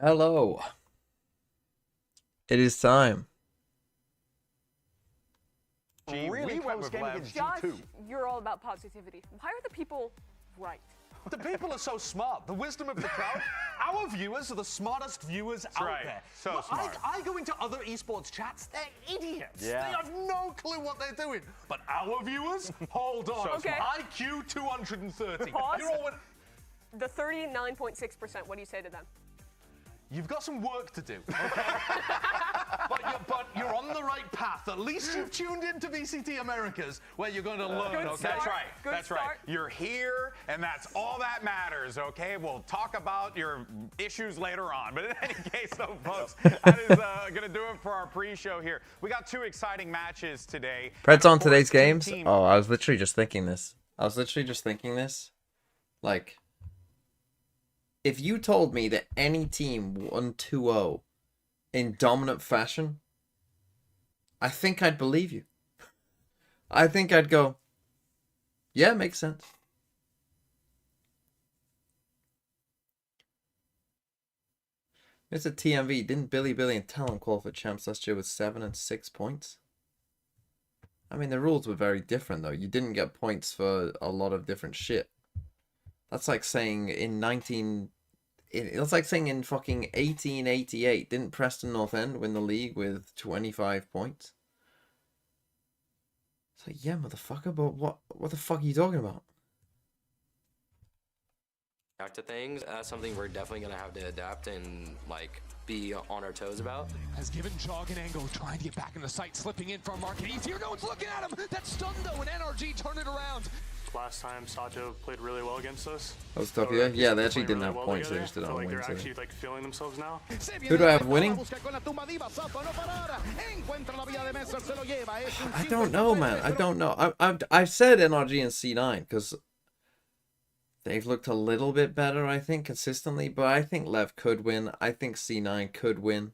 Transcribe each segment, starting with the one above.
Hello. It is time. Really close game against Josh, G2. you're all about positivity. Why are the people right? The people are so smart. The wisdom of the crowd. Our viewers are the smartest viewers out right. there. So Look, smart. I go into other esports chats. They're idiots. Yeah. They have no clue what they're doing. But our viewers, hold on. So Okay. IQ 230. Pause. You're all The 39.6%, what do you say to them? You've got some work to do, okay? but you're on the right path. At least you've tuned into VCT Americas, where you're going to learn. Good Okay? start. That's right. Good That's start. right. You're here, and that's all that matters, okay? We'll talk about your issues later on. But in any case, though, folks, that is going to do it for our pre-show here. We got two exciting matches today. Preds And, on of today's course, two games. teams- Oh, I was literally just thinking this. Like, if you told me that any team won 2-0 in dominant fashion, I think I'd believe you. I think I'd go, yeah, makes sense. Mr. TMV, didn't Billy and Talon qualify for champs last year with 7 and 6 points? I mean, the rules were very different, though. You didn't get points for a lot of different shit. That's like saying it's like saying in fucking 1888, didn't Preston North End win the league with 25 points? It's like, yeah, motherfucker, but what the fuck are you talking about? Back to things, that's something we're definitely going to have to adapt and be on our toes about. Has given Jog an angle, trying to get back in the sight, slipping in from Market Easier. No one's looking at him. That's stunned though, and NRG turned it around. Last time Sato played really well against us. That was tough, So yeah. they're Yeah, they actually playing didn't have well points, they together. just didn't I feel have like wins. they're actually feeling themselves now. Who do I have winning? I don't know, man. I don't know. I've said NRG and C9 because they've looked a little bit better, I think, consistently. But I think LEV could win. I think C9 could win.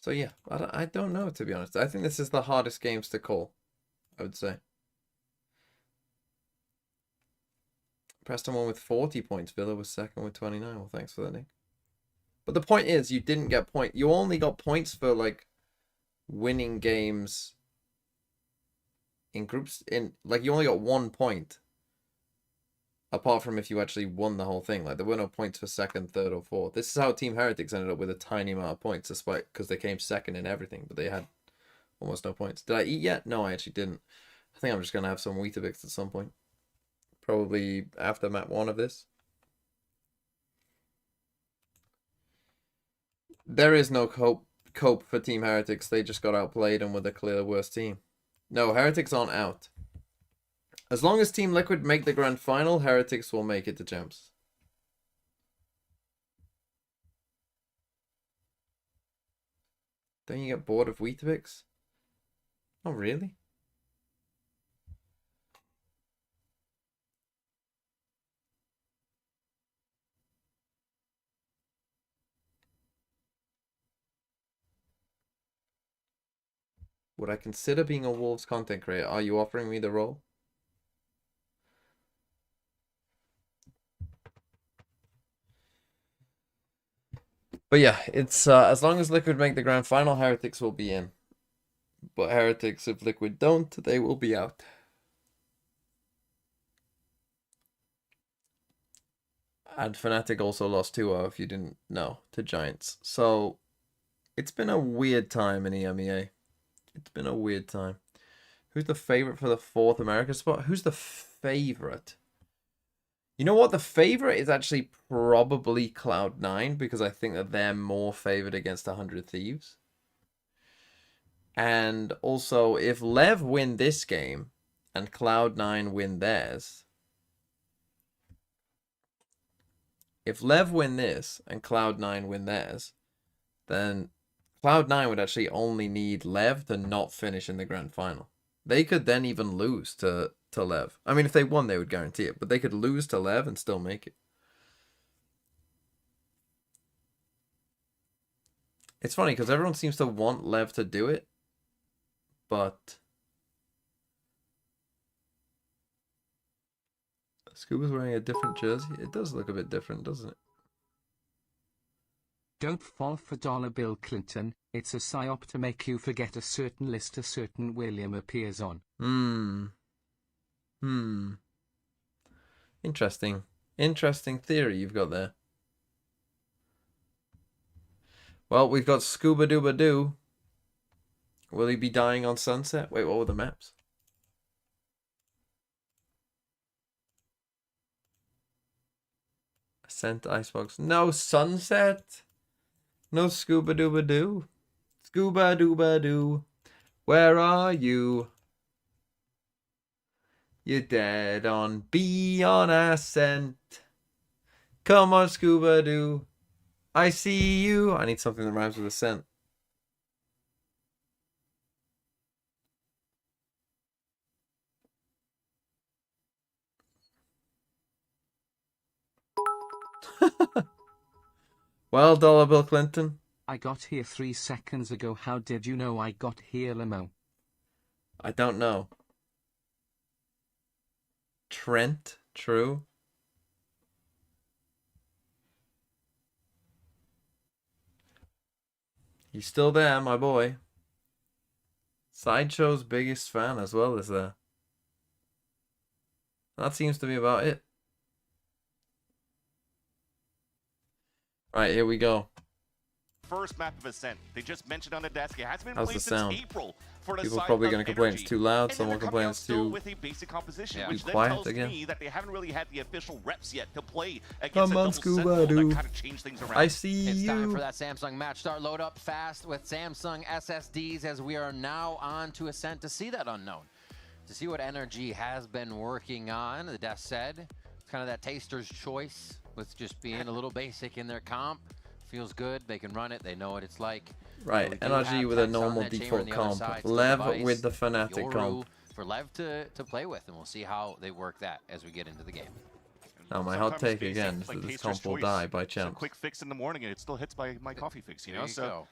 So yeah, I don't know, to be honest. I think this is the hardest games to call, I would say. Preston won with 40 points. Villa was second with 29. Well, thanks for that, Nick. But the point is, you didn't get points. You only got points for, winning games in groups. You only got 1 point. Apart from if you actually won the whole thing. There were no points for second, third, or fourth. This is how Team Heretics ended up with a tiny amount of points, because they came second in everything, but they had almost no points. Did I eat yet? No, I actually didn't. I think I'm just going to have some Weetabix at some point. Probably after map 1 of this. There is no cope for Team Heretics. They just got outplayed and were the clear worst team. No, Heretics aren't out. As long as Team Liquid make the grand final, Heretics will make it to champs. Don't you get bored of Weetabix? Oh, really? Would I consider being a Wolves content creator? Are you offering me the role? But yeah, it's as long as Liquid make the grand final, Heretics will be in. But Heretics, if Liquid don't, they will be out. And Fnatic also lost 2-0, if you didn't know, to Giants. So, it's been a weird time in EMEA. It's been a weird time. Who's the favorite for the 4th America spot? Who's the favorite? You know what? The favorite is actually probably Cloud9, because I think that they're more favored against 100 Thieves. And also, if LEV win this game and Cloud9 win theirs, if LEV win this and Cloud9 win theirs, then Cloud9 would actually only need LEV to not finish in the grand final. They could then even lose to LEV. I mean, if they won, they would guarantee it, but they could lose to LEV and still make it. It's funny because everyone seems to want LEV to do it, but Scuba's wearing a different jersey. It does look a bit different, doesn't it? Don't fall for dollar Bill Clinton. It's a psyop to make you forget a certain list a certain William appears on. Interesting. Interesting theory you've got there. Well, we've got Scuba Dooba Doo. Will he be dying on Sunset? Wait, what were the maps? Ascent Icebox. No Sunset. No Scuba Dooba Doo. Scuba Dooba Doo. Where are you? You're dead on B on Ascent. Come on, Scuba Doo. I see you. I need something that rhymes with Ascent. Well, Dollar Bill Clinton. I got here 3 seconds ago. How did you know I got here, Limo? I don't know. Trent, true. You still there, my boy? Sideshow's biggest fan as well is there. That seems to be about it. Right, here we go. First map of Ascent. They just mentioned on the desk it hasn't been How's played the since sound? April. For the People are side probably of going to complain NRG. it's too loud. And then Someone they're coming out complains still too with a basic composition, too which then quiet tells again. me that they haven't really had the official reps yet to play against Come a on, double Scuba sentinel Doo. that kind of change things around. I see It's time you. for that Samsung match start. Load up fast with Samsung SSDs as we are now on to Ascent to see that unknown. To see what NRG has been working on, the desk said. It's kind of that taster's choice with just being a little basic in their comp. Feels good. They can run it. They know what it's like. Right, We do NRG have with a techs on normal that chamber default on the other comp. side, still Lev device, with the Fnatic Yoru comp. for Lev to play with, and we'll see how they work that as we get into the game. Now my hot Sometimes take basic, again is like that this taster's comp will choice. die by It's a chance. quick fix in the morning and it still hits by my coffee fix, you know? There you So go.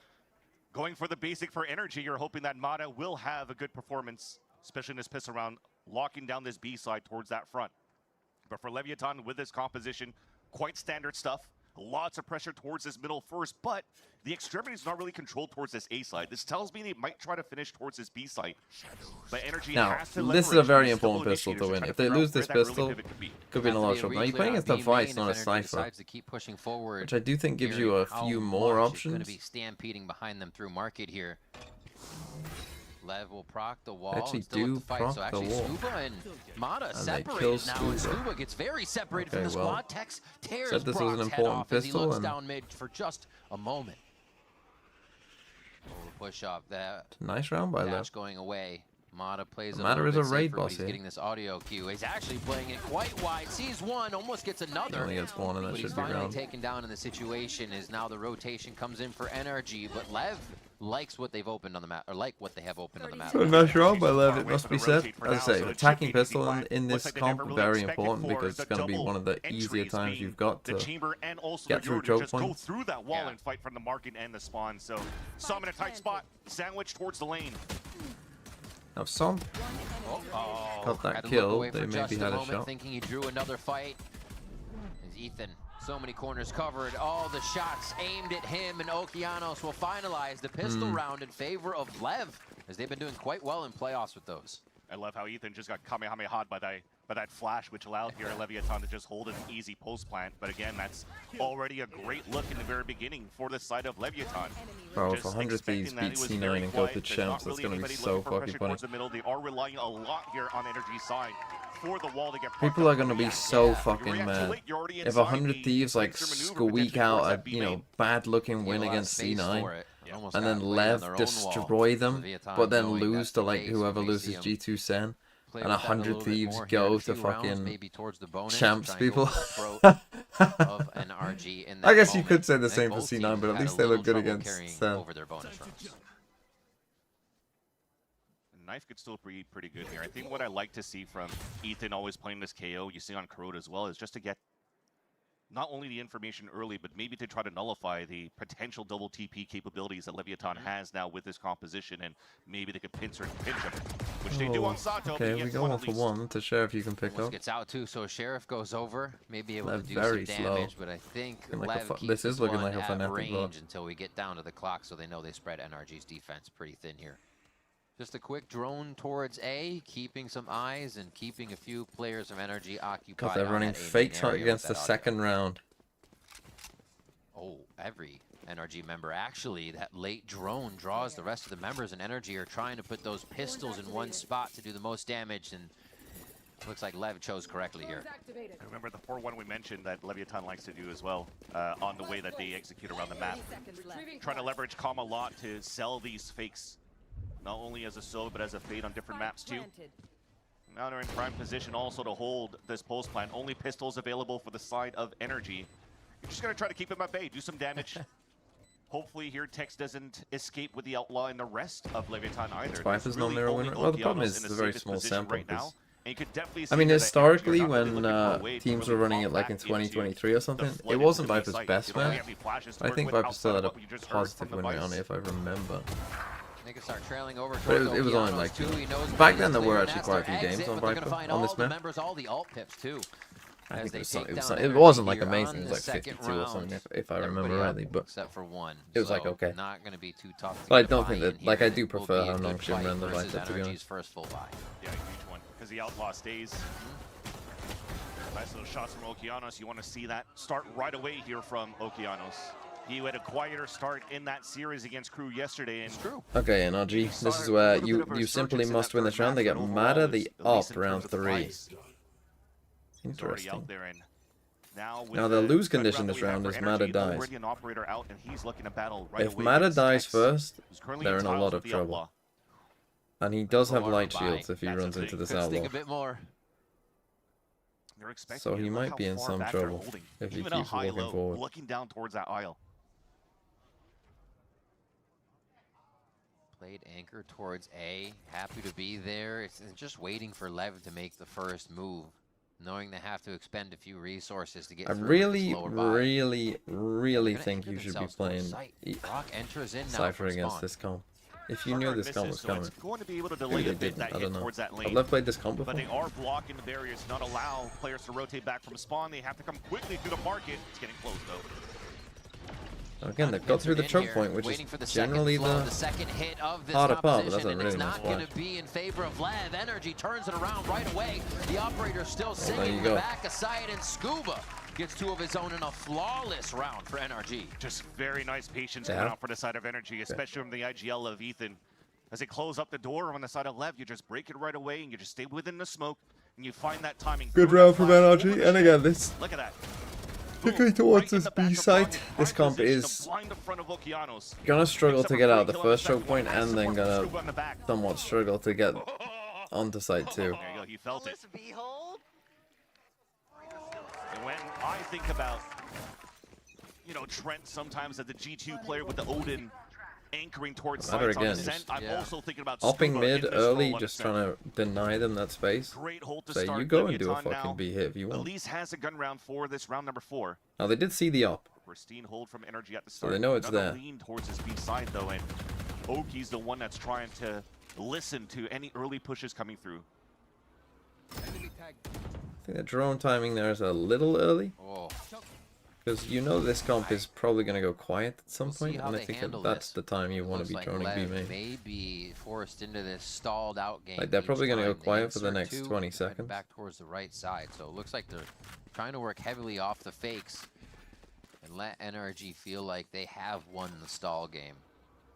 going for the basic for NRG, you're hoping that Mata will have a good performance, especially in this piss around, locking down this B side towards that front. But for Leviathan with this composition, quite standard stuff. Lots of pressure towards this middle first, but the extremity is not really controlled towards this A side. This tells me they might try to finish towards this B side. But NRG Now, has to this is a leverage very these important double pistol to initiators win. try If they figure out lose this where that early pistol, pivot could be. could be in a lot of Have to trouble. be Now you're re-clear playing on against a B Vice, main not a if NRG Cypher, decides to keep pushing forward, which I do think gives you a how few more much is going options. to be stampeding behind them through market here. Lev will proc the wall. Actually and still with do the fight. proc So the actually, wall. Scuba and Mata And they separated kill now, and Scuba. Scuba gets very separated Okay, from the well, squad. Tex tears said this was an Brock's head important off as he pistol, looks and- down mid for just a moment. We'll push up that. Nice round by Dash Lev. going away. Mata plays Mata a is little a bit raid safer, but boss he's here. getting this audio cue. He's actually playing it quite wide. Sees one, almost gets another. Only gets one, and that But he's should be finally round. taken down in the situation as now the rotation comes in for NRG, but Lev likes what they've opened on the map, or like what they have opened on the map. So nice round by Lev, it must be said. Rotate for As I now, say, so it attacking should be pistol quiet. in Looks this like they never comp really very expected important for because the it's going to be double one of the easier entries times being you've got the to chamber and also get the through Yoru to choke just go points. through that wall Yeah. and fight from the market and the spawn. So some in a tight spot, sandwich towards the lane. Now some Oh, got that had to look kill, away they for just maybe had a moment, shot. thinking he drew another fight. As Ethan, so many corners covered, all the shots aimed at him, and Okeanos will finalize the pistol Hmm. round in favor of Lev, as they've been doing quite well in playoffs with those. I love how Ethan just got kamehameha'd by that flash, which allowed here Leviathan to just hold an easy post plant. But again, that's already a great look in the very beginning for the side of Leviathan. Bro, if Just 100 expecting Thieves that it beat was C9 very and go quiet. to There's champs, not that's really going to be anybody so looking for fucking pressure funny. towards the middle. They are relying a lot here on NRG side for the wall to get People are going to be so fucking React too mad. late, you're already If inside 100 the Thieves like extra maneuver, squeak potentially out towards a, that B you know, main. bad looking He win had a lot of against space C9 for it. Almost and got then played on Lev their own destroy wall. them, Leviathan but then knowing lose that to like base, whoever we may loses see him G2 Sen, play and with that a 100 little bit Thieves more here in go a to few rounds, fucking maybe towards the bonus, champs try and go people. for the throat of NRG in that I guess you moment. could say the I think same for both C9, teams but at had a least they look little good trouble against carrying Sen. over their bonus rounds. Knife could still be pretty good here. I think what I like to see from Ethan always playing this KO, you see on Kuroda as well, is just to get not only the information early, but maybe to try to nullify the potential double TP capabilities that Leviathan has now with this composition, and maybe they could pinch him, which they do on Sato. Okay, but he we gets go one one at for least. one to Sheriff you can pick Almost up. gets out too, so Sheriff goes over, maybe able Lev to do very some slow. damage, but I think Looking like a Lev keeps this is looking one like a at Fnatic range block. until we get down to the clock, so they know they spread NRG's defense pretty thin here. Just a quick drone towards A, keeping some eyes and keeping a few players of NRG occupied. Because they're on running that A main fake hunt area against with the that second audio. round. Oh, every NRG member. Actually, that late drone draws the rest of the members, and NRG are trying to put those pistols in one spot to do the most damage, and looks like Lev chose correctly here. I remember the 4-1 we mentioned that Leviathan likes to do as well on the way that they execute around the map. Trying to leverage Calm a lot to sell these fakes, not only as a solo, but as a fade on different maps too. Now they're in prime position also to hold this post plant. Only pistols available for the side of NRG. You're just going to try to keep him at bay, do some damage. Hopefully here Tex doesn't escape with the Outlaw and the rest of Leviathan either. Viper's no mirror winner. Well, the problem is it's a very small sample. Right now. And you could definitely I mean, see that historically, NRG are not really when looking for a way to teams really were running fall it like back in into 2023 or something, the it flooded wasn't enemy Viper's site. best You don't map. have any flashes to I work think with Viper still outside had a of what you just heard positive from win the rate on Vice. it, if I remember. They can start trailing over. But it was only like back then there were actually quite a few games on Viper on this map. Members, all the alt pips too. I think As it they wasn't take like down amazing. It was like NRG here 52 on or the second something, if I round. remember Everybody rightly. But except for one. it was like So okay. Not going to be too tough. To But I get a don't think buy-in that, like, I here. do Will prefer be a how good Nongshim fight ran the versus Viper, to be NRG's honest. first full buy. Yeah, huge one, because the Outlaw stays. Nice little shots from Okeanos. You want to see that start right away here from Okeanos. He had a quieter start in that series against Crew yesterday. And True. Okay, NRG, this is where you simply must win this round. They get mad at the up round 3. Interesting. Now they'll lose condition this round as Mada dies. If Mada dies first, they're in a lot of trouble. And he does have light shields if he runs into this outlaw. A bit more. So he might be in some trouble if he keeps walking forward. Looking down towards that aisle. Played anchor towards A. Happy to be there. It's just waiting for Lev to make the first move, knowing they have to expend a few resources to get I through really, this lower buy. really think you should be playing Rock enters in now Cypher for against spawn. this comp. If you knew this comp was coming. Going to be able to Maybe delay they a bit didn't, that I hit don't know. towards that I've lane. never played this comp But before. they are blocking the barriers to not allow players to rotate back from spawn. They have to come quickly through the market. It's getting close though. Again, they've got through the choke point, which is generally the second hit of this harder part, but that's a composition, and really it's nice not going flash. to be in favor of Lev. NRG turns it around right away. The operator still there singing you in the go. back aside, and Scuba gets 2 of his own in a flawless round for NRG. Just very nice patience Yeah. coming out for the side of NRG, especially from the IGL of Ethan. As they close up the door on the side of Lev, you just break it right away and you just stay within the smoke and you find that timing. Good Throw round that from flash over NRG, the and ship. again, this Look at that. particularly Boom, towards right in this the back B of site, Blind, this prime comp position is to blind the front of Okeanos. gonna struggle Picks to up get a out of the free kill on first second choke point, one, and then support gonna Scuba in the back. somewhat struggle to get onto site too. There you go, he felt it. And when I think about, you know, Trent sometimes as the G2 player with the Odin anchoring towards Matter sides on again, descent, just I'm also thinking about Hopping Scuba in mid this early, role on just descent. trying to deny them that space. Great hold to So start. you go and do a Leviathan fucking now B hit if you want. Elise has a gun round for this round number 4. Now they did see the op. Pristine hold from NRG at the So start. they know it's Another there. lean towards his B side though, and Oki's the one that's trying to listen to any early pushes coming through. I think the drone timing there is a little early. Oh. Because you know this comp is probably going to go quiet at some We'll see point, how and I they think handle that's this. the time you want Looks to be like droning B Lev main. may be forced into this stalled out game. Like, they're each probably gonna go time they quiet for the insert next 2, 20 head seconds. Back towards the right side, so it looks like they're trying to work heavily off the fakes and let NRG feel like they have won the stall game.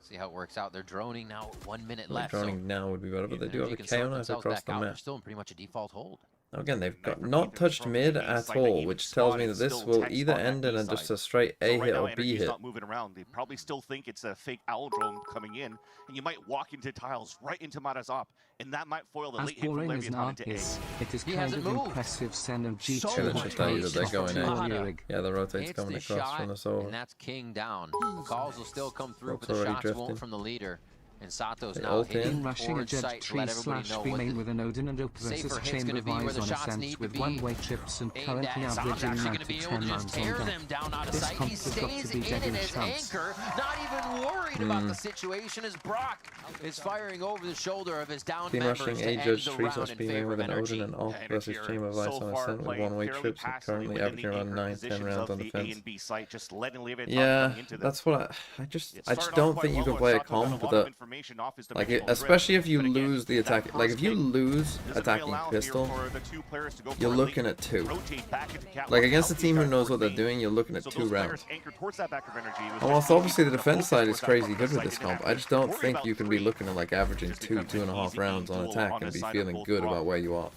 See how it works out. They're droning now. 1 minute Well, left. droning now would be better, but they do have NRG a can KO sort knife themselves across back the out. They're map. still in pretty much a default hold. Now again, they've got Sniper not Ethan touched from mid the at side, all, even which tells me spotted, that this still will text either on that end in B a just side. a straight A So right hit now, or B NRG's hit. not moving around. They probably still think it's a fake owl drone coming in, and you might walk into tiles right into Mada's op, and that might foil the As late hit from boring as Leviathan into A. it is He kind hasn't of moved. impressive send of G2 So Okay, that much should tell you that they're pace going from in. Mada. Yeah, the rotate's Hits coming the across shot, from the solo. and that's King down. The calls will still come through, Rock's but the already shots drifting. won't from the leader. And Sato's They now ult in. hitting Rushing a towards Jet site to tree let everybody slash know B what main the with an Odin and Oak safer versus hit's Chamber gonna be, where Vise the on shots Ascent need to with be. one-way chips and Aimed currently at. Sato's averaging actually 9 going to to be able 10 to just rounds tear on them deck. down out of This sight. He comp has got to stays be in it deadly as chance. Anchor, not even worried about the situation as Brock is firing over the shoulder of his down Been members rushing to end Aegis the 3 round slash in B main favor with of an Odin NRG. and Op Yeah, versus NRG Chamber are Vise so on far Ascent with playing one-way fairly trips and passively currently within averaging the around anchor 9-10 positions rounds of on the A defense. and B site, just letting Leviathan Yeah, come into them. that's what I It just started don't off think you quite can well, play a where Sato got comp lot that of information off his like dimensional especially drift. if you But again, lose the that attack, like if you first pick lose doesn't attacking really allow pistol, for the two players to go you're for a looking lead, at 2. rotate back into catwalk, Like against a help team these who guys knows what towards they're main. doing, you're looking at So 2 those rounds. players anchored towards that back of energy. It was And just whilst obviously the to defense focus side towards is that crazy front good with side. this They didn't comp, have I to just don't worry think about you can be 3. looking at like averaging Just 2, becomes an 2.5 easy rounds game on duel attack on and the be side of feeling both good Brock about where you are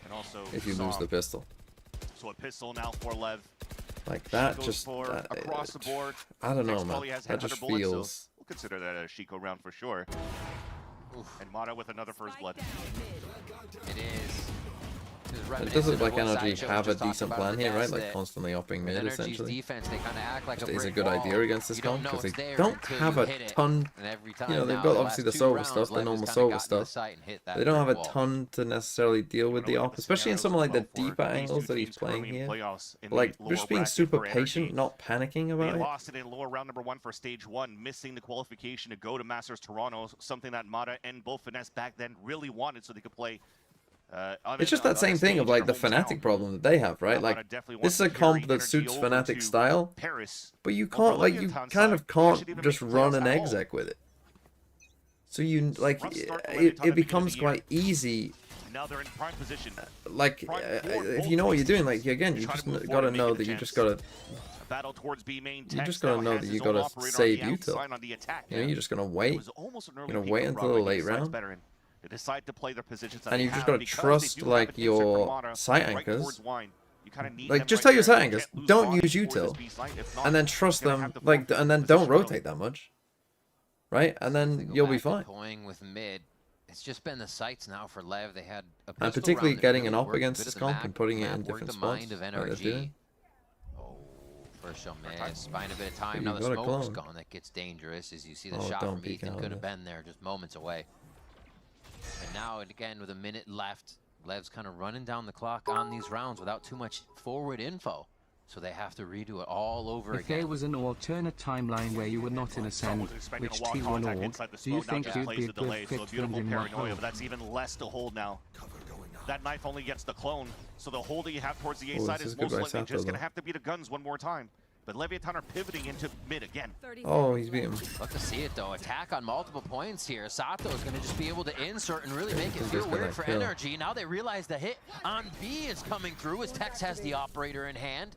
and also if you lose Saw. the pistol. So a pistol now for Lev. Like that Goes just for across the board. I don't know, Next man. probably has That just headhunter bullets, so feels we'll consider that a Shiko round for sure. And Mata with another first blood. It is. it does look like NRG have a decent plan here, right? Like constantly upping mid NRG's essentially. defense, they kind of act like Just a is a brick good wall. idea against this You don't comp know because it's they there don't until have you a hit it. ton. And every You know, time they've now, got the obviously the last 2 Sova rounds, stuff, the Lev has normal kinda Sova gotten to the stuff. site and hit that They don't have a brick wall. ton to necessarily deal with the Look at op, especially in scenarios some of like the as well for deeper these angles two that he's teams playing currently in here. playoffs in the Like lower just being bracket super for patient, NRG. not panicking They about it. lost it in lower round number 1 for stage 1, missing the qualification to go to Masters Toronto, something that Mata and both Finesse back then really wanted so they could play. It's just that same thing of like the Fnatic problem that they have, right? Like this is a comp that suits Fnatic style, but you can't like you kind of can't just run an exec with it. So you like it becomes quite easy. Now they're in prime position. Like if you know what you're doing, like again, you just gotta know that you just gotta. Battle towards B main. You just gotta know that you gotta save util. You know, you're just gonna wait. You're gonna wait until the late round. They decide to play their positions And you just gotta trust like your site anchors. Like just tell your site anchors, don't use util, and then trust them. Like and then don't rotate that much, right? And then you'll be fine. Toying with mid. It's just been the sights now for Lev. They had a And pistol particularly round that getting really an op worked a against bit this of the comp and putting it in map, worked different the spots. mind of like they're NRG. doing. Oh, first shot miss. Buying a bit of time. You Now the got a smoke's clone. gone. That gets dangerous as you see the Oh, shot don't from peek Ethan out could of have it. been there just moments away. And now again with a minute left, Lev's kind of running down the clock on these rounds without too much forward info. So they have to redo it all over If again. there was an alternate timeline where you were not in Ascend, which T1 org, do you think you'd be a good fit for in one hole? But that's even less to hold now. That knife only gets the clone, so the hold that you have towards the A Oh, side this is is good most by likely Sato, just going to though. have to be the guns one more time. But Leviathan are pivoting into mid again. Oh, he's beat him. Love to see it though. Attack on multiple points here. Sato is going to just be able to insert and really make it He's feel just gonna weird for kill. NRG. Now they realize the hit on B is coming through as Tex has the operator in hand.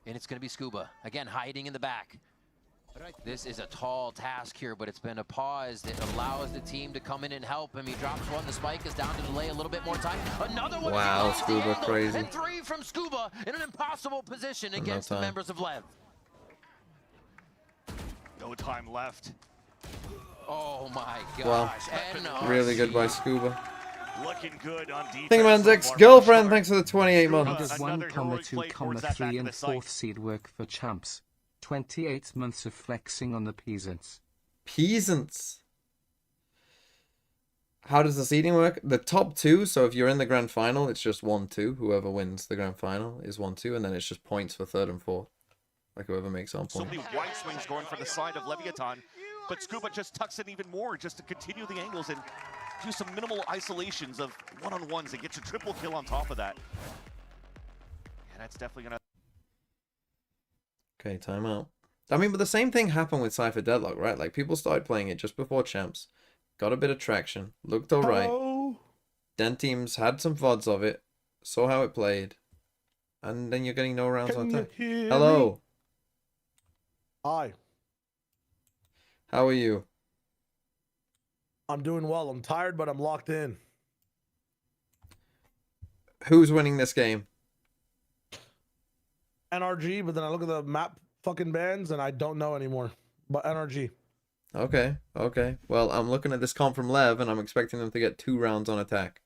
And it's going to be Scuba, again hiding in the back. This is a tall task here, but it's been a pause that allows the team to come in and help him. He drops one, the spike is down to delay a little bit more time. Another one. Wow, is Scuba, handled, crazy. And 3 from Scuba in an impossible position against the time. members of LEV. No time left. Oh my Wow. gosh. NRG. Really good by Scuba. Looking good on defense. Thingaman's so far. ex-girlfriend, thanks for the 28 How months. does Another 1, heroic 2, play towards that 3 back of and the site. 4th seed work for champs? 28 months of flexing on the peasants. Peasants. How does the seeding work? The top 2, so if you're in the grand final, it's just 1-2. Whoever wins the grand final is 1-2, and then it's just points for 3rd and 4th. Like whoever makes on So point. many white swings going for the side of Leviathan, but Scuba just tucks in even more just to continue the angles and do some minimal isolations of one-on-ones and gets a triple kill on top of that. And that's definitely gonna. Okay, timeout. I mean, but the same thing happened with Cypher Deadlock, right? Like people started playing it just before champs, got a bit of traction, looked alright. Then teams had some VODs of it, saw how it played, and then you're getting no rounds on attack. Hello. Hi, How are you? I'm doing well. I'm tired, but I'm locked in. Who's winning this game? NRG, but then I look at the map fucking bands and I don't know anymore. But NRG. Okay, okay. Well, I'm looking at this comp from Lev, and I'm expecting them to get 2 rounds on attack.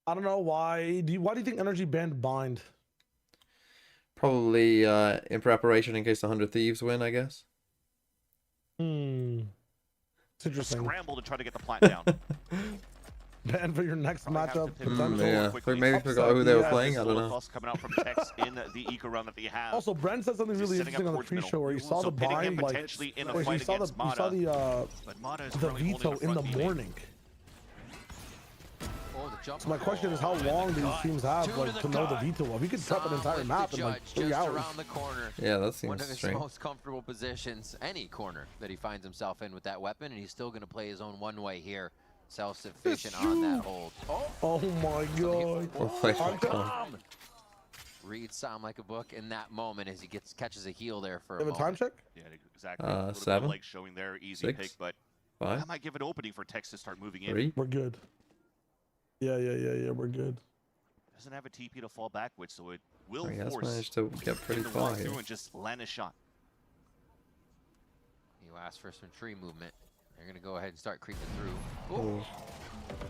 I don't know why. Why do you think NRG banned Bind? Probably in preparation in case the 100 Thieves win, I guess. Hmm. It's interesting. scramble to try to get the plant down. Ban for your next matchup. Yeah, maybe forgot who they were playing. I don't know. Coming out from Tex in the eco round that they have. Also, Brent said something really interesting on the pre-show where he saw the buy, like, where he saw the veto in the morning. So my question is, how long do these teams have, like, to know the veto of? He could prep an entire map in like 3 hours. Yeah, that seems one of his strange. most comfortable positions, any corner that he finds himself in with that weapon, and he's still going to play his own one-way here. Self-sufficient on that hold. Oh my god. Read Sam like a book in that moment as he catches a heal there for a Have a time check? Yeah, exactly. 7. Like showing their easy 6. pick, but 5. that might give an opening for Tex to start moving in. 3. We're good. Yeah, we're good. Doesn't have a TP to fall back with, so it will He has force managed to get pretty him to far walk here. through and just land a shot. You asked for some tree movement. They're going to go ahead and start creeping through. Ooh.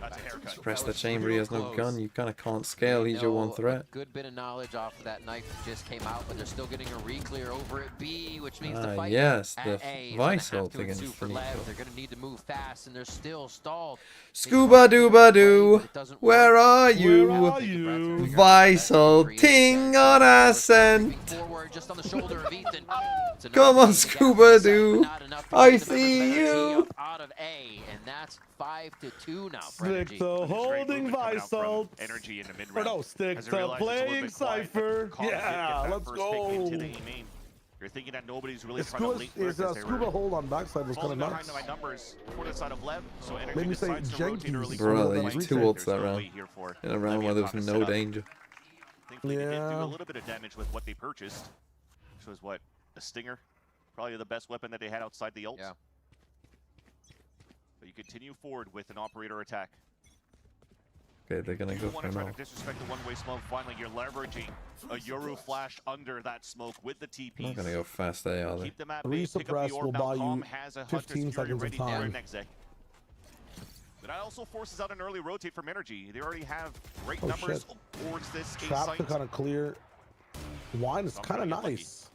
That's a haircut. Press the chamber, he has no gun. You kind of can't scale. He's your one threat. Good bit of knowledge off of that knife that just came out, but they're still getting a re-clear over at B, which means the fight yes, at the A is Vice gonna have ult to against ensue for Finito. LEV. They're going to need to move fast, and they're still stalled. Scuba dooba doo, where are you? Vice ulting on ascent. Just on the shoulder of Ethan. Come on, Scuba doo. I see you. Out of A, and that's 5-2 now. Stick to holding Vice ult. Energy in the mid Or round. no, stick to playing Cypher. Yeah, let's go. You're thinking that nobody's really trying to link with Scuba hold on backside was kind of behind nuts. my numbers for the side of LEV, so Energy Made me say decides to rotate Jenkins. early. Bro, they There's used 2 ults that round. In a round where there was no danger. Thankfully, they did do a little bit of damage with what they purchased, which was what? A Stinger? Probably the best weapon that they had outside the ult. Yeah. But you continue forward with an operator attack. Okay, they're gonna go You want for to try now. to disrespect the one-way smoke. Finally, you're leveraging a Yoru flash under that smoke with the TPs. Not gonna go fast, they are they? Keep them at Three bay, pick up suppress the will orb. buy Now you Tom has a Hunter 15 Security seconds of ready for their time. next egg. But that also forces out an early rotate from Energy. They already have great Oh, numbers shit. towards this A Trap site. to kind of clear. Wine is kind of nice.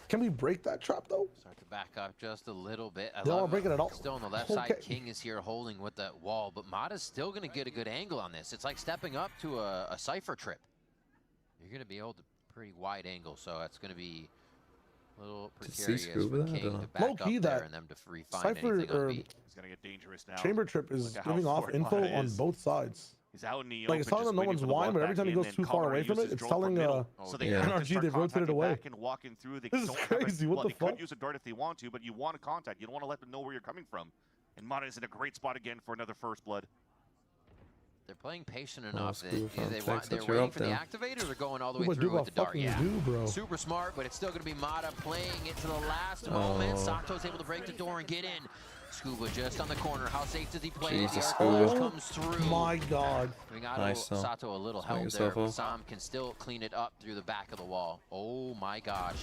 Can we break that trap though? Start to back up just a little bit. They don't want to break it at all. Still on the left side, King is here holding with that wall, but Mata's still going to get a good angle on this. It's like stepping up to a Cypher trip. You're going to be able to pretty wide angle, so that's going to be a little precarious for King to back up there and them to refine anything on B. He's going to get dangerous now. Chamber trip is Look at how giving off far info Mata on is. both sides. He's out in the Like, it's telling them no one's wine, but every time he goes too far away from it, it's telling NRG they've rotated away. This is crazy. What the fuck? They fuck? could use a dart if they want to, but you want to contact. You don't want to let them know where you're coming from. And Mata is in a great spot again for another first blood. They're playing patient enough. Screw They're waiting for the activators or going all the way What through do with the dart. Yeah. bro? Super smart, but it's still going to be Mata playing it to the last moment. Sato's able to break the door and get in. Scuba just on the corner. How safe does he play? Jesus, the arc Scuba. comes through. My God. We got Nice, Sato a little help there. Sam can still clean it up through the back of the wall. Oh my gosh.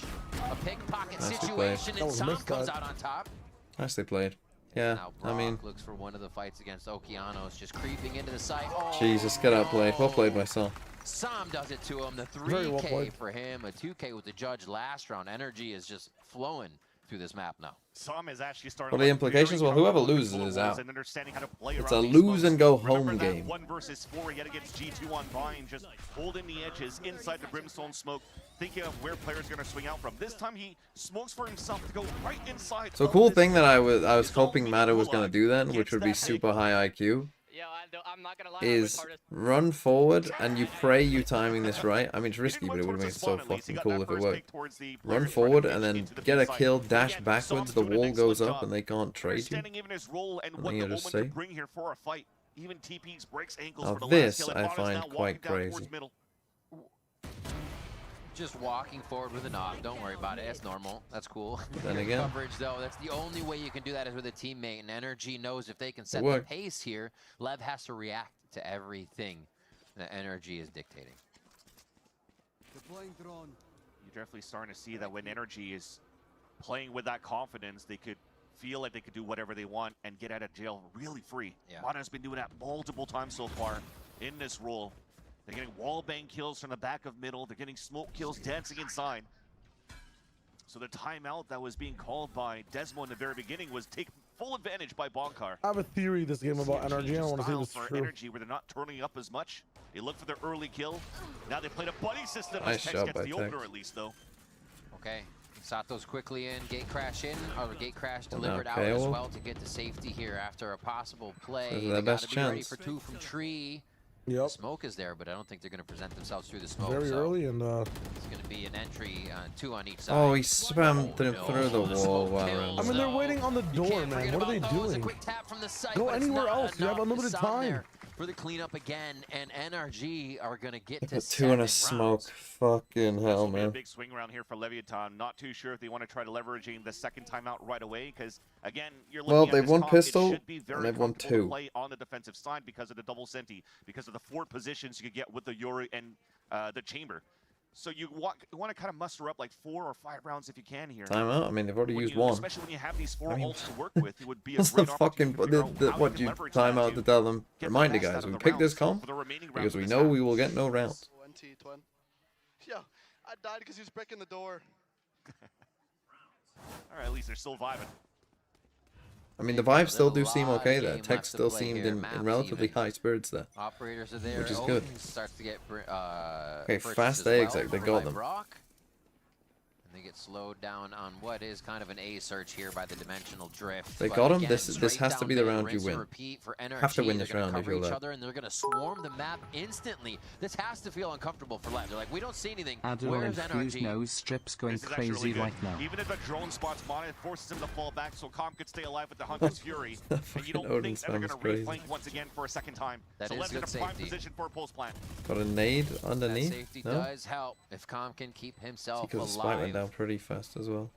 A pickpocket situation, and Sam comes out on top. Nicely played. Yeah, Now I mean, looks for one of the fights against Okeanos, just creeping into the site. Oh, Jesus, get outplayed. Well played, my son. Sam does it to him. The Very well 3K played. for him, a 2K with the judge last round. Energy is just flowing through this map now. Sam is actually starting. What are the implications? Well, whoever loses is out. It's a lose and go home game. 1 versus 4 yet against G2 on Vine, just holding the edges inside the Brimstone smoke, thinking of where players are going to swing out from. This time he smokes for himself to go right inside. So cool thing that I was hoping Mata was gonna do then, which would be super high IQ, I'm not gonna lie, is run forward and you pray you timing this right. I mean, it's risky, but it would have made it so fucking cool if it worked. Run forward and then get a kill, dash backwards, the wall goes up and they can't trade you. And then you're just safe. Now this I find quite crazy. Just walking forward with a knock. Don't worry about it. It's normal. That's cool. Then again, coverage though. That's the only way you can do that is with a teammate. And Energy knows if they can set the pace here, LEV has to react to everything that Energy is dictating. You're definitely starting to see that when Energy is playing with that confidence, they could feel like they could do whatever they want and get out of jail really free. Yeah. Mata's been doing that multiple times so far in this role. They're getting wallbang kills from the back of middle. They're getting smoke kills dancing inside. So the timeout that was being called by Desmo in the very beginning was take full advantage by Bonkar. I have a theory this game about NRG. I want to see if it's for true. NRG where they're not turning up as much. They look for their early kill. Now they played a buddy system. Nice Tex shot gets by the Tex. opener at least though. Okay, Sato's quickly in, gate crash in, or gate crash Well, delivered now out as KO. well to get to safety here after a possible play. This is They their gotta best be ready chance. for 2 from tree. Yep. The smoke is there, but I don't think they're going to present themselves through the smoke. Very so early and it's going to be an entry, 2 on each side. Oh, he spammed Oh, through the wall. Wow. I mean, they're waiting on the door, man. What are they doing? Go anywhere else. You have unlimited time. For the cleanup again, and NRG are going to get to Put 2 7 in a smoke. Fucking hell, A man. big swing around here for Leviathan. Not too sure if they want to try to leveraging the second timeout right away because again, you're looking Well, at they've this won comp, it pistol, should be very and they've won comfortable to 2. play on the defensive side because of the double senti, because of the 4 positions you could get with the Yuri and the chamber. So you want to kind of muster up like 4 or 5 rounds if you can here. Timeout? I mean, they've already used 1. Especially when you have these 4 ults to work with, it would be a What's the great fucking opportunity to figure out how what you you can leverage time that out to tell them? get the Remind you best out guys, of we the pick this rounds comp for the remaining rounds because of we this know half. we will get no rounds. Yo, I died because he was breaking the door. All right, at least they're still vibing. I mean, the vibes still do seem lot of okay there. game Tex left to still play seemed here. in Maps relatively even. high spirits there. Operators are there. Which is good. Odin starts to get Okay, purchased fast as eggs, well like, they for got them. Brock. And they get slowed down on what is kind of an A search here by the dimensional drift. They But got 'em. again, This straight has to down be the bay, round you rinse and win. repeat for NRG. Have to win They're this gonna round if cover you're each left. other, and they're going to swarm the map instantly. This has to feel uncomfortable for LEV. They're like, we don't see anything. Adderall Where's infused NRG? nose strips going This is actually crazy really good. right now. Even if a drone spots Mana, it forces him to fall back so Calm could stay alive with the Hunter's Fury. And you don't Odin think that they're going sounds to crazy. reflank once again for a second time. That so is Lev's in good a prime safety. position for a post plant. Got a nade That underneath. safety No? does help if Calm can keep himself Because the spike went alive. down pretty fast as well.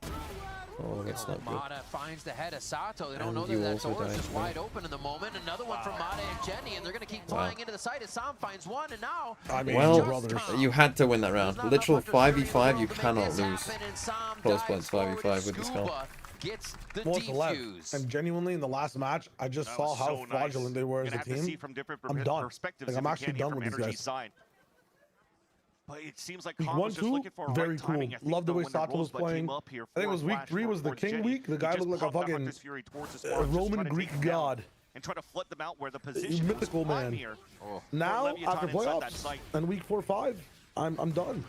Oh, that's not good. Mata finds the head of Sato. They don't And know you that that also door is died, just right? wide open in the moment. Another one from Mata and Jenny, and they're going to keep Wow. flying into the site as Sam finds one, and now I mean, Well, brothers. you had to win that round. there's not Literal enough Hunter Fury in the 5v5, you world to make cannot this lose. happen, and Sam Close dives points forward 5v5 with this Scuba comp. Gets the Well, it's left. defuse. And genuinely, in the last match, I just That saw was how so nice. fraudulent they were as Gonna a have to see team. from different I'm done. perspectives Like, if I'm we actually can here done from with these NRG's guys. side. But it seems like Week Calm was just 1-2, looking for a very right cool. timing. I think, Love the though, way when the Sato was Rosebud playing. came up here I think it for was a week flash 3 was the towards king Jenny, week. The he guy just looked like a popped that fucking Hunter's Fury towards the spawn, just Roman trying to Greek take him down god. and try to flood them out where the position Mythical was prime man. here. Now, Leviathan after inside that playoffs site. and week 4-5, I'm done.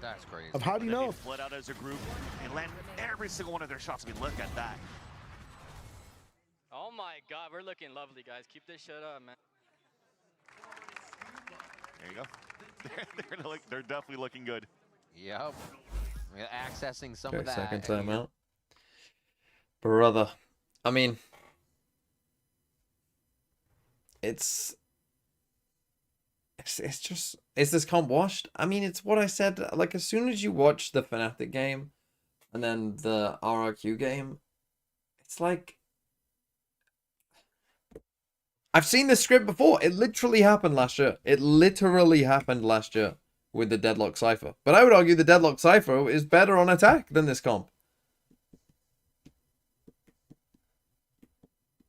That's crazy. I've had Then enough. They fled out as a group and land every single one of their shots. I mean, look at that. Oh my god, we're looking lovely, guys. Keep this shit up, man. There you go. They're definitely looking good. Yep. We're accessing some Okay, of that. second time out. Brother. I mean, it's just, is this comp washed? I mean, it's what I said. Like, as soon as you watch the Fnatic game and then the RRQ game, it's like, I've seen this script before. It literally happened last year. It literally happened last year with the Deadlock Cypher. But I would argue the Deadlock Cypher is better on attack than this comp.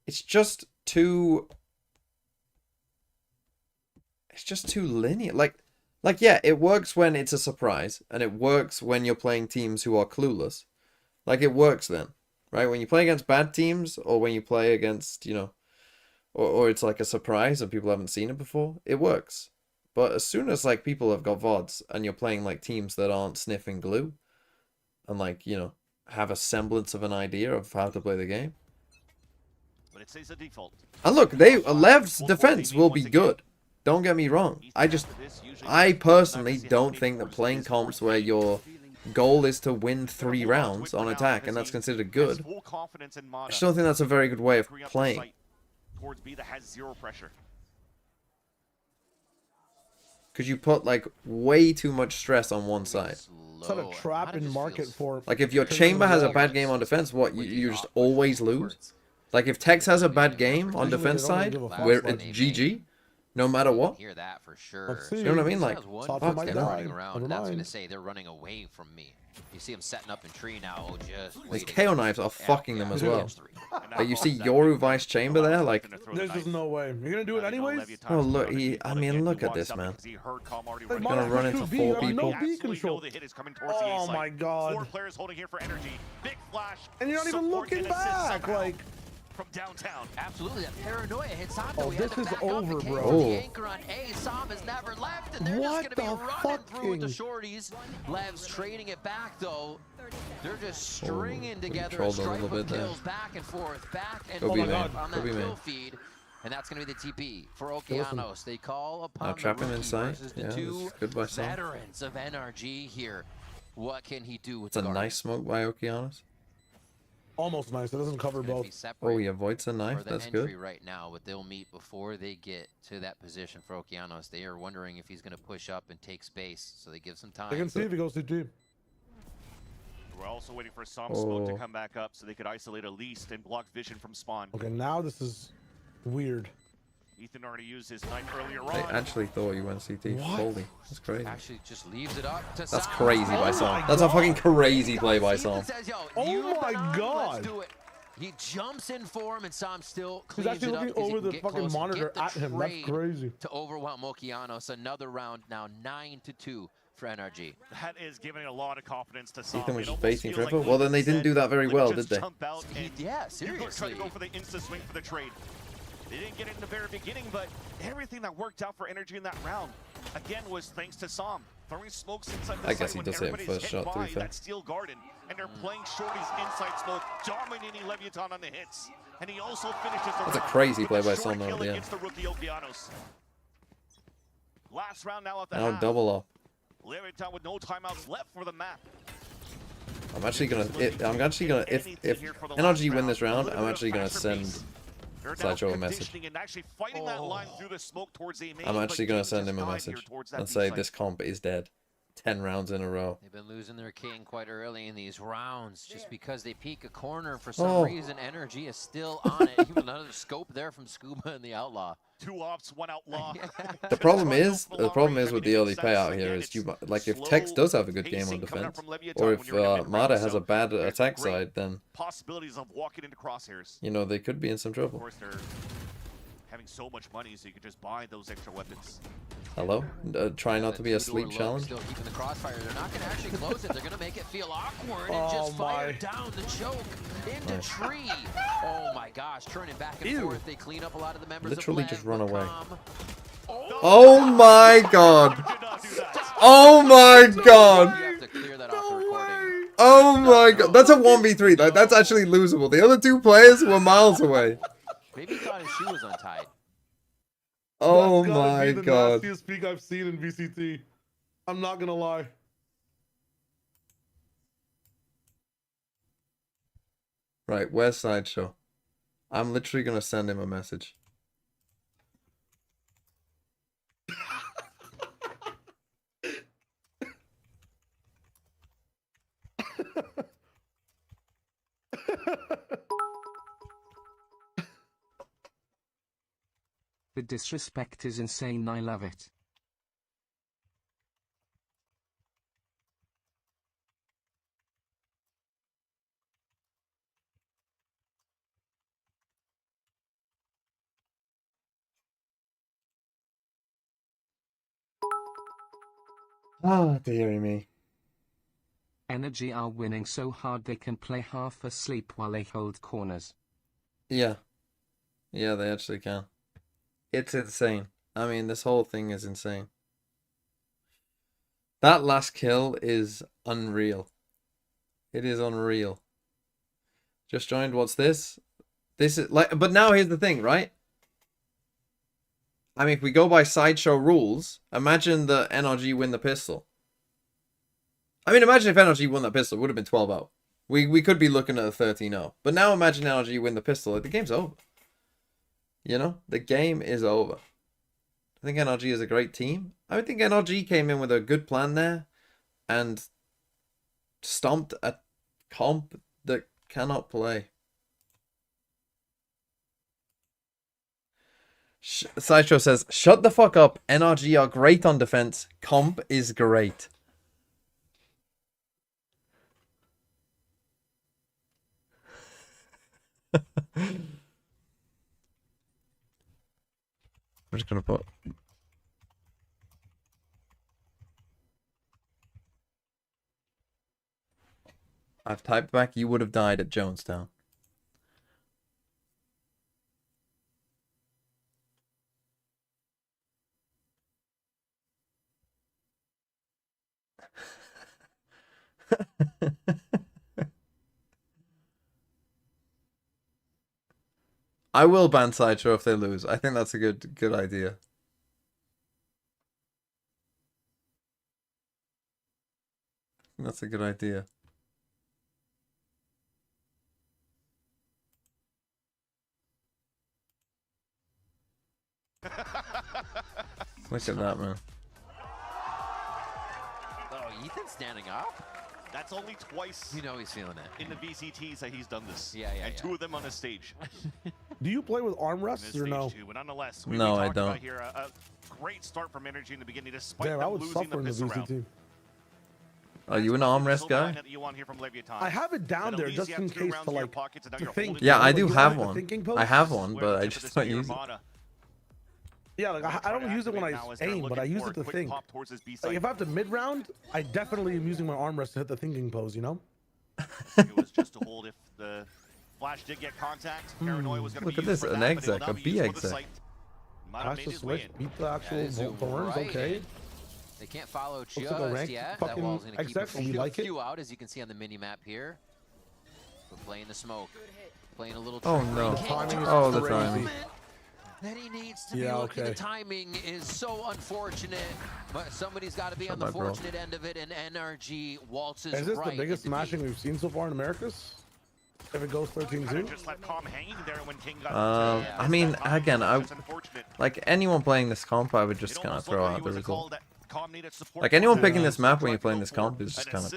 It's just too linear. Like yeah, it works when it's a surprise, and it works when you're playing teams who are clueless. Like, it works then, right? When you play against bad teams, or when you play against, you know, or it's like a surprise and people haven't seen it before, it works. But as soon as, like, people have got VODs and you're playing, like, teams that aren't sniffing glue and, like, you know, have a semblance of an idea of how to play the game. But it says a default. And look, Lev's defense will be good. Don't get me wrong. I personally don't think that playing comps where your goal is to win 3 rounds on attack and that's considered good, I just don't think that's a very good way of playing. Towards B that has 0 pressure. Because you put, like, way too much stress on one side. It's not a trap in market for... Like, if your chamber has a bad game on defense, what, you just always lose? Like, if Tex has a bad game on defense side, where it's GG, no matter what. Hear that for sure. You know what I mean? Like, Top fuck of my that. die. running around. Never That's going mind. to say they're running away from me. You see them setting up in tree now, just His waiting. KO knives are fucking them as well. Three. Like, you see Yoru Vice Chamber there, like, There's just no way. You're gonna do it anyways? oh, look, I mean, look at this, man. Like, Gonna run into 4 people. No B control. Oh my god. 4 players holding here for energy. Big flash. And you're not even Support looking and assist back, somehow. like... from downtown. Absolutely, that paranoia hits Sato. Oh, this is over, bro. Oh. The anchor on A, Sam has never left, and they're just gonna be running through with the shorties. Lev's trading it back though. They're just stringing together a stripe of kills back and forth, Go be forth on that man. kill feed. And that's going to be the TP for Okeanos. They call upon Now trap him inside. the Yeah, two good by Sam. veterans of NRG here. What can he do with It's a nice smoke by Okeanos. Almost nice. It doesn't cover both. Oh, he avoids a knife. That's good. Right now, but they'll meet before they get to that position for Okeanos. They are wondering if he's going to push up and take space, so they give some time. They can see if he goes CT. We're also waiting for some smoke to come back up so they could isolate at least and block vision from spawn. Okay, now this is weird. Ethan already used his knife earlier on. They actually thought you went CT. What? Holy, that's crazy. Actually, just leaves it up to That's Sam. crazy by Sam. That's a fucking crazy play by Sam. Oh my god. Let's do it. He jumps in for him, and Sam still He's cleans actually it up looking over the get fucking close, monitor get the at him. That's trade crazy. To overwhelm Okeanos. Another round now, 9-2 for NRG. That is giving a lot of confidence to Sam. Ethan was facing triple. Well, then they didn't do that very well, did they? Yeah, seriously. Trying to go for the insta swing for the trade. They didn't get it in the very beginning, but everything that worked out for NRG in that round, again, was thanks to Sam. Throwing smokes inside the I guess site he when does hit him everybody's first hit shot, to by be fair. that steel garden, and they're playing shorties inside smoke, dominating Leviathan on the hits. And he also finishes the That's a round crazy with play a by short Sam, kill yeah. against the rookie Okeanos. Last round now at the Now half. double up. Leviathan with no timeouts left for the map. I'm actually gonna. If NRG win this round, I'm actually gonna send Sideshow a message. I'm actually gonna send him a message and say this comp is dead. 10 rounds in a row. They've been losing their king quite early in these rounds just because they peek a corner. For some reason, NRG is still on it. Even another scope there from Scuba and the Outlaw. 2 ops, 1 outlaw. The problem is with the early payout here is you like if Tex does have a good game on defense, or if Mata has a bad attack side, then possibilities of walking into crosshairs. You know they could be in some trouble. Of course, they're having so much money, so you can just buy those extra weapons. Hello? Try not to be a sleep challenge. Still keeping the crossfire. They're not going to actually close it. They're going to make it feel awkward and just fire down the choke into tree. Oh my gosh, turning back and forth. They clean up a lot of the members Literally of just run away. Oh my god! Oh my god! You have to clear that off the recording. Oh my god! That's a 1v3. Like, that's actually losable. The other 2 players were miles away. Maybe he thought his shoe was untied. Oh That's gotta my be the god. nastiest peak I've seen in VCT. I'm not gonna lie. Right, where's Sideshow? I'm literally gonna send him a message. The disrespect is insane. I love it. Oh, dearie me. NRG are winning so hard they can play half asleep while they hold corners. Yeah. Yeah, they actually can. It's insane. I mean, this whole thing is insane. That last kill is unreal. It is unreal. Just joined. What's this? This is like, but now here's the thing, right? I mean, if we go by Sideshow rules, imagine the NRG win the pistol. I mean, imagine if NRG won that pistol, it would have been 12-0. We could be looking at a 13-0. But now imagine NRG win the pistol, the game's over. You know, the game is over. I think NRG is a great team. I think NRG came in with a good plan there and stomped a comp that cannot play. Sideshow says, shut the fuck up. NRG are great on defense. Comp is great. I'm just gonna put. I've typed back, you would have died at Jonestown. I will ban Sideshow if they lose. I think that's a good idea. That's a good idea. Look at that, man. Oh, Ethan's standing up? That's only twice. You know he's feeling it. In the VCTs that he's done this. Yeah. And 2 of them on the stage. Do you play with armrests or no? But nonetheless, no, I don't. Here, a great start from NRG in the beginning, despite Damn, them I would losing suffer the in the piss VCT. round. Are you an armrest guy? I have it down there just in case to like to think. Yeah, I do like, have like one. I have one, but I just don't use it. Yeah, like I don't use it when I aim, but I use it to think. Like if I have to mid round, I definitely am using my armrest to hit the thinking pose. You know. It was just to hold if the flash did get contact. Paranoia was going to be Look at this, an exec, a B exec. Pass the switch, beat the actual thorns. Okay. They can't follow Looks like a just ranked yet. That fucking wall's going to keep exec, and we like a it. few out, as you can see on the mini map here. We're playing the smoke, playing a little. Oh no! Oh, the timing. That he needs to be looking. The timing is so unfortunate, but somebody's got to be on the fortunate end of it, and NRG waltzes right. Is this the biggest smashing we've seen so far in Americas? If it goes 13-2? Just left Calm hanging there when King got I mean, again, like anyone playing this comp, I would just kind of throw out the result. Like anyone picking this map when you're playing this comp is just kind of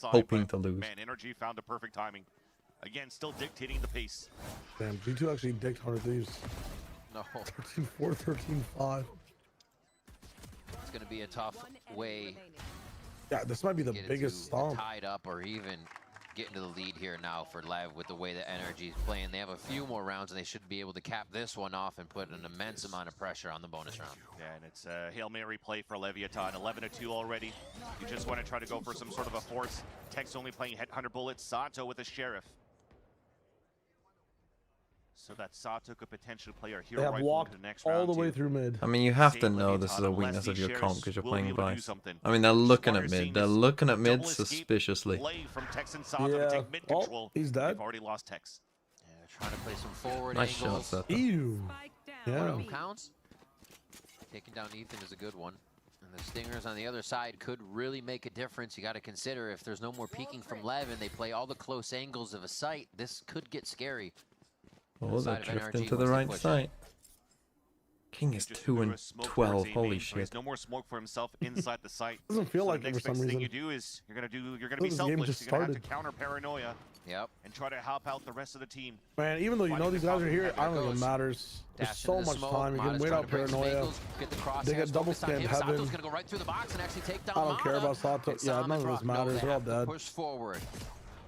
hoping to lose. Man, NRG found the perfect timing. Again, still dictating the pace. Damn, G2 actually dicked 100 Thieves. No. 13-4, 13-5. It's going to be a tough way. Yeah, this might be the biggest stomp. Tied up or even get into the lead here now for LEV with the way that NRG is playing. They have a few more rounds and they should be able to cap this one off and put an immense amount of pressure on the bonus round. Yeah, and it's a Hail Mary play for Leviathan. 11-2 already. You just want to try to go for some sort of a force. Tex only playing Headhunter bullets. Sato with a Sheriff. So that Sato could potentially play our hero rifle into the next round. All the way through mid. I mean, you have to know this is a weakness of your comp because you're playing Vice. I mean, they're looking at mid. They're looking at mid suspiciously. Yeah. Oh, he's dead. They've already lost Tex. Yeah, trying to play some forward nice angles. Shot, ew. Yeah. Counts. Taking down Ethan is a good one. And the Stingers on the other side could really make a difference. You got to consider if there's no more peeking from LEV and they play all the close angles of a site, this could get scary. Oh, they're drifting to the right side. King is 2-12. Holy shit! No more smoke for himself inside the site. Doesn't feel like the it for some next reason. thing you do is you're gonna be selfless. You're gonna have to counter Paranoia. Yep. And try to help out the rest of the team. Man, even though you know these guys are here, I don't think it matters. There's so much time. You can wait out Paranoia. They get double scanned Heaven. I don't care about Sato. Yeah, none of this matters. They're all dead. Push forward.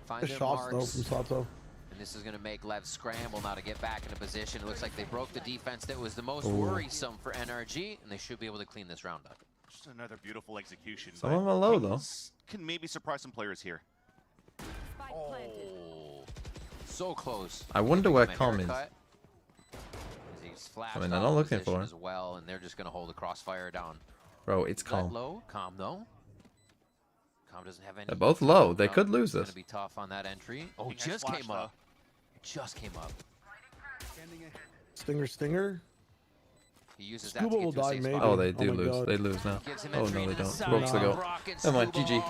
Find the shots though from Sato. And this is going to make LEV scramble now to get back into position. It looks like they broke the defense that was the most worrisome for NRG, and they should be able to clean this round up. Just another beautiful execution. Some of them are low though. Can maybe surprise some players here. Oh, so close. I wonder where Com is. I mean, they're not looking for him as well, and they're just going to hold the crossfire down. Bro, it's Com. Low, Com though. Com doesn't have any. They're both low. They could lose this. It's going to be tough on that entry. Oh, just came up. Just came up. Stinger. He uses that Scuba will die maybe. Oh, they do lose. They lose now. Oh, no, they don't. Brooks the goal. Come on, GG.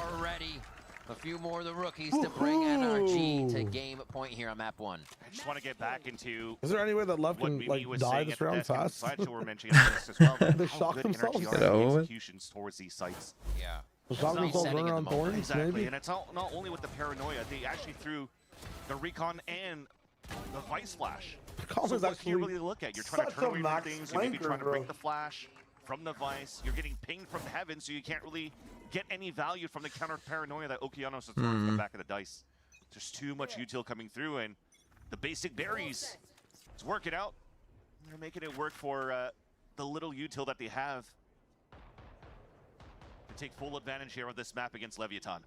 A few more of the rookies to bring NRG to game point here on map 1. I just want to get back into. Is there any way that LEV can like die this round fast? We're mentioning this as well. They shock themselves. Executions towards these sites. Yeah. They'll shock themselves running on thorns, exactly. maybe. And it's not only with the Paranoia. They actually threw the Recon and the Vice Flash. So what can you really look at? You're trying to turn away from things. You're maybe trying to break the Flash from the Vice. You're getting pinged from heaven, so you can't really get any value from the counter Paranoia that Okeanos is throwing from the back of the dice. There's too much util coming through, and the basic berries. Let's work it out. They're making it work for the little util that they have. To take full advantage here of this map against Leviathan.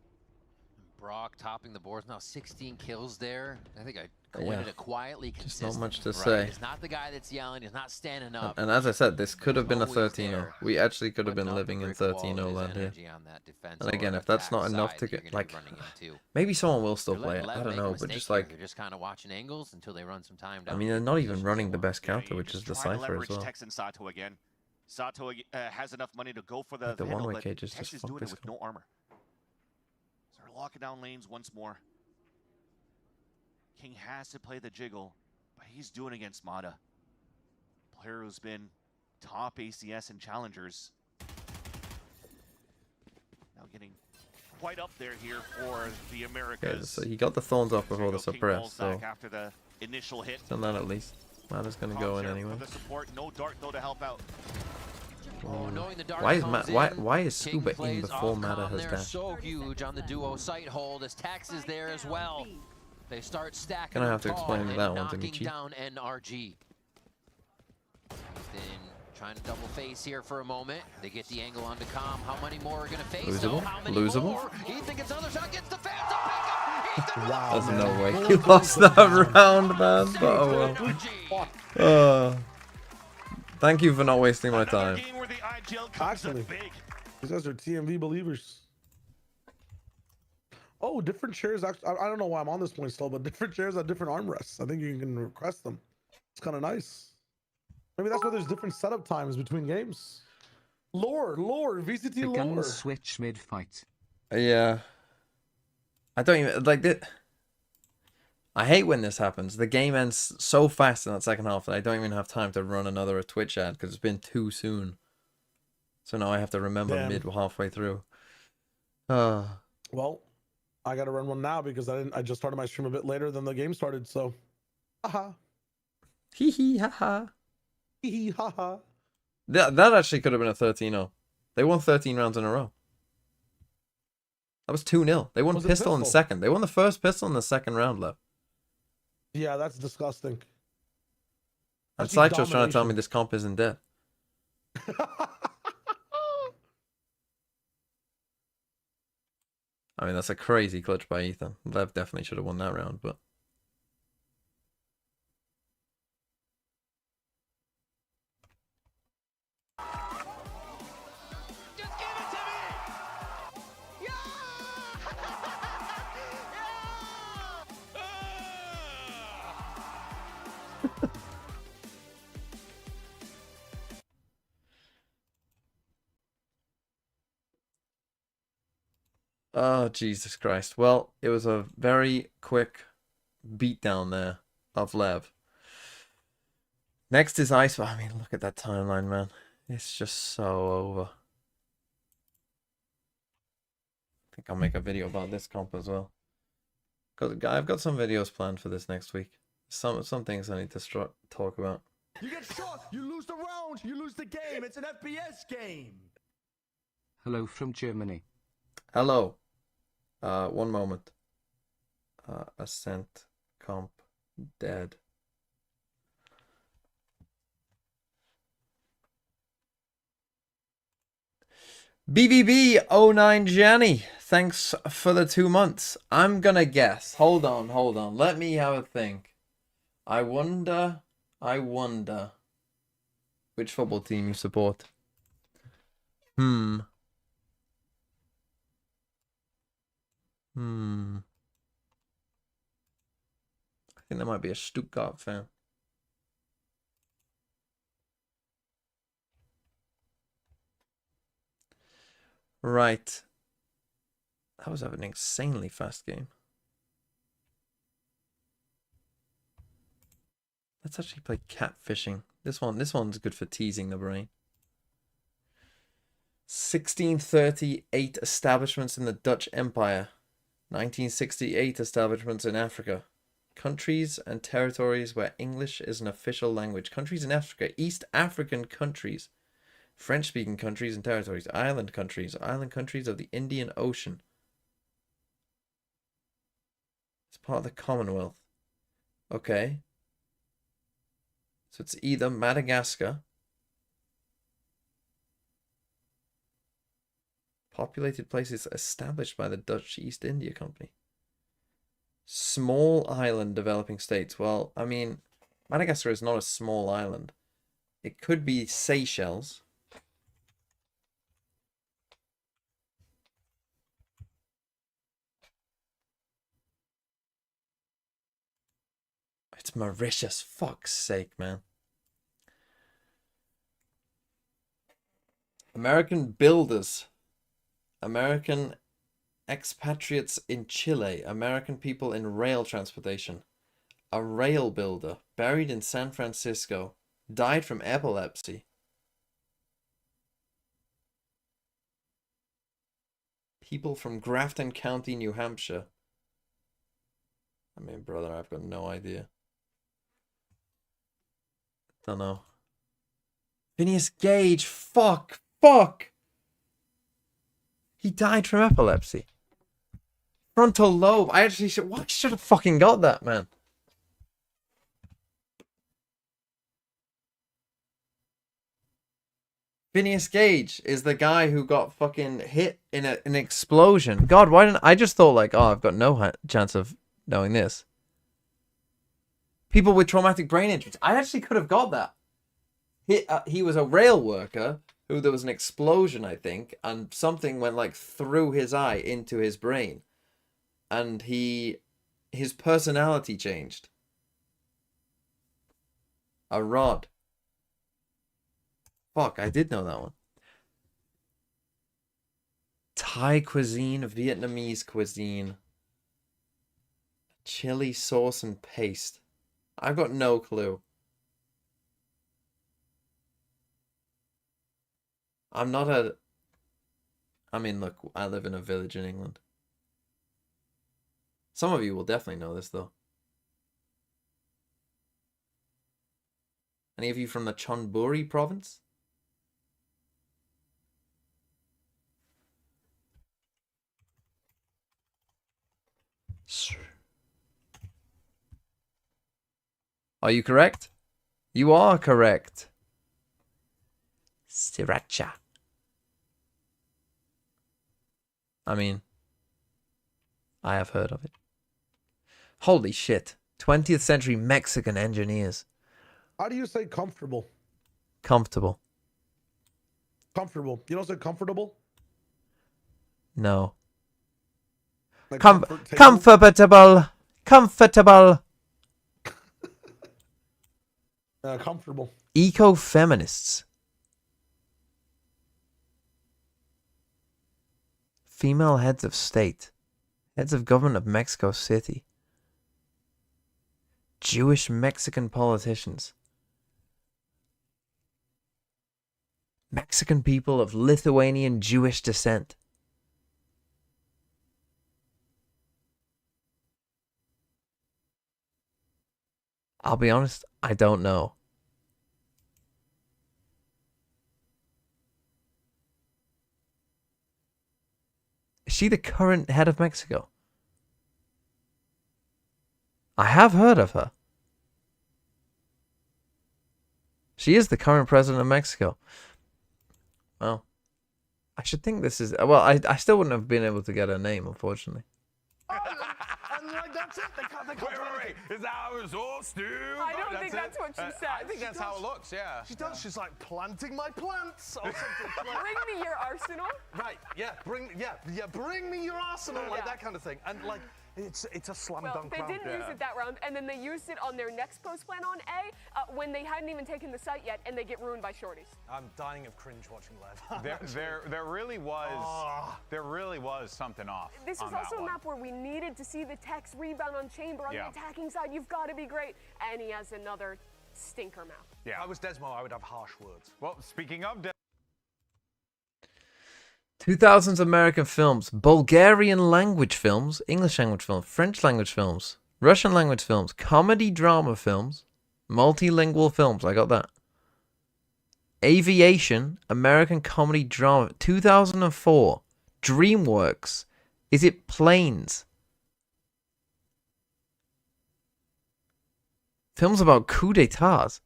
Brock topping the boards now, 16 kills there. I think a Winning it quietly, just not much to right? say. He's not the guy that's yelling. He's not standing up. And as I said, this could have been a Always 13-0. We actually could have been living in 13-0 land here. And again, if that's not enough to get, like, maybe someone will still play it. I don't know, but just like, they're just kind of watching angles until they run some time down. I mean, they're not even running the best counter, which is the Cypher as well. Tex and Sato again. Sato has enough money to go for the The handle, one-way but cages Tex just is fuck doing this it with no armor. So they're locking down lanes once more. King has to play the jiggle, but he's doing against Mata. Player who's been top ACS and challengers. Now getting quite up there here for the Americas. Yeah, so he got the thorns off before the suppress, so after the initial hit. done that at least. Mata's gonna go in anyway. The support, no dart though to help out. Why is Scuba in before Mata has They're dashed? so huge on the duo site hold as Tax is there as well. They start stacking. Gonna have to explain that one to me, knocking Chief. down NRG. Then trying to double face here for a moment. They get the angle onto Com. How many more are gonna face? Losable? Oh, how many Losable? more? Ethan gets another shot, gets the fans to pick him. Wow, There's no way he lost that round, man. But oh well. Thank you for not wasting my time. Actually, these guys are TMV believers. Oh, different chairs. Actually, I don't know why I'm on this point still, but different chairs have different armrests. I think you can request them. It's kind of nice. Maybe that's why there's different setup times between games. Lore, VCT The lore. guns switch mid-fight. Yeah. I don't even like it. I hate when this happens. The game ends so fast in that second half that I don't even have time to run another Twitch ad because it's been too soon. So now I have to remember halfway through. Well, I gotta run one now because I just started my stream a bit later than the game started, so haha. Hee hee haha. Hee hee haha. That actually could have been a 13-0. They won 13 rounds in a row. That was 2-0. They won pistol in the second. They won the first pistol in the second round, Lev. Yeah, that's disgusting. And Sideshow's trying to tell me this comp isn't dead. I mean, that's a crazy clutch by Ethan. Lev definitely should have won that round, but... Oh, Jesus Christ. Well, it was a very quick beatdown there of Lev. Next is Ice. I mean, look at that timeline, man. It's just so over. I think I'll make a video about this comp as well. Because I've got some videos planned for this next week. Some things I need to talk about. You get shot, you lose the round, you lose the game. It's an FPS game. Hello from Germany. Hello. One moment. Ascent comp dead. BVB09 Jenny, thanks for the 2 months. I'm gonna guess. Hold on. Let me have a think. I wonder which football team you support. I think there might be a Stuttgart fan. Right. That was an insanely fast game. Let's actually play catfishing. This one's good for teasing the brain. 1638 establishments in the Dutch Empire. 1968 establishments in Africa. Countries and territories where English is an official language. Countries in Africa. East African countries. French-speaking countries and territories. Island countries of the Indian Ocean. It's part of the Commonwealth. Okay. So it's either Madagascar. Populated places established by the Dutch East India Company. Small island developing states. Well, I mean, Madagascar is not a small island. It could be Seychelles. It's Mauritius. Fuck's sake, man. American builders. American expatriates in Chile. American people in rail transportation. A rail builder buried in San Francisco. Died from epilepsy. People from Grafton County, New Hampshire. I mean, brother, I've got no idea. Don't know. Phineas Gage. Fuck. Fuck. He died from epilepsy. Frontal lobe. I actually should. Well, I should have fucking got that, man. Phineas Gage is the guy who got fucking hit in an explosion. God, why didn't I just thought like, oh, I've got no chance of knowing this. People with traumatic brain injuries. I actually could have got that. He was a rail worker who there was an explosion, I think, and something went like through his eye into his brain, and his personality changed. A rod. Fuck, I did know that one. Thai cuisine, Vietnamese cuisine, chili sauce and paste. I've got no clue. I'm not a... I mean, look, I live in a village in England. Some of you will definitely know this, though. Any of you from the Chonburi province? Are you correct? You are correct. Sriracha. I mean, I have heard of it. Holy shit. 20th century Mexican engineers. How do you say comfortable? Comfortable. Comfortable. You don't say comfortable? No. Like comfortable. Comfortable. Comfortable. Eco-feminists. Female heads of state. Heads of government of Mexico City. Jewish Mexican politicians. Mexican people of Lithuanian Jewish descent. I'll be honest, I don't know. Is she the current head of Mexico? I have heard of her. She is the current president of Mexico. Well, I should think this is... Well, I still wouldn't have been able to get her name, unfortunately. And like, that's it. Wait. Is that how it's all, Stu? I don't think that's what she said. I think that's how it looks, yeah. She does. She's like planting my plants or something. Bring me your arsenal. Right, yeah. Bring me your arsenal, like that kind of thing. And like, it's a slam dunk round. They didn't use it that round, and then they used it on their next post plan on A when they hadn't even taken the site yet, and they get ruined by shorties. I'm dying of cringe watching Lev. there really was something off. This is also a map where we needed to see the Tex rebound on Chamber on the attacking side. You've got to be great, and he has another stinker map. Yeah. If I was Desmo, I would have harsh words. Well, speaking of 2000s American films, Bulgarian language films, English language films, French language films, Russian language films, comedy drama films, multilingual films. I got that. Aviation, American comedy drama, 2004. DreamWorks. Is it Planes? Films about coup d'etats.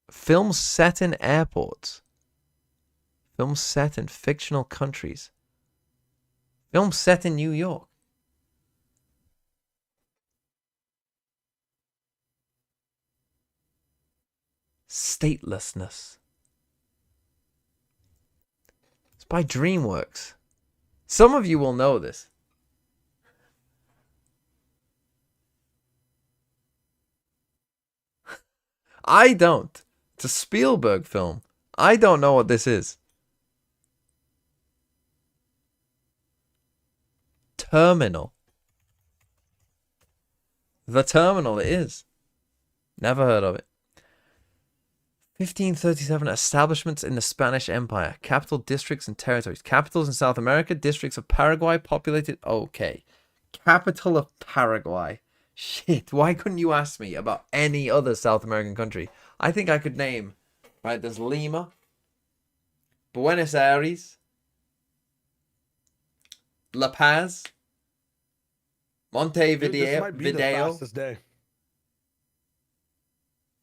Films set in airports. Films set in fictional countries. Films set in New York. Statelessness. It's by DreamWorks. Some of you will know this. I don't. It's a Spielberg film. I don't know what this is. Terminal. The Terminal it is. Never heard of it. 1537 establishments in the Spanish Empire. Capital districts and territories. Capitals in South America. Districts of Paraguay populated. Okay. Capital of Paraguay. Shit. Why couldn't you ask me about any other South American country? I think I could name. Right. There's Lima. Buenos Aires. La Paz. Montevideo. This might be the fastest day.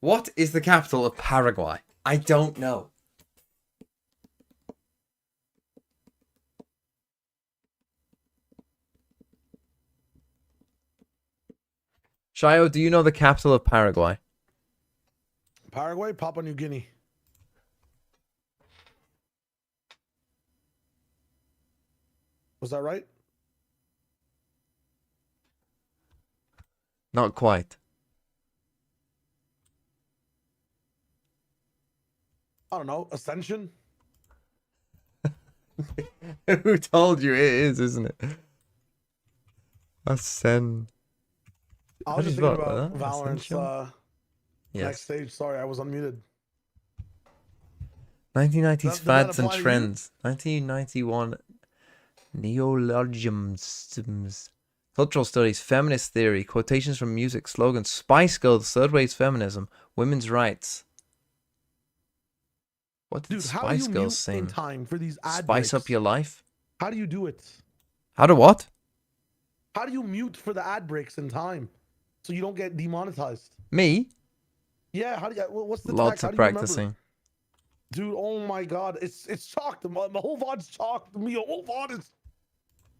What is the capital of Paraguay? I don't know. Shayo, do you know the capital of Paraguay? Paraguay, Papua New Guinea. Was that right? Not quite. I don't know. Ascension? Who told you it is, isn't it? Ascend. I was just thinking about Valorant's yes. next stage. Sorry, I was unmuted. 1990s fads and trends. 1991 neologisms. Cultural studies, feminist theory, quotations from music, slogans, Spice Girls, third wave feminism, women's rights. What did Spice Girls sing? In time for these ad Spice breaks? up your life? How do you do it? How do what? How do you mute for the ad breaks in time so you don't get demonetized? Me? Yeah, how do you, what's the Lots tax? of practicing. Dude, oh my god, it's chalked. My whole VOD's chalked. My whole VOD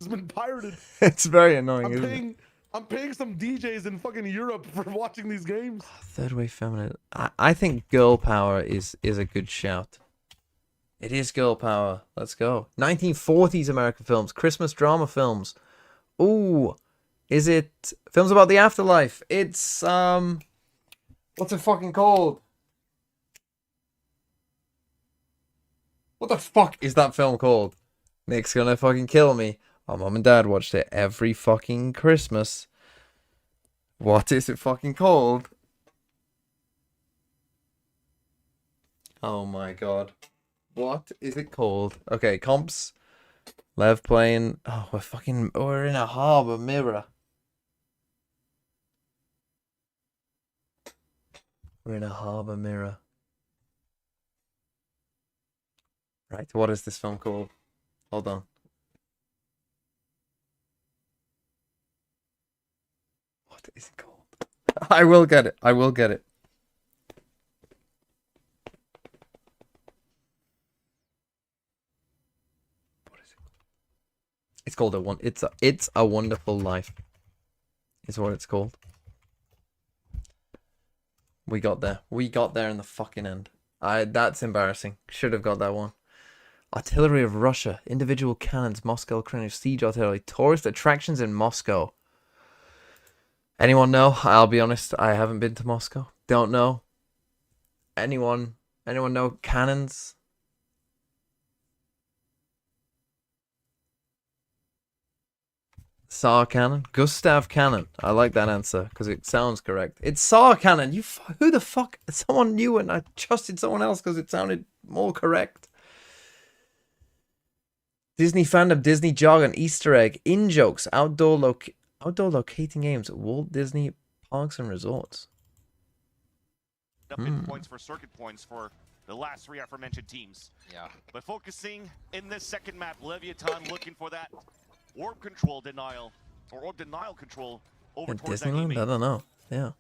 has been pirated. It's very annoying, isn't it? I'm paying some DJs in fucking Europe for watching these games. Third wave feminine. I think girl power is a good shout. It is girl power. Let's go. 1940s American films, Christmas drama films. Ooh, is it films about the afterlife? It's what's it fucking called? What the fuck is that film called? Nick's gonna fucking kill me. My mom and dad watched it every fucking Christmas. What is it fucking called? Oh my god. What is it called? Okay, comps. Lev playing. Oh, we're in a harbor mirror. We're in a harbor mirror. Right, what is this film called? Hold on. What is it called? I will get it. I will get it. What is it called? It's called It's a Wonderful Life. Is what it's called. We got there. We got there in the fucking end. That's embarrassing. Should have got that one. Artillery of Russia. Individual cannons. Moscow, Ukraine. Siege artillery. Tourist attractions in Moscow. Anyone know? I'll be honest. I haven't been to Moscow. Don't know. Anyone know cannons? Tsar cannon? Gustav cannon. I like that answer because it sounds correct. It's Tsar cannon. Who the fuck? Someone knew and I trusted someone else because it sounded more correct. Disney fandom, Disney jargon, Easter egg, in-jokes, outdoor locating games, Walt Disney Parks and Resorts. Points for circuit points for the last three aforementioned teams. Yeah. But focusing in this second map, Leviathan looking for that orb control denial, or orb denial control over towards that Disneyland? enemy. I don't know. Yeah.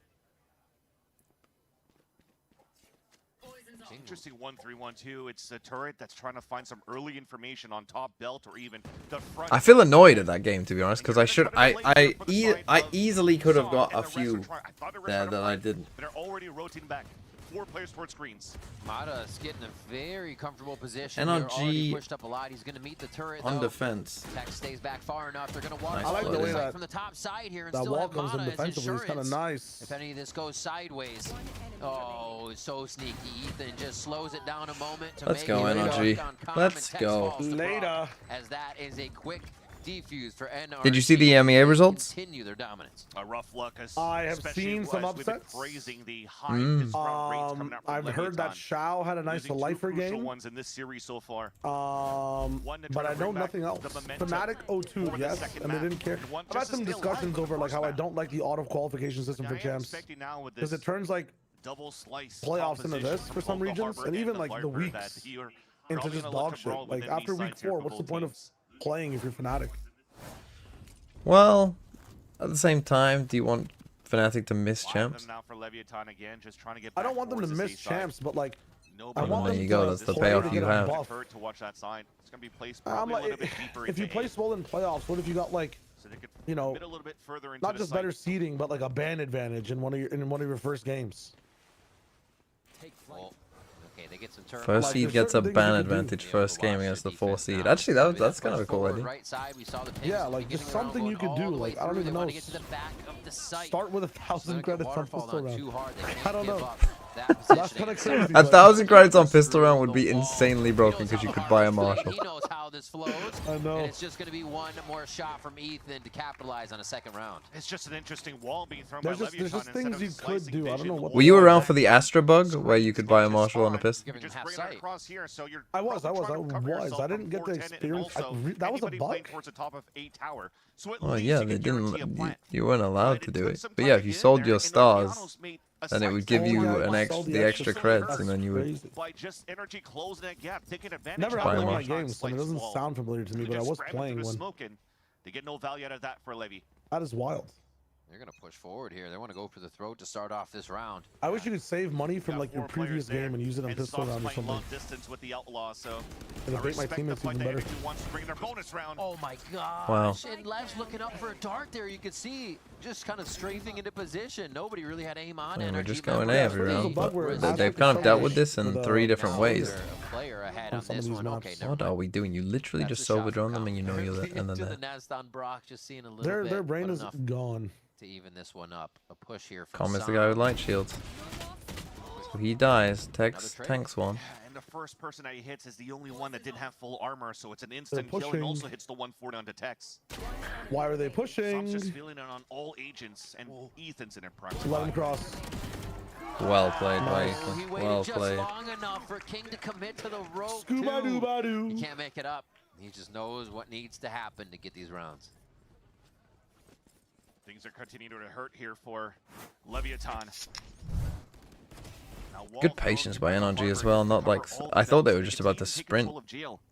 Interesting 1-3-1-2. It's a turret that's trying to find some early information on top belt or even the front. I feel annoyed at that game, to be honest, because I easily could have got a few there that I didn't. They're already rotating back. 4 players towards screens. Mata is getting a very comfortable position. NRG pushed up a lot. He's going to meet the turret on though. defense. Tech stays back far enough. They're going to water I like the way that from the top side here and that still wall have comes in Mata as defensively. It's kind of insurance. nice. If any of this goes sideways, oh, it's so sneaky. Ethan just slows it down a moment to Let's make go, it NRG. on Calm, Let's and Tex go. falls to Later. Brock, as that is a quick defuse for NRG. Did you see the MEA results? Continue their dominance. A rough luck. I have seen some upsets. The high I've heard that Shao had a nice lifer game. Ones in this series so far. But I know nothing else. Fnatic 0-2, yes, and they didn't care. I've had some discussions over like how I don't like the auto qualification system for champs because it turns like playoffs into this for some regions, and even like the weeks into just dog shit. Like after week 4, what's the point of playing if you're Fnatic? Well, at the same time, do you want Fnatic to miss champs? I don't want them to miss champs, but like I want there them you go. to That's the play to payoff you get a have. buff. To watch that side. It's gonna be placed I'm probably a like, little bit deeper if you play swole in playoffs, what if you got like, you know, a little bit further into not the just site. better seeding, but like a ban advantage in one of your first games? Well, okay, they get some turn. First Like, seed there's gets a certain things ban you can do. advantage first game against the 4 seed. Actually, that's kind of a cool idea. Right side, we saw the Yeah, like just something you could do. Like I don't even know. Start with 1,000 credits on pistol round. I don't know. That's kind of crazy. 1,000 credits on pistol round would be insanely broken because you could buy a Marshall. He knows how this flows. I know. And it's just going to be one more shot from Ethan to capitalize on a second round. It's just an interesting wall being thrown There's by just, there's just Leviathan things you could do. I don't know what. Were you around for the Astra bug where you could buy a Marshall on a pistol? Just bring it across here, so you're I was. yourself I didn't get to from 410, and experience. also That was a anybody playing bug. towards the top of a tower. So at Oh least yeah, you they can guarantee a didn't. plant. You weren't allowed to But it do took it. some But time yeah, to if you get in sold there, your and stars, Levianos made a then it side would give step. you yeah, an I extra, saw the the extra extra creds, That's and then you would. crazy. By just NRG closing that gap, taking advantage Never of happened in Buy one of more. my games, so it doesn't sound familiar to me. But I was playing one. They get no value out of that for Levy. That is wild. They're going to push forward here. They want to go for the throat to start off this round. I wish you could save money from like your previous game and use it on pistol round or something. Long distance with the outlaw, so It'll make my teammates even better. wants to bring their bonus round. Oh my gosh. Wow. And Lev's looking up for a dart there. You could see just kind of strafing into position. Nobody really had aim on And we're NRG. just going Yeah, A every there's a round, bug but where they've kind of dealt with this in 3 different ways. A player ahead On on some of this these one. maps. Okay, never What are mind. we doing? You literally That's just a shot overdrawn from them and you know you're there, and then to the there. nest on Brock, just seeing a little Their bit. brain but is enough gone. to even this one up. A push here from Calm is the Sam. guy with light shields. So he dies. Tex trade. tanks one. And the first person that he hits is the only one that didn't have full armor, so it's an instant They're kill and pushing. also hits the 140 onto Tex. Why are they Sops pushing? just feeling it on all agents, and Ethan's in it prime. Let him cross. Well played by Oh, he Ethan. waited Well just played. long enough for King to commit to the rope. Scuba too. doo ba He doo. can't make it up. He just knows what needs to happen to get these rounds. Things are continuing to hurt here for Leviathan. Now, Good patience by NRG as well. Not like I thought they were just about to sprint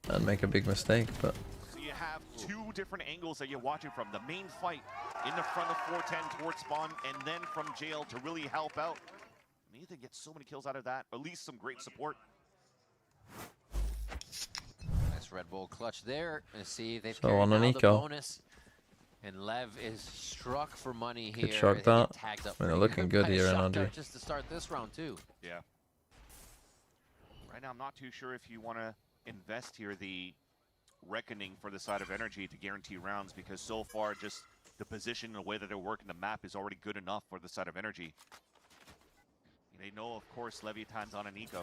and make a big mistake, but So you have 2 different angles that you're watching from. The main fight in the front of 410 towards spawn, and then from jail to really help out. And Ethan gets so many kills out of that, at least some great support. Nice Red Bull clutch there. And see, they've So carried on an now the eco. bonus. And Lev is struck for money Good here. shot They that. get tagged up I mean, they're pretty looking good by a here, shot NRG. dart just to start this round too. Yeah. Right now, I'm not too sure if you want to invest here the reckoning for the side of NRG to guarantee rounds, because so far just the position and the way that they're working the map is already good enough for the side of NRG. They know, of course, Leviathan's on an eco.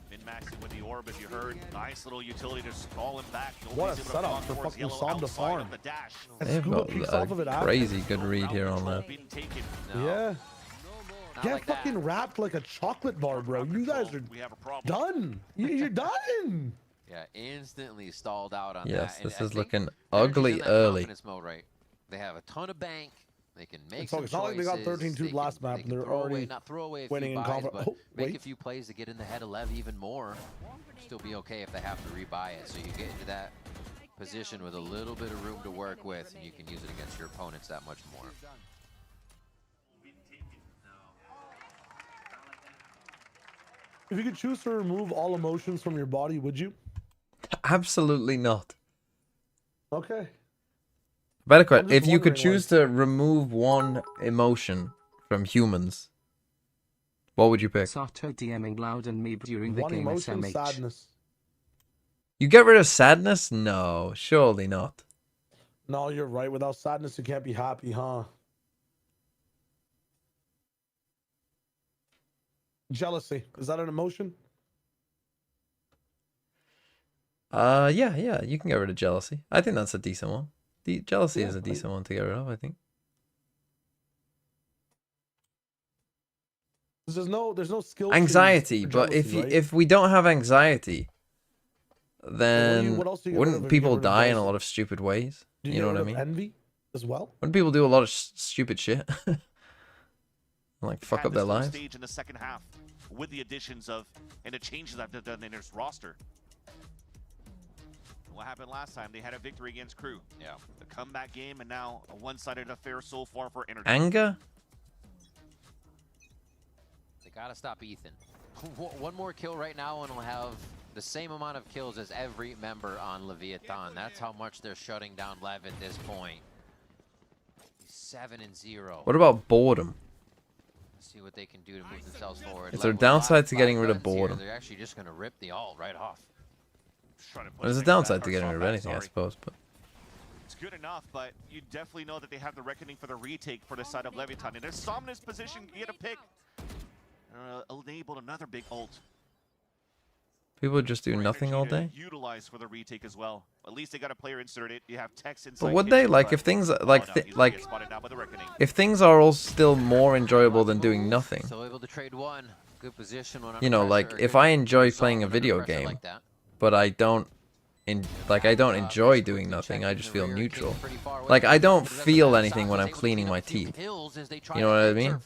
Min-maxing with the orb, as you heard. Nice little utility to stall him back. What a setup for fucking Som to farm. And they've scuba got peeks off of it a after. crazy good read here on that. Yeah. Not Get like that. fucking wrapped like a chocolate bar, bro. You guys are We have a problem. done. You're done. Yeah, instantly stalled out on Yes, that. And this I is think looking NRG's ugly in that early. confidence mode, right? They have a ton of bank. They can make It's some not like they got choices. 13-2 last map they and they're throw away, already not throw away a winning few in buys, confidence. but Oh, make wait. a few plays to get in the head of Lev even more. Still be okay if they have to rebuy it. So you get into that position with a little bit of room to work with, and you can use it against your opponents that much more. If you could choose to remove all emotions from your body, would you? Absolutely not. Okay. Better question. I'm just If you could wondering, choose like- to remove one emotion from humans, what would you pick? Sato DMing Loud and me during the One game emotion, SMH. sadness. You get rid of sadness? No, surely not. No, you're right. Without sadness, you can't be happy, huh? Jealousy. Is that an emotion? Yeah, you can get rid of jealousy. I think that's a decent one. Jealousy is a decent one to get rid of, I think. There's no skill. Anxiety, trees for but jealousy, right? if we don't have anxiety, then what else do you get rid of wouldn't if you get people rid of die in a jealousy? lot of stupid ways? Do You know get what I rid of mean? Envy as well. Wouldn't people do a lot of stupid shit? Like fuck Had up their this full lives? stage in the second half with the additions of and the changes that they've done in their roster. What happened last time? They had a victory against Crew. Yeah. A comeback game, and now a one-sided affair so far for Energy. Anger? They gotta stop Ethan. One more kill right now and we'll have the same amount of kills as every member on Leviathan. That's how much they're shutting down Lev at this point. 7-0. What about boredom? Let's see what they can do to move themselves forward. Is there a Lev with downside to five getting rid of guns here. boredom? They're actually just gonna rip the ult right off. There's a downside to getting rid of anything, I suppose, but It's good enough, but you definitely know that they have the reckoning for the retake for the side of Leviathan. In a Somnus position, you get a pick. Enabled another big ult. people just do nothing all day. Utilize for the retake as well. At least they got a player inserted. You have Tex inside. But would they kitchen, like but- if things Oh, like no, th he's gonna like get spotted now by the reckoning. if things are all still more enjoyable than doing nothing? So able to trade one. Good position when You know, under like pressure. if Good I enjoy result playing a under video pressure game, like that. but I don't enjoy doing nothing. I just feel neutral. Like I don't feel anything when I'm cleaning my teeth. You know what I mean?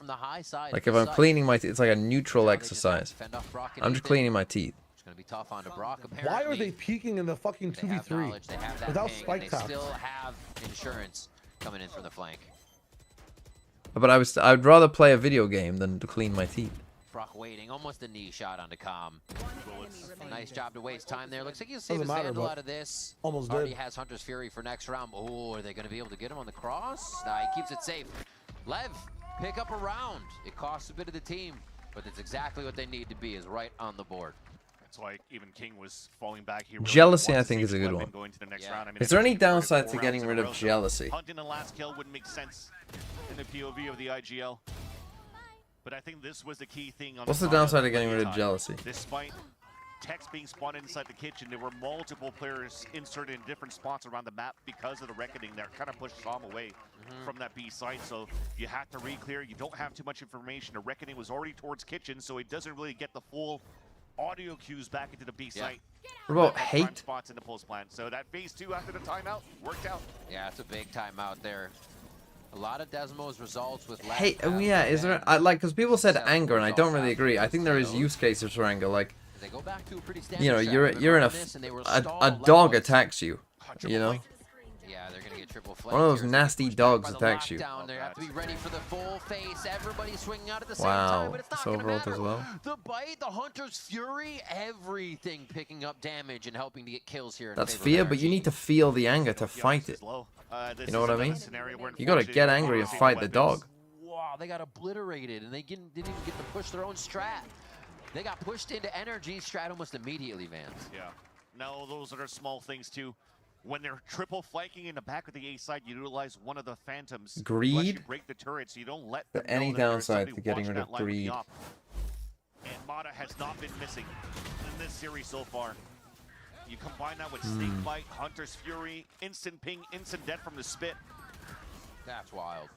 Like if I'm cleaning my teeth, it's like a neutral exercise. I'm just cleaning my teeth. It's gonna be tough on Brock. Why are they peeking in the fucking 2v3 without spike They taps? still have insurance coming in from the flank. But I'd rather play a video game than to clean my teeth. Brock waiting, almost a knee shot onto Calm. Nice job to waste time there. Looks like he'll save Doesn't his matter, Vandal but out of this. almost Already did. has Hunter's Fury for next round. Oh, are they going to be able to get him on the cross? Nah, he keeps it safe. Lev, pick up a round. It costs a bit of the team, but it's exactly what they need to be, is right on the board. That's why even King was falling back. He really Jealousy, wants I think, to is see a good Clement one. going to the next round. I mean, Is there if any he converted downside 4 to getting rounds rid in a of row, so jealousy? Hunting the last kill wouldn't make sense in the POV of the IGL. But I think this was the key thing on What's the side of downside of getting rid of Leviathan. jealousy? Despite Tex being spawned inside the kitchen, there were multiple players inserted in different spots around the map because of the reckoning that kind of pushed Som away from that B site. So you have to re-clear. You don't have too much information. The reckoning was already towards kitchen, so it doesn't really get the full audio cues back into the B site. What about Prime hate? spots in the post plant. So that phase 2 after the timeout worked out. Yeah, it's a big timeout there. A lot of Desmo's results with Lev Hey, oh have yeah, been is there bad. like because people said Several anger and I don't really results agree. I after think there is those. use cases for anger. Like They go back to a pretty you know, standard you're in a this, and they were a stalled dog levels. attacks you. You know, Yeah, they're gonna get triple one of those flanked here. nasty Pushed back dogs by the attacks you. lockdown. They have to be ready for the full face. Everybody swinging out at the same Wow, time, but it's not so gonna overall matter. as well. The bite, the Hunter's Fury, everything picking up damage and helping to get kills here. In That's favor of fear, but you NRG. need to feel the anger to fight it. You know what I mean? You gotta get angry and fight the dog. Wow, they got obliterated, and they didn't even get to push their own strat. They got pushed into NRG strat almost immediately, Vance. Yeah. No, those are small things too. When they're triple flanking in the back of the A side, you utilize one of the phantoms. Greed? To actually break the turret, so you don't let them But any know that there's downside somebody to getting watching rid of that line with the greed? op. And Mata has not been missing in this series so far. You combine that with Snakebite, Hunter's Fury, instant ping, instant death from the spit. That's wild.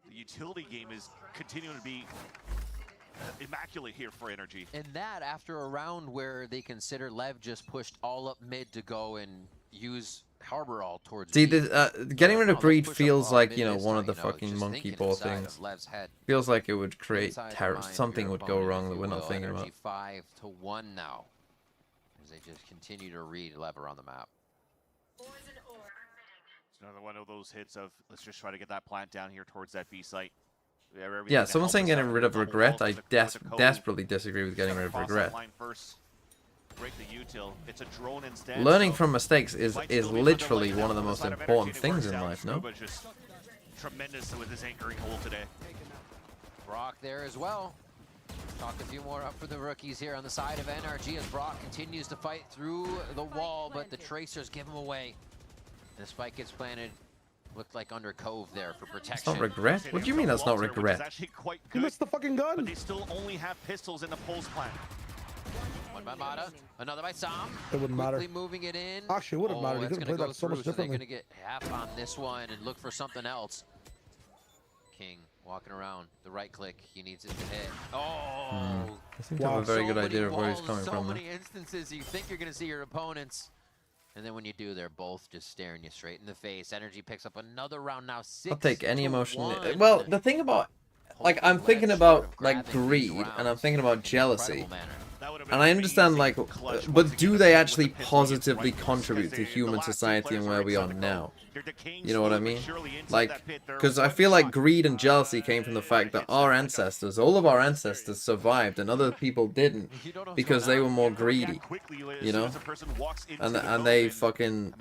The utility game is continuing to be immaculate here for Energy. And that after a round where they consider Lev just pushed all up mid to go and use Harbor all towards See, B. getting rid of No, greed let's push feels up like, mid you know, this one of time, the you know, fucking just monkey thinking ball inside things. of Lev's head. Feels like it would create Inside the terror. mind of Something your would go opponent, wrong if that you we're not will. thinking NRG about. 5-1 now, as they just continue to read Lev around the map. It's another one of those hits of, let's just try to get that plant down here towards that B site. Yeah, someone saying getting rid of regret. I desperately disagree with getting rid of regret. Learning from mistakes is literally one of the most important things in life, no? Tremendous with his anchoring hole today. Brock there as well. Talk a few more up for the rookies here on the side of NRG as Brock continues to fight through the wall, but the tracers give him away. The spike gets planted. Looked like under Cove there for protection. That's not regret? What do you mean that's not regret? You missed the fucking gun. But they still only have pistols in the pulse plant. One by Mata, another by Sam. It wouldn't matter. Quickly moving it in. Actually, it would have mattered. You could have played that so much differently. They're going to get half on this one and look for something else. King walking around. The right click. He needs it to hit. Oh! I think I have a very good idea of where he's coming from. So many instances you think you're going to see your opponents. And then when you do, they're both just staring you straight in the face. NRG picks up another round now. I'll take any emotion. Well, the thing about, like, I'm thinking about, like, greed, and I'm thinking about jealousy. And I understand, like, but do they actually positively contribute to human society and where we are now? You know what I mean? Like, because I feel like greed and jealousy came from the fact that our ancestors, all of our ancestors survived and other people didn't because they were more greedy, you know? And they fucking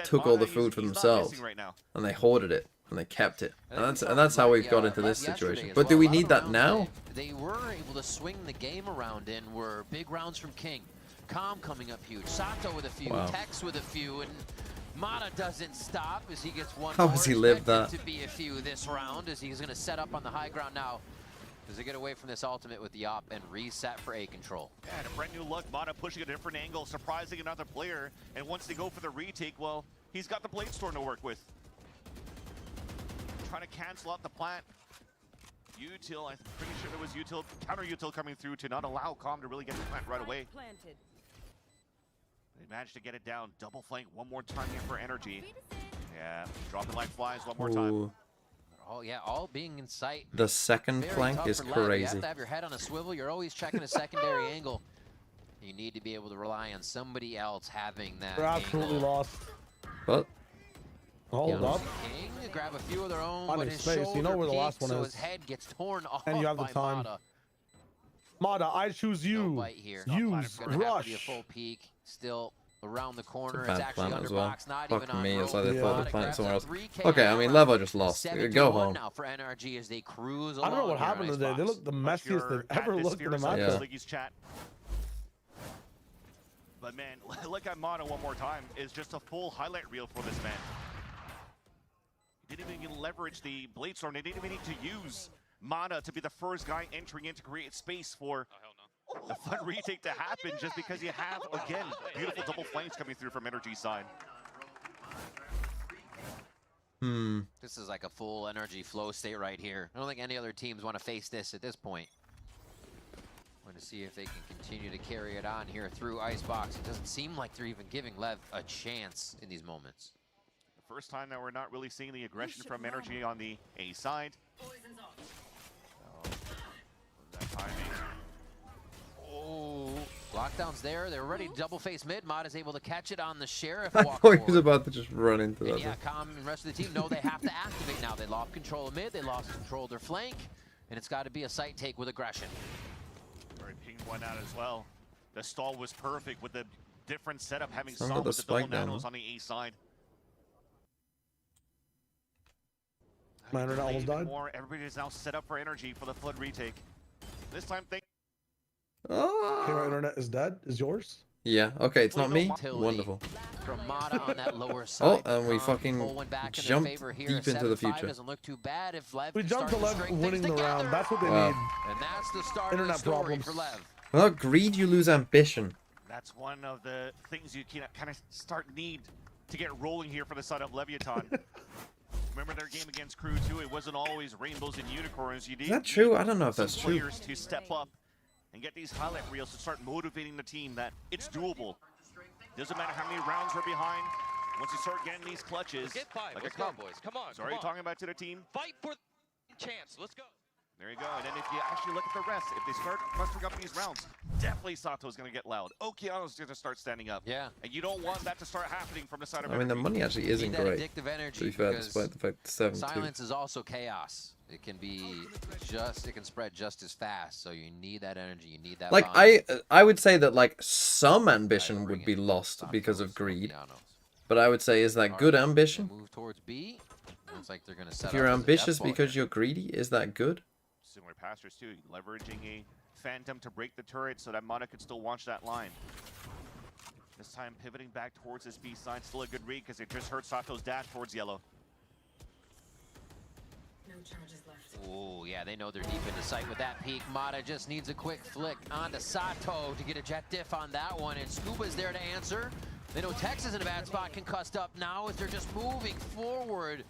took all the food for themselves and they hoarded it. And they kept it, and that's how we've got into this situation. But do we need that now? They were able to swing the game around in were big rounds from King. Calm coming up huge. Sato with a few. Wow. Tex with a few, and Mata doesn't stop as he gets one. How has he lived that? To be a few this round as he's going to set up on the high ground now. As they get away from this ultimate with the op and reset for A control. Yeah, and a brand new look. Mata pushing a different angle, surprising another player. And once they go for the retake, well, he's got the blade storm to work with. Trying to cancel out the plant. Util, I'm pretty sure there was util, counter util coming through to not allow Calm to really get the plant right away. They managed to get it down. Double flank one more time here for NRG. Yeah, dropping like flies one more time. Oh yeah, all being in sight. The second flank is crazy. You have to have your head on a swivel. You're always checking a secondary angle. You need to be able to rely on somebody else having that. We're absolutely lost. But hold up. King grab a few of their own, On but his his face, shoulder you know where the last peaks, one so is. his head gets torn off. And you have the time. Mata. Mata, I choose you. No bite here. Use Rush. Be a rush. full peak. Still around the corner. It's a bad actually plant under as well. box. Not Fuck even on me, rope. it's like they thought Yeah. the plant somewhere else. 3K Okay, I mean, Levo just lost. Go home. Now for NRG as they cruise I don't know what along happened here, today. They Icebox. look the messiest they've ever looked in a match. Yeah. Chat. But man, look at Mata one more time. Is just a full highlight reel for this man. He didn't even leverage the blade storm. They didn't even need to use Mata to be the first guy entering in to create space for the fun retake to happen, just because you have, again, beautiful double flanks coming through from NRG's side. This is like a full energy flow state right here. I don't think any other teams want to face this at this point. Want to see if they can continue to carry it on here through Icebox. It doesn't seem like they're even giving Lev a chance in these moments. The first time that we're not really seeing the aggression from NRG on the A side. That timing. Oh, lockdown's there. They're ready to double face mid. Mod is able to catch it on the Sheriff. I thought he was about to just run into And that. yeah, Calm and the rest of the team know they have to activate now. They lost control of mid. They lost control of their flank. And it's got to be a site take with aggression. Already pinged one out as well. The stall was perfect with the different setup, having Some Saw of the with the double spike down, nanos huh? on the A side. My internet almost died. Everybody is now set up for energy for the flood retake. This time, Oh. Okay, my internet is dead. Is yours? Yeah, okay, it's not me. Wonderful. From Mata on that lower side. Oh, and we fucking jumped deep into the future. Doesn't look too bad if Lev We can jumped to start Lev string winning things the round. together. That's what they Wow. need. And that's the start Internet of the story problems. for Lev. Without greed, you lose ambition. That's one of the things you can kind of need to get rolling here for the side of Leviathan. Remember their game against Crew 2? It wasn't always rainbows and unicorns. You Is that true? I don't know if that's true. Players to step up and get these highlight reels to start motivating the team that it's doable. Doesn't matter how many rounds we're behind. Once you start getting these clutches, Get five. like Let's a go, Calm. boys. Come on. So already talking about to the team. Fight for the chance. Let's go. There you go. And then if you actually look at the rest, if they start clustering up these rounds, definitely Sato's going to get loud. Okeano's going to start standing up. Yeah. And you don't want that to start happening from the side of I mean, the money actually isn't Need that great. addictive energy To be fair, because despite the fact 7-2. silence is also chaos. It can be just, it can spread just as fast. So you need that energy. You need that. Like bond. I would say that like some ambition would be lost because of greed. But I would say, is that good ambition? Move towards B. Looks like they're gonna set If you're up as a ambitious death ball because here. you're greedy, is that good? Similar pastures too, leveraging a Phantom to break the turret so that Mana could still watch that line. This time pivoting back towards his B side, still a good read because it just hurt Sato's dash towards yellow. No charges left. Oh, yeah, they know they're deep into sight with that peak. Mata just needs a quick flick onto Sato to get a jet diff on that one, and Scuba's there to answer. They know Tex is in a bad spot, concussed up now as they're just moving forward,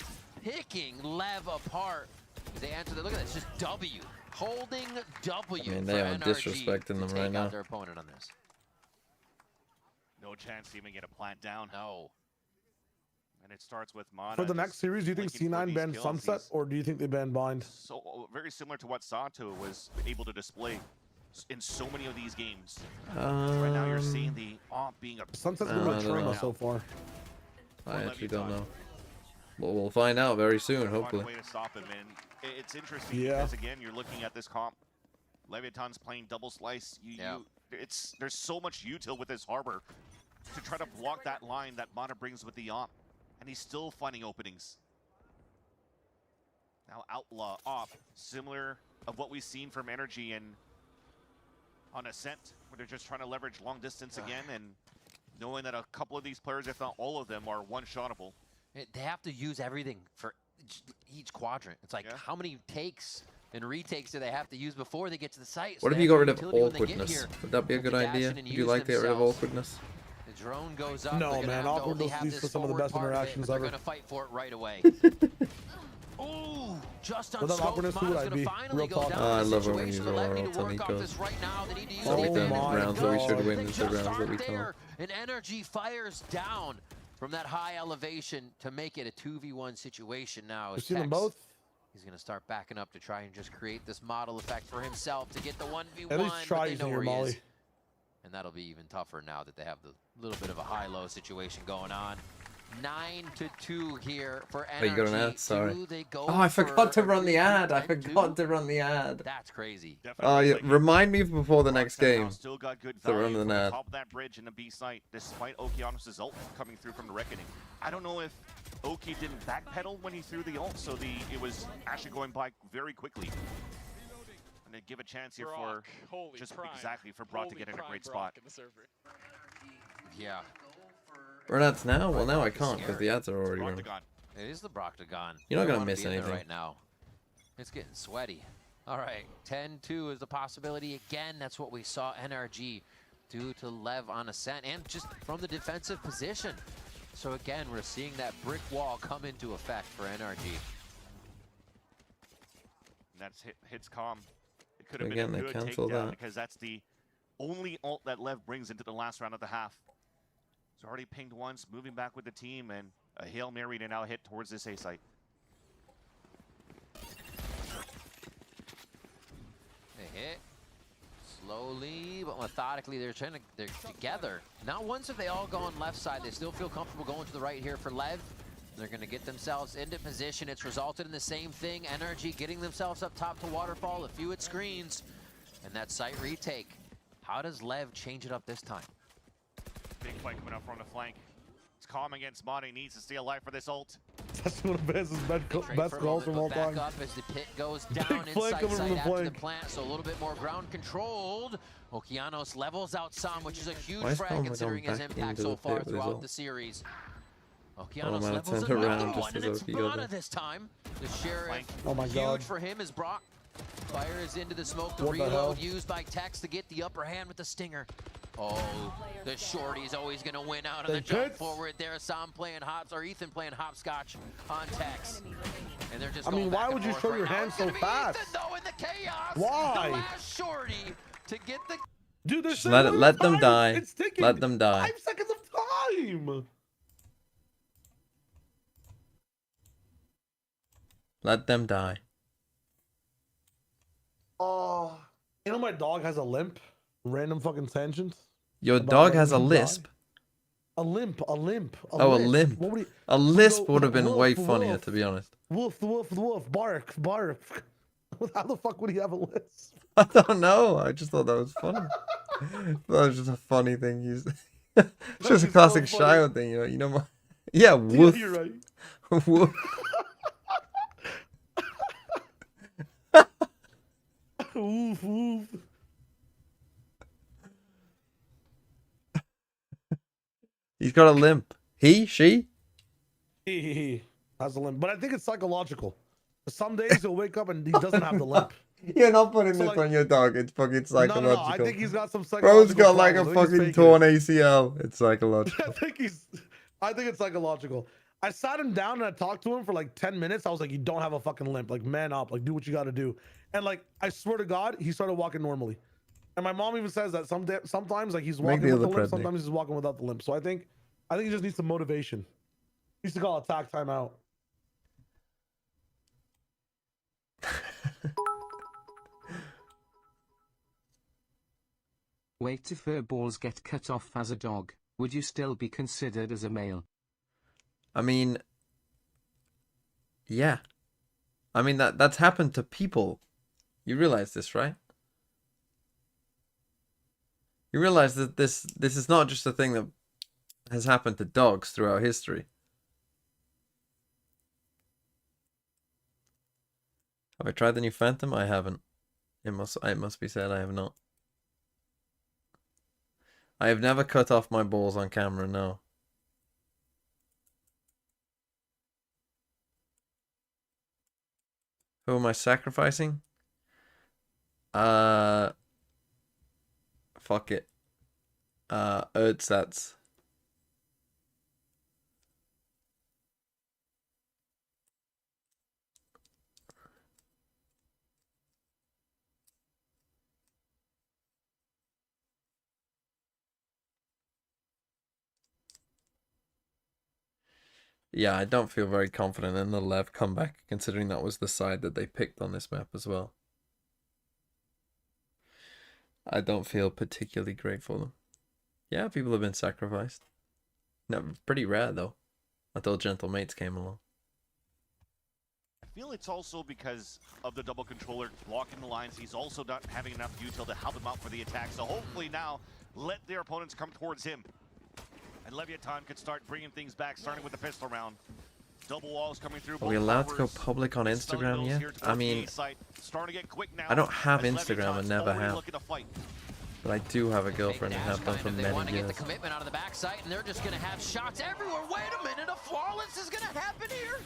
picking Lev apart. As they answer, look at this, just W. Holding W. I mean, they are NRG disrespecting to them take right out now. their opponent on this. No chance to even get a plant down. No. And it starts with Mana. For the next series, do you think C9 bans Sunset, or do you think they ban Bind? So very similar to what Sato was able to display in so many of these games. Right now you're seeing the AWP being a Sunset's been with Truma so far. I actually don't know. Well, we'll find out very soon, hopefully. Way to stop him, and it's interesting because again you're looking at this comp. Leviathan's playing double slice. There's so much util with this harbor to try to block that line that Mana brings with the AWP, and he's still finding openings. Now Outlaw AWP, similar of what we've seen from NRG and on Ascent, where they're just trying to leverage long distance again, and knowing that a couple of these players, if not all of them, are one-shotable. They have to use everything for each quadrant. It's like, how many takes and retakes do they have to use before they get to the site? So What if they you have got rid of utility when they get awkwardness? here Would that be a to good dash idea? in and Would you use like to get rid of themselves. awkwardness? The drone goes up. No, they're gonna man, have to awkwardness only have leads to this some of the forward best part of it, interactions but ever. They're gonna fight for it right away. Ooh, just on Without scope, awkwardness, who would Mana's I gonna be? finally Real go talk. down I in the love it when you situation. use The Lev need Aurora to work off Tonico. this right now. They need to use Oh the advantage. my rounds that we should God. win They is just the rounds that aren't we can't. there, and NRG fires down from that high elevation to make it a 2v1 situation now. You as see them Tex, both? he's going to start backing up to try and just create this model effect for himself to get the 1v1. At least try but they using know your where he is. Molly. And that'll be even tougher now that they have the little bit of a high-low situation going on. 9-2 here for NRG. Oh, you got an ad? Sorry. Do they go Oh, I forgot to for run the ad. I 10-2? forgot to run the ad. That's crazy. Oh, yeah. Remind me before the next game. Still got good to value run from the the ad. top of that bridge in the B site, despite Okeanos' ult coming through from the Reckoning. I don't know if Oki didn't backpedal when he threw the ult, so it was actually going by very quickly. And they give a chance here for just exactly for Brock to get in a great spot. Yeah. Run ads now? Well, now I can't because the ads are already running. It is the Broctagon. You're not They gonna wanna miss be in there anything. right now. It's getting sweaty. All right, 10-2 is the possibility again. That's what we saw NRG do to Lev on Ascent, and just from the defensive position. So again, we're seeing that brick wall come into effect for NRG. And that's hits calm. It could have Again, been they a good cancel takedown that. because that's the only ult that Lev brings into the last round of the half. He's already pinged once, moving back with the team, and a Hail Mary to now hit towards this A site. They hit slowly but methodically. They're together. Not once have they all gone left side. They still feel comfortable going to the right here for Lev. They're going to get themselves into position. It's resulted in the same thing. NRG getting themselves up top to Waterfall. A few at screens. And that site retake. How does Lev change it up this time? Big fight coming up from the flank. It's calm against Monty. Needs to stay alive for this ult. That's one of Bez's best calls from all Back time. up as the pit goes down Big flank inside over sight the after the flank. plant, so a little bit more ground controlled. Okeanos levels out some, which is a huge Why is frag Palmer considering going his back impact into so the far pit with his throughout ult? the series. Oh, Okeanos man, levels turned another around one, just and as it's Oki got Mana there. this time. The Sheriff, Oh my huge God. for him is Brock. Fires into the smoke. The What the reload hell? used by Tex to get the upper hand with the stinger. Oh, the shorty's always going to win out on They the jump pits. forward there. Sam playing Ethan playing hopscotch on Tex. And they're just I going mean, back why and would you forth show right your now. hand It's so gonna be fast? Ethan, though, in the chaos. Why? The last shorty to get the... Dude, there's Just let them die. It's taking Let them die. 5 seconds of time. Let them die. Oh, you know my dog has a limp. Random fucking tangent. Your About dog letting has a him lisp. die. A limp. Oh, a limp. What would he, A lisp would have been Wolf, way Wolf. funnier, to be honest. Wolf, wolf, wolf, bark, bark. How the fuck would he have a list? I don't know. I just thought that was funny. That was just a funny thing. It's just a classic so Shio thing, you know. You know my. Yeah, woof. Yeah, you're right. Woof. Woof, woof. He's got a limp. He? She? He has a limp, but I think it's psychological. Some days he'll wake up and he doesn't have the limp. You're not putting So, this like, on your dog. It's fucking psychological. No, I think he's got some psychological. Bro's got like a problems. fucking torn ACL. It's psychological. I think it's psychological. I sat him down and I talked to him for like 10 minutes. I was like, you don't have a fucking limp. Like, man up. Like, do what you got to do. And like, I swear to God, he started walking normally. And my mom even says that sometimes like he's walking with the limp, sometimes he's walking without the limp. So I think he just needs some motivation. He used to call attack timeout. Wait, if her balls get cut off as a dog, would you still be considered as a male? I mean, yeah. I mean that's happened to people. You realize this, right? You realize that this is not just a thing that has happened to dogs throughout history. Have I tried the new Phantom? I haven't. It must be said I have not. I have never cut off my balls on camera, no. Who am I sacrificing? Fuck it. Erdstats. Yeah, I don't feel very confident in the LEV comeback, considering that was the side that they picked on this map as well. I don't feel particularly great for them. Yeah, people have been sacrificed. No, pretty rare though, until Gentle Mates came along. I feel it's also because of the double controller blocking the lines. He's also not having enough util to help him out for the attack. So hopefully now, let their opponents come towards him. And Leviathan could start bringing things back, starting with the pistol round. Double walls coming through. Are we allowed to go public on Instagram yet? I mean, I don't have Instagram and never have. But I do have a girlfriend and have done for many years. They want to get the commitment out of the backside, and they're just going to have shots everywhere. Wait a minute, a flawless is going to happen here.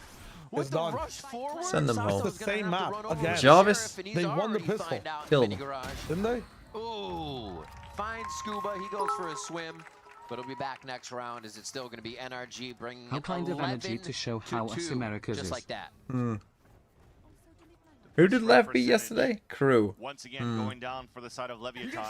With the rush forward, send them home. It's the same map again. Jarvis, they won the pistol. Killed him. Didn't they? Ooh, finds Scuba. He goes for a swim. But he'll be back next round. Is it still going to be NRG bringing How kind of energy to show how us Americans just like that. Who did LEV beat yesterday? Crew. Once again, going down for the side of Leviathan.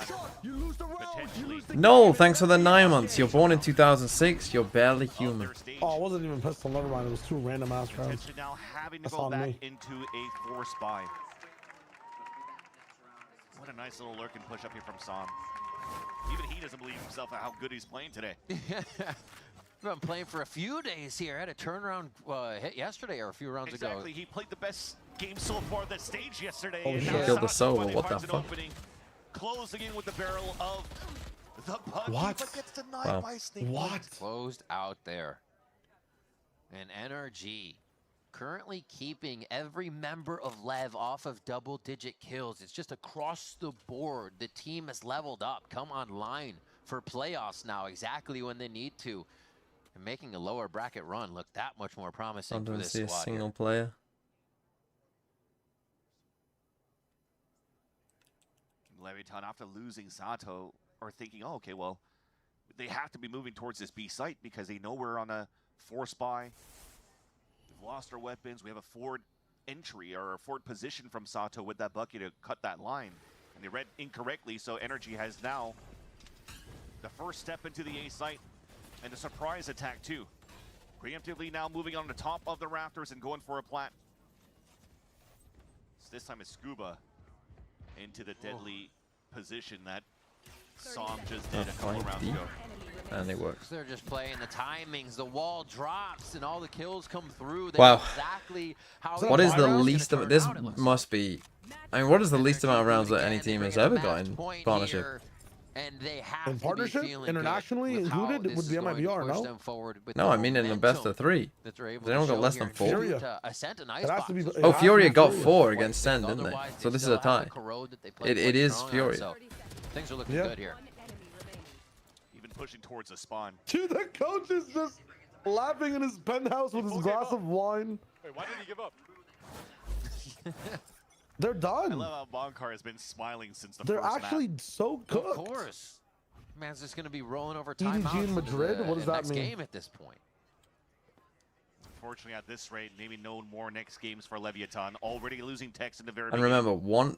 No, thanks for the 9 months. You're born in 2006. You're barely human. Oh, it wasn't even pistol. Never mind. It was two random ass rounds. Now having to go back into a force buy. What a nice little lurk and push up here from Sam. Even he doesn't believe himself at how good he's playing today. Been playing for a few days here. Had a turnaround hit yesterday or a few rounds ago. Exactly. He played the best game so far that stage yesterday. Oh, and shit. now Killed the Sato solo. What the fuck? Opening, closing in with the barrel of the buggy, What? but gets denied by Snake. What? Closed out there. And NRG currently keeping every member of LEV off of double-digit kills. It's just across the board. The team has leveled up, come online for playoffs now, exactly when they need to. And making a lower bracket run look that much more promising for this see a squad single here. player. Leviathan, after losing Sato, are thinking, oh, okay, well, they have to be moving towards this B site because they know we're on a force buy. We've lost our weapons. We have a forward entry or a forward position from Sato with that bucket to cut that line. And they read incorrectly, so NRG has now the first step into the A site and a surprise attack too. Preemptively now moving on the top of the rafters and going for a plant. So this time it's Scuba into the deadly position that Som just did a couple rounds ago. and it works. They're just playing the timings. The wall drops, and all the kills come through. They Wow. know exactly how What is the it's least gonna of turn this? out, it looks Must be. I mean, what is the least amount of rounds that any team has ever got in partnership? here, and they have In to partnership, be feeling internationally good with how included, this would is be going to MIBR, push no? them forward with No, the I mean in the best momentum of 3. that they're able They to don't got show less here than in 4. Furia. to Ascent and It has to be. Icebox. it Oh, has to Furia be got Furia. 4 Quite against big. Send, didn't they? Otherwise, So this is still a have the tie. corrode that they play It quite is strong on, Furia. so things are looking Yeah. good here. Even pushing towards the spawn. Dude, the coach is just laughing in his penthouse with his glass of wine. Wait, why did he give up? They're I done. love how Bonkar has been smiling since the They're first actually map. so cooked. Of course. Man's just going to be rolling over EDG timeouts in Madrid? What does that next mean? game at this point. Unfortunately, at this rate, maybe no more next games for Leviathan. Already losing Tex in the very And beginning. remember,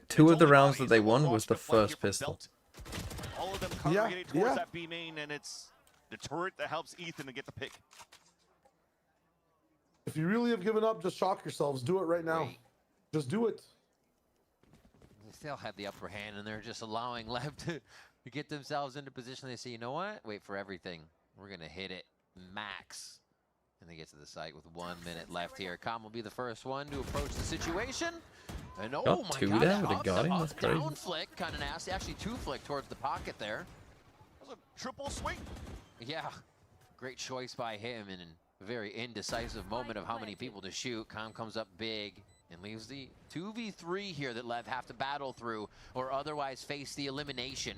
two of the rounds that they won was the first pistol. All of them Yeah, congregating towards yeah. that B main, and it's the turret that helps Ethan to get the pick. If you really have given up, just shock yourselves. Do it right now. Wait. Just do it. They still have the upper hand, and they're just allowing Lev to get themselves into position. They say, you know what? Wait for everything. We're going to hit it max. And they get to the site with 1 minute left here. Com will be the first one to approach the situation. And oh Got my 2 God, there, that would've up- got him, up that's crazy. down flick, kind of nasty. Actually, 2 flick towards the pocket there. That was a triple swing. Yeah, great choice by him in a very indecisive moment of how many people to shoot. Com comes up big and leaves the 2v3 here that Lev have to battle through or otherwise face the elimination.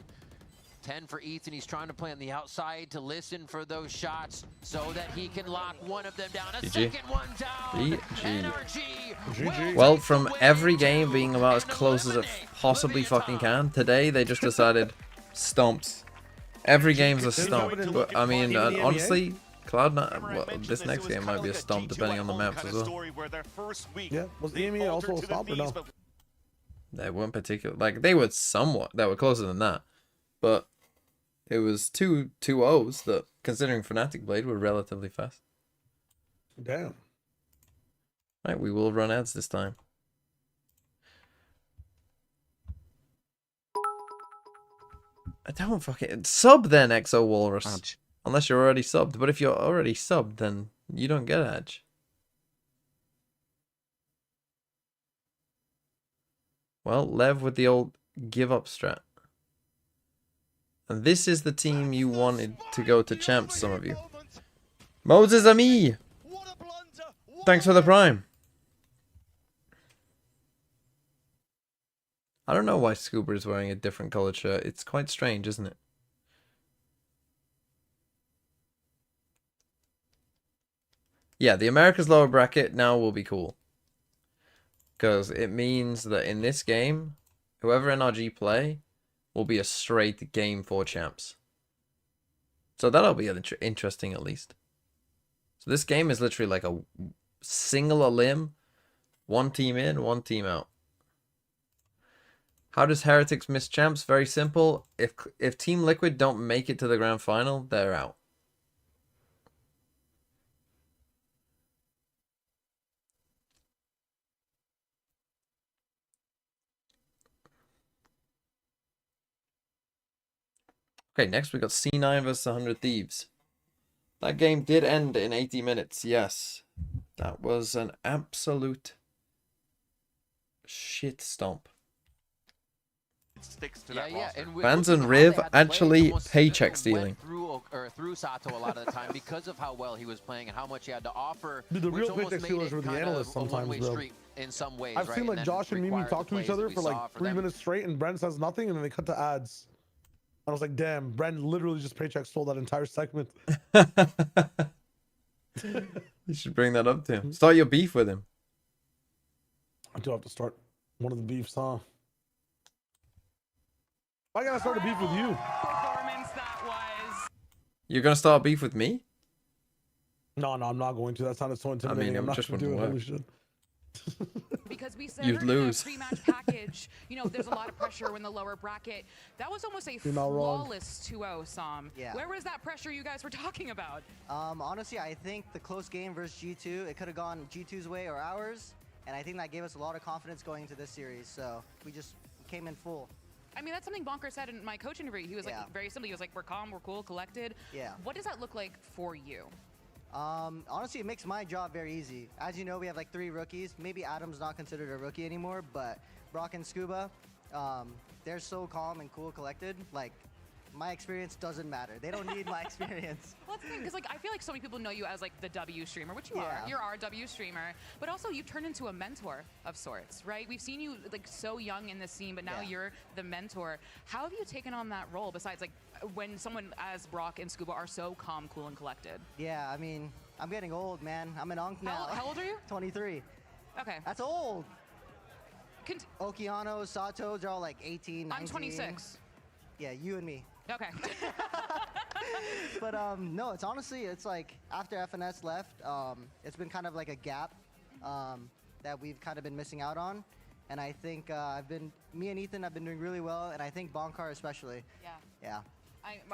10 for Ethan. He's trying to play on the outside to listen for those shots so that he can lock one of them down. A GG. second one down. GG. NRG. Well, from every game being about as close as it possibly fucking can, today they just decided stomps. Every game's a stomp. But, I mean, honestly, Cloud9, well, this next game might be a stomp depending on the maps as well. Yeah, was EME also a stomp or no? They weren't particular. Like, they were somewhat. They were closer than that. But it was two 2-0s that, considering Fnatic played, were relatively fast. Damn. Right, we will run ads this time. I don't fucking... Sub then, Exo Walrus. Edge. Unless you're already subbed. But if you're already subbed, then you don't get Edge. Well, Lev with the old give up strat. And this is the team you wanted to go to champs, some of you. Moses Ami! Thanks for the prime. I don't know why Scuba is wearing a different colored shirt. It's quite strange, isn't it? Yeah, the America's lower bracket now will be cool. Because it means that in this game, whoever NRG play will be a straight game for champs. So that'll be interesting at least. So this game is literally like a single limb. One team in, one team out. How does Heretics miss champs? Very simple. If Team Liquid don't make it to the grand final, they're out. Okay, next we got C9 versus 100 Thieves. That game did end in 80 minutes, yes. That was an absolute shit stomp. Sticks to Yeah, that yeah. roster. Vans and Riv actually paycheck stealing. Through Sato a lot of the time because of how well he was playing and how much he had to offer. Dude, the which real almost paycheck made stealers it were the kind of analysts a sometimes, one-way bro. street in some ways, I've right? seen And like then Josh and Mimi required talk the to each plays other that for we like saw for 3 them. minutes straight, and Brent says nothing, and then they cut to ads. I was like, damn, Brent literally just paycheck stole that entire segment. You should bring that up to him. Start your beef with him. I do have to start one of the beefs, huh? I gotta start a beef with you. Performance that was. You're gonna start beef with me? No, I'm not going to. That sounded so intimidating. it I'm not just gonna do wouldn't it. work. Holy shit. Because we said You'd lose. in a pre-match package, you know, there's a lot of pressure in the lower bracket. That was almost a You're not wrong. flawless 2-0, Sam. Yeah. Where was that pressure you guys were talking about? Honestly, I think the close game versus G2, it could have gone G2's way or ours, and I think that gave us a lot of confidence going into this series. So we just came in full. I mean, that's something Bonker said in my coach interview. He was like, very simply, he was like, we're calm, we're cool, collected. Yeah. What does that look like for you? Honestly, it makes my job very easy. As you know, we have like 3 rookies. Maybe Adam's not considered a rookie anymore, but Brock and Scuba, they're so calm and cool, collected. Like, my experience doesn't matter. They don't need my experience. Well, that's the thing, because like I feel like so many people know you as like the W streamer, which you are. You're our W streamer, but also you turned into a mentor of sorts, right? We've seen you like so young in the scene, but now you're the mentor. How have you taken on that role? Besides, like when someone as Brock and Scuba are so calm, cool, and collected. Yeah, I mean, I'm getting old, man. I'm an unk now. How old are you? 23. Okay. That's old. Okeano, Sato, they're all like 18, 19. I'm 26. Yeah, you and me. Okay. But no, it's honestly, it's like after FNS left, it's been kind of like a gap that we've kind of been missing out on. And I think me and Ethan have been doing really well, and I think Bonkar especially. Yeah. Yeah.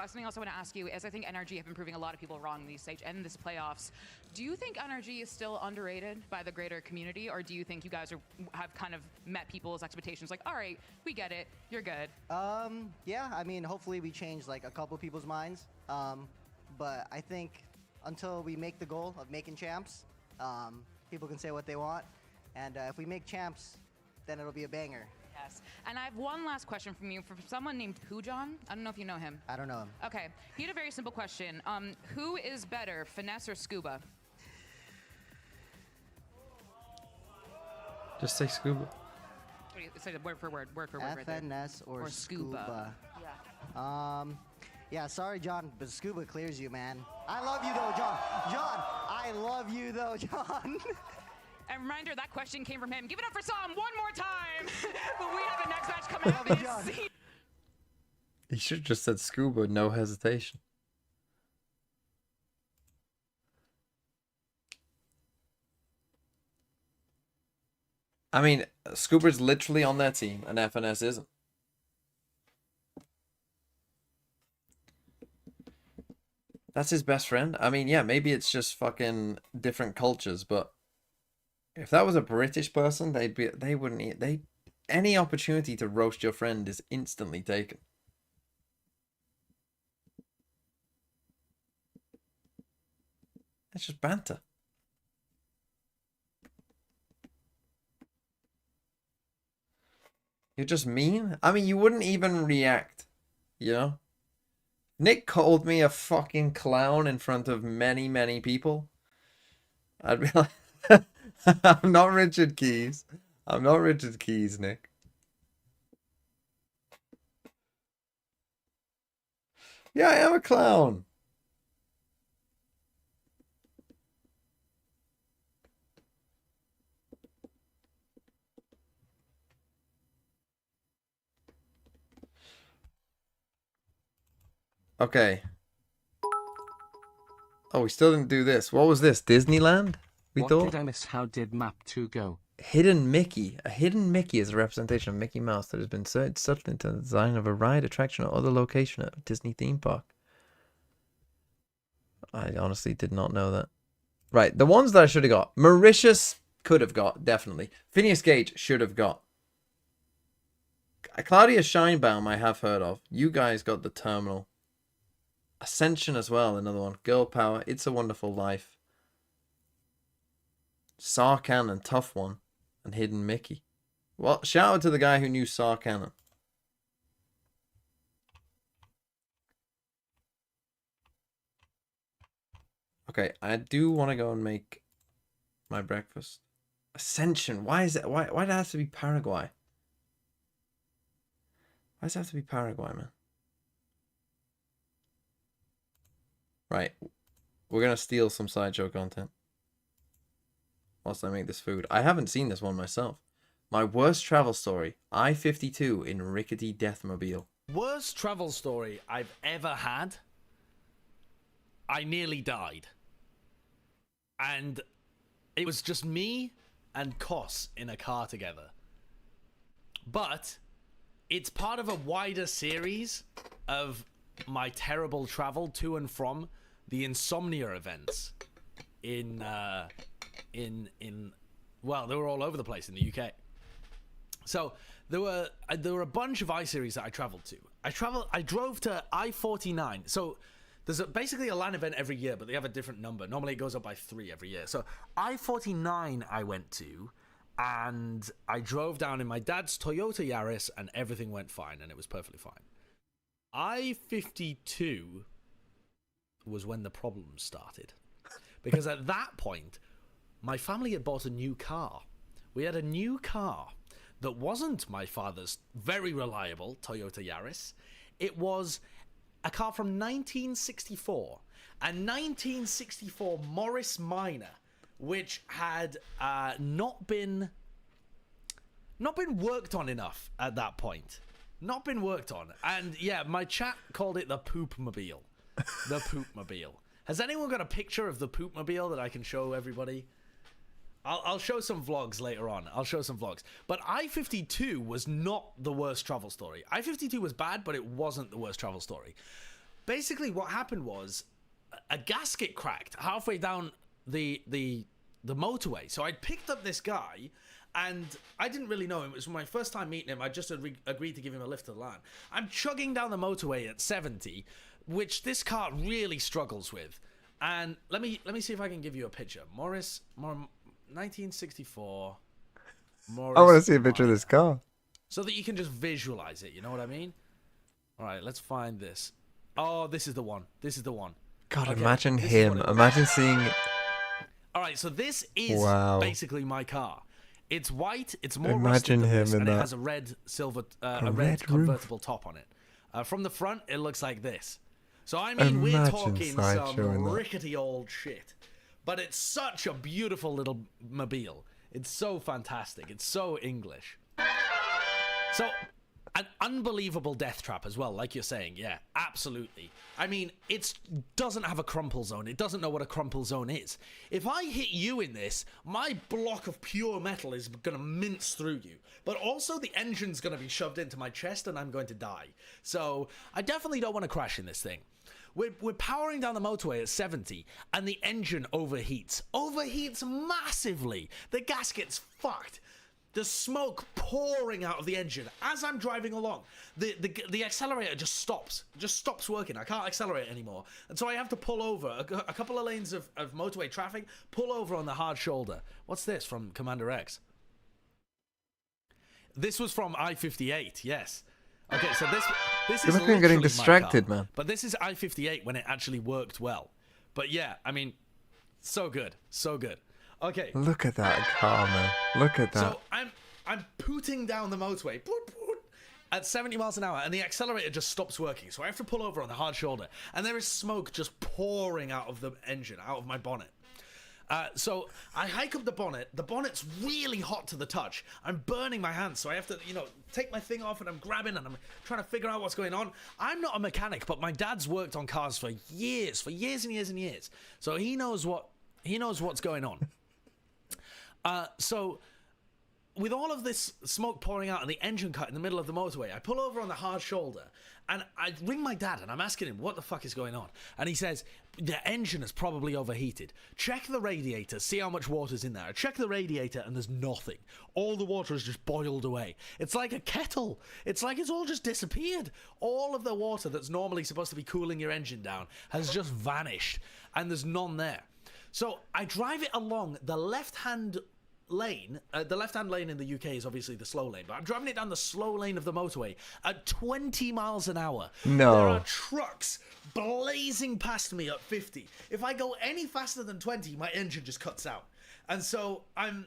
Something else I want to ask you is I think NRG have been proving a lot of people wrong in these stage and this playoffs. Do you think NRG is still underrated by the greater community, or do you think you guys have kind of met people's expectations? Like, all right, we get it, you're good. Yeah, I mean, hopefully we change like a couple people's minds. But I think until we make the goal of making champs, people can say what they want. And if we make champs, then it'll be a banger. Yes. And I have one last question from you from someone named Pujon. I don't know if you know him. I don't know him. Okay. He had a very simple question. Who is better, Finesse or Scuba? Just say Scuba. What do you say? Word for word. Word for word. Right there. FNS or Scuba. Yeah. Yeah, sorry, John, but Scuba clears you, man. I love you, though, John. John, I love you, though, John. And reminder, that question came from him. Give it up for Sam one more time. But we have the next match coming up this season. He should have just said Scuba, no hesitation. I mean, Scuba's literally on their team, and FNS isn't. That's his best friend. I mean, yeah, maybe it's just fucking different cultures, but if that was a British person, they wouldn't any opportunity to roast your friend is instantly taken. It's just banter. You're just mean. I mean, you wouldn't even react, you know? Nick called me a fucking clown in front of many, many people. I'd be like, I'm not Richard Keys. I'm not Richard Keys, Nick. Yeah, I am a clown. Okay. Oh, we still didn't do this. What was this? Disneyland? What did I miss? How did map 2 go? Hidden Mickey. A hidden Mickey is a representation of Mickey Mouse that has been subtly into the design of a ride, attraction, or other location at a Disney theme park. I honestly did not know that. Right, the ones that I should have got. Mauritius could have got, definitely. Phineas Gage should have got. Claudia Shinebaum I have heard of. You guys got the Terminal. Ascension as well, another one. Girl Power, It's a Wonderful Life. Sarkhan and Tough One. And Hidden Mickey. Well, shout out to the guy who knew Sarkhan. Okay, I do want to go and make my breakfast. Ascension, why is it? Why does it have to be Paraguay? Why does it have to be Paraguay, man? Right. We're going to steal some sideshow content. Whilst I make this food. I haven't seen this one myself. My worst travel story. I-52 in rickety Deathmobile. Worst travel story I've ever had. I nearly died. And it was just me and Kos in a car together. But it's part of a wider series of my terrible travel to and from the Insomnia events well, they were all over the place in the UK. So there were a bunch of I-Series that I traveled to. I drove to I-49. So there's basically a LAN event every year, but they have a different number. Normally it goes up by 3 every year. So I-49 I went to, and I drove down in my dad's Toyota Yaris, and everything went fine, and it was perfectly fine. I-52 was when the problems started. Because at that point, my family had bought a new car. We had a new car that wasn't my father's very reliable Toyota Yaris. It was a car from 1964. A 1964 Morris Minor, which had not been worked on enough at that point. Not been worked on. And yeah, my chat called it the Poopmobile. The Poopmobile. Has anyone got a picture of the Poopmobile that I can show everybody? I'll show some vlogs later on. I'll show some vlogs. But I-52 was not the worst travel story. I-52 was bad, but it wasn't the worst travel story. Basically, what happened was a gasket cracked halfway down the motorway. So I'd picked up this guy, and I didn't really know him. It was my first time meeting him. I just agreed to give him a lift to the LAN. I'm chugging down the motorway at 70, which this car really struggles with. And let me see if I can give you a picture. 1964. Morris I want to see a picture of this car. so that you can just visualize it. You know what I mean? All right, let's find this. Oh, this is the one. This is the one. God, Okay, imagine this is him. what it- Imagine seeing. All right, so this is Wow. basically my car. It's white. It's more Imagine rusted than him this, in and it that. has a red silver, A red red roof. convertible top on it. From the front, it looks like this. So I mean, we're Imagine talking Sideshow in some that. rickety old shit, but it's such a beautiful little mobile. It's so fantastic. It's so English. So, an unbelievable death trap as well, like you're saying. Yeah, absolutely. I mean, it doesn't have a crumple zone. It doesn't know what a crumple zone is. If I hit you in this, my block of pure metal is going to mince through you. But also the engine's going to be shoved into my chest and I'm going to die. So, I definitely don't want to crash in this thing. We're powering down the motorway at 70, and the engine overheats. Overheats massively. The gasket's fucked. There's smoke pouring out of the engine as I'm driving along. The accelerator just stops working. I can't accelerate anymore. And so I have to pull over a couple of lanes of motorway traffic, pull over on the hard shoulder. What's this from Commander X? This was from I-58, yes. Okay, so this is Look at him getting literally my distracted, car. man. But this is I-58 when it actually worked well. But yeah, I mean, so good, so good. Okay. Look at that car, man. Look at that. So I'm pooting down the motorway at 70 miles an hour, and the accelerator just stops working. So I have to pull over on the hard shoulder, and there is smoke just pouring out of the engine, out of my bonnet. So I hike up the bonnet. The bonnet's really hot to the touch. I'm burning my hands, so I have to, take my thing off, and I'm grabbing, and I'm trying to figure out what's going on. I'm not a mechanic, but my dad's worked on cars for years and years and years. So he knows what's going on. So with all of this smoke pouring out and the engine cut in the middle of the motorway, I pull over on the hard shoulder and I ring my dad and I'm asking him what the fuck is going on. And he says, the engine is probably overheated. Check the radiator, see how much water's in there. I check the radiator and there's nothing. All the water is just boiled away. It's like a kettle. It's like it's all just disappeared. All of the water that's normally supposed to be cooling your engine down has just vanished and there's none there. So I drive it along the left-hand lane. The left-hand lane in the UK is obviously the slow lane, but I'm driving it down the slow lane of the motorway at 20 miles an hour. No. There are trucks blazing past me at 50. If I go any faster than 20, my engine just cuts out. And so I'm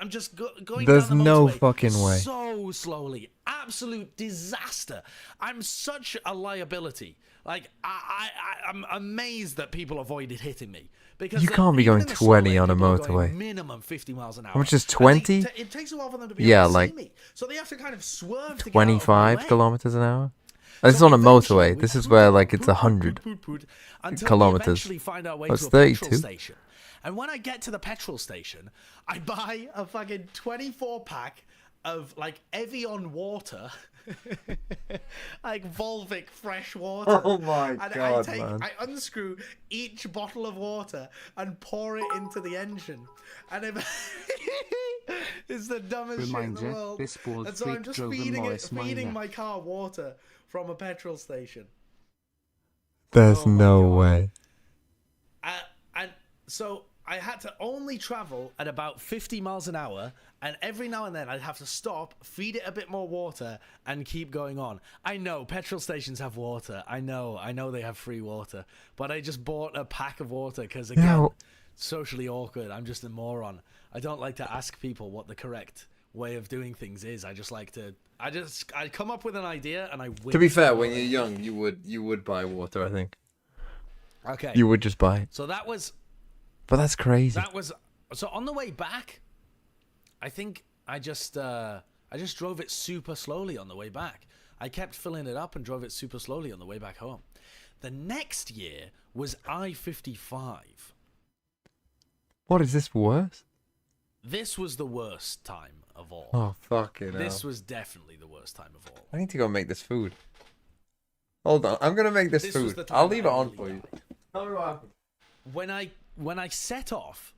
just going There's down the no motorway fucking way. so slowly. Absolute disaster. I'm such a liability. Like, I'm amazed that people avoided hitting me. Because You can't be going even in the slow 20 lane, on a people are going motorway. Minimum 50 miles an hour. How much is And 20? it takes a while for them to be Yeah, able to like see me. So they have to kind of swerve to get out of my 25 way. kilometers an hour? This is on a motorway. This is where, like, it's 100 Until kilometers. we eventually find our way Oh, it's to a petrol 32. station. And when I get to the petrol station, I buy a fucking 24-pack of, like, Evian water. Like Volvic fresh water. Oh my and God, man. I unscrew each bottle of water and pour it into the engine. And It's the dumbest shit in the Reminder, world. this bald And so I'm freak just drove a Morris feeding Minor. my car water from a petrol station. There's Oh my no God. way. And so I had to only travel at about 50 miles an hour, and every now and then I'd have to stop, feed it a bit more water, and keep going on. I know petrol stations have water. I know they have free water, but I just bought a pack of water because, again, Now- socially awkward. I'm just a moron. I don't like to ask people what the correct way of doing things is. I just like to. I come up with an idea and I win. To be fair, when you're young, you would buy water. I think. Okay. You would just buy it. So that was. But that's crazy. That was so on the way back. I think I just drove it super slowly on the way back. I kept filling it up and drove it super slowly on the way back home. The next year was I-55. What is this worse? This was the worst time of all. Oh fucking hell. This was definitely the worst time of all. I need to go make this food. Hold on, I'm gonna make this This was food. the time I'll leave I it on really for you. died. Tell me what happened. When I set off,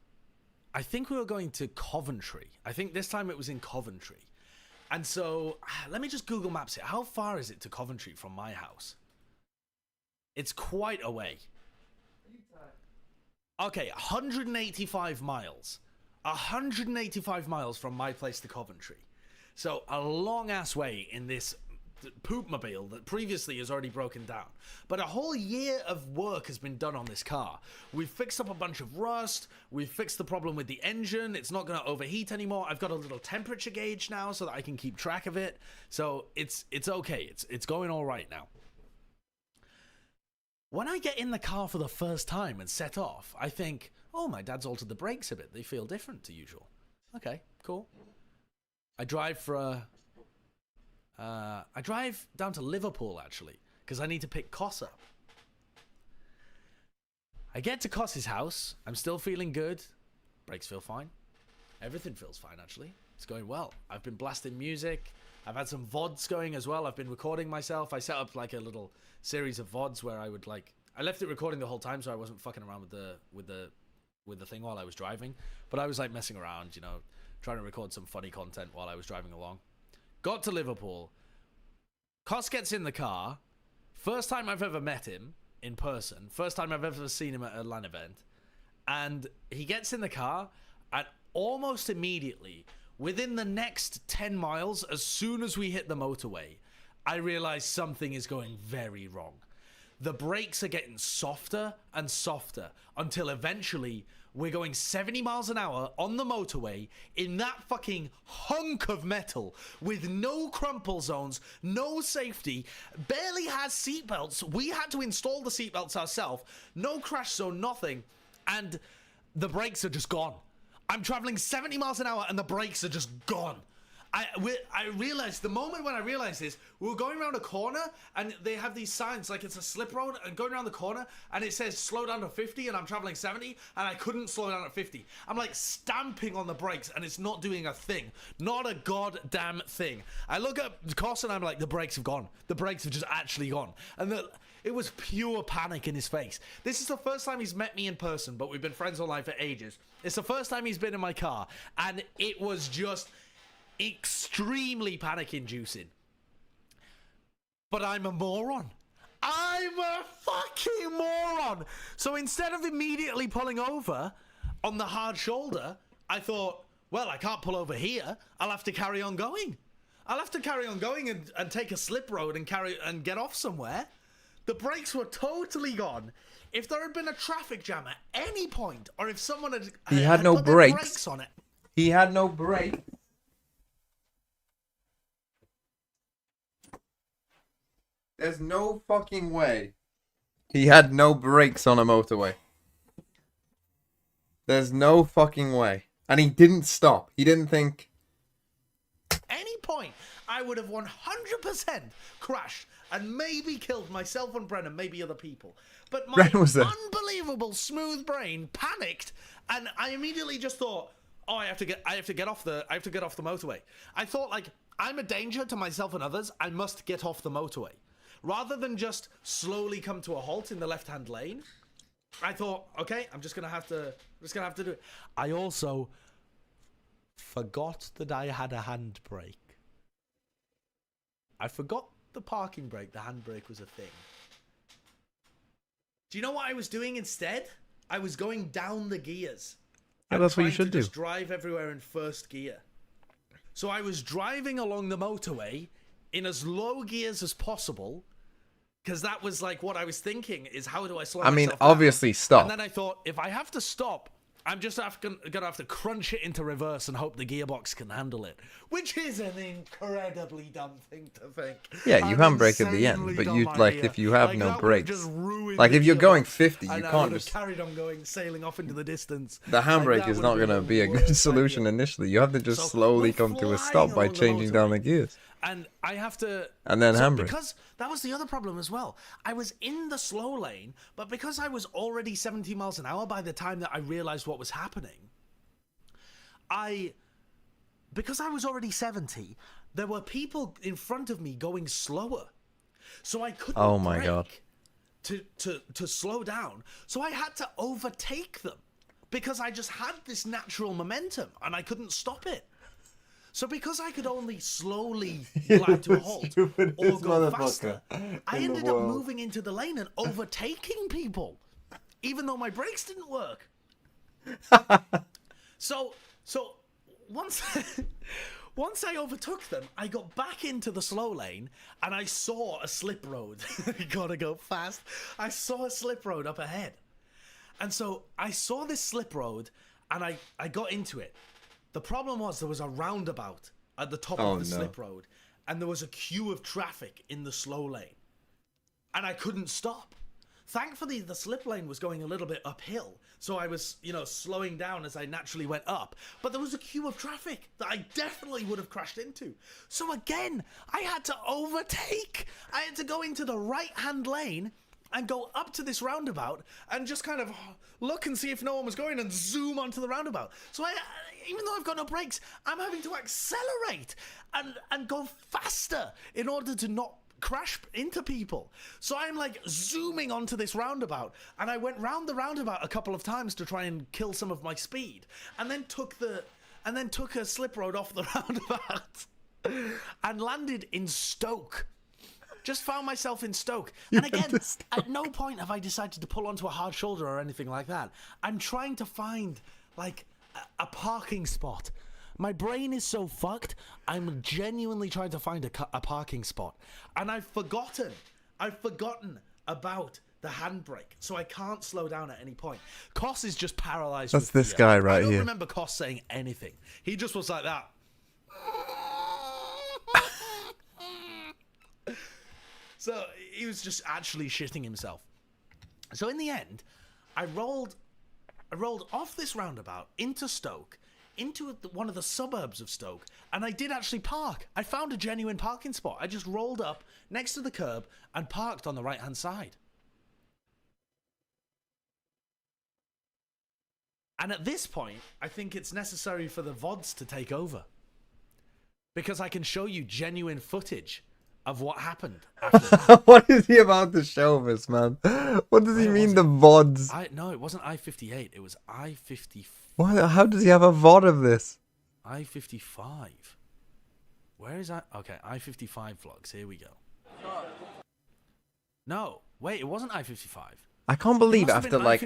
I think we were going to Coventry. I think this time it was in Coventry. And so, let me just Google Maps it. How far is it to Coventry from my house? It's quite a way. Okay, 185 miles. 185 miles from my place to Coventry. So, a long-ass way in this poopmobile that previously has already broken down. But a whole year of work has been done on this car. We've fixed up a bunch of rust. We've fixed the problem with the engine. It's not going to overheat anymore. I've got a little temperature gauge now so that I can keep track of it. So it's okay. It's going all right now. When I get in the car for the first time and set off, I think, oh, my dad's altered the brakes a bit. They feel different to usual. Okay, cool. I drive down to Liverpool, actually, because I need to pick Koss up. I get to Koss's house. I'm still feeling good. Brakes feel fine. Everything feels fine, actually. It's going well. I've been blasting music. I've had some VODs going as well. I've been recording myself. I set up like a little series of VODs where I would I left it recording the whole time so I wasn't fucking around with the thing while I was driving. But I was like messing around, you know, trying to record some funny content while I was driving along. Got to Liverpool. Koss gets in the car. First time I've ever met him in person. First time I've ever seen him at a LAN event. And he gets in the car, and almost immediately, within the next 10 miles, as soon as we hit the motorway, I realize something is going very wrong. The brakes are getting softer and softer until eventually we're going 70 miles an hour on the motorway in that fucking hunk of metal with no crumple zones, no safety, barely has seatbelts. We had to install the seatbelts ourselves. No crash zone, nothing. And the brakes are just gone. I'm traveling 70 miles an hour and the brakes are just gone. I realized, the moment when I realized this, we were going around a corner and they have these signs like it's a slip road and going around the corner and it says slow down to 50 and I'm traveling 70 and I couldn't slow down at 50. I'm like stamping on the brakes and it's not doing a thing. Not a goddamn thing. I look at Koss and I'm like, the brakes have gone. The brakes have just actually gone. And it was pure panic in his face. This is the first time he's met me in person, but we've been friends online for ages. It's the first time he's been in my car and it was just extremely panic-inducing. But I'm a moron. I'm a fucking moron. So instead of immediately pulling over on the hard shoulder, I thought, well, I can't pull over here. I'll have to carry on going. I'll have to carry on going and take a slip road and get off somewhere. The brakes were totally gone. If there had been a traffic jam at any point, or if someone had no put their brakes. brakes on it. He had no brake. There's no fucking way. He had no brakes on a motorway. There's no fucking way. And he didn't stop. He didn't think. Any point, I would have 100% crashed and maybe killed myself and Brennan, maybe other people. But my Brennan was there. unbelievable smooth brain panicked, and I immediately just thought, oh, I have to get off the motorway. I thought, like, I'm a danger to myself and others. I must get off the motorway. Rather than just slowly come to a halt in the left-hand lane, I thought, okay, I'm just gonna have to do it. I also forgot that I had a handbrake. I forgot the parking brake. The handbrake was a thing. Do you know what I was doing instead? I was going down the gears. Yeah, that's what you should do. Just drive everywhere in first gear. So I was driving along the motorway in as low gears as possible, because that was like what I was thinking is how do I slow myself down? Obviously stop. And then I thought, if I have to stop, I'm just gonna have to crunch it into reverse and hope the gearbox can handle it, which is an incredibly dumb thing to think. Yeah, you handbrake at the end, but you like if you have no brakes. Like if you're going 50, you can't just carried on going, sailing off into the distance. The handbrake is not gonna be a good solution initially. You have to just slowly come to a stop by changing down the gears. And I have to... And then handbrake. Because that was the other problem as well. I was in the slow lane, but because I was already 70 miles an hour by the time that I realized what was happening, because I was already 70, there were people in front of me going slower. So I couldn't brake to slow down. So I had to overtake them because I just had this natural momentum and I couldn't stop it. So because I could only slowly glide to a halt or go faster, I ended up moving into the lane and overtaking people, even though my brakes didn't work. So once I overtook them, I got back into the slow lane and I saw a slip road. You gotta go fast. I saw a slip road up ahead. And so I saw this slip road and I got into it. The problem was there was a roundabout at the top of the slip road, and there was a queue of traffic in the slow lane, and I couldn't stop. Thankfully, the slip lane was going a little bit uphill, so I was, slowing down as I naturally went up. But there was a queue of traffic that I definitely would have crashed into. So again, I had to overtake. I had to go into the right-hand lane and go up to this roundabout and just kind of look and see if no one was going and zoom onto the roundabout. So even though I've got no brakes, I'm having to accelerate and go faster in order to not crash into people. So I'm like zooming onto this roundabout, and I went round the roundabout a couple of times to try and kill some of my speed, and then took a slip road off the roundabout and landed in Stoke. Just found myself in Stoke. And again, at no point have I decided to pull onto a hard shoulder or anything like that. I'm trying to find, like, a parking spot. My brain is so fucked, I'm genuinely trying to find a parking spot. And I've forgotten about the handbrake, so I can't slow down at any point. Koss is just paralyzed. That's this guy right here. I don't remember Koss saying anything. He just was like that. So he was just actually shitting himself. So in the end, I rolled off this roundabout into Stoke, into one of the suburbs of Stoke, and I did actually park. I found a genuine parking spot. I just rolled up next to the curb and parked on the right-hand side. And at this point, I think it's necessary for the VODs to take over, because I can show you genuine footage of what happened after that. What is he about to show us, man? What does he mean, the VODs? No, it wasn't I-58. It was I-54. What? How does he have a VOD of this? I-55. Where is that? Okay, I-55 vlogs. Here we go. No, wait, it wasn't I-55. I can't believe after like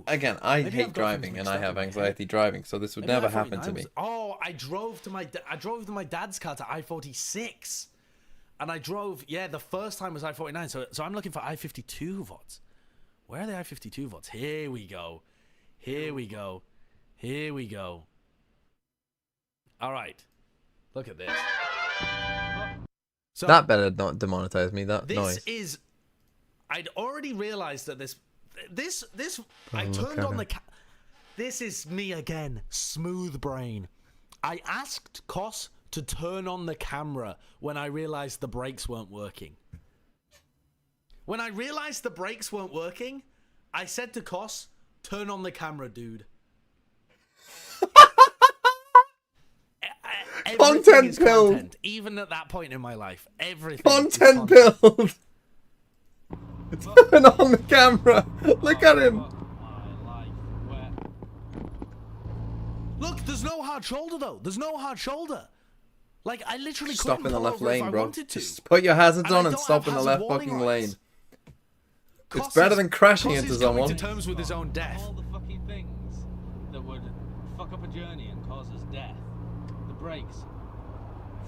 again, I hate driving and I have anxiety driving, so this would never happen to me. I drove to my dad's car to I-46. And I drove, the first time was I-49, so I'm looking for I-52 VODs. Where are the I-52 VODs? Here we go. Here we go. Here we go. All right. Look at this. So that better not demonetize me, that this noise. Is... I'd already realized that this I turned on the... This is me again. Smooth brain. I asked Koss to turn on the camera when I realized the brakes weren't working. When I realized the brakes weren't working, I said to Koss, turn on the camera, dude. Content build. Even at that point in my life, everything. Content build. Turn on the camera. Look at him. Look, there's no hard shoulder though. There's no hard shoulder. Like I literally Stop couldn't in the pull left over if lane, I bro. wanted to. Just put your hazards And I on and don't stop have in the hazard left warning fucking lights. lane. It's Koss better is- than crashing Koss into is coming someone. to terms with his own death. All the fucking things that would fuck up a journey and cause us death. The brakes.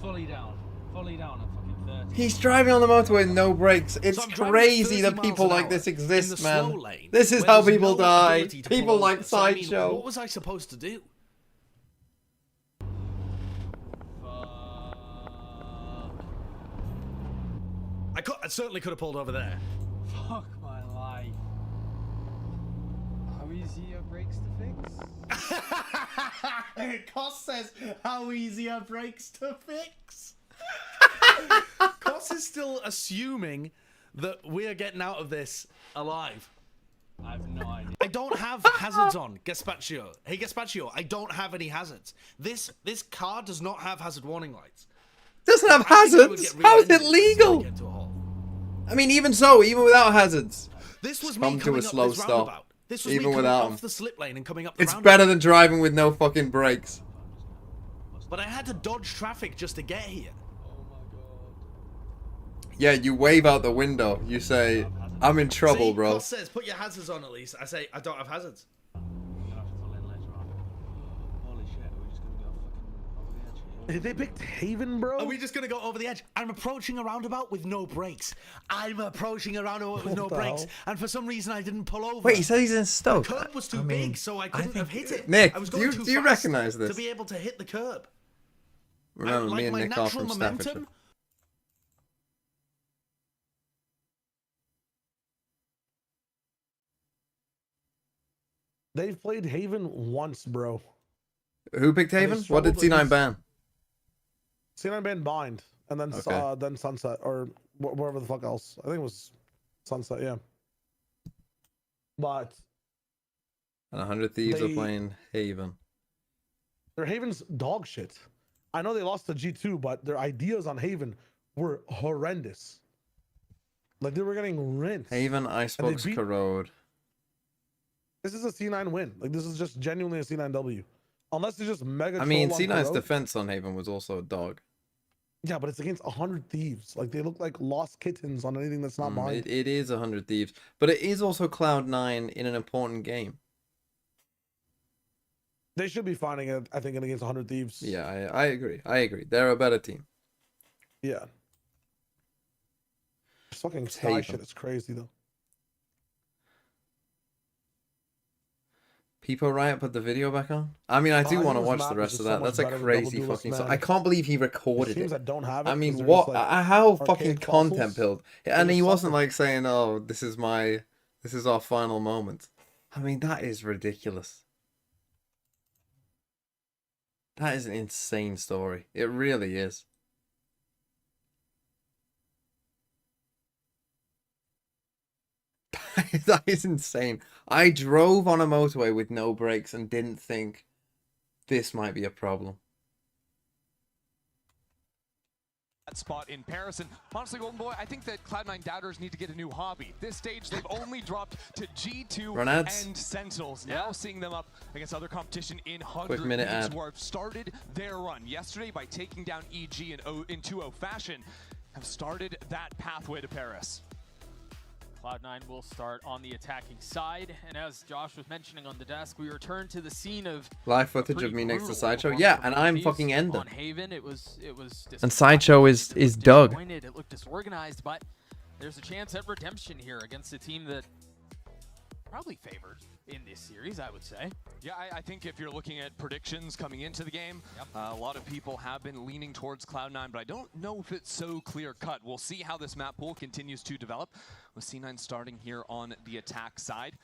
Fully down at fucking 30. He's driving on the motorway with no brakes. It's So I'm driving crazy 30 that miles people an like hour this in exist, the man. slow lane, This is where how there's people no die. ability to pull People over. like So, I mean, Sideshow. what was I supposed to do? I certainly could have pulled over there. Fuck my life. How easy are brakes to fix? Koss says, how easy are brakes to fix? Koss is still assuming that we are getting out of this alive. I have no idea. I don't have hazards on, Gazpacho. Hey, Gazpacho, I don't have any hazards. This car does not have hazard warning lights. Doesn't have I think I would hazards? get How is it rear-ended legal? if I get to a halt. I mean, even so, even without hazards. This was Come me to coming a up slow this stop. roundabout. This was me Even coming without off them. the slip lane and coming up the It's roundabout. better than driving with no fucking brakes. But I had to dodge traffic just to get here. Yeah, you wave out the window. You say, I'm in trouble, See, bro. Koss says, put your hazards on at least. I say, I don't have hazards. Holy shit, are we just gonna go fucking over the edge here? They picked Haven, bro. Are we just gonna go over the edge? I'm approaching a roundabout with no brakes. I'm approaching a roundabout with no What the brakes, hell? and for some reason I didn't pull over. Wait, he said he's in Stoke. The curb was too I mean, big, so I couldn't have hit it. Nick, I was do going you, too do you fast recognize this? to be able to hit the curb. Remember, Like me and my Nick are natural from Staffordshire. momentum. They've played Haven once, bro. Who picked And they Haven? What did struggled C9 ban? C9 banned Bind, and then Okay. then Sunset, or whatever the fuck else. I think it was Sunset, yeah. But And 100 Thieves are They- playing Haven. their Haven's dog shit. I know they lost to G2, but their ideas on Haven were horrendous. Like, they were getting rinsed. Haven, And Icebox, they beat- Corrode. This is a C9 win. Like, this is just genuinely a C9 W. Unless they just mega I mean, troll on C9's Corrode. defense on Haven was also a dog. Yeah, but it's against 100 Thieves. Like, they look like lost kittens on anything that's not mine. It is 100 Thieves. But it is also Cloud9 in an important game. They should be finding it, I think, against 100 Thieves. Yeah, I agree. I agree. They're a better team. Yeah. This fucking It's Sky Haven. shit is crazy, though. People Riot put the video back on? I mean, I do I want to think watch this the map is rest just of so that. much That's a better than crazy Double fucking Duelist song. I Mag. can't believe he These recorded teams it. that don't have it, I mean, 'cause they're what? just, like, How fucking archaic content consoles. build? They And he just wasn't suffer. like saying, "Oh, this is our final moment." I mean, that is ridiculous. That is an insane story. It really is. That is insane. I drove on a motorway with no brakes and didn't think this might be a problem. That spot in Paris, and honestly, Golden Boy, I think that Cloud9 doubters need to get a new hobby. This stage, they've only dropped to G2 Run ads. and Sentinels. Now seeing them up against other competition in 100 Quick minute Thieves, ad. who have started their run yesterday by taking down EG in 2-0 fashion, have started that pathway to Paris. Cloud9 will start on the attacking side, and as Josh was mentioning on the desk, we return to the scene of Live a footage pretty of me next to brutal Sideshow. performance Yeah, from and the I'm Thieves fucking Ender. on Haven. It was And Sideshow is Doug. disappointed. It looked disorganized, but there's a chance at redemption here against a team that probably favored in this series, I would say. Yeah, I think if you're looking at predictions coming into the game, a lot of people have been leaning towards Cloud9, but I don't know if it's so clear-cut. We'll see how this map pool continues to develop, with C9 starting here on the attack side.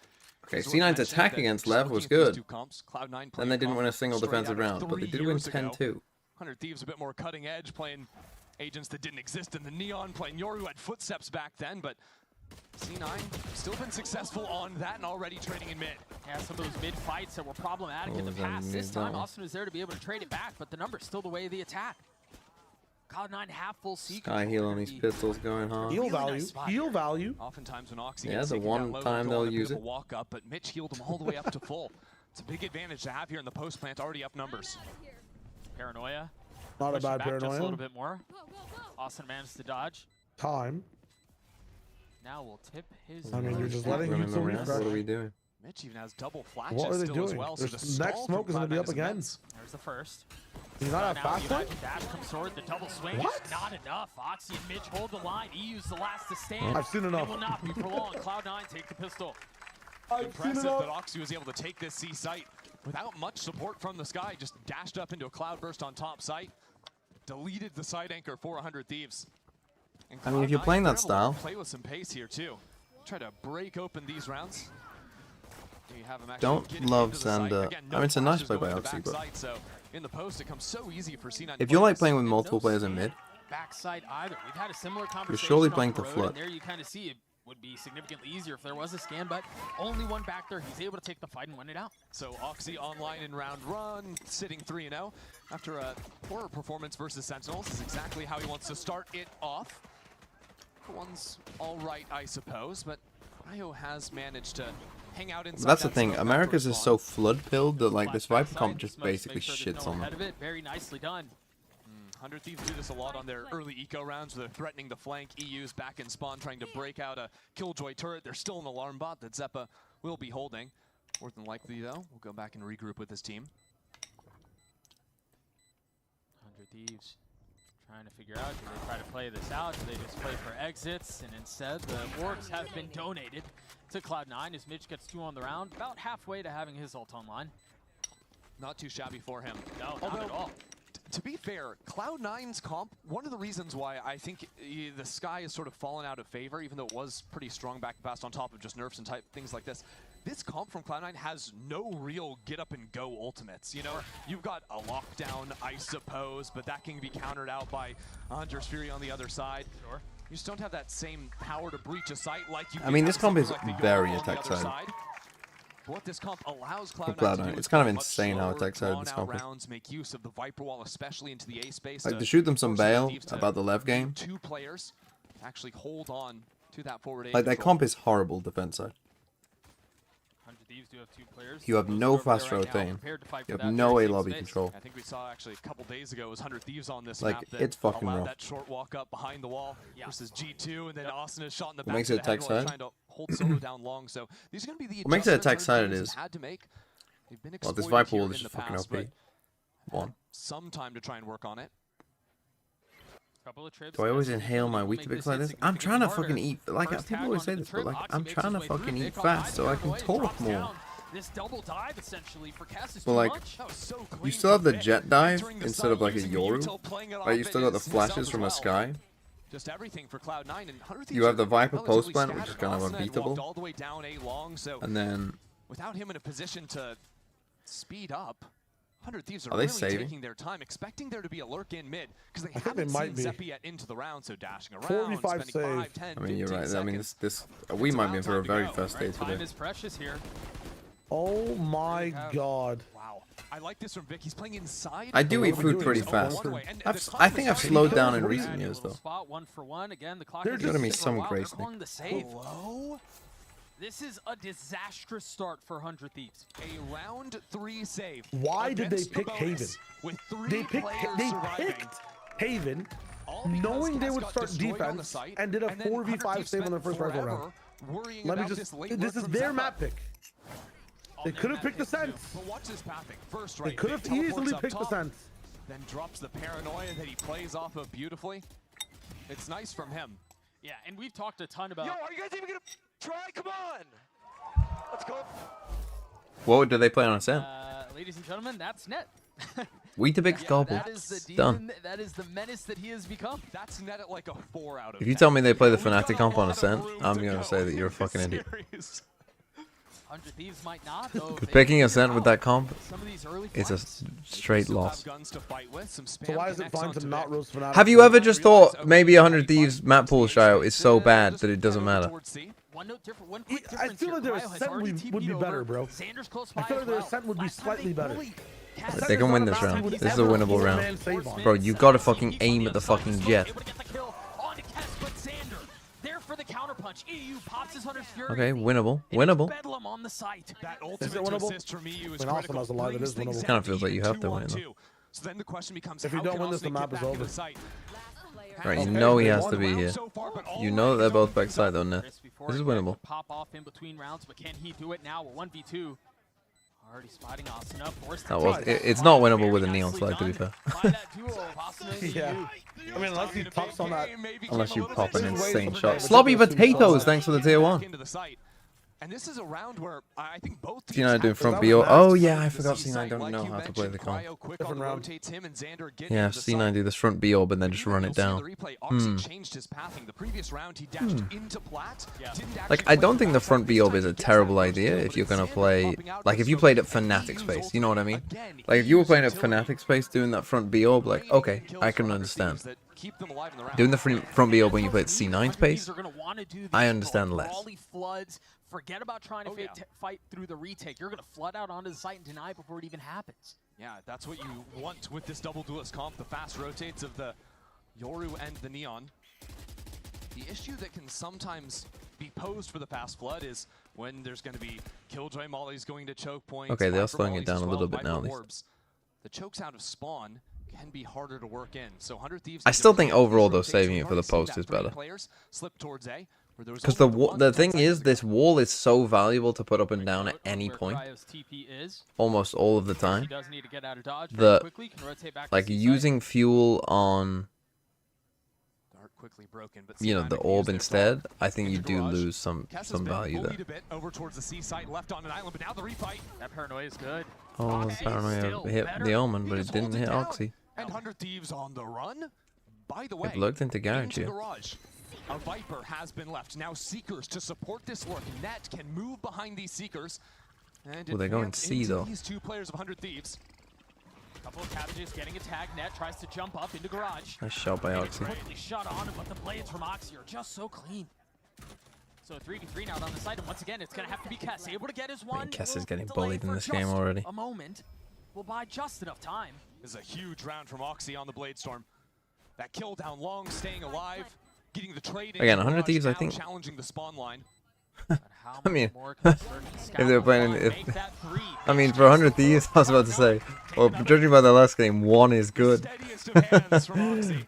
Okay, It's worth C9's mentioning attack that against just LEV looking was at these good. two comps, Cloud9 And they didn't win a comp single straight defensive out of round, but they 3 did win years ago. 10-2. 100 Thieves a bit more cutting edge, playing agents that didn't exist in the Neon, playing Yoru had footsteps back then, but C9 still been successful on that and already trading in mid. Yeah, some of those mid fights that were problematic in the was that past. This mid time, down? Austin was there to be able to trade it back, but the number's still the way of the attack. Cloud9 half full seek. Sky heal on these pistols going hard. Heal value. Heal value. Oftentimes when Oxy Yeah, gets the taken one down low, time they'll go on they'll a bit use of a it. walk up, but Mitch healed him all the way up to full. It's a big advantage to have here in the post plant, already up numbers. Paranoia. Not a Pushing bad back just a paranoia. little bit more. Austin managed to dodge. Time. Now we'll tip his. I mean, you're just letting Running him around. What are we doing? Mitch even has double flashes What are they still doing? as well. So the There's next stall smoke from is going to be Cloud9 up is again. immense. There's the first. Do you not have Now fast one? United dash comes forward, the double swing. What? Not enough. Oxy and Mitch hold the line. E used the last to stand. I've seen enough. It will not be prolonged. Cloud9 take the pistol. Impressive that Oxy was able to take this C site without much support from the sky. Just dashed up into a cloud burst on top site. Deleted the side anchor for 100 Thieves. And I mean, if you're Cloud9 playing that able to style. play with some pace here too. Try to break open these rounds. There you have him actually Don't getting love into the site. Xander. Again, I mean, it's a nice flashes play by going to Oxy, but backside, so in the post, it comes so easy for C9. if you're like playing with multiple players in mid, Backside either. We've had a similar conversation. you're surely on playing the to road, flood. and there you kind of see it would be significantly easier if there was a scan, but only one back there. He's able to take the fight and win it out. So Oxy online in round one, sitting 3-0 after a poor performance versus Sentinels. Is exactly how he wants to start it off. One's all right, I suppose, but Io has managed to hang out inside. that's the that thing. smoke America's after is spawn. so flood pilled that like this Viper Backside, comp just smokes, basically make sure there's shits no on ahead them. of it. Very nicely done. 100 Thieves do this a lot on their early eco rounds where they're threatening the flank. EU's back in spawn trying to break out a Killjoy turret. There's still an alarm bot that Zeppa will be holding. More than likely though, we'll go back and regroup with his team. 100 Thieves trying to figure out, do they try to play this out? Do they just play for exits? And instead, the orbs have been donated to Cloud9 as Mitch gets 2 on the round, about halfway to having his ult online. Not too shabby for him. No, not at all. To be fair, Cloud9's comp, one of the reasons why I think the Sky has sort of fallen out of favor, even though it was pretty strong back and fast on top of just nerfs and type things like this, this comp from Cloud9 has no real get up and go ultimates. You know, you've got a lockdown, I suppose, but that can be countered out by Hunter's Fury on the other side. Sure. You just don't have that same power to breach a site like you I mean, have this comp is something like the very York on the attack other side. What this comp allows Cloud9 Cloud9, to do it's is kind of play much insane how slower, attack side this drawn-out comp is. rounds, make use of the Viper wall, especially into the A space. Like to shoot them some force the bail Thieves to about the LEV game. beat 2 players to actually hold on to that forward A Like that control. comp is horrible defense side. 100 Thieves do have 2 players. You have Those no are over there fast right now, rotating. prepared to fight You for have that no very A safe lobby space. control. I think we saw actually a couple days ago was 100 Thieves on this Like, map that it's fucking allowed rough. that short walk up behind the wall versus G2, and then Austin is shot in the What back makes of it the head attack while he's side? trying to hold solo down long. So these are going to be the What makes it attack adjustments side 100 it Thieves is. had to make. They've been Well, this exploited Viper wall here is in just the fucking past, OP. but One. some time to try and work on it. Couple of trips. Do I always inhale my Weetabix like this? I'm trying to fucking eat. Like people always say this, but like I'm trying to fucking eat fast so I can talk more. This double dive essentially for Cass is But too like, much. you still have the jet dive instead of like a Yoru. Like you still got the flashes from a Sky. Just everything for Cloud9 and 100 You have the Viper relatively post plant, which is kind of scattered. Austin had walked unbeatable. all the way down A long, so And then without him in a position to speed up, 100 Thieves are Are they really saving? taking their time, expecting there to be a lurk in mid, because they I think haven't they seen might be. Zeppi yet into the round, so dashing around, 45 spending 5, save. 10, I mean you're 15 right. seconds. I mean this we It's might about be in for a time to very go. fast day Time today. is precious here. Oh my god. Wow. I like this from Vic. He's playing inside. I do eat What are we food doing? pretty Just fast. one way. And I the think I've clock is slowed down What in are you recent doing? years Little though. spot 1 for 1 again. The clock They're is just ticking gonna be for a some while. grace They're thing. calling the save. Hello? This is a disastrous start for 100 Thieves. A round 3 save. Why did they against the pick bonus Haven? With 3 They picked Haven All because knowing they Cass would got start destroyed on the defense site, and did a and then 4v5 100 save on their first spent rifle round. forever worrying Let me about just. this late This work is from their Zeppa. map pick. They could have picked the sense. But watch this pathing. First, They right, could have Vic teleports easily up picked the top, sense. Then drops the paranoia that he plays off of beautifully. It's nice from him. Yeah, and we've talked a ton about. Yo, are you guys even gonna try? Come on. Let's go. What do they play on a set? Ladies and gentlemen, that's net. Weetabix gobble. That is the Done. demon. That is the menace that he has become. That's net at like a 4 out of If you 10. tell me they play the We've got Fnatic comp on lot of Ascent, room I'm to gonna go say that you're a in fucking this idiot. series. 100 Thieves might not though. But picking Ascent with that comp Some of these early is a fights. straight Still have loss. guns to fight with, some spam So why is it connects fine onto to not Vic. roast Fnatic? Have you ever just thought maybe 100 Thieves map pool show is so bad that it doesn't matter? One note different. One quick I difference feel here. like their Cryo has ascent already would be TP'd better, over. bro. Xander's close I by feel as like their well. ascent would be Last time slightly they better. bullied Cass They Ascent can is win not this a map round. you This would is a ever winnable four-man round. save on. Bro, you gotta fucking aim at the fucking jet. Able to get the kill onto Cass, but Xander there for the the counterpunch. EU pops his Hunter's Fury. Okay, winnable. And it's Winnable. bedlam on the site. That Is it ultimate winnable? assist from EU is When Austin critical. has a live, it Brings is things winnable. Kind of down to feels like you even have to win it, 2-on-2. So then the question becomes, If you how don't can win this, the Austin get map is back into over. the site? Right, you Okay, know he they has won to be the here. So far, but You all know that they're right, both backside though, Net. This is winnable. Pop off in between rounds, but can he do it now? We're 1v2. Already spotting Austin up. Forced to That was, take it's not winnable with a neon flag, to be fair. by that duo, Austin and Yeah. EU. I mean, unless he tucks on that. Unless you pop an This is way insane too shot. big, but Sloppy those two potatoes, shots. thanks for the tier 1. into the site. And this is a round where I think both teams C9 doing have front that BO. was Oh nice. yeah, I the forgot C C9 site. don't Like know you how to play the mentioned, comp. Cryo quick Different on the round. rotates him and Xander get Yeah, into the C9 site. do this front B orb and then just run it You'll see down. the replay. Oxy changed his pathing. The previous round he dashed into plat. Didn't Like, actually I don't play think the back. front This B orb time is he a gets terrible that first idea kill, if but you're it's gonna Xander play, popping out like the if you smoke played at and Fnatic EU's space, you know what I mean? Again, Like if you were EU's playing at utility. Fnatic space doing that front B orb, like okay, I can understand. Doing the front B orb when you play at C9 space, I understand less. Brawly floods. Forget about trying to fight through the retake. You're going to flood out onto the site and deny before it even happens. Yeah, that's what you want with this double duelist comp, the fast rotates of the Yoru and the Neon. The issue that can sometimes be posed for the fast flood is when there's going to be Killjoy Molly's going to choke points. Okay, they're Viper slowing it Molly's as down a well, little bit now, at Viper least. Orbs. The chokes out of spawn can be harder to work in. So 100 Thieves. I still think overall though saving it for the post is better. Because the thing is, this wall is so valuable to put up and down at any point, almost all of the time, that like using fuel on, you know, the orb instead, I think you do lose some value there. Over towards the seaside, left on an island, but now the refight. That paranoia is good. Oh, the paranoia hit the Omen, but it didn't hit Oxy. And 100 Thieves on the run. By the way, It looked into garage here. garage. A Viper has been left. Now Seekers to support this work. Net can move behind these Seekers. And Well, they're going advance C, into though. These two players of 100 Thieves. Couple of cabbages getting a tag. Net tries to jump up into garage. Nice shot by Oxy. Quickly shot on him, but the blades from Oxy are just so clean. So 3v3 now on the side, and once again, it's going to have to be Kess able to get his one. Kess is getting Delay bullied in for this game just already. A moment will buy just enough time. This is a huge round from Oxy on the Bladestorm. That kill down long, staying alive, getting the trade in. Again, 100 garage, Thieves, I now think. challenging the spawn line. I mean, if they were playing, I mean, for 100 Thieves, I was about to say, well, judging by the last game, 1 is good.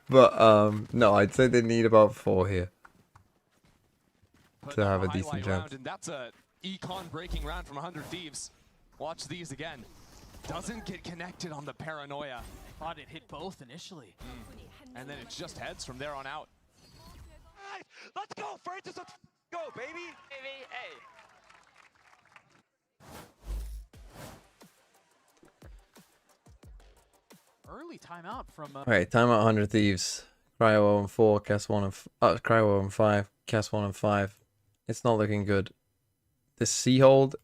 But no, I'd say they need about 4 here to have a decent chance. And that's a econ breaking round from 100 Thieves. Watch these again. Doesn't get connected on the paranoia. Thought it hit both initially. And then it's just heads from there on out. Let's go, Francis. Let's go, baby. Baby, hey. Early timeout from. Alright, timeout 100 Thieves. Cryo 0 and 4, Cass 1 and Cryo 0 and 5, Cass 1 and 5. It's not looking good. The C hold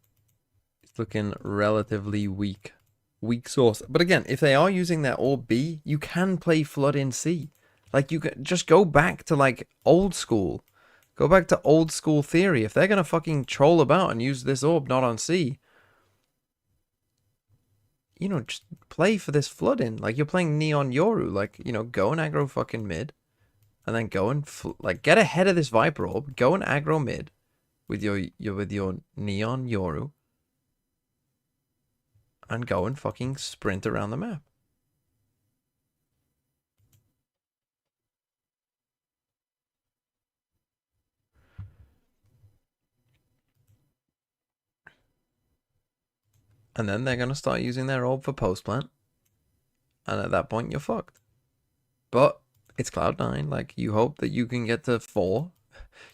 is looking relatively weak. Weak source. But again, if they are using their orb B, you can play Flood in C. Like, you can just go back to, like, old school. Go back to old school theory. If they're gonna fucking troll about and use this orb not on C, you know, just play for this Flood in. Like, you're playing Neon Yoru. Like, you know, go and aggro fucking mid. And then go and, like, get ahead of this Viper orb. Go and aggro mid with your Neon Yoru. And go and fucking sprint around the map. And then they're going to start using their orb for post plant. And at that point, you're fucked. But it's Cloud9. Like, you hope that you can get to 4.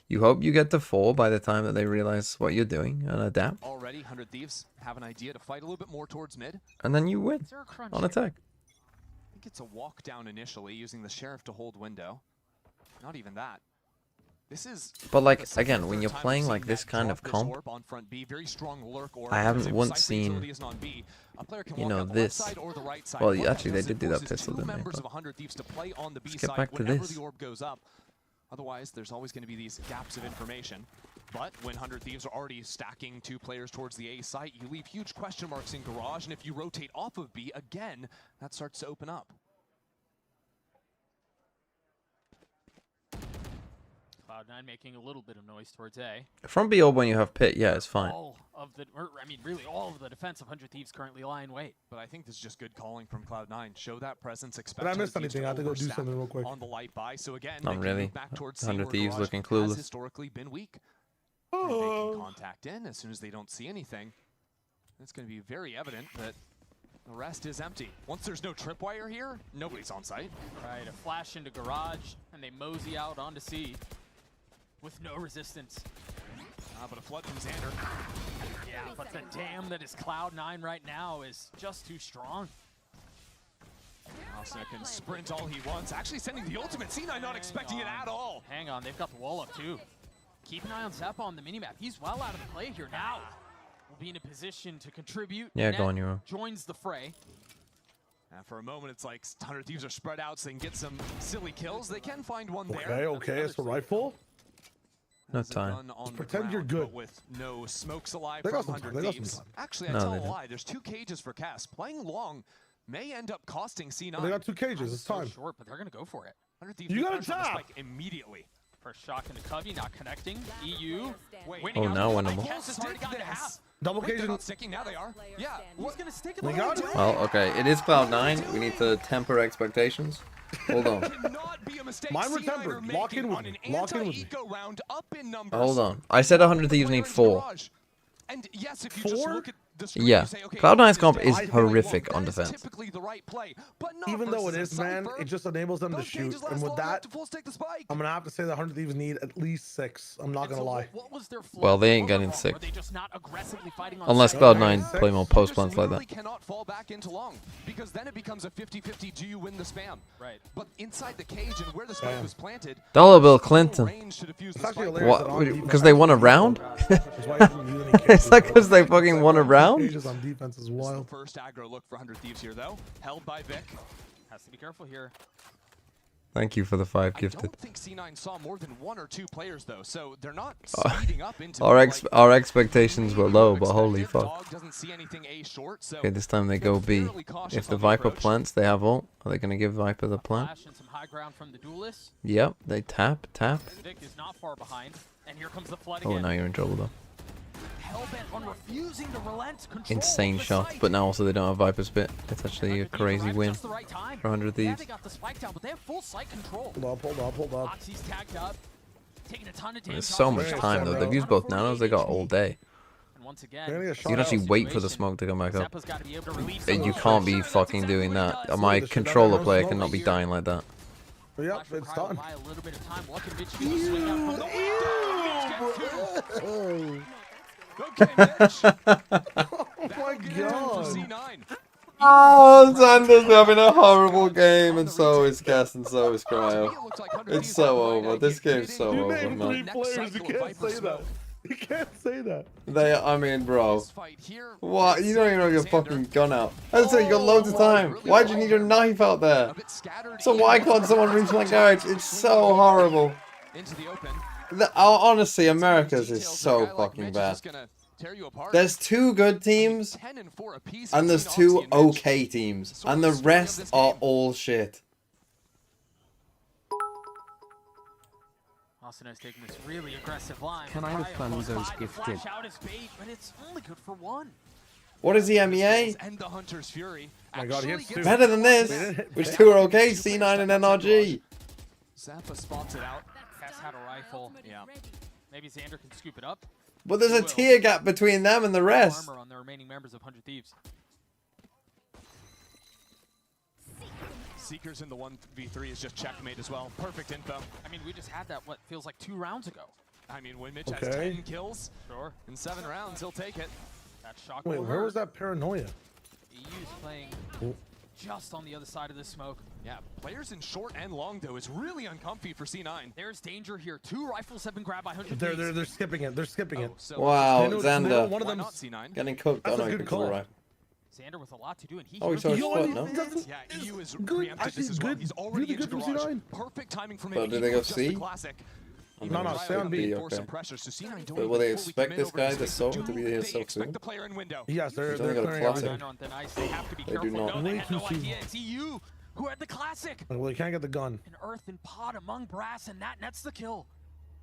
You hope you get to 4 by the time that they realize what you're doing and adapt. Already, 100 Thieves have an idea to fight a little bit more towards mid. And then you win on attack. I think it's a walk down initially, using the Sheriff to hold window. Not even that. This is. But like again, when you're playing like this kind of comp, I haven't once seen, you know, this. Well, actually, they did do that pistol, didn't they? Let's get back to this. Otherwise, there's always going to be these gaps of information. But when 100 Thieves are already stacking 2 players towards the A site, you leave huge question marks in garage, and if you rotate off of B again, that starts to open up. Cloud9 making a little bit of noise towards A. From B when you have pit, yeah, it's fine. All of the, really all of the defense of 100 Thieves currently lie in wait. But I think this is just good calling from Cloud9. Show that presence. Expect But I missed anything. I have to go do something real quick. On the light buy. So again, Not really. 100 Thieves looking clueless. Has historically been weak. Making contact in as soon as they don't see anything. It's going to be very evident that the rest is empty. Once there's no tripwire here, nobody's on site. Right, a flash into garage, and they mosey out onto C with no resistance. But a flood from Xander. Yeah, but the dam that is Cloud9 right now is just too strong. Asuna can sprint all he wants. Actually sending the ultimate. C9 not expecting it at all. Hang on, they've got the wall up too. Keep an eye on Zappa on the minimap. He's well out of the play here now. Will be in a position to contribute. Yeah, go on, Euro. Joins the fray. And for a moment, it's like 100 Thieves are spread out so they can get some silly kills. They can find one there. Okay, okay, it's a rifle. No time. Pretend you're good. But with no smokes alive They from got some time, 100 they got some Thieves. time. Actually, I No, tell they a don't. lie. There's 2 cages for Cass. Playing long may end up costing C9. They got 2 cages. It's time. Short, but they're going to go for it. 100 Thieves You get gotta pressure on the tap. spike immediately. First shock into Covey, not connecting. EU. Oh, now winnable. Cass has already gotten half. Double Wait, they're cage. not sticking. Now they are. Yeah. Who's going to stick it? We got it. Well, okay, it is Cloud9. We need to temper expectations. Hold on. Cannot be a mistake. Mine were C9 tempered. are Lock in making with on me. an Lock in with me. anti-eco round up in numbers. Hold on. I said 100 Thieves need 4. And yes, if you just 4? look at the screen, Yeah. you say, okay, Cloud9's comp is I really horrific won't. on That is defense. typically the right play, but not Even though it versus is, a man, Cypher. it just enables them to Those shoot. cages last And with long enough that, to full stick the spike. I'm gonna have to say the 100 Thieves need at least 6. I'm not gonna lie. What was their flaw Well, they ain't getting overall? 6. Were they just not aggressively fighting on Unless site? Cloud9 play more post plants like Literally that. cannot fall back into long because then it becomes a 50-50. Do you win the spam? Right. But inside the cage and where the spike was planted, Dollar Bill Clinton. range to defuse It's the actually spike. hilarious that What? on defense- Because they won a round? That's why you don't use any Is cages, that bro. because they fucking won a round? Cages on defense is This is the wild. first aggro look for 100 Thieves here, though. Held by Vic. Has to be careful here. Thank you for the 5 I gifted. don't think C9 saw more than 1 or 2 players, though, so they're not speeding up into Our expectations were low, but holy fuck. Dog doesn't see anything A short, so Okay, this time they go B. If the Viper plants, they have ult. Are they gonna give Viper the plant? Flash and some high ground from the duelists. Yep, they tap. Vic is not far behind, and here comes the flood Oh, again. now you're in trouble though. Hellbent on refusing to relent control Insane of the shot, site. but now also they don't have Viper Spit. It's actually a crazy win Just the right time. for 100 Yeah, Thieves. they got the spike down, but they have full site control. Hold up. Oxy's tagged up, taking a ton of damage. There's so much time though. They've used both nanos. They got all day. And once They're again, gonna get You shot can actually out. wait for the smoke to come back up. Zappa's got to be able to relieve And some you of the can't be pressure. fucking That's doing exactly that. what he My does. controller Shut player down, cannot be dying like that. Yep, Flash from it's Cryo done. by a little bit of time. Lukovic gonna swing out from the window. Oh Okay, Mitch. my god. C9. Oh, Xander's having a horrible game, and so is Cass, and so is Cryo. It's so over. This game's so You over, named 3 man. players. You can't say that. You can't say that. I mean, bro. What? You don't even have your fucking gun out. I said you got loads of time. Why'd you need your knife out there? So why can't someone reach my garage? It's so horrible. Into the open. Honestly, America's is so fucking bad. There's 2 good teams, and there's 2 okay teams, and the rest are all shit. Austin has taken this really aggressive line. Can I Cryo refund goes those by to gifted? flash out his bait, but it's only good for 1. What is the MEA? And the Hunter's Fury. Oh my god, he hits 2. Better than this, which 2 are okay, C9 and NRG. Zappa spots it out. Cass had a rifle. Yeah. Maybe Xander can scoop it up. But there's a tier gap between them and the rest. Armor on the remaining members of 100 Thieves. Seekers in the 1v3 is just checkmate as well. Perfect info. I mean, we just had that, what feels like 2 rounds ago. I mean, when Mitch has Okay. 10 kills in 7 rounds, he'll take it. That shock Wait, will where hurt. was that paranoia? EU's playing Oh. just on the other side of this smoke. Yeah, players in short and long, though, is really uncomfy for C9. There's danger here. 2 rifles have been grabbed by 100 They're skipping it. They're skipping it. So Wow, They know Xander one of why them. not C9? Getting cooked. That's Oh, a no, good it's call. alright. Xander with a lot to do, and he Oh, he saw his You foot, know no? what? Doesn't- Yeah, EU is good. preempted Actually, this as well. good. He's already Really into good from garage. C9. Perfect timing from But him. did they go Just C? the classic. No, no, stay on B. Force some Okay. pressure, so C9 don't But will they even fully expect commit this over guy, his the face. Soul, to Do be here they so expect soon? the player in window? Yes, they're He's only got a clearing classic. everything. on thin ice. They have to be They do careful. not. No, they Way had too no soon. idea. It's EU who had the classic. Well, they can't get the gun. An earthen pot among brass, and that nets the kill.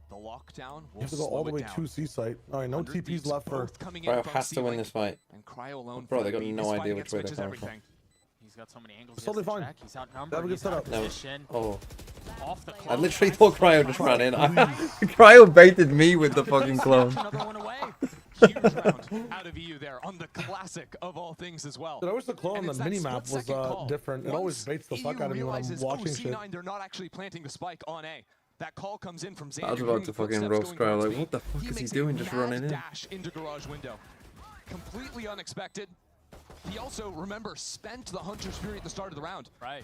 The lockdown You will have to go slow all the it way down. to C-site. All right, no 100 TPs Thieves left for... both coming in Cryo from has to win C-Link, this fight. and Cryo alone Bro, for they got LEV. no This fight idea against which way Mitch they're is coming from. everything. He's got so many angles. It's he has totally to fine. check. He's outnumbered. They have a good He's out of setup. position. Oh. Off the I clone. literally thought Cryo just ran in. Cryo baited me with the fucking clone. Another one away. Huge round out of EU there on the classic of all things as well. Dude, I wish the clone on the mini-map was different. It always Once baits the fuck EU out of me when I'm realizes, watching oh, shit. C9, they're not actually planting the spike on A. That call comes in from Xander. I was about to fucking roast Cryo, like, what the fuck is he doing just running in? Dash into garage window. Completely unexpected. He also, remember, spent the Hunter's Fury at the start of the round. Right.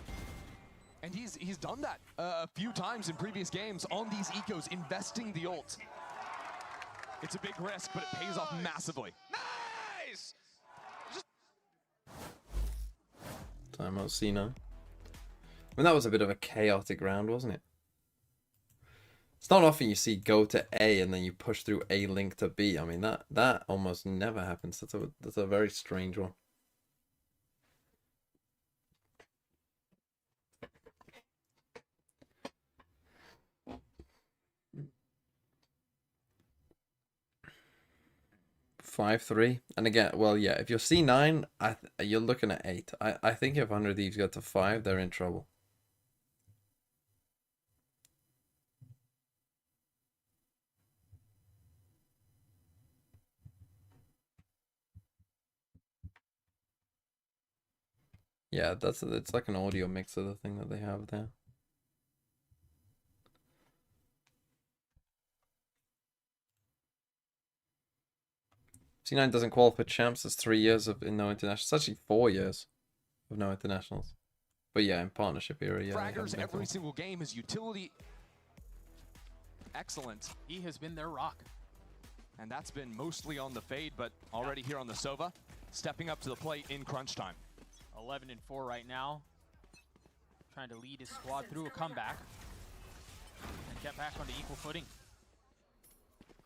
And he's done that a few times in previous games on these ecos, investing the ult. It's a big risk, but it pays off massively. Nice! Timeout C9. I mean, that was a bit of a chaotic round, wasn't it? It's not often you see go to A and then you push through A link to B. I mean, that almost never happens. That's a very strange one. Five, 3, and again, well, yeah. If you're C9, you're looking at 8. I think if 100 Thieves get to 5, they're in trouble. Yeah, it's like an audio mix of the thing that they have there. C9 doesn't qualify for champs. It's 3 years of no internationals. It's actually 4 years of no internationals. But yeah, in partnership era, yeah. Fraggers every single game is utility. Excellent. He has been their rock. And that's been mostly on the fade, but already here on the Sova, stepping up to the plate in crunch time. 11 and 4 right now. Trying to lead his squad through a comeback and get back onto equal footing.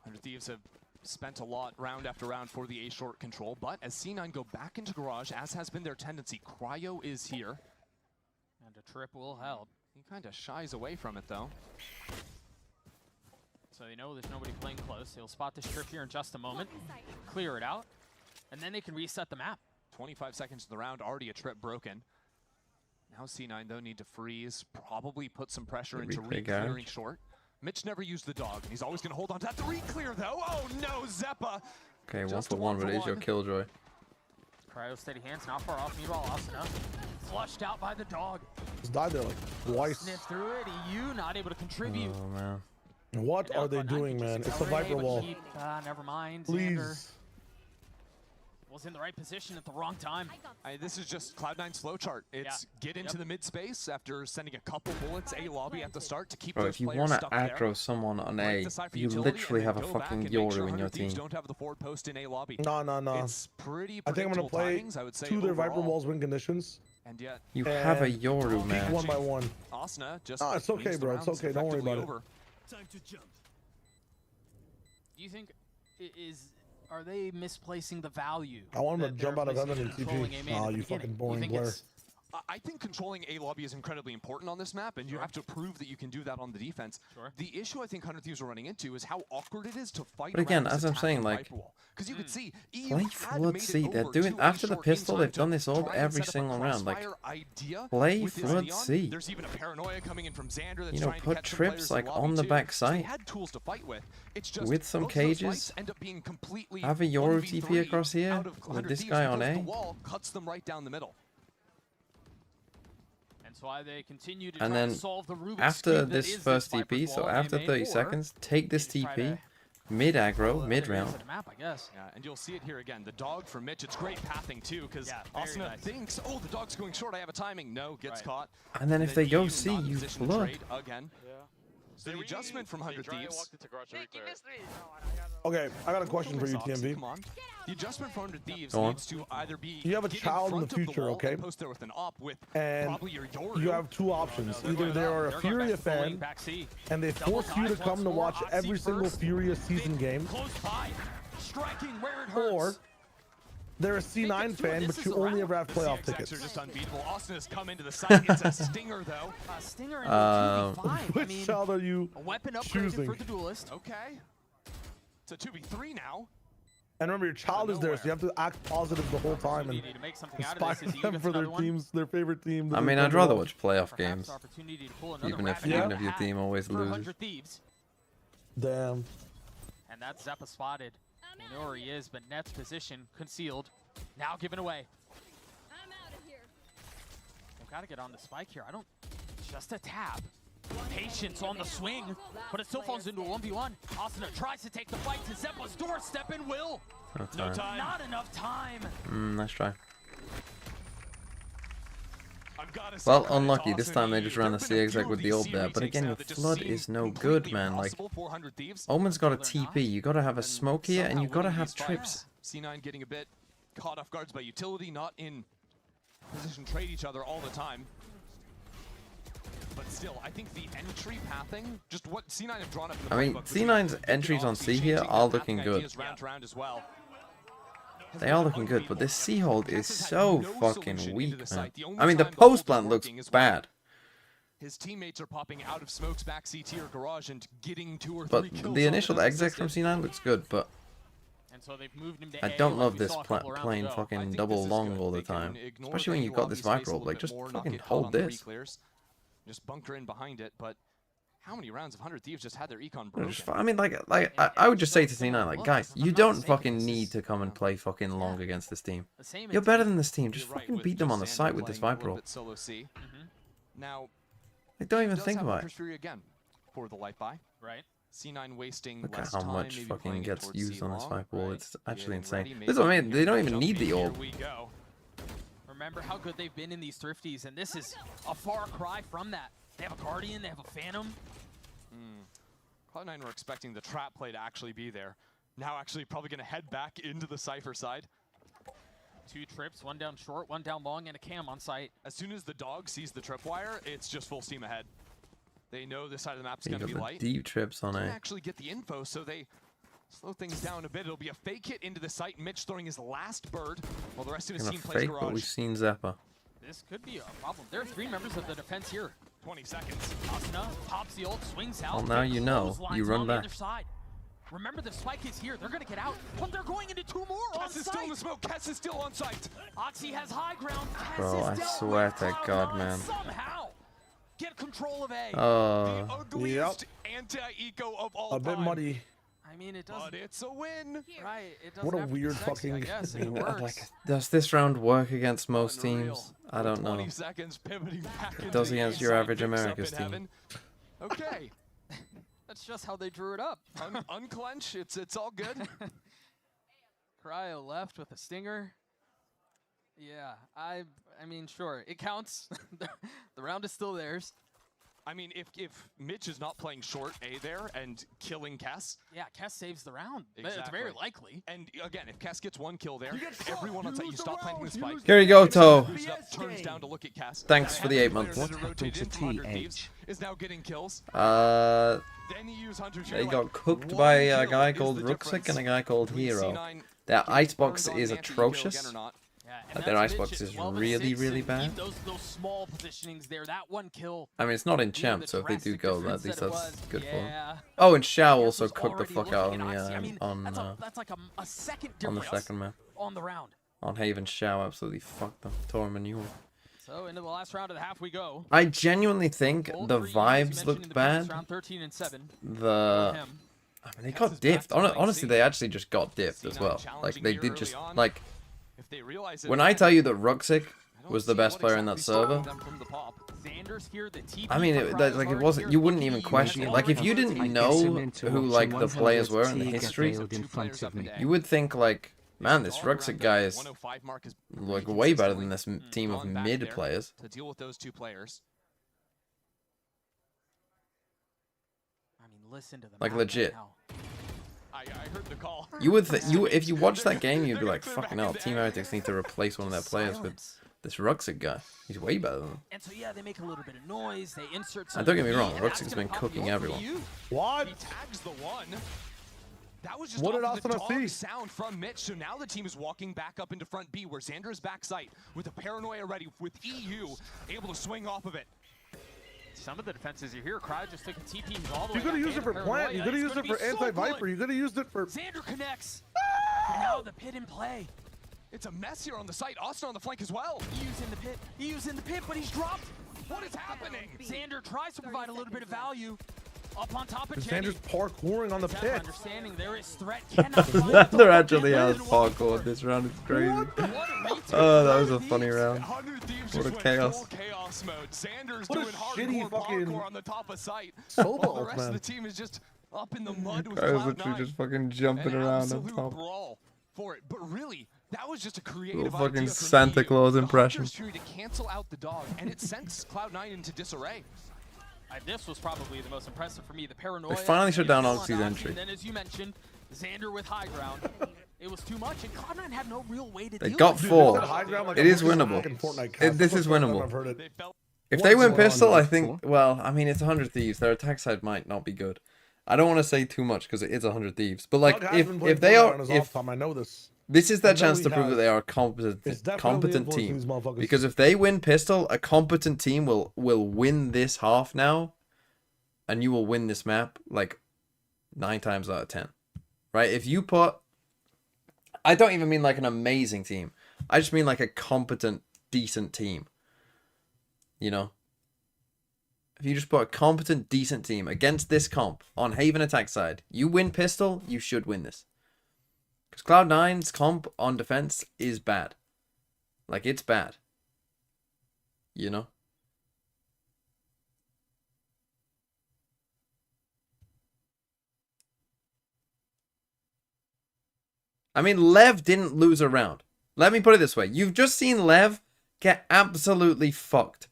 100 Thieves have spent a lot round after round for the A short control, but as C9 go back into garage, as has been their tendency, Cryo is here. And a trip will help. He kind of shies away from it though. So they know there's nobody playing close. He'll spot this trip here in just a moment, clear it out, and then they can reset the map. 25 seconds in the round, already a trip broken. Now C9 though need to freeze, probably put some pressure into re-clearing short. Mitch never used the dog, and he's always going to hold on to that. The re-clear though, oh no, Zeppa! Okay, 1 for 1, but it is your killjoy. Cryo steady hands, not far off. Meanwhile, Asuna flushed out by the dog. Just died there like twice. Sniff through it, EU not able to contribute. Oh man. What are they doing, man? It's a Viper wall. Never mind. Please. Xander was in the right position at the wrong time. This is just Cloud9's flow chart. It's get into the mid space after sending a couple bullets A lobby at the start to keep Bro, those if you players want to stuck there. aggro someone on A, Decipher you utility literally and have a then go back fucking and make sure Yoru in 100 your Thieves team. don't have the forward post in A lobby. No. It's pretty I think I'm gonna play timings, I would say, 2 of their Viper overall. walls win conditions. And yet You have a Yoru, man. 1 by 1. Asuna just it's okay, leaves the bro. It's rounds okay. Don't worry about effectively it. over. Time to jump. Do you think are they misplacing the value? I want him to that jump they're out of heaven and placing controlling TP. A main at Oh, the you beginning? fucking Do you boring think blur. it's- I think controlling A lobby is incredibly important on this map, and you have to prove that you can do that on the defense. The issue I think 100 Thieves are running into is how awkward it is to fight. But again, as I'm saying, like, because you could see play Flood C. They're doing after the pistol. They've done this orb every single round. Like, play Flood C. There's even a paranoia coming in from Xander that's You know, trying to put catch some trips players in like lobby on the too. back So they side had tools to fight with. It's just with some both of those cages. fights end up being completely Have a Yoru 1v3 TP across here out of with 100 this Thieves guy on because A. the wall cuts them right down the middle. That's why they continue to And try then to solve the Rubik's after Cube that this is first this TP, Viper's so wall in after A main, 30 or seconds, take this they just try TP, to mid aggro, follow other mid areas round. of the map, I guess. Yeah, and you'll see it here again. The dog from Mitch, it's great pathing too, because very Asuna nice. thinks, oh, the dog's going short, I have a timing. No, gets caught. And then if they go EU C, not in you position to flood. trade again. So the adjustment from 100 Thieves. Okay, I got a question for you, TMV. Come on. The adjustment from 100 Thieves Go on. needs to either be You have a get child in the front of future, wall okay? and post there with an op with And probably your Yoru. you have 2 options. Either they are a Furia fan, and they force you to come to watch every single Furia season game, Close by, striking where it or hurts. they're a C9 fan, but you only ever have playoff tickets. Are just unbeatable. Austin has come into the site. It's a stinger though. Stinger into a 2v5. Which child are you a weapon upgraded choosing? for the duelist. Okay. It's a 2v3 now. And remember, your child is there, so you have to act positive the whole time and inspire them for their teams, their favorite team. I mean, I'd rather watch playoff games, even if your team always loses. Damn. And that's Zeppa spotted. You know where he is, but Net's position concealed. Now given away. They've got to get on the spike here. Just a tap. Patience on the swing, but it still falls into a 1v1. Austin tries to take the fight to Zeppa's doorstep and will. No time. Not enough time. Nice try. Well, unlucky. This time they just ran the C exec with the ult there. But again, your flood is no good, man. Like, Omen's got a TP. You gotta have a smoke here, and you gotta have trips. C9 getting a bit caught off guards by utility, not in position to trade each other all the time. But still, I think the entry pathing, just what C9 have drawn up in the I mean, C9's entries on C here are looking good. They are looking good, but this C hold is so fucking weak, man. I mean, the post plant looks bad. His teammates are popping out of smokes back CT or garage and getting 2 or 3 But kills. the initial exec from C9 looks good, but So they've moved him to I don't love this playing fucking double long all the time. Especially when you've got this Viper ult. Like, just fucking hold this. Just bunker in behind it, but how many rounds of 100 Thieves just had their econ broken? I mean, I would just say to C9, like, guys, you don't fucking need to come and play fucking long against this team. You're better than this team. Just fucking beat them on the site with this Viper ult. Solo C. Now, Like, don't even think about it. again for the light buy. Right. C9 wasting Look less at how time, much maybe fucking playing it gets towards used C on this long, Viper ult. right? It's actually Getting ready, insane. maybe This is what I mean. looking They for don't a even jump need the in. orb. Here we go. Remember how good they've been in these Thrifties, and this is a far cry from that. They have a Guardian, they have a Phantom. Cloud9 were expecting the trap play to actually be there. Now actually probably going to head back into the Cypher side. 2 trips, 1 down short, 1 down long, and a cam on site. As soon as the dog sees the tripwire, it's just full steam ahead. They know this side of the map's You going to got be the light. deep trips on Didn't A. actually get the info, so they slow things down a bit. It'll be a fake hit into the site. Mitch throwing his last bird, while the rest of his Gonna team plays fake, but garage. we've seen Zeppa. This could be a problem. There are 3 members of the defense here. 20 seconds. Asuna pops the ult, swings out. Well, now you know. clotheslines You run on the back. other side. Remember, the spike is here. They're going to get out, but they're going into 2 more on Kess is still in the smoke. Kess is still on site. Oxy has high ground. Kess Bro, is I dealt swear with. to God, Cloud9 man. Somehow get control of A. The ugliest anti-eco of all A bit time. muddy. I mean, it does. But it's a win. Right. It doesn't What a have to be weird sexy, I fucking. guess, I and it mean, works. like, does this round work against most teams? I don't know. 20 seconds pivoting back It into does the against A your side, average picks up America's in team. heaven. Okay. That's just how they drew it up. Unclench. It's all good. Cryo left with a stinger. Yeah, I mean, sure, it counts. The round is still theirs. I mean, if Mitch is not playing short A there and killing Kess. Yeah, Kess saves the round. Exactly. It's very likely. And again, if Kess gets 1 kill there, everyone on site, you stop planting the spike. Here you go, Toe. Turns down to look at Kess. Thanks for the 8 months. What happened to TH? Is now getting kills. They Then you use Hunter Tree, got like, cooked 1 by a kill guy is called the Ruxic difference and a guy called between Hero. C9 Their being icebox turned on is the anti-kill again atrocious. or not. And Their that's icebox Mitch at is 12 and really, 6 really and bad. keep those small positionings there. That 1 kill. I mean, it's not in being champ, the so if they do drastic go, difference at least that it that's was. good for them. Yeah. Oh, and Shao Kess also was cooked the already fuck out looking on at Oxy. I the mean, that's like a second on the difference second map. on the round. On Haven, Shao absolutely fucked them. Tore him a new one. So into the last round of the half we go. I genuinely think Gold the for you, as you vibes mentioned in looked the bad. previous round, 13 and 7. The him. I mean, they got diffed. Honestly, they actually just got diffed as well. Like they did just like. If they realize it, When I tell you that Ruxic was the best player in that server, Xander's here, the TP I mean, like it wasn't. You wouldn't even question it. Like if you didn't know who like the players were in the history, you would think like, man, this Ruxic guy is like way better than this team of mid players. to deal with those 2 players. I mean, listen to the Like map legit. right now. I heard the call. You would if you watch that game, you'd be like, fucking hell, Team Heretics need to replace one of their players with this Ruxic guy. He's way better than them. And so yeah, they make a little bit of noise. They insert some. And don't get me heat, wrong, and that's Ruxic's gonna been pop cooking the ult for everyone. you. What? He tags the 1. That was just What did off of the Asuna dog see? sound from Mitch. So now the team is walking back up into front B, where Xander is back sight with a paranoia ready, with EU able to swing off of it. Some of the defenses you hear, Crowd just took a TP. He's all the You way could have back used it in. for Paranoia, plant. You could have it's used it gonna for be so anti-viper. good. You could have used it for. Xander connects. And now the pit in play. It's a mess here on the site. Austin on the flank as well. EU's in the pit. EU's in the pit, but he's dropped. What is happening? Xander tries to provide a little bit of value. Up on top of Jenny. Xander's parkouring on the It's pit. understanding there is threat. Cannot Xander actually has parkour this round. It's crazy. Oh, that was a funny round. What a chaos. Chaos mode. Xander's What a doing shitty hardcore fucking parkour on the top of site. soul While the balls, rest man. of the team is just up in the mud with I was Cloud9. literally just fucking jumping An around on absolute top. brawl for it. But really, that was just a Little creative fucking idea from Santa EU. Claus The impression. Hunters tried to cancel out the dog, and it sends Cloud9 into disarray. This was probably the most impressive for me. The paranoia. They finally shut down on Oxy's entry. And then, as you mentioned, Xander with high ground. It was too much, and Cloud9 had no real way to They deal got with it. four. High ground like It a is fucking winnable. Fortnite This cast. is First time winnable. I've heard it. If What they is win going on pistol, here? I think. Well, I mean, it's 100 Thieves. Their attack side might not be good. I don't want to say too much because it is 100 Thieves. But like, Doug has been playing if they Fortnite are, on his if off time, I know this. this is I their know chance he to prove that has. they are a It's competent definitely team. influencing these motherfuckers. Because if they win pistol, a competent team will win this half now, and you will win this map like 9 times out of 10. Right? If you put, I don't even mean like an amazing team. I just mean like a competent, decent team. You know? If you just put a competent, decent team against this comp on Haven attack side, you win pistol, you should win this. Because Cloud9's comp on defense is bad. Like, it's bad. You know? I mean, LEV didn't lose a round. Let me put it this way. You've just seen LEV get absolutely fucked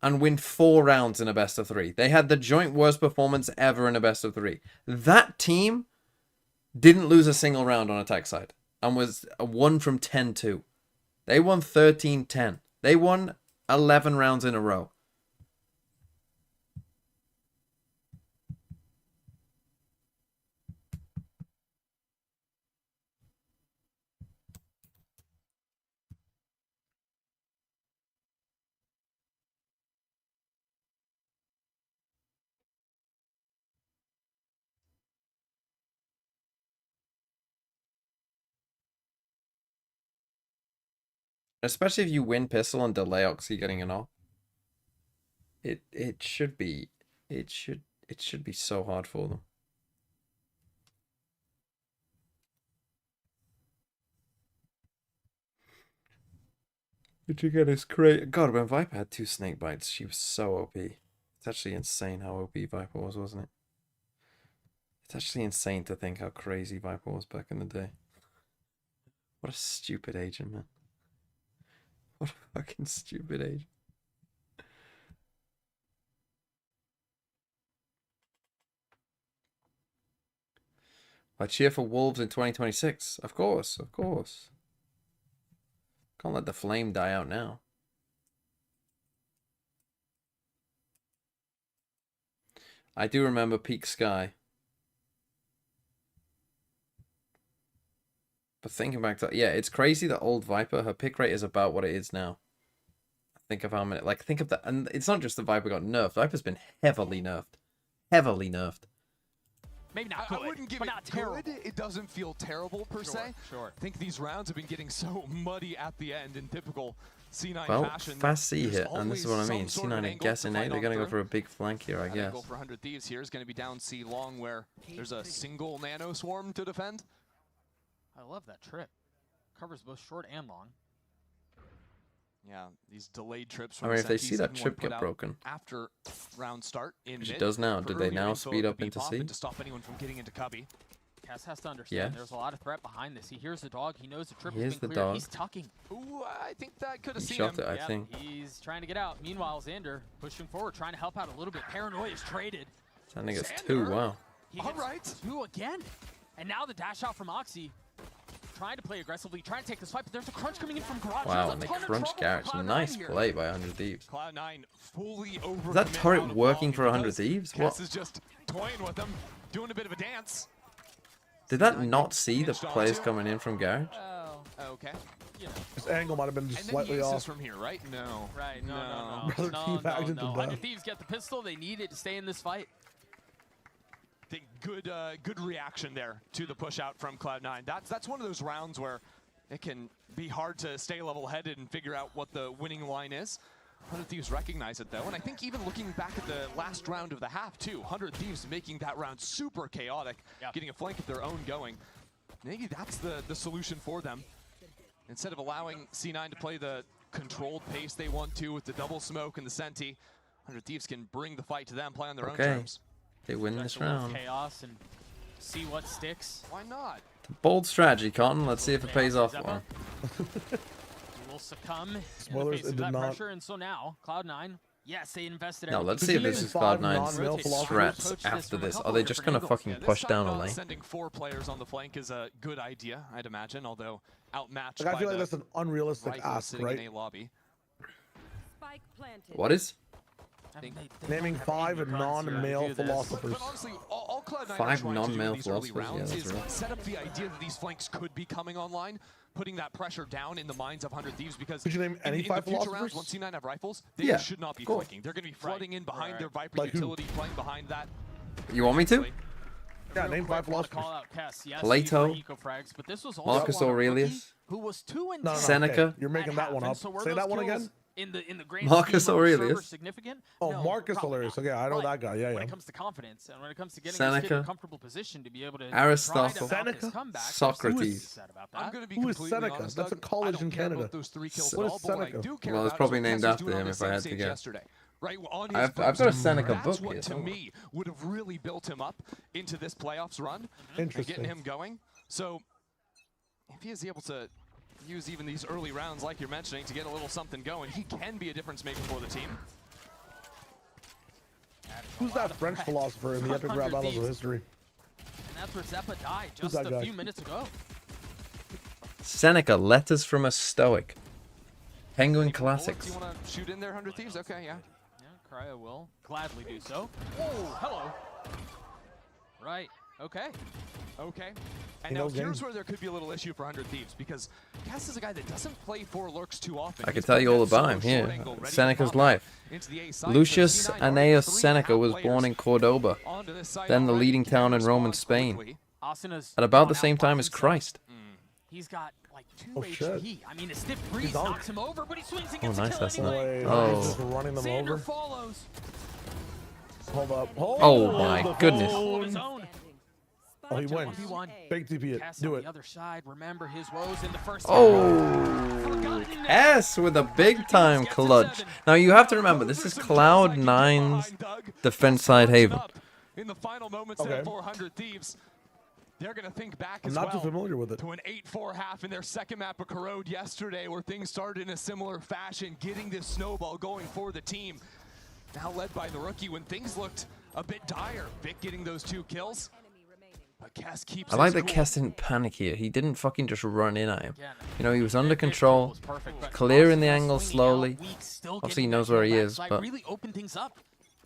and win 4 rounds in a best of 3. They had the joint worst performance ever in a best of 3. That team didn't lose a single round on attack side and was 1 from 10-2. They won 13-10. They won 11 rounds in a row. Especially if you win pistol and delay Oxy getting an off. It should be so hard for them. Which again is great. God, when Viper had 2 snake bites, she was so OP. It's actually insane how OP Viper was, wasn't it? It's actually insane to think how crazy Viper was back in the day. What a stupid agent, man. What a fucking stupid agent. I cheer for Wolves in 2026. Of course, of course. Can't let the flame die out now. I do remember Peak Sky. But thinking back to, yeah, it's crazy that old Viper, her pick rate is about what it is now. Think of how many, like, think of that, and it's not just the Viper got nerfed. Viper's been heavily nerfed. Heavily nerfed. Maybe not good, I wouldn't give but it not terrible. good. It doesn't feel terrible per se. Sure. I think these rounds have been getting so muddy at the end in typical C9 Well, fashion. fast C There's hit, and this is what I always mean. some sort of C9 an are angle guessing to A. fight They're on going to go through. for a big flank here, I That guess. angle for 100 Thieves here is going to be down C long, where there's a single nano swarm to defend. I love that trip. Covers both short and long. Yeah, these delayed trips. I mean, if they see that chip get broken. After round start in Which it mid, does now. for Did they earlier now info speed of up the into beep off C? and to stop anyone from getting into cubby. Cass has to understand Yes. there's a lot of threat behind this. He hears the dog. He knows the trip Here's has been the cleared. dog. He's tucking. Ooh, I think that could have He seen shot him. it, I think. He's trying to get out. Meanwhile, Xander pushing forward, trying to help out a little bit. Paranoia is traded. Xander gets 2, wow. He gets 2 again. And now the dash out from Oxy. Trying to play aggressively, trying to take this fight, but there's a crunch coming in from Garage. Wow, There's and a they ton of crunch trouble for Garage. Cloud9 Nice here. play by 100 Thieves. Cloud9 fully over. Is that turret working for 100 Thieves? What? Cass is just toying with them, doing a bit of a dance. Did that not see the players coming in from garage? Oh, okay. You know. His angle might have been just slightly off. From here, right? No. Right. No. Brother teabagged into death. 100 Thieves get the pistol. They need it to stay in this fight. I think good reaction there to the push out from Cloud9. That's one of those rounds where it can be hard to stay level-headed and figure out what the winning line is. 100 Thieves recognize it though, and I think even looking back at the last round of the half too, 100 Thieves making that round super chaotic, getting a flank of their own going. Maybe that's the solution for them. Instead of allowing C9 to play the controlled pace they want to with the double smoke and the Senti, 100 Thieves can bring the fight to them, play on their own terms. They win this round. Chaos and see what sticks. Why not? Bold strategy, Cotton. Let's see if it pays off for him. Will succumb Spoilers, in the face it of did that not. pressure, and so now Cloud9. Yes, they invested. No, let's see if this is Cloud9's threats after this. Are they just gonna fucking push down a lane? Sending 4 players on the flank is a good idea, I'd imagine, although outmatched Like, I by feel like the that's an unrealistic rifle ask, sitting right? in a lobby. What is? Naming 5 non-male philosophers. But honestly, all Cloud9 are 5 trying to do non-male in these early philosophers? Yeah, rounds that's is right. set up the idea that these flanks could be coming online, putting that pressure down in the minds of 100 Thieves, because Could you name any in 5 the future philosophers? rounds, once C9 have rifles, they Yeah, should not be cool. flanking. They're going to be flooding in behind their Viper Like who? utility, playing behind that. You want me to? Yeah, name 5 philosophers. Call out Kess. Yes, Plato, he's for eco-frags, but this was also Marcus one Aurelius, who was 2 and No, 10 Seneca. okay, you're making that one up. So were Say those that one kills again. in the grand Marcus scheme of the server Aurelius. significant? Oh, No, Marcus probably Aurelius. not. Okay, I know But that guy. Yeah, when yeah. it comes to confidence and when it comes to getting Seneca. this kid in a comfortable position to be able to Aristotle. try to mount this Seneca? comeback, Socrates. I'm going to be Who is completely Seneca? honest, That's a Doug, college I don't in care about Canada. those 3 kills What at all, is but what I Seneca? do care Well, it's about probably is what named Kess was after doing on him this if I same had to stage guess. yesterday. Right, on his I've got a first Seneca that's book what here to somewhere. me would have really built him up into this playoffs run and Interesting. getting him going. So if he is able to use even these early rounds like you're mentioning to get a little something going, he can be a difference maker for the team. Who's that French philosopher in the epic rap battles of history? And that's where Zeppa died Who's just that a guy? few minutes ago. Seneca, Letters from a Stoic. Penguin Classics. Do you want to shoot in there, 100 Thieves? Okay, yeah. Yeah, Cryo will gladly do so. Oh, hello. Right. Okay. Okay. And He now knows here's game. where there could be a little issue for 100 Thieves, because Cass is a guy that doesn't play 4 lurks too often. I can He's tell you put all that about him solo short here. angle ready to Seneca's pop life. into the A side. Lucius C9 Annaeus already 3 Seneca was half born in players Cordoba, onto this side then the already. leading town in Can Roman respond Spain, quickly. Asina's at about gone the same out by time as himself. Christ. He's got like 2 Oh, shit. HP. I mean, a stiff breeze on. knocks him over, but he swings and Oh, gets a nice, kill that's anyway. not. Wait, Oh. he's just running them Sander over. follows. Hold up. Oh my goodness. All of his own. Oh, he wins. 1v1. Big TP it. Cass Do on it. the other side. Remember his woes in the first Oh, S with a big time clutch. Now you have to remember, this is Cloud9's defense side haven. In the final moments Okay. there, 400 Thieves. They're going to think back I'm as not well too familiar with it. to an 8-4 half in their second map of Corrode yesterday, where things started in a similar fashion, getting this snowball going for the team. Now led by the rookie when things looked a bit dire. Vic getting those 2 kills. But Cass keeps I like his that cool. Kess didn't panic here. He didn't fucking just run in at him. Again. You know, he was under control, clearing the angle slowly. Obviously he knows where he is, but really opened things up.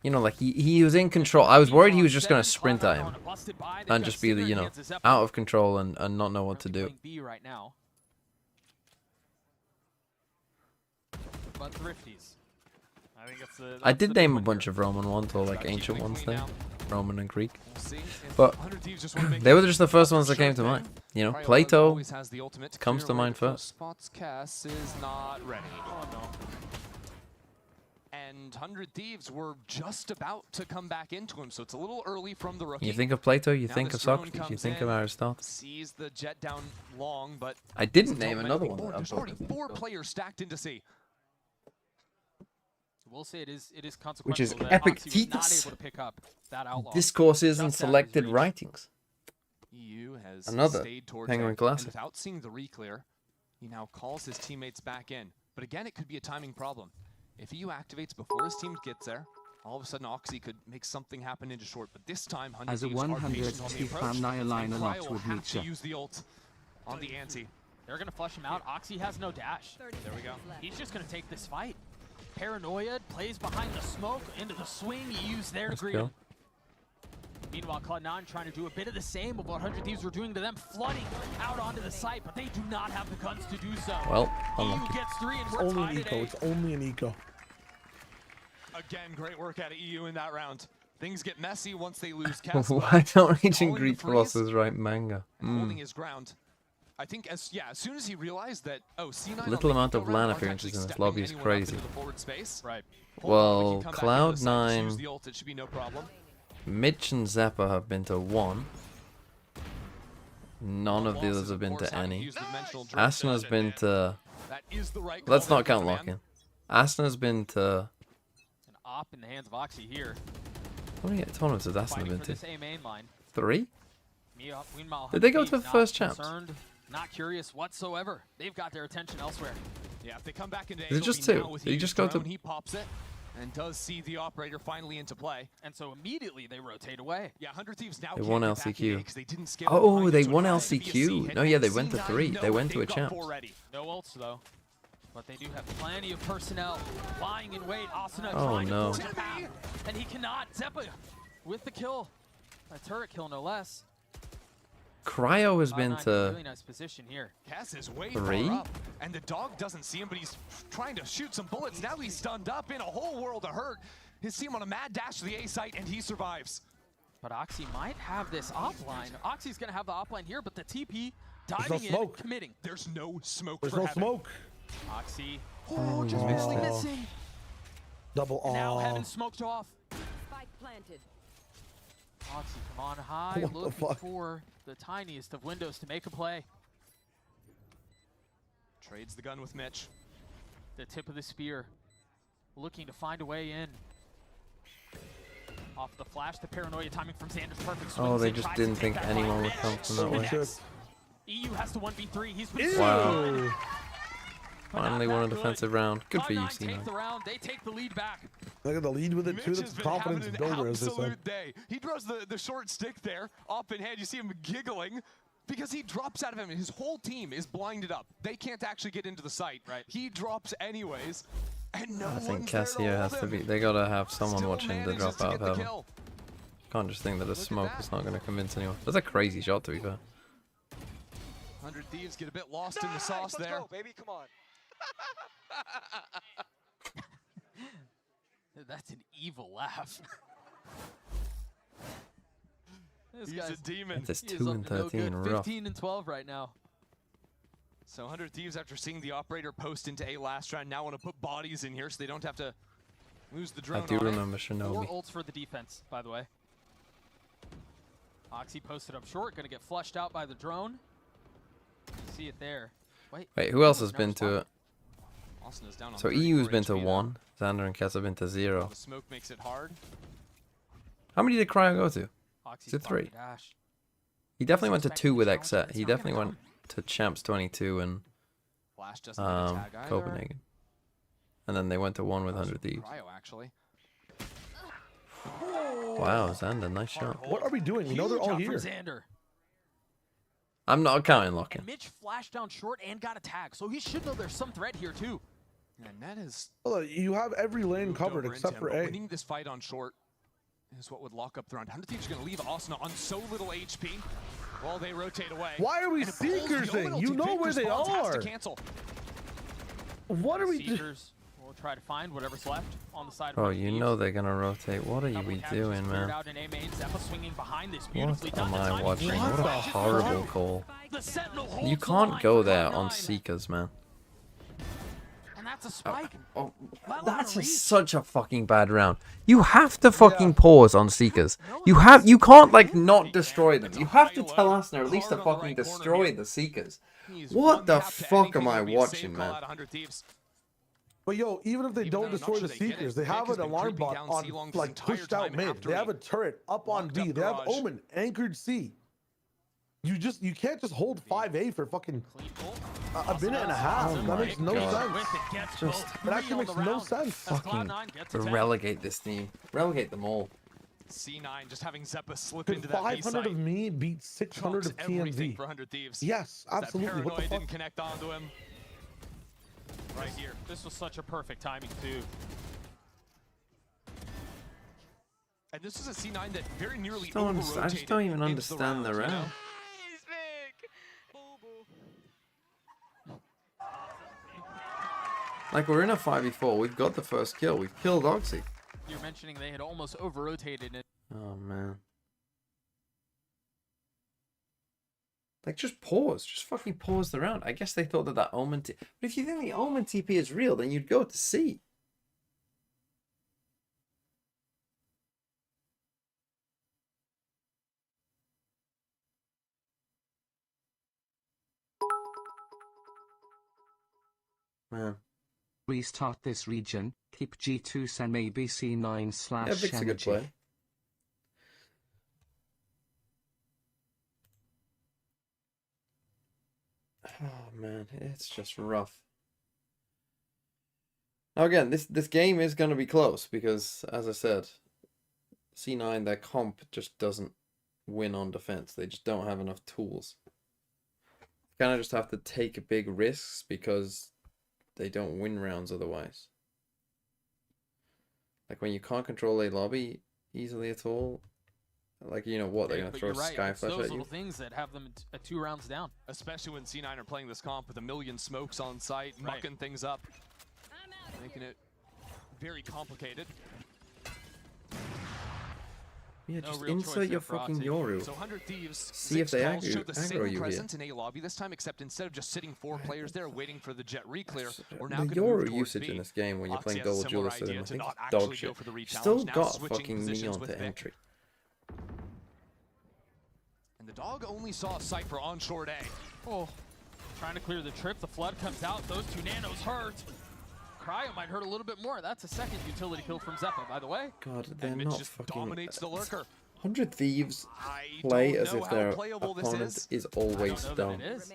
you know, like he was in control. I was worried he was just gonna sprint at him and just be the, you know, out of control and not know what to do. B right now. But Thrifties. I think it's I did name a bunch of Roman ones, or like ancient ones there, Roman and Greek, but they were just the first ones that came to mind. You know, Plato comes to mind first. Spots Cass is not ready. Oh no. And 100 Thieves were just about to come back into him, so it's a little early from the rookie. You think of Plato, you Now think of this drone Socrates, you comes think of in, Aristotle. Sees the jet down long, but I didn't doesn't tell name many another people. one that There's I'm already talking 4 about. players stacked into C. We'll say it is consequential. Which is that Epictetus. Oxy was not able to pick up that outlaw. Discourses and Just out of his selected reach. writings. EU has Another stayed towards Penguin A, Classic. and without seeing the reclear, he now calls his teammates back in. But again, it could be a timing problem. If EU activates before his team gets there, all of a sudden Oxy could make something happen into short. But this time, 100 As a Thieves are 100 patient on the approach, fan, I align and a lot Cryo with will have to Nietzsche. use the ult on the ante. They're going to flush him out. Oxy has no dash. There we go. He's just going to take this fight. Paranoia plays behind the smoke into the swing. He used there to Let's greet go. him. Meanwhile, Cloud9 trying to do a bit of the same of what 100 Thieves were doing to them, flooding out onto the site, but they do not have the guns to do so. Well, EU gets 3 and It's we're only tied an at eco. 8. It's only an eco. Again, great work out of EU in that round. Things get messy once they lose Casper. Why don't Agent Calling the Greek freeze Colossus write manga? and holding his ground. I think as soon as he realized that C9 Little amount of LAN appearances in this lobby is crazy. Well, Cloud9, It should be no problem. Mitch and Zeppa have been to 1. None of the others have been to any. Asna's been to... Let's not count Lock-in. Asna's been to... An op in the hands of Oxy here. How many tournaments has Asna been to? This A main line. 3? Meanwhile, Did they go to the not first champs? concerned, not curious whatsoever. They've got their attention elsewhere. Yeah, if they come back into Is it just 2? Did you just go to... He pops it and does see the operator finally into play. And so immediately they rotate away. Yeah, 100 Thieves now They can't won get back in LCQ. because they didn't scale Oh, behind they it, so won it has to be a C LCQ. hit, No, yeah, and they went to C9 3. know They went they've to a got champs. 4 ready. No ults though. But they do have plenty of personnel lying in wait. Asuna Oh, trying no. to push the path, and he cannot. Zeppa with the kill. A turret kill, no less. Cryo has been Cloud9 in a to... really nice position here. Cass is way 3? far up, and the dog doesn't see him, but he's trying to shoot some bullets. Now he's stunned up in a whole world of hurt. His team on a mad dash to the A site, and he survives. But Oxy might have this offline. Oxy's gonna have the offline here, but the TP There's diving no smoke. in, committing. There's no smoke There's for no heaven. smoke. Oxy, just barely missing. Double Now aw. Heaven smoked off. Spike planted. Oxy, come on high, What the looking fuck? for the tiniest of windows to make a play. Trades the gun with Mitch. The tip of the spear, looking to find a way in. Off the flash, the paranoia timing from Xander's perfect. Oh, swings they in, just tries to didn't take think that anyone line. would come from that way. Shit. EU has to 1v3. He's been Wow. But Finally not won a that good. defensive round. Good for you, Cloud9 take C9. the round. They take the lead back. Look at the lead with it too. Mitch That's has been confidence having builder, an as they said. absolute day. He throws the short stick there, up in hand. You see him giggling because he drops out of him, and his whole team is blinded up. They can't actually get into the site. Right. He drops anyways, and no I think one's there to Cassia has hold to him. be... They gotta have someone Still watching to manages drop to out get of the heaven. kill. Can't just think that a Look at smoke that. is not gonna convince anyone. That's a crazy shot, to be fair. 100 Thieves get a bit lost in the sauce Let's there. go, baby. Come on. That's an evil laugh. This He's guy's a demon. That's he is 2 up and to no 13, good. rough. 15 and 12 right now. So 100 Thieves, after seeing the operator post into A last round, now want to put bodies in here so they don't have to lose the drone I do on it. remember 4 Shinobi. ults for the defense, by the way. Oxy posted up short, gonna get flushed out by the drone. You see it there. Wait, who else no, has been to it? Austin is down on So 34 EU's been to HP 1. Xander and Cass have been to 0. The smoke makes it hard. How many did Cryo go to? Oxy's Is it 3? blocking dash. He definitely went to Expecting 2 with the challenge, but Xset. it's He not gonna definitely went come. to Champs 22 and Flash doesn't get a tag either. Copenhagen. And then they went to 1 with 100 Thieves. Cryo, actually. Wow, Xander, nice shot. What are we doing? We know they're all Huge here. up from Xander. I'm not counting Lock-in. And Mitch flashed down short and got a tag, so he should know there's some threat here too. And that is Well, you have every lane moved covered over except into for him, but A. winning this fight on short is what would lock up the round. 100 Thieves are going to leave Asuna on so little HP while they rotate away. Why are we And it pulls the seekersing? Omen You ulti. know Victor where they Spawns has to are. cancel. What are we doing? Seekers will try to find whatever's left on the side of Oh, 100 you Thieves. know they're gonna rotate. What are Double you catch doing, is cleared man? out in A main. Zeppa swinging behind this. Beautifully What done. am The I timing watching? great. What a Flashes horrible through. call. The Sentinel holds You the can't line go for there Cloud9. on Seekers, man. And that's a spike. Oh, Well, that's reach. such a fucking bad round. You have to fucking pause on Seekers. You can't like not destroy them. You have to tell Asner at least to fucking destroy the Seekers. What the fuck am I watching, man? But yo, even if they don't though destroy not the sure they get Seekers, it, they Vic have has an been alarm creeping bot down on C-Long this like entire pushed out time mid. after They have he a turret up on locked B. up They have garage. Omen anchored C. You can't just hold 5A for fucking a minute and a half. Oh That makes no God. sense. Just It actually makes no sense. fucking relegate this team. Relegate them all. C9 just having Zeppa slip Could into that B 500 site. of me beat 600 Trumps of everything TMZ? for 100 Thieves. Yes, absolutely. That What the paranoia fuck? didn't connect onto him. Right here. This was such a perfect timing too. And this is a C9 that very nearly I just don't even understand the round. Like, we're in a 5v4. We've got the first kill. We've killed Oxy. You're mentioning they had almost over-rotated it. Oh, man. Like, just pause. Just fucking pause the round. I guess they thought that Omen... But if you think the Omen TP is real, then you'd go to C. Man. Restart this region, keep G2 and maybe C9 / Yeah, Vic's a good play. Oh man, it's just rough. Now again, this game is going to be close because, as I said, C9, their comp just doesn't win on defense. They just don't have enough tools. You kind of just have to take big risks because they don't win rounds otherwise. Like when you can't control a lobby easily at all, like, you know what, they're going to throw a sky flash those at you. little things that have them at 2 rounds down. Especially when C9 are playing this comp with a million smokes on site, mucking things up, making it very complicated. Yeah, just insert your fucking Yoru. So 100 Thieves, see if they showed the same aggro you here. presence in A lobby this time, except instead of just sitting 4 players there waiting for the jet reclear, we're now The going to move Yoru towards usage B. in this game when you're Oxy playing has a double similar duelist with him, idea I to think not it's dog actually go shit. for the rechallenge, Still now got switching fucking positions Neon with to Vic. entry. And the dog only saw a Cypher on short A. Oh, trying to clear the trip. The flood comes out. Those 2 nanos hurt. Cryo might hurt a little bit more. That's a second utility kill from Zeppa, by the way. God, they're And Mitch not just fucking... dominates the lurker. 100 Thieves play don't as know if how their playable this opponent is always I don't know dumb. that it is.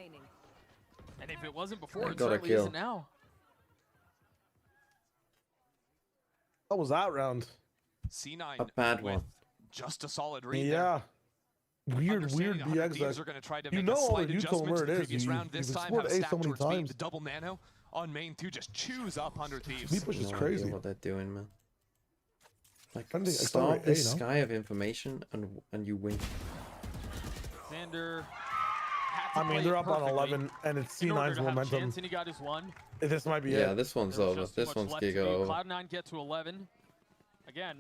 And if it wasn't before, They it got a certainly kill. isn't now. What was that round? C9 A bad with one. just a solid read Yeah. Weird Understanding 100 BX. Thieves are going to try to You make know a all slight you told adjustment where to it the is. previous round. This You've time explored have a A stack so many towards B. times. The double nano on main 2 just chews up 100 Thieves. B push is No crazy. idea what they're doing, man. Like, I think start accelerate this A, no? sky of information and you win. Xander. I mean, they're up on 11, and it's C9's momentum. Chance, and he got his 1. This might be Yeah, it. this one's There's over. just This much one's left to Giga do. over. Cloud9 get to 11. Again,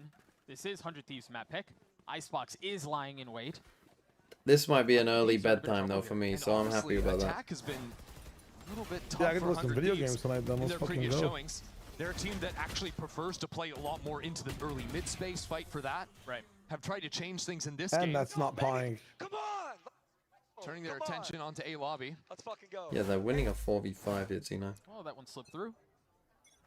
this is 100 Thieves map pick. Icebox is lying in wait. This might be an early bedtime though for me, so I'm happy about that. Attack has been a little bit tough Yeah, I can for play some 100 video Thieves games tonight, then in let's their fucking previous go. showings. They're a team that actually prefers to play a lot more into the early mid-space, fight for that. Right. Have tried to change things in this And game. that's not pieing. Turning their attention onto A lobby. Let's fucking go. Yeah, they're winning a 4v5 here, you know. Oh, that one slipped through.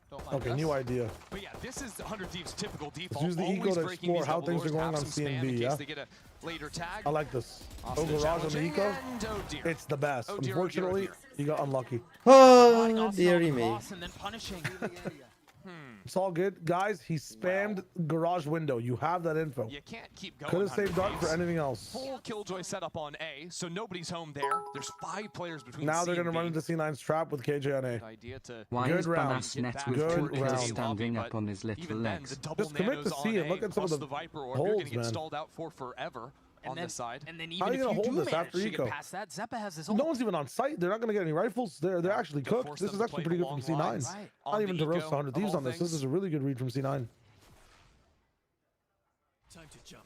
Don't mind Okay, us. new idea. But yeah, this is 100 Thieves' typical Let's default. use the Always eco to breaking explore these how double things are doors, going have on some C and spam B, in case yeah? they get a later tag. I like this. Hostage Over Raj on the challenging, eco. and oh dear. It's the best. Oh dear, Unfortunately, you got unlucky. Oh, dearie me. And then punishing. It's all good. Guys, he spammed garage window. You have that info. You can't keep going. Could have saved 100 Dark for Thieves. anything else. Full Killjoy setup on A, so nobody's home there. There's 5 players between Now C they're going and to run B. into C9's trap with KJ on A. Idea to Why Good is round. Banas net back with Good 2 round. kills standing up on his little Even then, legs? the double Just commit nanos to C on and look A at some of plus the Viper orb, you're going holds, to get man. stalled out for forever on this side. And then How are even you if gonna you hold do this manage after to get eco? past that, Zeppa has his No ult. one's even on site. They're not going to get any rifles. They're actually cooked. force This them is to actually play pretty the good from long C9. lines. Right. Not On even the to roast eco 100 of Thieves all on this. This things. is a really good read from C9. Time to jump.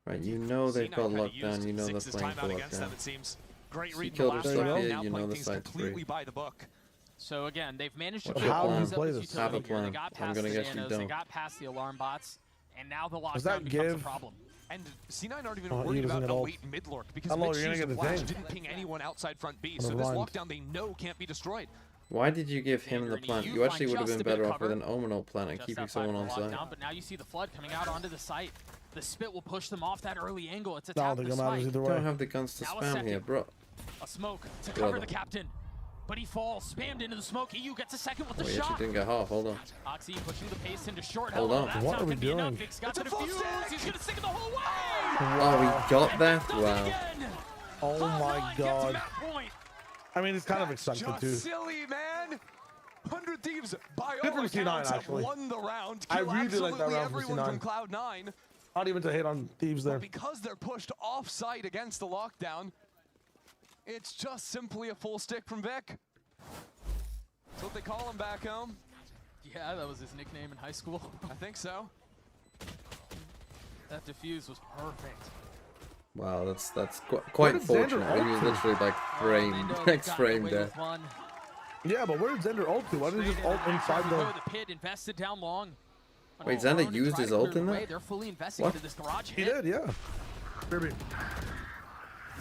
Right, you know they've C9 got kinda lockdown, used you know they're Ziggs' playing for timeout against them, lockdown. it seems. Great You read in the killed last yourself round, here, now you playing know the things site's free. completely by the book. So again, they've managed to What's keep your all plan? these Play Zeppa's this. Have a utility here. They plan. got I'm past gonna the guess you nanos, they don't. got past the alarm bots, and now the that lockdown becomes a give? problem. And C9 aren't even Oh, he worried doesn't about get a ult. late mid lurk because Hello, Mitch you're gonna used get the the flash thing. didn't ping anyone outside front B. So Never this mind. lockdown they know can't be destroyed. Why did you give him the plant? You actually would have been better off with an Omenal plant and Just keeping outside someone on of the site. lockdown, but now you see the flood coming out onto the site. The spit will push them off that early angle. It's a No, tap they're the going to matters spike. either You way. don't have the guns to Now a spam second. here, bro. A smoke to Brother. cover the captain. But he falls, spammed into the smoke. EU gets a second with the Oh, he shot. actually didn't get half. Hold on. Oxy pushing the pace into short. Hold Hello, on. that's What not are we gonna be enough. doing? Vic's got It's the a full defuse. stack. He's gonna stick it the whole way. Oh, he got that? Does it Wow. again. Oh my Cloud9 gets god. map point. I mean, it's kind of That's expected just too. silly, man. 100 Thieves, by Good all from accounts, C9, have actually. won the round. I Kill really like that absolutely round from everyone C9. from Cloud9. Not even to hate on Thieves there. But because they're pushed off-site against the lockdown, it's just simply a full stick from Vic. That's what they call him back home. Yeah, that was his nickname in high school. I think so. That defuse was perfect. Wow, that's quite fortunate. When you literally like frame next frame there. Yeah, but where did Xander ult to? Why didn't he just ult inside the pit? Invested down long. Wait, Xander used his ult in that? They're fully investing into this garage He hit. did, yeah. Kirby.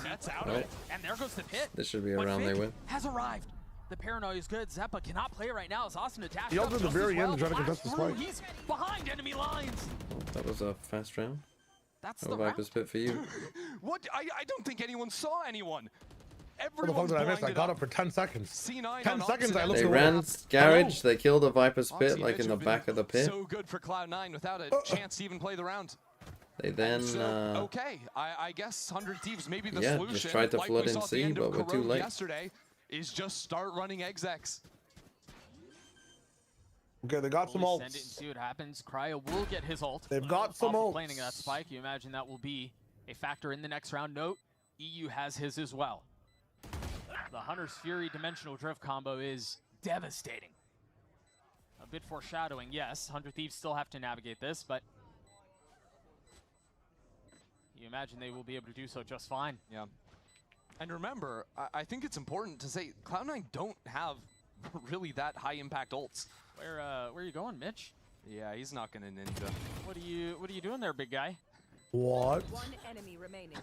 That's out Right. of it. And there goes the pit. This should be a But round they Vic win. has arrived. The paranoia is good. Zeppa cannot play right now as Austin attacks. He ulted at the very end to try to contest the spike. He's behind enemy lines. That was a fast round. That's No the Viper's pit for you. What? I don't think anyone saw anyone. What the fuck Everyone's did I miss? I blinded got up. up for 10 seconds. C9 10 on seconds, I looked They away. ran garage, they killed a Viper's pit Oxy like Mitch in the have back been of the pit. So good for Cloud9 without a chance to even play the round. They then Okay, I guess 100 Thieves may be the yeah, solution. just tried to like flood we in saw at the C, end of but we're too Corrode late. Yesterday is just start running execs. Okay, they got some Send it and ults. see what happens. Cryo will get his ult. They've got some Off ults. planning that spike. You imagine that will be a factor in the next round. Note, EU has his as well. The Hunter's Fury Dimensional Drift combo is devastating. A bit foreshadowing, yes. 100 Thieves still have to navigate this, but you imagine they will be able to do so just fine. Yeah. And remember, I think it's important to say Cloud9 don't have really that high impact ults. Where are you going, Mitch? Yeah, he's not gonna ninja. What are you doing there, big guy? What? One enemy remaining.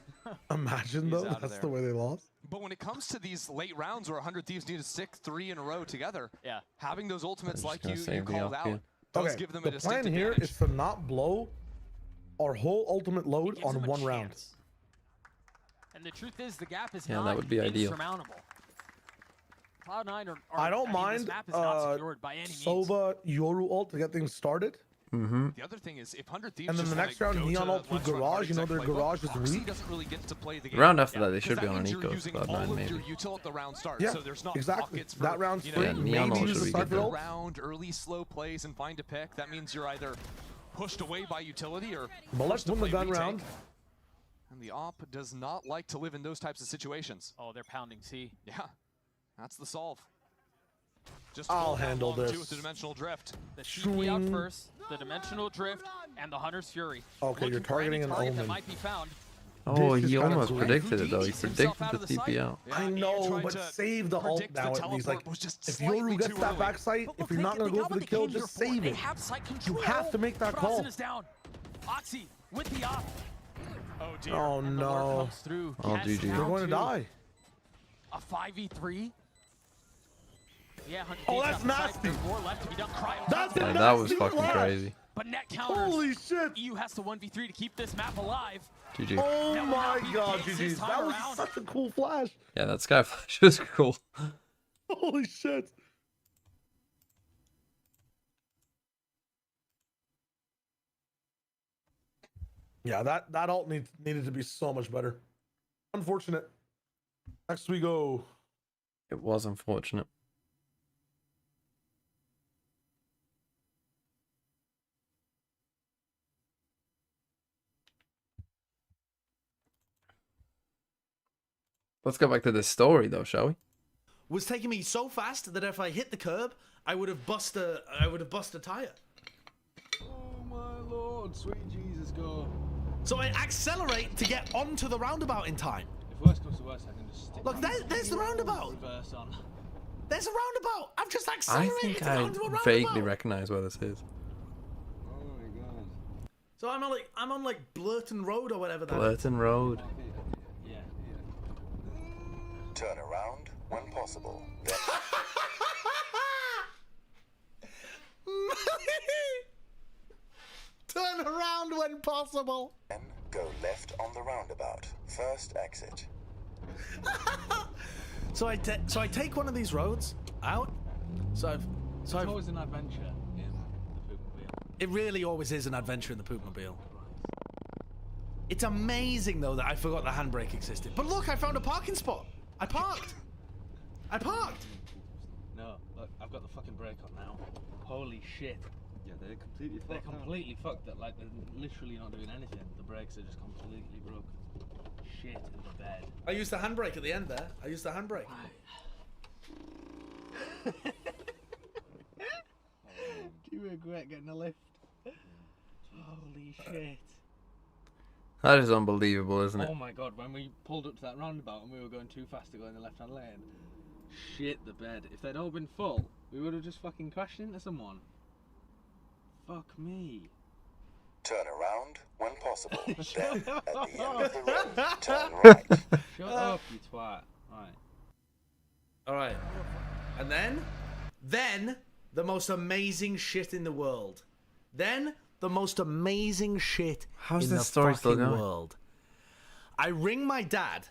Imagine He's though, out of that's there. the way they lost. But when it comes to these late rounds where 100 Thieves need to stick 3 in a row together, yeah, having those ultimates like gonna you save the called up out here. does Okay, give them a the distinct plan here advantage. is to not blow our whole ultimate load Gives on them a one round. chance. And the truth is, the gap is Yeah, not that would be ideal. insurmountable. Cloud9 are I don't mean, mind this map is not secured by any means. Sova Yoru ult to get things started. Mm-hmm. The other thing is, if 100 Thieves And then just the next wanna round, go Neon to ult through let's run Garage. hard You know exec their playbook, Garage is Oxy weak. doesn't really get to play the The game. round after that, they Because should be that on an means you're eco, using Cloud9 all of maybe. your util at the round start, Yeah, so there's not exactly. pockets for, That round's you free. know, Yeah, Neon Maybe ult use should the be good Cypher there. ult. round, early slow plays, and find a pick. That means you're either pushed away by utility or But let's forced to win the play gun retake. round. And the op does not like to live in those types of situations. Oh, they're pounding C. Yeah, that's the solve. Just I'll hold down handle long, too, this. with the dimensional drift. The CP out Swing. first, the Dimensional Drift, and the Hunter's Fury. Okay, you're Looking for any targeting an target that Omen. might be found. Oh, This is he kinda almost cool. predicted it though. He Houdini's himself predicted out the of the TP site. out. Yeah, I Ian know, tried but to save the ult predict the now at least. teleport Like, was just if slightly Yoru gets too that early. backside, But if look, you're not they gonna go got for what the they kill, came here just for. save They it. have site You control. have to make that Frozen call. is down. Oxy with the op. Oh dear. Oh And the lure no. comes through. Oh, Gets GG. down They're going to to die. A 5v3. Yeah, 100 Oh, Thieves that's got the site. nasty. There's more left to be done. Cryo That's top. a Yeah, that was nasty fucking flash. crazy. But net counters. Holy shit. EU has to 1v3 to keep this map alive. GG. Oh That will my not be the god, case GG. this time That was around. such a cool flash. Yeah, that sky flash was cool. Holy shit. Yeah, that ult needed to be so much better. Unfortunate. Next we go. It was unfortunate. Let's go back to this story though, shall we? Was taking me so fast that if I hit the curb, I would have bust a tire. Oh my lord, sweet Jesus, go. So I accelerate to get onto the roundabout in time. If worst comes to worst, I can just stick. Look, there's the roundabout. Reverse on. There's a roundabout. I've just I accelerated think to get I onto a roundabout. vaguely recognize where this is. Oh my god. So I'm on like Blurton Road or whatever that is. Blurton Road. Yeah. Turn around when possible. Then Turn around when possible. go left on the roundabout. First exit. So I take one of these roads out. It's always an adventure in the Poopmobile. It really always is an adventure in the Poopmobile. It's amazing though that I forgot the handbrake existed. But look, I found a parking spot. I parked. No, Look, I've got the fucking brake on now. Holy shit. Yeah, they're completely fucked. They're completely fucked. That like they're literally not doing anything. The brakes are just completely broke. Shit in the bed. I used the handbrake at the end there. I used the handbrake. Do you regret getting a lift? Holy shit. That is unbelievable, isn't it? Oh my god, when we pulled up to that roundabout and we were going too fast to go in the left-hand lane, shit the bed. If they'd all been full, we would have just fucking crashed into someone. Fuck me. Turn around when possible. Then, at the end of the road, turn right. Shut up, you twat. Right. Alright. And then, the most amazing shit in the world. Then, the most amazing shit How's in this the story still fucking going? world. I ring my dad,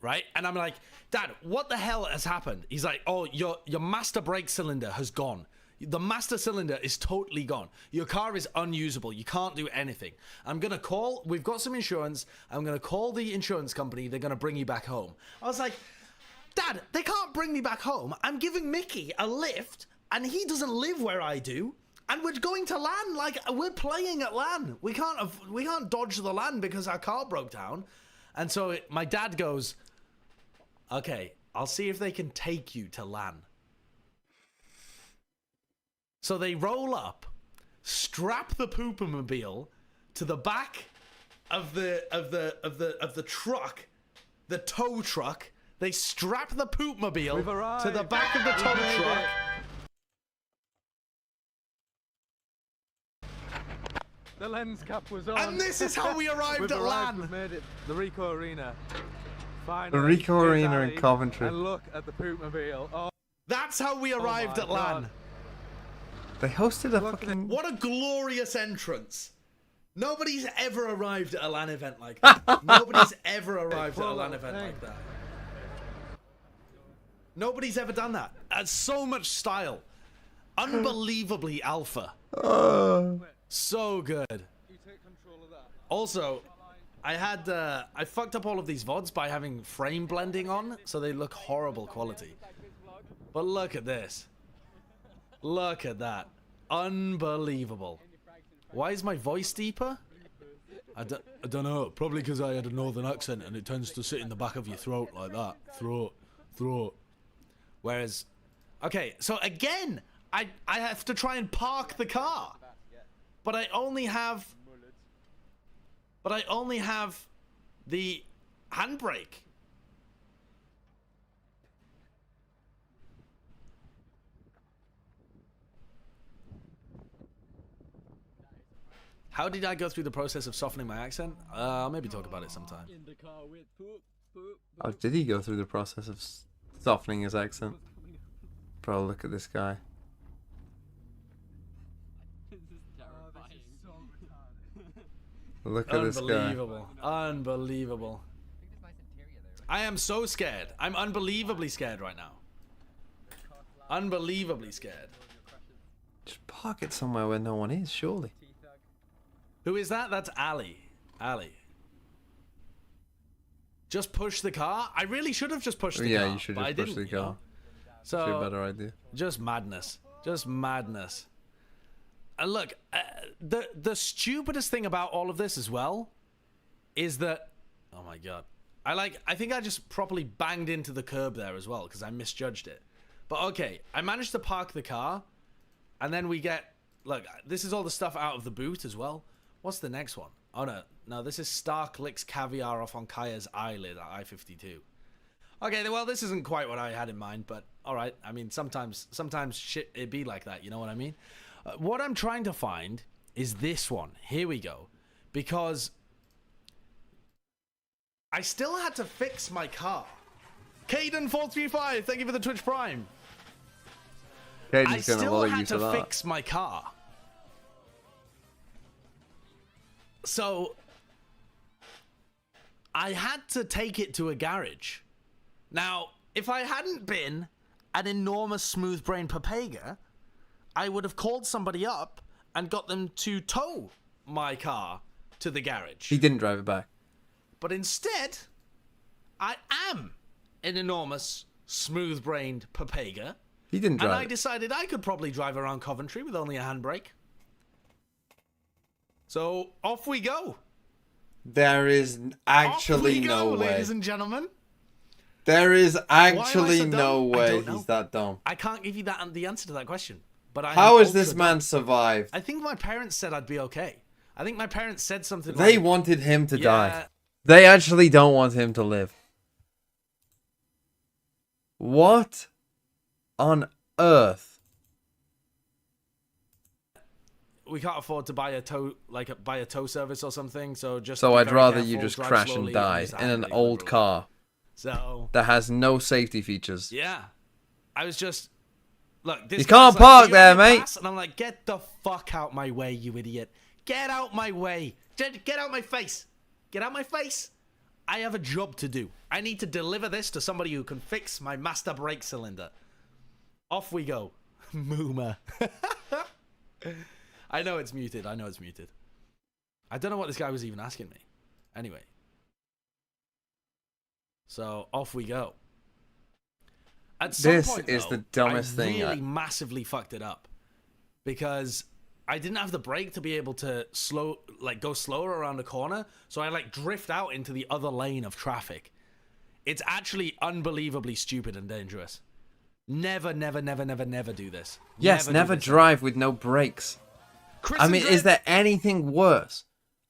right? And I'm like, Dad, what the hell has happened? He's like, oh, your master brake cylinder has gone. The master cylinder is totally gone. Your car is unusable. You can't do anything. I'm going to call, we've got some insurance. I'm going to call the insurance company. They're going to bring you back home. I was like, Dad, they can't bring me back home. I'm giving Mickey a lift and he doesn't live where I do. And we're going to LAN, like we're playing at LAN. We can't dodge the LAN because our car broke down. And so my dad goes, okay, I'll see if they can take you to LAN. So they roll up, strap the pooper-mobile to the back of the truck, the tow truck. They strap the poop-mobile to the back of the tow truck. The lens cap was on. And this is how we arrived at LAN. We've made it. The Rico Arena. Finally. The Rico Here's Arena in Ali, Coventry. And look at the poop-mobile. Oh. That's how we arrived at LAN. They hosted a fucking... What a glorious entrance. Nobody's ever arrived at a LAN event like that. Nobody's ever arrived at a LAN event like that. Nobody's ever done that. That's so much style. Unbelievably alpha. So good. Also, I fucked up all of these VODs by having frame blending on, so they look horrible quality. But look at this. Look at that. Unbelievable. Why is my voice deeper? I don't know. Probably because I had a northern accent and it tends to sit in the back of your throat like that. Throat. Whereas, okay, so again, I have to try and park the car. But I only have the handbrake. How did I go through the process of softening my accent? I'll maybe talk about it sometime. Oh, did he go through the process of softening his accent? Bro, look at this guy. Look at this guy. Unbelievable. I am so scared. I'm unbelievably scared right now. Unbelievably scared. Just park it somewhere where no one is, surely. Who is that? That's Ali. Ali. Just push the car? I really should have just pushed the car. Yeah, you should but just push the car. So, Should be a better idea. Just madness. Just madness. And look, the stupidest thing about all of this as well is that, oh my god, I think I just properly banged into the curb there as well because I misjudged it. But okay, I managed to park the car, and then we get, look, this is all the stuff out of the boot as well. What's the next one? Oh no, this is Stark licks caviar off on Kaya's eyelid at I-52. Okay, well this isn't quite what I had in mind, but all right. I mean, sometimes shit it be like that. You know what I mean? What I'm trying to find is this one. Here we go. Because I still had to fix my car. Caden435, thank you for the Twitch Prime. I still had to fix my car. So I had to take it to a garage. Now, if I hadn't been an enormous smooth brain papega, I would have called somebody up and got them to tow my car to the garage. He didn't drive it back. But instead, I am an enormous, smooth-brained Papega. He didn't drive. And I decided I could probably drive around Coventry with only a handbrake. So off we go. There is actually no way. Ladies and gentlemen. There is actually so no dumb? I way don't know. he's that dumb. I can't give you the answer to that question. But How has this man survived? I think my parents said I'd be okay. I think my parents said something They like, wanted him to die. They actually don't want him to live. What on earth? we can't afford to buy a tow service or something, so just So be I'd very rather careful, you just drive crash slowly, and die use the in an handbrake old liberally. car So that has no safety features. yeah, I was just look. This You can't guy's park "Do you there, have a mate." pass?" And I'm like, get the fuck out my way, you idiot! Get out my way! Get out my face! Get out my face! I have a job to do. I need to deliver this to somebody who can fix my master brake cylinder. Off we go. Moomer. I know it's muted. I know it's muted. I don't know what this guy was even asking me. Anyway. So, off we go. At some This point, is though, the dumbest I thing really massively fucked it up. Because I didn't have the brake to be able to go slower around a corner, so I drift out into the other lane of traffic. It's actually unbelievably stupid and dangerous. Never, never, never, never, never do this. Yes, never do this drive with no brakes. Chris I mean, and is Dred- there anything worse?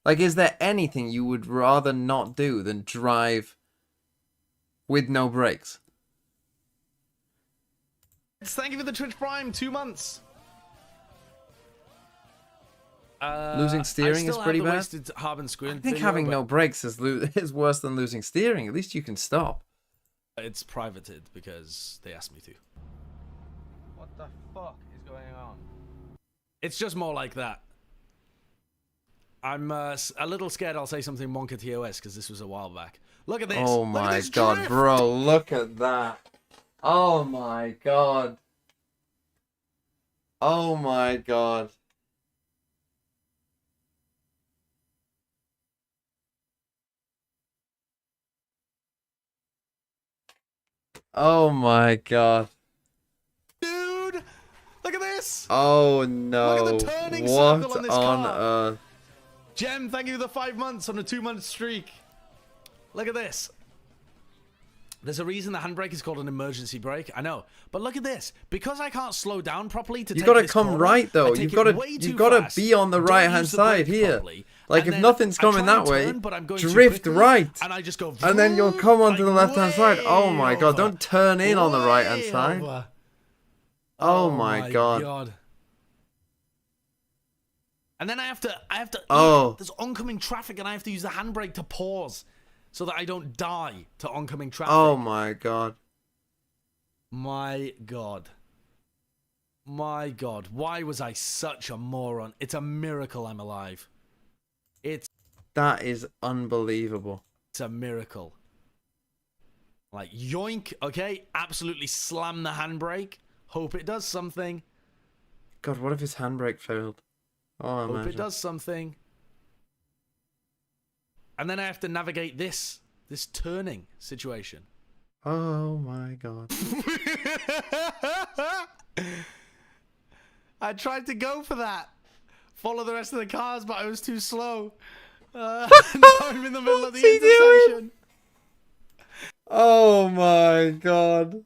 Is there anything you would rather not do than drive with no brakes? Thank you for the Twitch Prime, 2 months. Losing steering is pretty bad. I think having no brakes is worse than losing steering. At least you can stop. It's privated because they asked me to. What the fuck is going on? It's just more like that. I'm a little scared I'll say something Monka TOS because this was a while back. Look at this. Oh Look at my this god, drift. bro, look at that. Oh my god. Oh my god. Oh my god. Dude, look at this. Oh no. Look at the turning What circle on this on car. earth? Jem, thank you for the 5 months on a 2-month streak. Look at this. There's a reason the handbrake is called an emergency brake. I know, but look at this. Because I can't slow down properly to You take gotta this come corner, right though. I take You've it gotta fast, be on the don't right hand use the side brake here. properly, Like and if then nothing's I coming try that and way, turn, but I'm going too drift quickly, right. and I just go. And then you'll come onto the left hand side. Oh my god, over. don't turn in on the right hand Way side. over. Oh my god. And then I have to Oh. there's oncoming traffic and I have to use the handbrake to pause so that I don't die to oncoming traffic. Oh my god. My god. My god. Why was I such a moron? It's a miracle I'm alive. That is unbelievable. It's a miracle. Like, yoink, okay? Absolutely slam the handbrake. Hope it does something. God, what if his handbrake failed? Oh, Hope imagine. it does something. And then I have to navigate this turning situation. Oh my god. I tried to go for that. Follow the rest of the cars, but I was too slow. Now I'm in the middle of the What's he doing? intersection. Oh my god.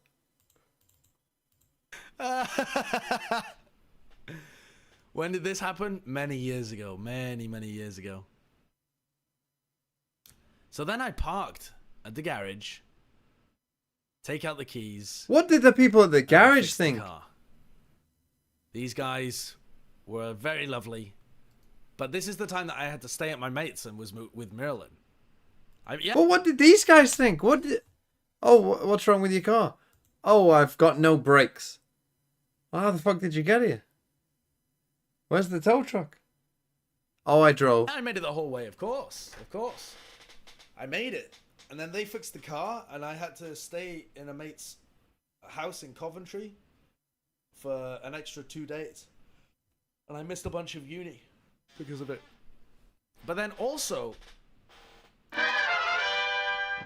When did this happen? Many years ago. Many, many years ago. So then I parked at the garage. Take out the keys. What did the people at the garage fix the think? car. These guys were very lovely. But this is the time that I had to stay at my mate's and was with Marilyn. Yeah. Well, what did these guys think? What's wrong with your car? Oh, I've got no brakes. Well, how the fuck did you get here? Where's the tow truck? Oh, I drove. I made it the whole way, of course. Of course. I made it. And then they fixed the car, and I had to stay in a mate's house in Coventry for an extra 2 days. And I missed a bunch of uni because of it. But then also,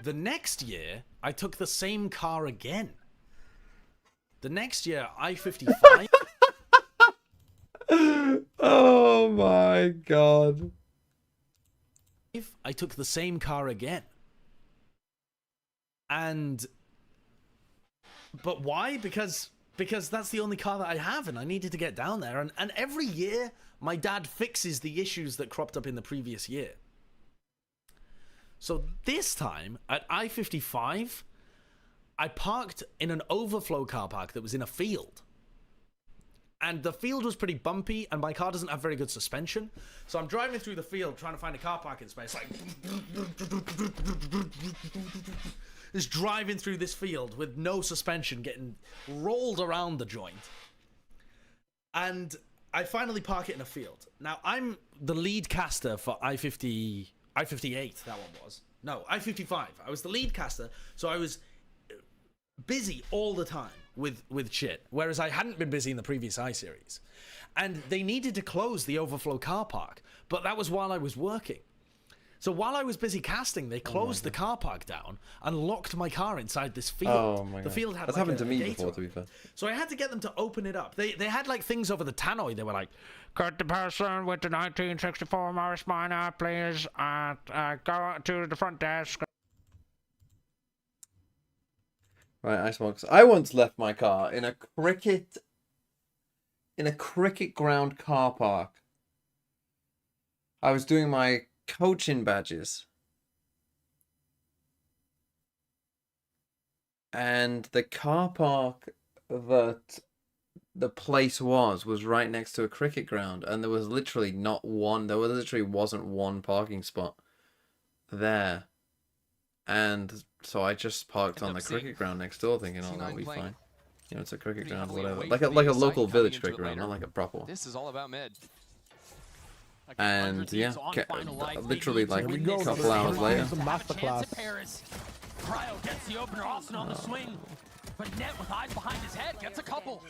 The next year, I took the same car again. The next year, I-55. Oh my god. I took the same car again. But why? Because that's the only car that I have, and I needed to get down there. And every year, my dad fixes the issues that cropped up in the previous year. So this time, at I-55, I parked in an overflow car park that was in a field. And the field was pretty bumpy, and my car doesn't have very good suspension. So I'm driving through the field trying to find a car parking space, like just driving through this field with no suspension, getting rolled around the joint. And I finally park it in a field. Now, I'm the lead caster for I-58, that one was. No, I-55. I was the lead caster, so I was busy all the time with shit, whereas I hadn't been busy in the previous I-Series. And they needed to close the overflow car park, but that was while I was working. So while I was busy casting, they closed the car park down and locked my car inside this field. Oh my god. The field had That's like happened to me gate before, on to be fair. So I had to get them to open it up. They had like things over the tannoy. They were like, "Could the person with the 1964 Morris Minor please go to the front desk?" Right, Icebox. I once left my car in a cricket ground car park. I was doing my coaching badges. And the car park that the place was right next to a cricket ground, and there was literally wasn't one parking spot there. And so I just parked on the cricket ground next door, thinking, "Oh, that'll be fine." You know, it's a cricket ground, whatever, like a local village cricket ground, not like a proper one. This is all about mid. And yeah, literally like a couple hours later. Cryo gets the opener, Austin on the swing, but Net with eyes behind his head gets a couple.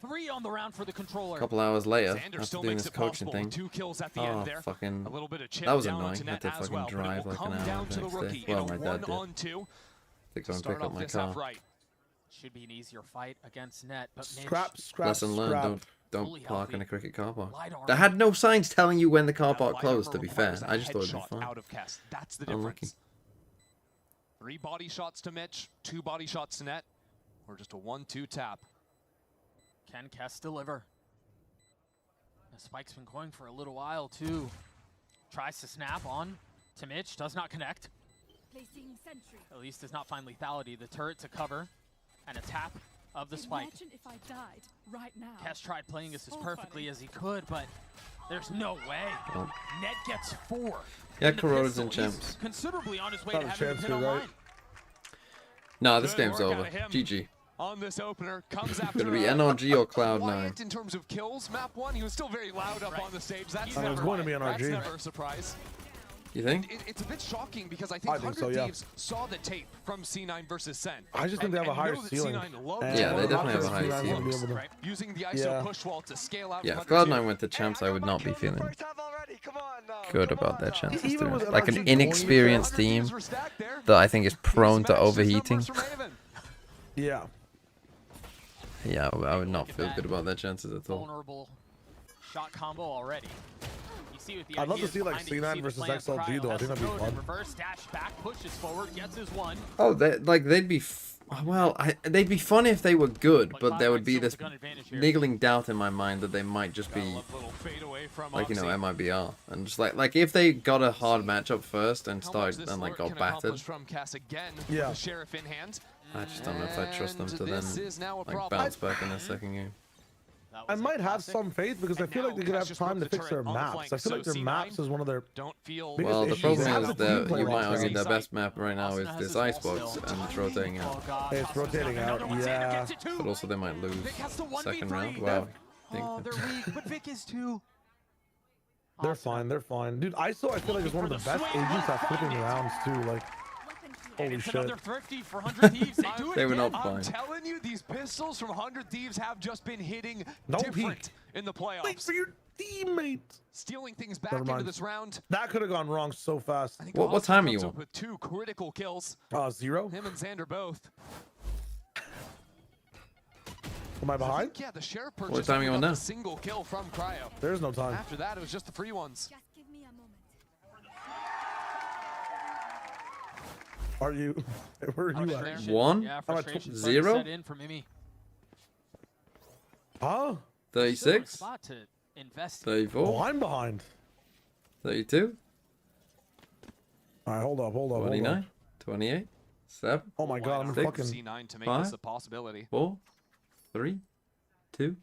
3 on the round for the controller. A couple hours later, Xander after still doing makes this it coaching possible thing, with 2 kills at the end there. fucking, A little bit of chip that was down annoying. onto I had Net to as fucking well, but it drive will like an come hour down the to the next rookie day. in Well, a my dad did. 1-on-2. To go and Start pick up off my this half car. right. Should be an easier fight against Net, but Lesson learned: don't Fully park in healthy. a cricket car park. Light armor. They had no signs telling you when the car park Light closed. armor To be fair, requires a I just thought it'd be headshot fine. out of cast. That's the Unlucky. difference. 3 body shots to Mitch, 2 body shots to Net, or just a 1-2 tap. Can Kess deliver? The spike's been going for a little while too. Tries to snap on to Mitch, does not connect. Placing sentry. At least does not find lethality. The turret to cover and a tap of the spike. Imagine if I died right now. Kess tried playing this as perfectly as he could, but there's no way. Oh. Net gets 4. Yeah, And the Corona's pistol in is champs. considerably on his way Not to a having chance hit to, online. right? No, this Good game's work out over. of him. GG. On this opener, comes after Gonna be NRG or Cloud9. quiet in terms of kills. Map 1, he was still very loud up on the stage. That's I was never, going to be that's NRG. never a surprise. You think? It's a bit shocking because I think 100 so, yeah. Thieves saw the tape from C9 versus Sen. I just think they have a higher know that ceiling. C9 loved And Yeah, they I'm definitely not have a sure high if C9 is ceiling. gonna be able to- Right? Using the ISO Yeah. push wall to scale out. Yeah, from if 102. Cloud9 went to champs, I would not be feeling good about their chances. Even To with like an NRG inexperienced 100 team Thieves were stacked there. that I think is prone to Smashed his overheating. numbers from Haven. Yeah. Yeah, I would not feel good about their chances at all. Vulnerable shot combo already. You see with the I'd love to ideas see like behind it, you C9 see the versus plan. XLG Cryo though. I has think the that'd be code fun. in reverse, dash back, pushes forward, gets his 1. Oh, they'd be they'd be fun if they were good, but there would be this niggling doubt in my mind that they might just be like, you know, MIBR, and just like if they got a hard matchup first and started and like got battered. From Cass again Yeah. with the Sheriff in hand. I just don't know if I trust them to then This is now a like problem. bounce back in their second game. I might have some faith because I feel like they could have time to fix their maps. I feel like their maps is one of their biggest Well, the issues. problem They have is the that team play you might well. argue their best map right now is this Icebox, and it's rotating out. Hey, it's rotating out, yeah. But also they might lose second round. Wow. Oh, they're weak, but Vic is too. They're fine, they're fine. Dude, ISO I feel like is one of the best agents at flipping rounds too. Like, holy shit. Another thrifty for 100 Thieves. They do it They were again. not I'm fine. telling you, these pistols from 100 Thieves have just been hitting No different peek. in the playoffs. Wait for your teammate. Stealing things back Never into mind. this round. That could have gone wrong so fast. What time are you Comes on? up with 2 critical kills. 0. Him and Xander both. Am I behind? Yeah, the sheriff What purchased time are you on now? a single kill from Cryo. There's no time. After that, it was just the free ones. Are you? Where are you at? Frustration. 1? Yeah, I'm at frustration starting to 0? set in for Mimi. Huh? Still in a 36? spot to invest. 34? Oh, I'm behind. 32? All right, hold up. 29? 28? 7? Oh my God, I'm Six, fucking. C9 to make 5, this a possibility. 4, 3, 2,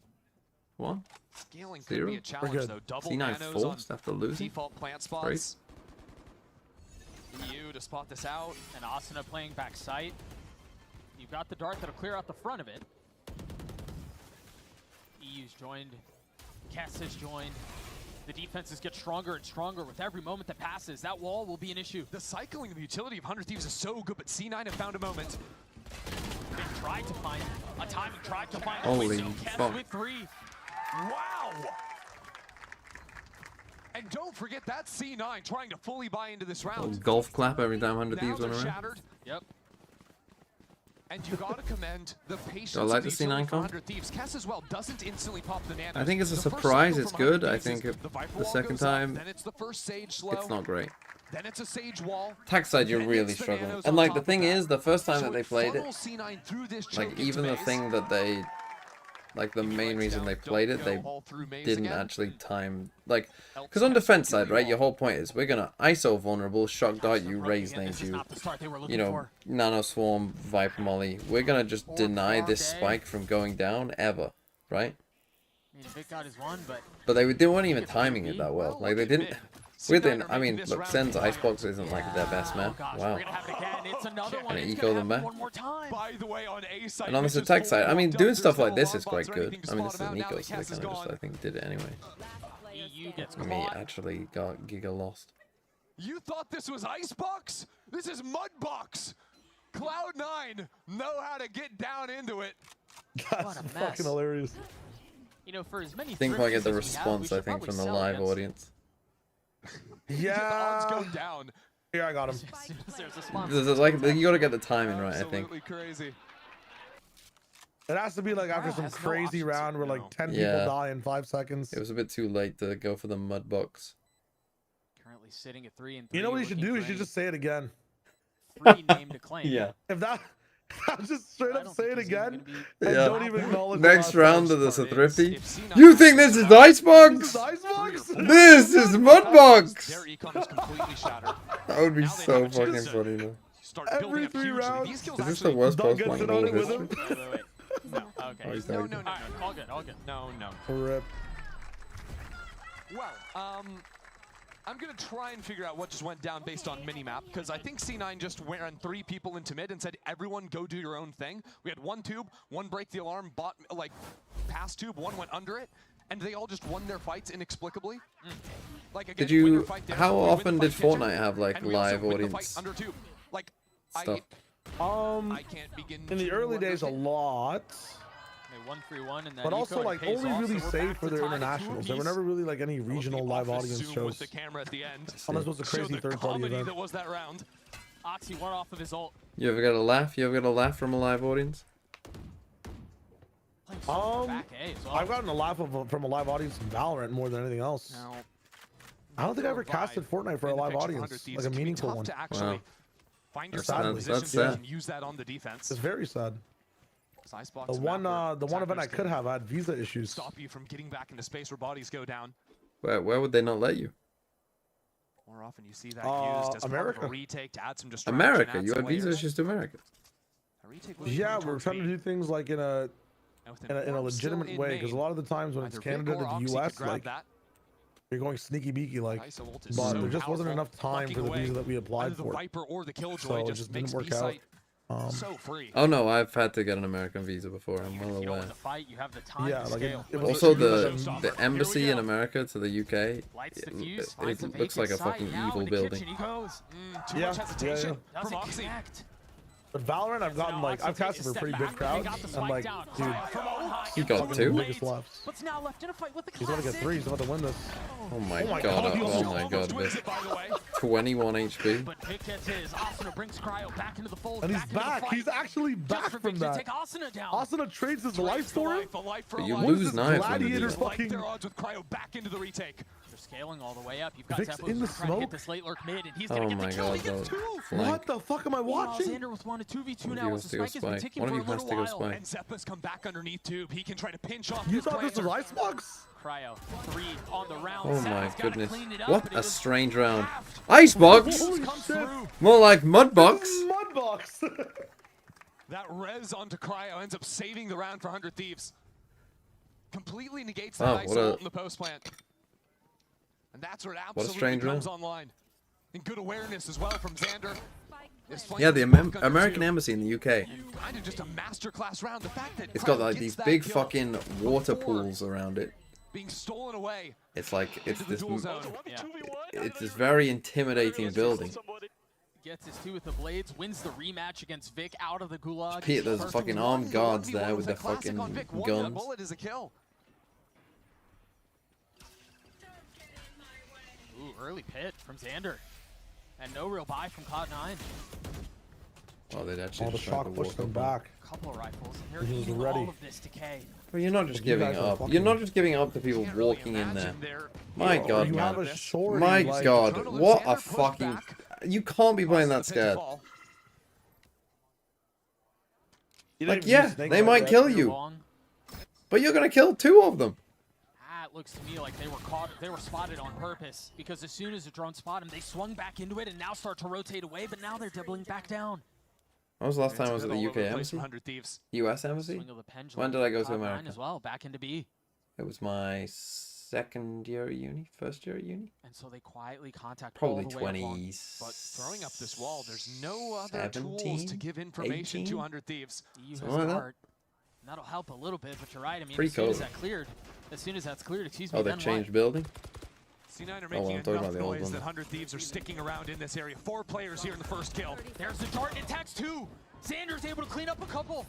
1. Scaling could 0. be a challenge good. though. Double C9 nanos on forced after losing. default plant Great. spots. EU to spot this out. And Asuna playing back sight. You've got the dart that'll clear out the front of it. EU's joined. Kess has joined. The defenses get stronger and stronger with every moment that passes. That wall will be an issue. The cycling of the utility of 100 Thieves is so good, but C9 have found a moment. They tried to find a timing, tried to find Holy Kess fuck. with 3. Wow! And don't forget that C9 trying to fully buy into this Little round. golf clap every time 100 Now Thieves went they're around. shattered. Yep. And you gotta commend the patience Do I like of the utility C9 for comp? 100 Thieves. Kess as well doesn't instantly pop the nanos. I think it's a The first surprise, cycle it's from 100 good. I Thieves think is the Viper the wall second goes up, time, then it's the first Sage slow. it's not great. Then it's a Sage wall. Attack side, you're then really it's the struggling. nanos And on like top the of thing that. is, the first time So that they it played it, funnels C9 through this choke like into even the base. thing that they, like the main reason they played it, they all through maze didn't again. actually time, like, because on defense side, right, your whole point is we're gonna ISO vulnerable, shock dart you, raise nade you, you know, nano swarm, viper molly. We're gonna just deny this spike from going down ever, right? I mean, Vic got his one, but But they weren't even timing it that well. Like they didn't. Within, I mean, look, Sen's icebox isn't like their best map. Wow. And eco them back. By the way, on A side, And on this attack side, I mean, doing stuff like this is quite good. I mean, this is an eco, so they kind of just, I think, did it anyway. EU gets Me caught. actually got Giga lost. You thought this was Icebox? This is Mudbox. Cloud9 know how to get down into it. That's What a mess. fucking hilarious. You know, for as many I think if I get the thrifties as we have, we response, should I think, probably from the sell live against- audience. Yeah. The odds go down. Here, I got him. As soon as there's a sponsor. This is like, you gotta get the timing right, I think. Absolutely crazy. It has to be like after Wow, some has no crazy options round here, where like no. 10 Yeah. people die in 5 seconds. It was a bit too late to go for the mud box. Currently sitting at 3 and 3. You know what you should do? You should just say it again. 3 name to claim. Yeah. If that, just straight up say it again, and Yeah. don't even acknowledge the Next last round time. of this a thrifty. If C9 You think this is Icebox? This is Icebox? This is Mudbox! Their econ is completely shattered. That would be Now they so have a chance fucking to funny though. Start Every building up 3 hugely. rounds. These kills Is this the actually- worst Don't post get point in sit all on of it with history? him. Wait. No. Okay. Oh, he's No, not no, good. no, All right, all good, all good. no, no. Rip. Well, I'm gonna try and figure out what just went down based on minimap, because I think C9 just ran 3 people into mid and said, everyone go do your own thing. We had 1 tube, 1 break the alarm, bot, like, past tube, 1 went under it, and they all just won their fights inexplicably. Like, again, Did win your you, fight there, how we win often the did fight kitchen, Fortnite have like and we also live win the audience fight under tube. Like, stuff? I can't begin In the to early days, a understand. lot. Okay, 1-3-1, and then But also, eco like, pays only off, really so we're safe back for to their tie at internationals. There were 2 never really like any regional live Office audience Zoom shows. with the camera at the end. Unless it was a Showed crazy the third-party comedy event. that was that round. Oxy one off of his ult. You ever got a laugh? You ever got a laugh from a live audience? Playing so back A as well. I've gotten a laugh from a live audience in Valorant more than anything else. Now, I don't think I ever casted Fortnite for a in the live picture of 100 audience, Thieves, like a it can be meaningful tough one. to actually Wow. find That's yourself in sad. positions That's where you sad. can use that on the defense. It's very sad. Icebox The and one, map where the one event I attackers could can have, I had visa issues. stop you from getting back into space where bodies go down. Where would they not let you? More often you see that used as part of America. a retake to add some distraction. America? add You some had visa layers. issues to America? A retake was Yeah, coming we're towards trying to B. do things like in a And with in a Inform still legitimate in way, because a main, lot of the times when it's either Vic Canada or to Oxy the could US, grab like that. you're going sneaky beaky, like, ISO ult is but so there just wasn't powerful, enough time bucking for the away. visa that we applied Either the for. Viper or the Killjoy So it just just makes didn't work out. B-site so free. Oh no, I've had to get an American visa before. I'm well If you don't aware. win the fight, you have the time Yeah, to like scale. it was Also, it was the embassy in America to the UK, Lights it, the fuse, it finds a looks like a vacant fucking site. Now evil in the building. kitchen he goes. Too Yeah, much yeah, hesitation yeah. from Doesn't Oxy. connect. But Valorant, I've gotten like I've casted for pretty good crowds, and like, dude, He got two. biggest laughs. But now left in a fight with the He's about to get 3. He's about to win this. Oh my my god, God, he oh almost my god, wins this it, by the way. 21 HP. But Vic gets his. Asuna brings Cryo back into the fold. And he's into the back. fight. He's actually Just back for from Vic that. to take Asuna down. Asuna trades his life for him. But you lose knives when you do Gladiator that. fucking. Their odds with Cryo back into the retake. They're scaling all the way up. You've got Vic's Zeppos in the trying to smoke. get this late lurk mid, and he's Oh gonna get my the kill. god, He gets bro. 2. Flank. What the fuck am I watching? Xander with 1 2v2 One now. of As the you spike has to has go been spike. ticking One for of a you has little to go while. spike. And Zeppa's come back underneath tube. He can try to pinch off You this thought this was planter. Icebox? Cryo 3 on the round. Oh my Zeppa's gotta goodness. clean it up, What but a it is strange round. Icebox? Holy comes shit. through. More like Mudbox. Mudbox. That res onto Cryo ends up saving the round for 100 Thieves. Completely negates Wow, that ice what a- ult in the post plant. And that's where it What a absolutely strange comes round. online. And good awareness as well from Xander. Yeah, the American Embassy in the UK. Kind of just a masterclass round. The fact that It's got Cryo like gets these that big kill fucking water pools around it. being stolen away. It's like it's into the this. duel zone. It's this very intimidating building. Gets his 2 with the blades, wins the rematch against Vic out of the gulag. Pete, there's First fucking one. armed guards there with a their classic fucking on Vic. One guns. bullet is a kill. Ooh, early pit from Xander. And no real buy from Cloud9. Oh, they'd actually All the just tried to shock pushed walk them up. back. A couple of rifles, and they're He was eating ready. all of this decay. Well, you're not just You giving guys are up. fucking- You're not just giving up to people walking in there. My Bro, god, you have man. a shorty, My like- god, what a fucking... You can't be playing that scared. Like, yeah, they might kill you. But you're gonna kill 2 of them. Ah, it looks to me like they were caught. They were spotted on purpose because as soon as the drone spotted them, they swung back into it and now start to rotate away. But now they're doubling back down. When was the last time I was at the all UK over the place embassy? from 100 Thieves. US embassy? Swing of the pendulum. When did I go to Cloud9 America? as well, back into B. It was my second year at uni, first year at uni. And so they quietly contact Probably all the way up along. 20. But throwing up this wall, there's no other 17, tools to give information 18? to 100 Thieves. EU has Something like that. art. And that'll help a little bit, but you're right. I mean, Pretty as soon as cool. that cleared, as soon as that's cleared, excuse me, Oh, they then changed what? building? C9 are Oh, making well, I'm talking enough about the old noise one. that 100 Thieves are sticking around in this area. 4 players here in the first kill. There's the dart and attacks 2. Xander's able to clean up a couple.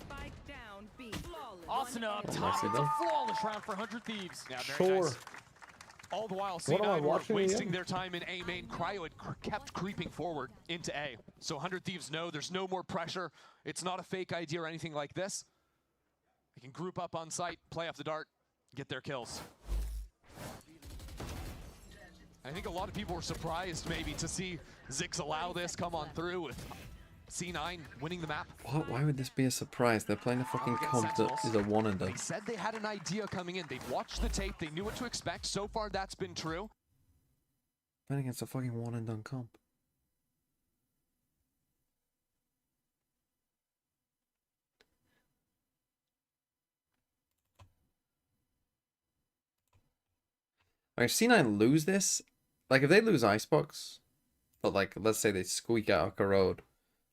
Asuna up top. Nicely It's a done. flawless round for 100 Thieves. Yeah, very Sure. nice. All the while, What am I C9 were watching wasting again? their time in A main. Cryo had kept creeping forward into A. So 100 Thieves know there's no more pressure. It's not a fake ID or anything like this. They can group up on site, play off the dart, get their kills. I think a lot of people were surprised maybe to see Zix allow this come on through with C9 winning the map. What? Why would this be a surprise? They're playing a fucking Against comp that Sentinels. is a one and done. They said they had an idea coming in. They've watched the tape. They knew what to expect. So far, that's been true. Playing against a fucking one and done comp. Like, if C9 lose this, like, if they lose Icebox, but, like, let's say they squeak out a Corrode.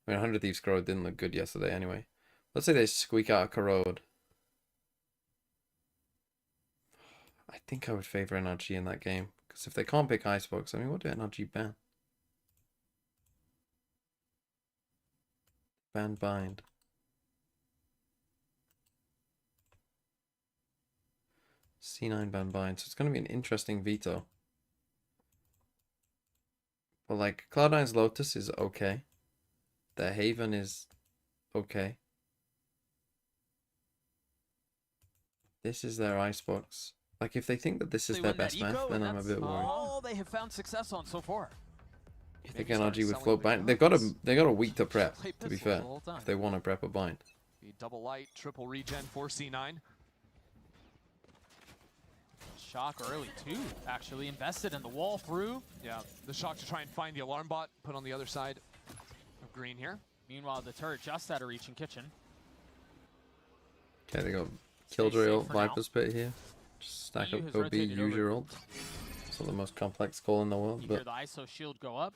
I mean, 100 Thieves Corrode didn't look good yesterday anyway. Let's say they squeak out a Corrode. I think I would favor NRG in that game. Because if they can't pick Icebox, I mean, what do NRG ban? Ban bind. C9 ban bind. So it's going to be an interesting veto. But like, Cloud9's Lotus is okay. Their Haven is okay. This is their Icebox. Like, if they think that this is They their win that best map, eco, then and I'm a that's bit worried. all they have found success on so far. I think NRG would float bind. They got a week to prep, to be fair, if they want to prep a bind. The double light, triple regen for C9. Shock early too, actually invested in the wall through. Yeah, the shock to try and find the alarm bot, put on the other side of green here. Meanwhile, the turret just out of reach in kitchen. Okay, they got Killjoy ult, Viper's Pit here. Just stack EU up has OB, rotated use over. your ult. It's not the most complex call in the world, You hear but the ISO shield go up.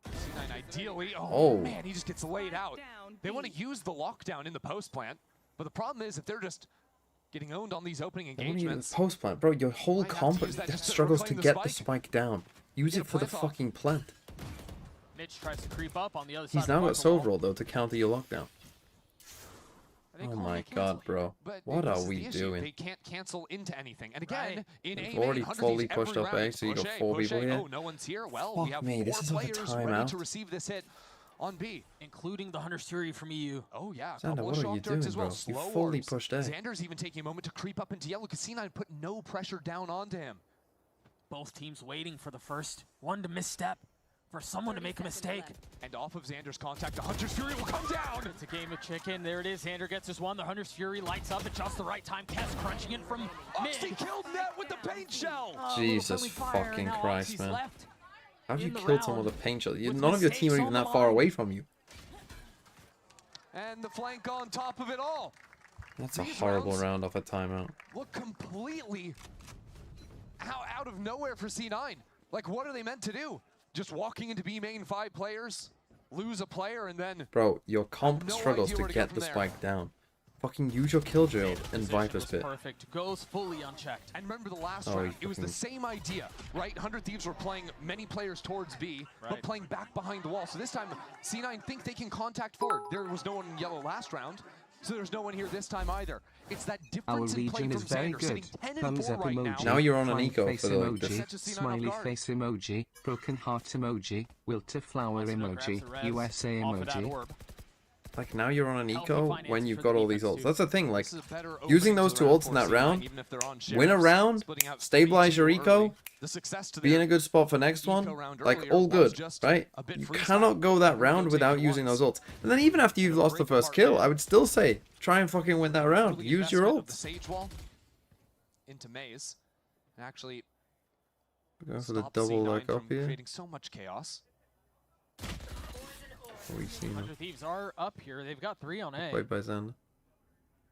C9 ideally, Oh. oh man, he just gets laid out. They want to use the lockdown in the post plant, but the problem is if they're just getting owned on these opening I don't even engagements. post plant, bro. Your whole Might have to comp use that just to struggles to reclaim the get the spike. spike down. Use Get it a for the plant off. fucking plant. Mitch tries to creep up on the other He's side. now of got the Soul wall. Roll though to counter your lockdown. Oh my god, bro. What are we doing? They can't cancel into anything. And again, in We've A already main, 100 fully Thieves every pushed up round. A, so you got Push A, 4 push people A. here. Oh, no one's here. Well, Fuck we have me, this 4 is like a players ready timeout. to receive this hit on B. Including the Hunter's Fury from EU. Oh yeah, a Xander, couple what of are you shock darts doing, as well. bro? You Slow fully orbs. pushed A. Xander's even taking a moment to creep up into yellow because C9 put no pressure down onto him. Both teams waiting for the first one to misstep, for someone to make a mistake. And off of Xander's contact, the Hunter's Fury will come down. It's a game of chicken. There it is. Xander gets his one. The Hunter's Fury lights up at just the right time. Kess crunching it from Oxy mid. killed Net with the paint shell. Jesus fucking Christ, man. How have you in the killed someone with a round paint shot? with None of your team are mistakes even on that the far line. away from you. And the flank on top of it all. That's a These horrible rounds round off a timeout. look completely out of nowhere for C9. Like, what are they meant to do? Just walking into B main 5 players, lose a player, and then... Bro, your comp no struggles idea to where to go get from the there. spike down. Fucking use your killjoy in Viper's Pit. Perfect. Goes fully unchecked. And remember the last Oh, round, he it was the fucking- same idea, right? 100 Thieves were playing many players towards B, but Right. playing back behind the wall. So this time, C9 think they can contact forward. There was no one in yellow last round, so there's no one here this time either. It's that Our difference in play region from is very Xander, good. sitting 10 and Thumbs 4 up right emoji. now. Now you're on an crying eco face for the, like, emoji, this. Set C9 off smiley guard. face emoji, broken heart emoji, wilter flower Wants to grab emoji, the revs USA off of that emoji. orb. Like, now you're on an Healthy eco finances when you've for got the all these defense, ults. too. That's the thing, like, This is a better using opening those to two the ults for in that C9, round, even if they're on win a sheriffs, round, splitting out stabilize your 3-2 eco, early. The success to be in their a good spot for next eco one, round like, earlier all was good, just right? a bit You freestyle. cannot go that round Go without take it using once. those ults. And then even after you've lost the first kill, I would still say, try and fucking win that round. Early Use your investment of the ults. Sage Wall into Maze. And actually Going for the stop double C9 like up from here. creating so much chaos. We've seen 100 Thieves are up here. They've got 3 on A. played by Xander.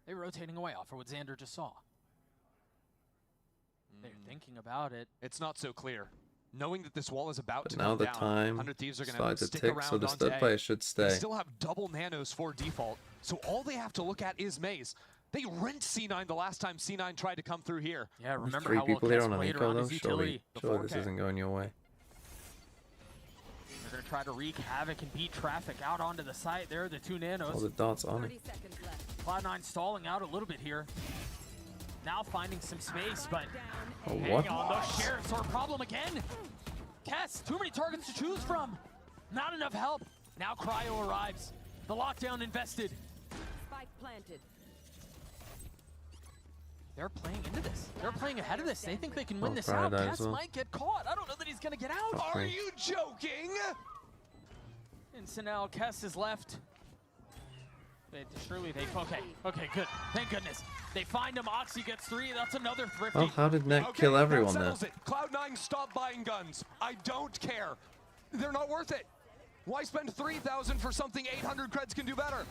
They're rotating away off of what Xander just saw. They're thinking about it. It's not so clear. Knowing that this wall is about But to now come the down, time 100 Thieves are going started to to stick tick, around so the onto stud A. player should They stay. still have double nanos for default, so all they have to look at is Maze. They rent C9 the last time C9 tried to come through here. Yeah, remember 3 how well people here Kess on an played eco around though? his utility Surely before. this isn't going your way. They're going to try to wreak havoc and beat traffic out onto the site. There are the 2 nanos. All the dots on it. Cloud9 stalling out a little bit here. Now finding some space, but Oh, hang what? on, those sheriffs are a problem again. Kess, too many targets to choose from. Not enough help. Now Cryo arrives. The lockdown invested. Spike planted. They're playing into this. They're playing ahead of this. They think they can win Oh, this out. Paradise Kess as well. might get caught. I don't know that he's going to get out. Fuck Are me. you joking? And so now Kess is left. Surely they... Okay, good. Thank goodness. They find him. Oxy gets 3. That's another thrifty. Well, how did Net Okay, kill that everyone there? settles it. Cloud9, stop buying guns. I don't care. They're not worth it. Why spend 3,000 for something 800 creds can do better?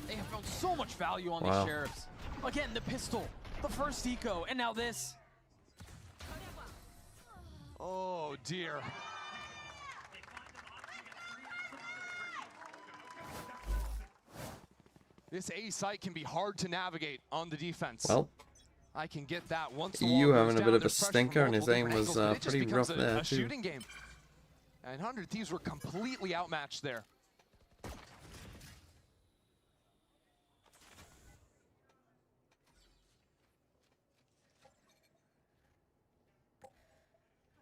They have found so much value on Wow. these sheriffs. Again, the pistol, the first eco, and now this. Oh, dear. This A site can be hard to navigate on the defense. Well, I can get that once the wall EU goes having a down, bit of a there's pressure from stinker, and his multiple aim different was angles, but it just pretty becomes rough a there too. shooting game. And 100 Thieves were completely outmatched there.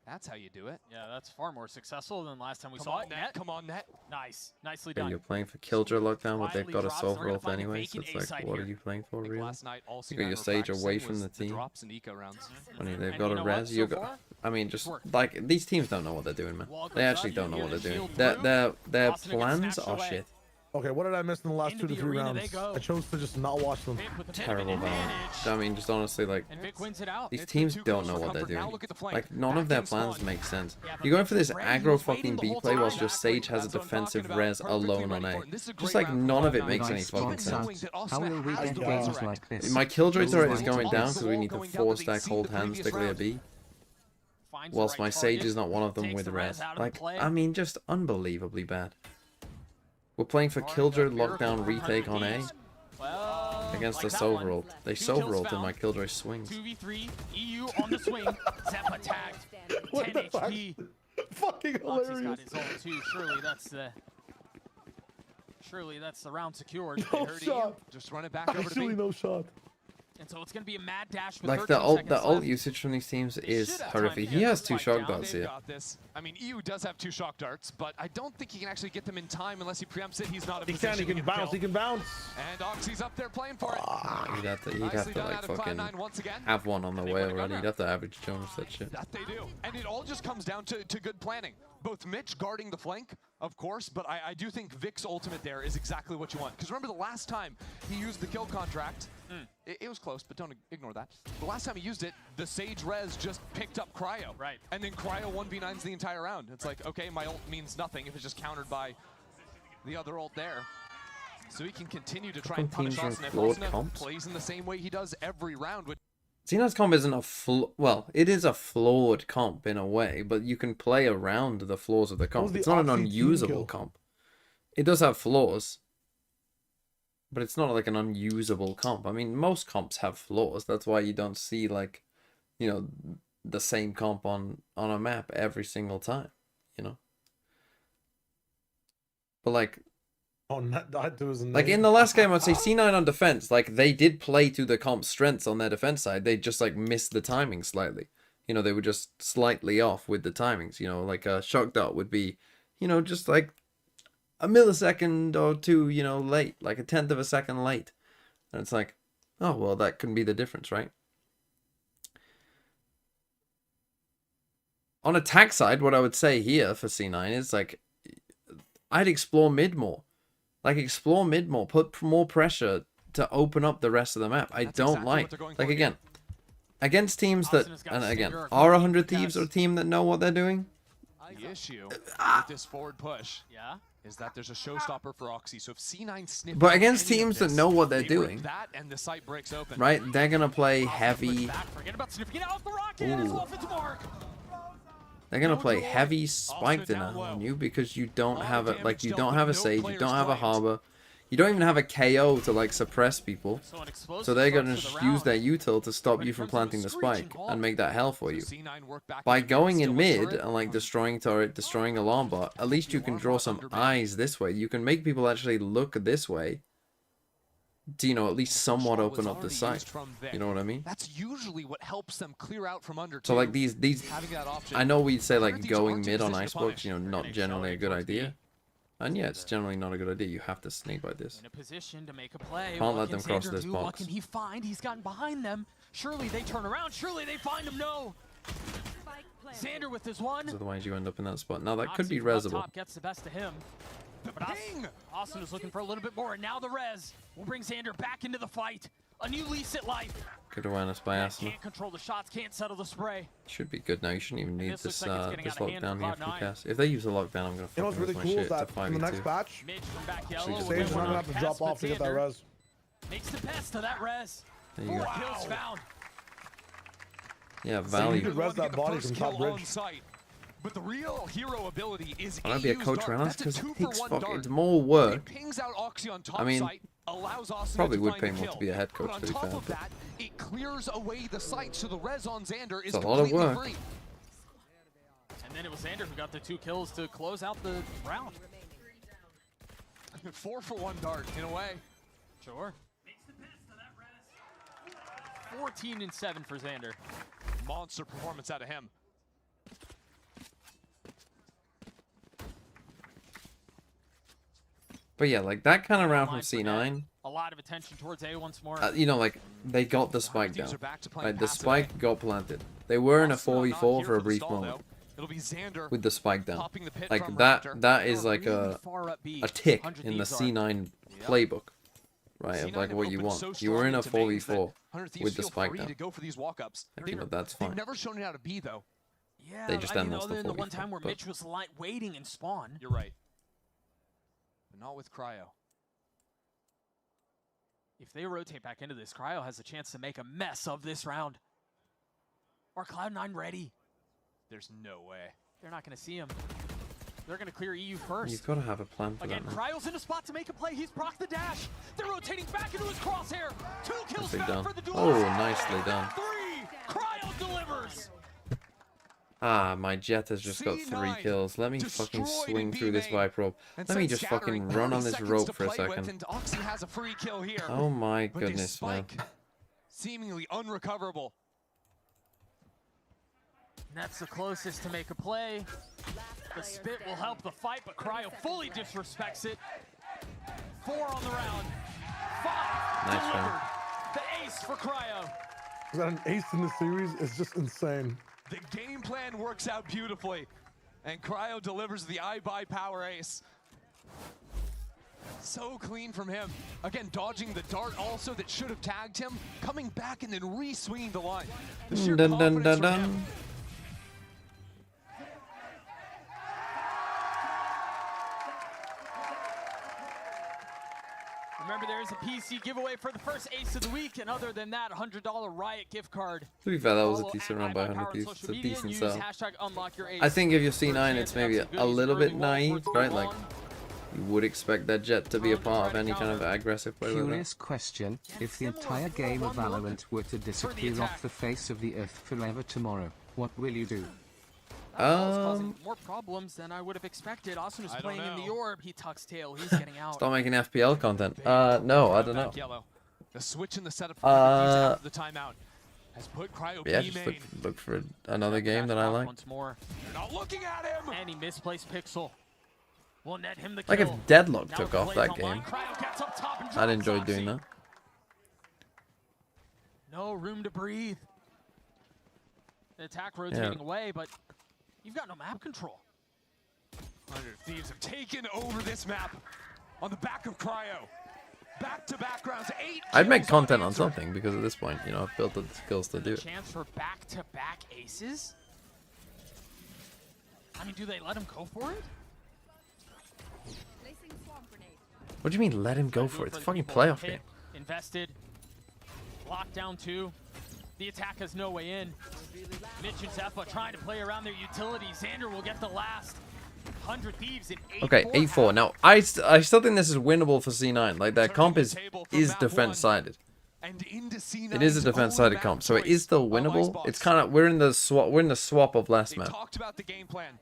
That's how you do it. Yeah, that's far more successful than last time we Come saw on, it. Net. Come on, Net. Nice. Nicely Yeah, done. you're playing for Killjoy lockdown, but they've Quietly got a drops. soft They're gonna roll find a anyway, so vacant it's like, A-side what here. are you playing for, I think really? last night, all You got C9 your were Sage away practicing from was the team. drops and eco rounds. I mean, they've And got you a know what, res. so You got. far, I mean, just worked. like these teams don't know what they're doing, man. Wall They goes actually up, don't know you what hear they're the doing. shield Their Austin gets plans snatched are away. shit. Okay, what did I miss in the last Into 2 to the 3 arena they rounds? go. I chose to just not watch them. Vic with a bit of an Terrible balance. advantage. I mean, just honestly, like And Vic wins it out. these It's the teams two don't goals know for what they're comfort. Now doing. look at the flank. Like none Back of their in plans spawn. make sense. Yeah, but You're going for this Vic was ready. He aggro was waiting fucking the B whole play time. whilst just Sage has a That's what I'm defensive talking about. res Perfectly alone on ready A. for it. This is a Just great like round for none of it Cloud9. makes any Nice fucking sponsor. sense. that How Austin will we has get the games resurrect. like this? My killjoy Those turret is like going to down us. because we need to Going down, but 4-stack they've seen hold the hands previous to clear round. B. Finds the Whilst right my Sage target, is not one of them takes with the res. out of the Like, play. I mean, just unbelievably bad. We're playing for Killjoy lockdown retake on A Well, against like the that Soul one. rolled. They 2 Soul kills rolled in found. my Killjoy swings. 2v3, EU on the swing. Zep attacked. 10 What the fuck? HP. Fucking Oxy's hilarious. got his ult too. Surely that's the round secured. No shot. Just run it back over to Actually, B. no shot. And so it's going to be a mad dash with Like 13 the seconds ult left. usage from these teams is should have horrific. time He to has get 2 this shock fight down. darts They've here. got this. I mean, EU does have 2 shock darts, but I don't think he can actually get them in time unless he preempts it. He's not in He position. can. He to can get the bounce. kill. He can bounce. And Oxy's up there playing for it. You'd have to Nicely done like out of fucking Cloud9 once again. have one on the And they way win a already. gunner. You'd have to average Jones that shit. That they do. And it all just comes down to good planning. Both Mitch guarding the flank, of course, but I do think Vic's ultimate there is exactly what you want. Because remember the last time he used the kill contract, it was close, but don't ignore that. The last time he used it, the Sage Res just picked up Cryo. Right. And then Cryo 1v9s the entire round. It's like, okay, my ult means nothing if it's just countered by the other ult there. So he can continue to try and punish Teams us. And if flawed Osna comps. plays in the same way he does every round with Xenon's comp isn't a well, it is a flawed comp in a way, but you can play around the flaws of the comp. the It's not an Oxy team unusable kill? comp. It does have flaws, but it's not like an unusable comp. I mean, most comps have flaws. That's why you don't see like, you know, the same comp on a map every single time, you know. But like, Oh, that was like in the last game, I'd say C9 on defense, like they did play to the comp's strengths on their defense side. They just like missed the timing slightly. You know, they were just slightly off with the timings. You know, like a shock dart would be, you know, just like a millisecond or two, you know, late, like a 1/10 of a second late. And it's like, oh, well, that can be the difference, right? On attack side, what I would say here for C9 is like, I'd explore mid more. Like, explore mid more. Put more pressure to open up the rest of the map. I don't like, again, against teams that, and again, are 100 Thieves a team that know what they're doing? the issue with this forward push is that there's a showstopper for Oxy. So if C9 sniff But out against any of teams that this, know what they're they rip doing, that and the site breaks open. right? They're going to play heavy. Forget about sniffing it off the rocket and it's off its mark. They're gonna play heavy spike dinner on you because you don't have a you don't have a Sage, you don't have a Harbor, you don't even have a KO to like suppress people. So they're gonna just use their util to stop you from planting the spike and make that hell for you. By going in mid and like destroying turret, destroying alarm bot, at least you can draw some eyes this way. You can make people actually look this way to, you know, at least somewhat open up the site. You know what I mean? That's usually what helps them clear out from under. So like these I know we'd say like going mid on Icebox, you know, not generally a good idea. And yeah, it's generally not a good idea. You have to snake by this. In a position to make a play. Can't let them cross this box. What can he find? He's gotten behind them. Surely they turn around. Surely they find him. No. Xander with his one. Otherwise you end up in that spot. Now that could be Oxy from up resable. top gets the best of him. But Austin is looking for a little bit more, and now the res will bring Xander back into the fight. A new lease at life. Good awareness by Asuna. Can't control the shots, can't settle the spray. Should be good now. You shouldn't even need this this looks like it's getting this out of hand lockdown for here Cloud9. for cast. If they use a lockdown, I'm gonna You know what's fucking really lose my cool is shit to that in the next 5v2. batch, Mitch from back yellow. just will Sage's get not one gonna have to pass, drop but off to get that Xander res. Makes the best of that res. There you 4 go. kills found. Yeah, You value. could res that body from top bridge. But the real hero ability is I'll be a AU's coach dart. around us That's a because it takes 2-for-1 fuck. dart. It's more It work. pings out Oxy on top I mean, site, allows Austin probably to would find pay the more kill. to be a head coach, But on to be top fair, of but- that, it clears away the site, so the res on Xander is It's a lot of completely work. free. And then it was Xander who got the 2 kills to close out the round. 4-for-1 dart in a way. Sure. 14-7 for Xander. Monster performance out of him. But yeah, like that kind of round from C9. A lot of attention towards A once more. You know, like they got the spike down. Teams are back to playing Like the passive spike got planted. They were in a Austin not 4v4 here for a for the brief stall, moment. though. It'll be Xander With the spike down. popping the pit Like from that Raptor. that is like really a far up B. tick 100 in the Thieves are. C9 playbook. Right, of C9 like have what you opened want. so You were in a strongly to mains that 4v4 100 Thieves with the feel spike free down. to go for these walk-ups. You know, that's fine. They've never shown it how to be, though. Yeah, They just I mean, lost other the than the one 44, time where but- Mitch was waiting in spawn. You're right. But not with Cryo. If they rotate back into this, Cryo has a chance to make a mess of this round. Are Cloud9 ready? There's no way. They're not going to see him. They're going to clear EU first. You've got to have a plan for Again, that, man. Cryo's in a spot to make a play. He's procced the dash. They're rotating back into his crosshair. 2 kills Nicely found done. for the duel. Oh, nicely done. 3. Cryo delivers. Ah, my Jet has just got 3 kills. Let me fucking swing through this Viper rope. Let me just fucking run on this rope for a second. Has a free kill here. Oh my goodness, man. Seemingly unrecoverable. That's the closest to make a play. The spit will help the fight, but Cryo fully disrespects it. 4 on the round. 5 Nice delivered. one. The ace for Cryo. Is that an ace in the series? It's just insane. The game plan works out beautifully, and Cryo delivers the I-Buy power ace. So clean from him. Again, dodging the dart also that should have tagged him, coming back and then re-swinging the line. The sheer confidence from him. Remember, there is a PC giveaway for the first ace of the week, and other than that, $100 Riot gift card. To be fair, that was a decent run by 100 Thieves. It's a decent sell. I think if you're C9, it's maybe a little bit naive, right? Like, you would expect that Jet to be a part of any kind of aggressive play like that. Curious question, if the entire game of Valorant were to disappear off the face of the earth forever tomorrow, what will you do? Causing more problems than I would have expected. Austin was playing in the orb. He tucks tail. He's getting out. Start making FPL content. No, I don't know. The switch in the setup after the timeout has put Cryo yeah, just look for another game that I like. Once more. They're not looking at him. And he misplaced Pixel. Will net him the kill. Like if Deadlock took off that game, I'd enjoy doing that. No room to breathe. The attack rotating away, but you've got no map control. 100 Thieves have taken over this map on the back of Cryo. Back-to-back rounds, 8 I'd make content on something because at this point, you know, I've built the skills to do it. Chance for back-to-back aces? I mean, do they let him go for it? What do you mean let him go for it? It's a fucking playoff game. Invested. Lockdown 2. The attack has no way in. Mitch and Zephyr trying to play around their utility. Xander will get the last. 100 Thieves in 8-4. Okay, 8-4. Now, I still think this is winnable for C9. Like, their comp is defense-sided. It is a defense-sided comp, so it is still winnable. It's kind of, we're in the swap of last map. They talked about the game plan,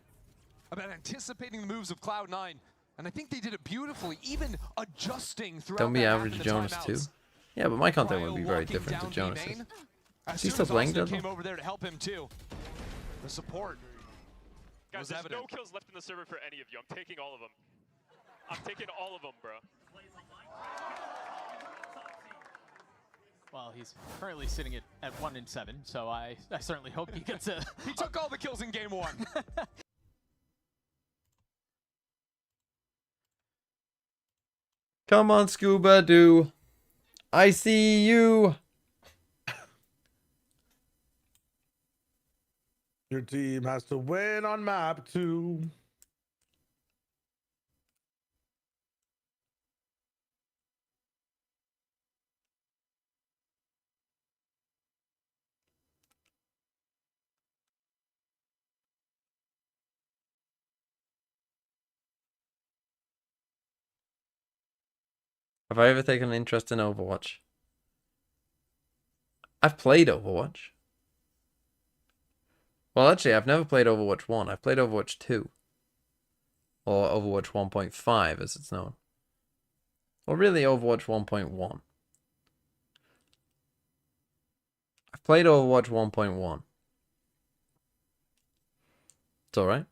about anticipating the moves of Cloud9, and I think they did it beautifully, even adjusting throughout. Don't be average Jonas too. Yeah, but my content would be very different to Jonas's. Is he still playing Deadlock? Came over there to help him too. The support. Guys, there's no kills left in the server for any of you. I'm taking all of them. I'm taking all of them, bro. Well, he's currently sitting at 1-7, so I certainly hope he gets a... He took all the kills in game 1. Come on, Scuba Doo. I see you. Your team has to win on map 2. Have I ever taken an interest in Overwatch? I've played Overwatch. Well, actually, I've never played Overwatch 1. I've played Overwatch 2. Or Overwatch 1.5, as it's known. Or really, Overwatch 1.1. I've played Overwatch 1.1. It's alright.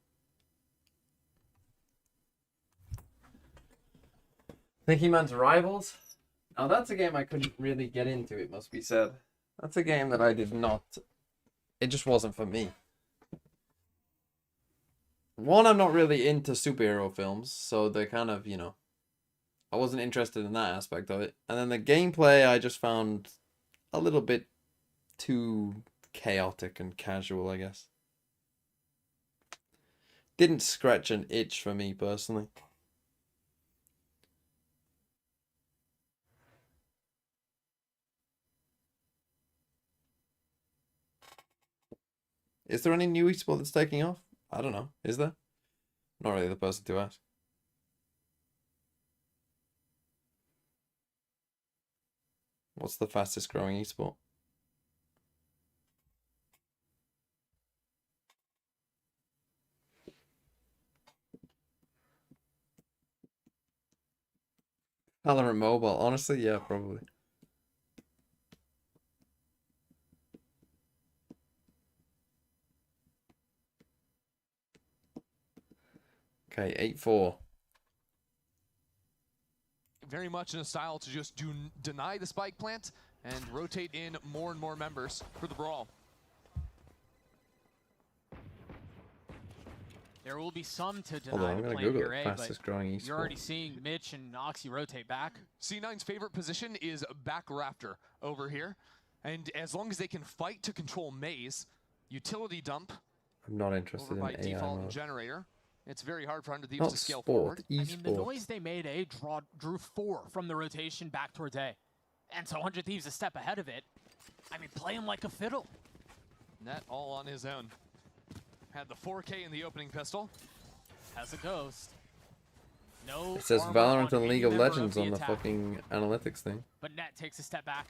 Thinking Man's Rivals? Now, that's a game I couldn't really get into, it must be said. That's a game that I did not... It just wasn't for me. One, I'm not really into superhero films, so they're kind of, you know, I wasn't interested in that aspect of it. And then the gameplay I just found a little bit too chaotic and casual, I guess. Didn't scratch an itch for me, personally. Is there any new esport that's taking off? I don't know. Is there? Not really the person to ask. What's the fastest growing esport? Valorant Mobile, honestly, yeah, probably. Okay, 8-4. Very much in a style to just deny the spike plant and rotate in more and more members for the brawl. There will be some to Hold deny on, I'm the gonna plant Google here, it. but Fastest growing you're esport. already seeing Mitch and Oxy rotate back. C9's favorite position is back rafter over here. And as long as they can fight to control maze, utility dump I'm not interested over in by AI default and mode. generator, it's very hard for 100 Thieves Not to scale sport, forward. I mean, the esport. noise they made, drew 4 from the rotation back towards A. And so 100 Thieves a step ahead of it. I mean, play him like a fiddle. Net all on his own. Had the 4K in the opening pistol. Has a ghost. No. It says armor Valorant on and League any of member Legends on the attack. fucking analytics thing. But Net takes a step back.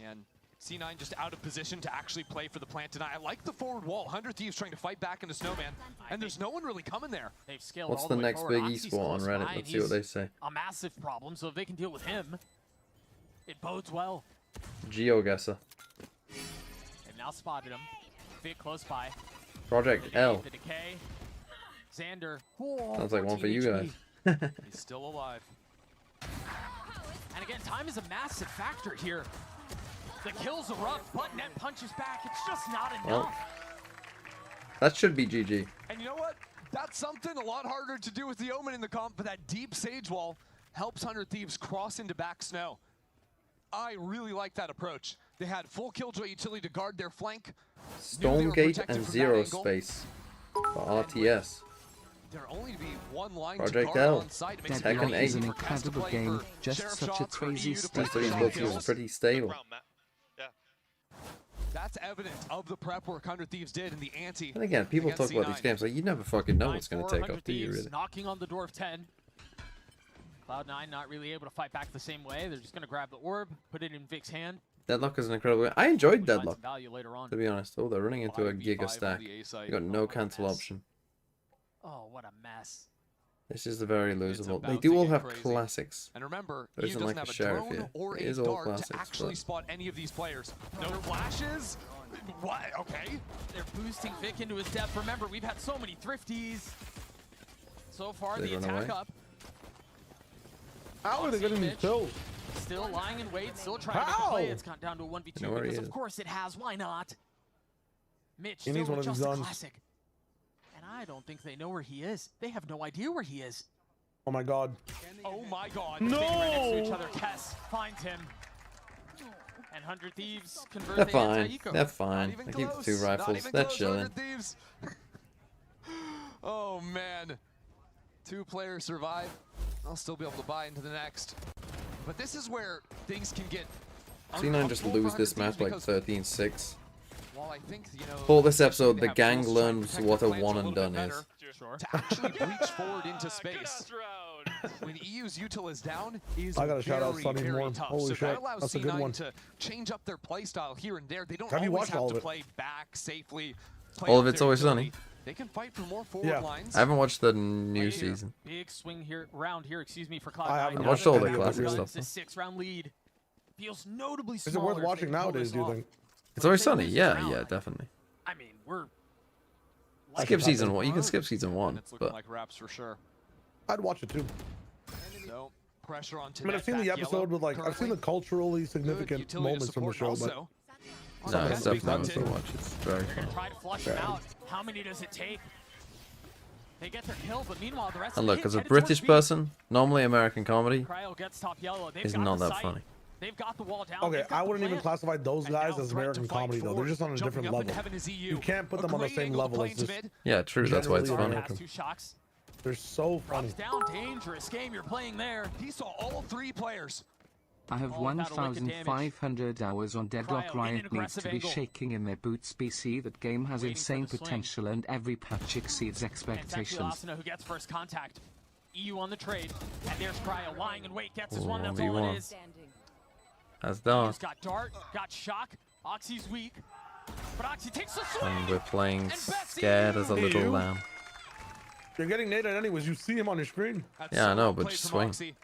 And C9 just out of position to actually play for the plant deny. I like the forward wall. 100 Thieves trying to fight back into Snowman. And there's no one really coming there. They've scaled What's all the way next forward. big Oxy's esport on close Reddit? by, Let's and see what he's they say. a massive problem, so if they can deal with him, it bodes well. GeoGuessr. They've now spotted him. Vic close by. Project L. The decay. Xander. Oh, Sounds like one for 14 you HP. guys. He's still alive. And again, time is a massive factor here. The kills erupt, but Net punches back. It's just not enough. Well, that should be GG. And you know what? That's something a lot harder to do with the Omen in the comp, but that deep Sage Wall helps 100 Thieves cross into back snow. I really like that approach. They had full Killjoy utility to guard their flank. Stormgate and Zero Space for RTS. There only to be one line Project to guard L. on site. It Tekken makes it 8. easy an for Cass to incredible play game, for just Sheriff such a shots, for crazy EU to play This for thing shot looks kills. pretty stable. That's evident of the prep work 100 Thieves did in the ante. And again, people talk against about these C9. games like you never fucking know what's going to take 9-4, off, do you 100 really? Thieves knocking on the door of 10. Cloud9 not really able to fight back the same way. They're just going to grab the orb, put it in Vic's hand. Deadlock is an incredible game. I enjoyed Find some Deadlock, value later on. to be honest. Oh, they're running into a 5v5 Giga on stack. the A site. You got no cancel option. Oh, what a mess. This is very losable. They about do to all get have crazy. classics. And remember, There EU isn't doesn't like have a a sheriff drone here. or It a is all dart classics, to actually but- spot any of these players. No flashes? What? Okay. They're boosting Vic into his depth. Remember, we've had so many thrifties. So far, They the run attack away. up. How are they getting these kills? Still lying in wait, still trying to How? play. It's gone down to a 1v2 I know where he because, is. of course, it has. Why not? Mitch He still needs one with of these just a guns. classic. And I don't think they know where he is. They have no idea where he is. Oh my god. Oh my god. No! They ran next to each other. Kess finds him. And 100 Thieves convert They're the fine. anti-eco. They're fine. They keep the 2 rifles. They're chilling. Thieves. Oh man. 2 players survive. I'll still be able to buy into the next. But this is where things can get C9 just uncomfortable lose for this 100 match Thieves like because 13-6. while I think, you know, For this episode, they the have gang tools to try and learns protect what their a plants one little and bit done better is. to actually breach forward into space. When EU's util is down, is I gotta shout out very, Sunny very Moore. tough. Holy So shit, that allows that's a good C9 one. to change up their play style here and there. They don't Have you always watched have all to of it? play back safely. Play All out of It's their Always utility. Sunny. They can fight for more forward Yeah. lines. I haven't watched the new Right here. season. Big swing here, round here, excuse me, for I Cloud9. haven't I've Now watched that all they the have classic guns, stuff, The 6-round lead feels notably Is it smaller. worth as watching they pull nowadays, this do you off. think? It's Always They Sunny. lose this Yeah, round. yeah, definitely. I mean, we're Skip season 1. You can skip season 1, It's looking but like wraps for sure. I'd watch it too. So pressure on I mean, I've seen the episode with like, I've seen the culturally significant moments from the show, but no, it's definitely worth a watch. It's very They're fun. gonna try to flush him out. How many does it take? They get their kill, but meanwhile the rest And of the look, team as a headed towards British B. person, normally American comedy Cryo gets top yellow. They've is got not the that site. funny. They've got the wall down. Okay, They've got I the wouldn't even plant. classify those And guys now as threat to American fight comedy though. They're forward. just on a Jumping different up into level. heaven is EU. You can't put A them on the great same angle to level play as into just mid. Yeah, true. That's why it's generally funny. American. Two shocks. They're so funny. Drops down. Dangerous game you're playing there. He saw all 3 players. I have All without a wicked damage. 1,500 hours on Deadlock. Cryo in an Riot needs aggressive to be angle. shaking in their boots. BC, that game has Waiting for insane the swing. potential and every patch exceeds And it's actually expectations. Asuna who gets first contact. EU on the trade. And there's Cryo lying in wait. Gets his Ooh, one. That's all 1v1. it is. That's dark. EU's got dart. Got shock. Oxy's weak. But Oxy takes the swing. And we're playing And Betsy! scared as a little You? lamb. You're getting naded anyways. You see him on your screen. That's Yeah, I so know, well but played just from swing. Oxy.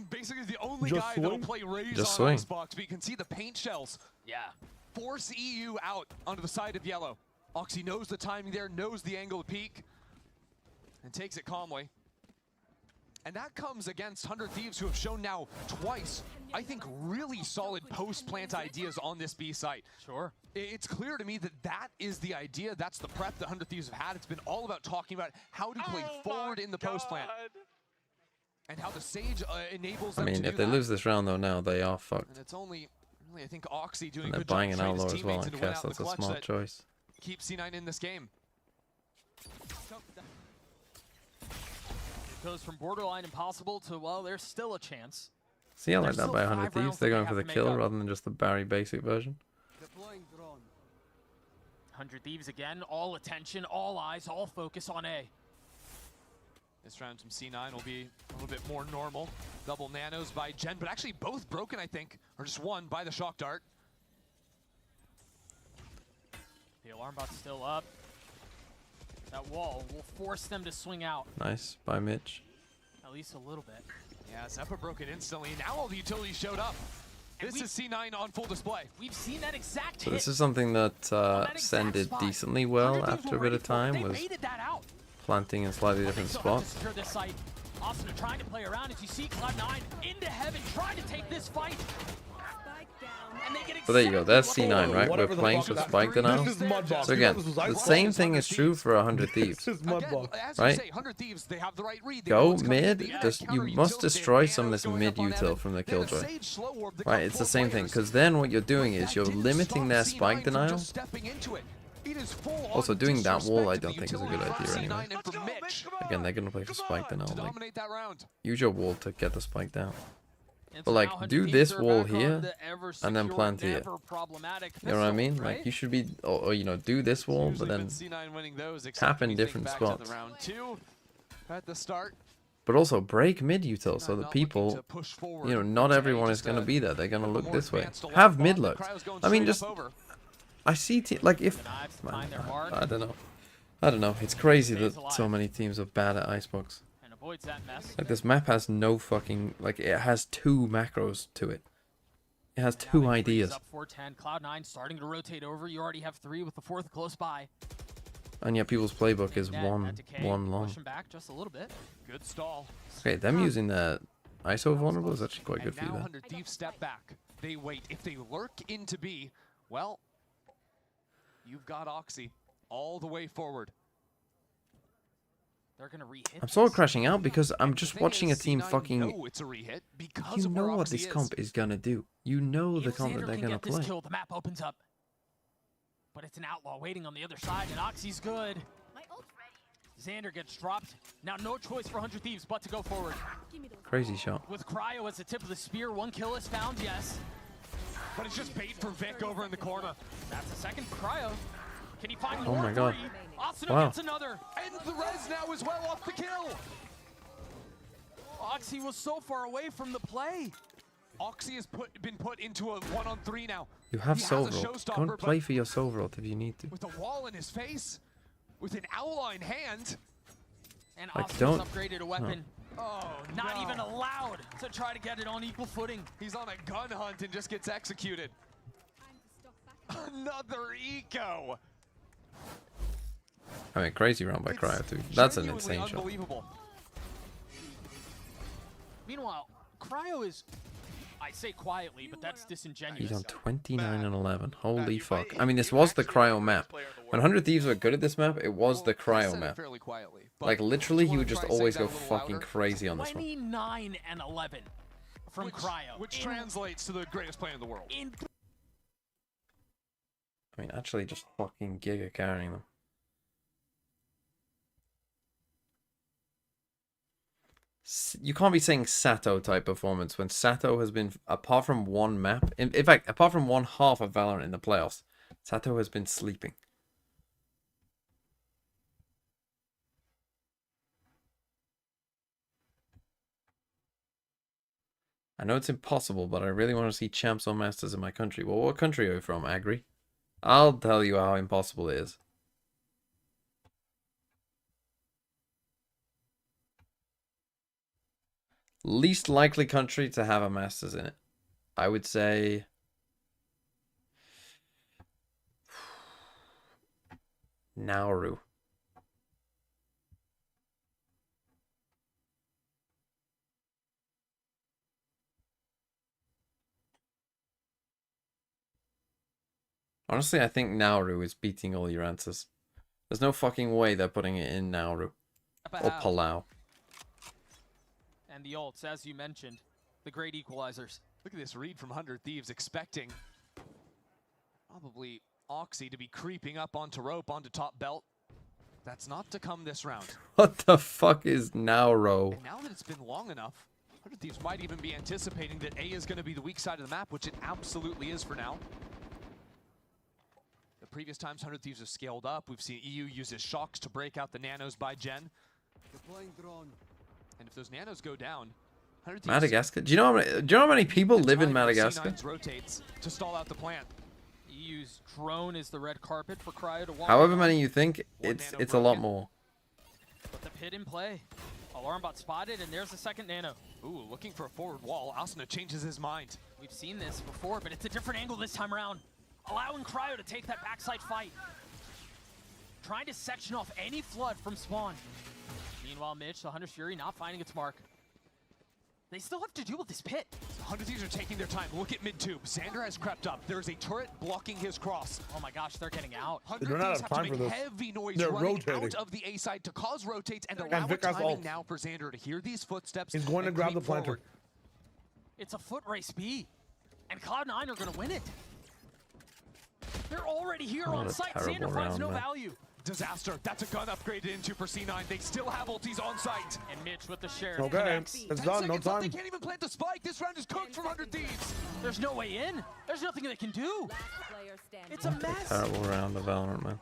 Basically the only Just guy swing. that'll play Raze Just on swing. Icebox, but you can see the paint shells. Yeah. Force EU out onto the side of yellow. Oxy knows the timing there, knows the angle of peak, and takes it calmly. And that comes against 100 Thieves, who have shown now twice, I think, really solid post-plant ideas on this B site. Sure. It's clear to me that that is the idea, that's the prep that 100 Thieves have had. It's been all about talking about how to play forward in the post-plant. And how the Sage enables I them mean, to do if they that. lose this round though, now they are fucked. And it's only, really, I think, Oxy doing And a they're good job buying an training his outlaw as well, teammates I into win guess out in that's the a clutch smart that choice. keep C9 in this game. It goes from borderline impossible to, well, there's still a chance. See, I like There's that still by 5 100 rounds Thieves. that They're they going for have the to make kill up. rather than just the Barry basic version. 100 Thieves again, all attention, all eyes, all focus on A. This round from C9 will be a little bit more normal. Double nanos by Jen, but actually both broken, I think, or just one by the shock dart. The alarm bot's still up. That wall will force them to swing out. Nice by Mitch. At least a little bit. Yeah, Zeppa broke it instantly. Now all the utilities showed up. This is C9 on full display. We've seen that exact So hit. this is something that Sen did decently well after a bit of time, was planting in slightly different spots. Secure this site. Austin are trying to play around as you see Cloud9 into heaven, trying to take this fight. And they get So there you go, there's exactly C9, right? We're Whatever the playing fuck some that- spike denial. This is Mudbox. So again, This was the Icebox. same thing is true for 100 Thieves. This is Mudbox. As Right? you say, 100 Thieves, they have the right read. They know Go what's coming. mid, They just counter you must utility. destroy Nanos some of this going mid up on util Evan. from the Then a killjoy. Sage slow orb that Right, got it's the 4 same thing, players. because then what you're doing is you're Didn't limiting stop their C9 spike from denial. just stepping into it. It is full Also, on doing that wall I disrespect to don't the think is a good utility idea from anyway. C9 and from Mitch Again, they're going to play for spike denial. to Like, dominate that round. use your wall to get the spike down. And But so like, now 100 do Thieves this are wall back on here, the ever and then secure, plant here. never problematic You know what I pistol, mean? right? Like, you should be, or you know, do this wall, but Usually then been C9 winning those, except tap when in you think different back to spots. the round 2 at the start. But also break mid util so that not looking people, to push forward you know, not to A, everyone is just going to a be there. They're going to look more this way. advanced Have alarm mid bomb. The looks. cryo's going I mean, straight just up over. I see like if I don't know. I don't know. It's crazy that so many teams are bad at Icebox. And avoids that mess. Like this map has no fucking like it has 2 macros to it. It has 2 ideas. Up 410, Cloud9 starting to rotate over. You already have 3 with the 4th close by. And yet people's playbook is Net, one that decay, long. Pushing back just a little bit. Good stall. Okay, them using the ISO vulnerable is actually quite good for And you now then. 100 Thieves step back. They wait. If they lurk into B, well, you've got Oxy all the way forward. They're gonna re-hit. I'm sort of crashing out because I'm just thing watching a is, team C9 fucking. know it's a re-hit because You of know where what Oxy this is. comp is gonna do. You know the If comp that Xander they're can gonna get this play. kill, the map opens up. But it's an outlaw waiting on the other side, and Oxy's good. Xander gets dropped. Now no choice for 100 Thieves but to go forward. Crazy shot. With Cryo as the tip of the spear, 1 kill is found, yes. But it's just bait for Vic over in the corner. That's a second for Cryo. Can he find Oh more? my God. 3? Austin Wow. gets another. And the res now as well off the kill. Oxy was so far away from the play. Oxy has been put into a 1-on-3 now. You have He has a Soul Rod. Go showstopper, and play but for your Soul Rod if you need to. with a wall in his face, with an outlaw in hand. And Like, Austin don't- was upgraded a weapon. Oh, Not no. even allowed to try to get it on equal footing. He's on a gun hunt and just gets executed. Another eco. I mean, crazy round by Cryo too. That's an Genuinely insane shot. unbelievable. Meanwhile, Cryo is, I say quietly, but that's disingenuous. He's on 29 and 11. Holy fuck. I mean, this was the Cryo map. When 100 Thieves were good at this map, it was the Cryo map. Fairly quietly. But Like, literally, he wanna would just try and say always that go a little fucking louder. crazy on this one. 29 and 11 from Cryo. Which translates to the greatest player in the world. I mean, actually just fucking giga carrying them. You can't be saying Sato type performance when Sato has been, apart from one map, in fact, apart from one half of Valorant in the playoffs, Sato has been sleeping. I know it's impossible, but I really want to see champs or masters in my country. Well, what country are you from, Agri? I'll tell you how impossible it is. Least likely country to have a Masters in it. I would say Nauru. Honestly, I think Nauru is beating all your answers. There's no fucking way they're putting it in Nauru. Or Palau. And the ults, as you mentioned, the great equalizers. Look at this read from 100 Thieves, expecting probably Oxy to be creeping up onto rope, onto top belt. That's not to come this round. What the fuck is Nauru? And now that it's been long enough, 100 Thieves might even be anticipating that A is going to be the weak side of the map, which it absolutely is for now. The previous times 100 Thieves have scaled up, we've seen EU uses shocks to break out the nanos by Gen. Deploying drone. And if those nanos go down, 100 Thieves... Madagascar? Do you know how many people live in Madagascar? Rotates to stall out the plant. EU's drone is the red carpet for Cryo to walk. However many you think, it's a lot more. But the pit in play. Alarm bot spotted, and there's the second nano. Ooh, looking for a forward wall. Asuna changes his mind. We've seen this before, but it's a different angle this time around. Allowing Cryo to take that backside fight. Trying to section off any flood from spawn. Meanwhile, Mitch, the Hunter's Fury, not finding its mark. They still have to deal with this pit. 100 Thieves are taking their time. Look at mid-tube. Xander has crept up. There's a turret blocking his cross. Oh my gosh, they're getting out. 100 Thieves have to make heavy noise running out of the A side to cause rotates and allow timing now for Xander to hear these footsteps. He's going to grab the planter. Forward. It's a foot race B, and Cloud9 are going to win it. They're already here on site. Xander finds no value. Disaster. That's a gun upgraded into for C9. They still have ultis on site. And Mitch with the share. Okay, it's done. No time. They can't even plant the spike. This round is cooked for 100 Thieves. There's no way in. There's nothing they can do. It's a mess. Terrible round of Valorant, man.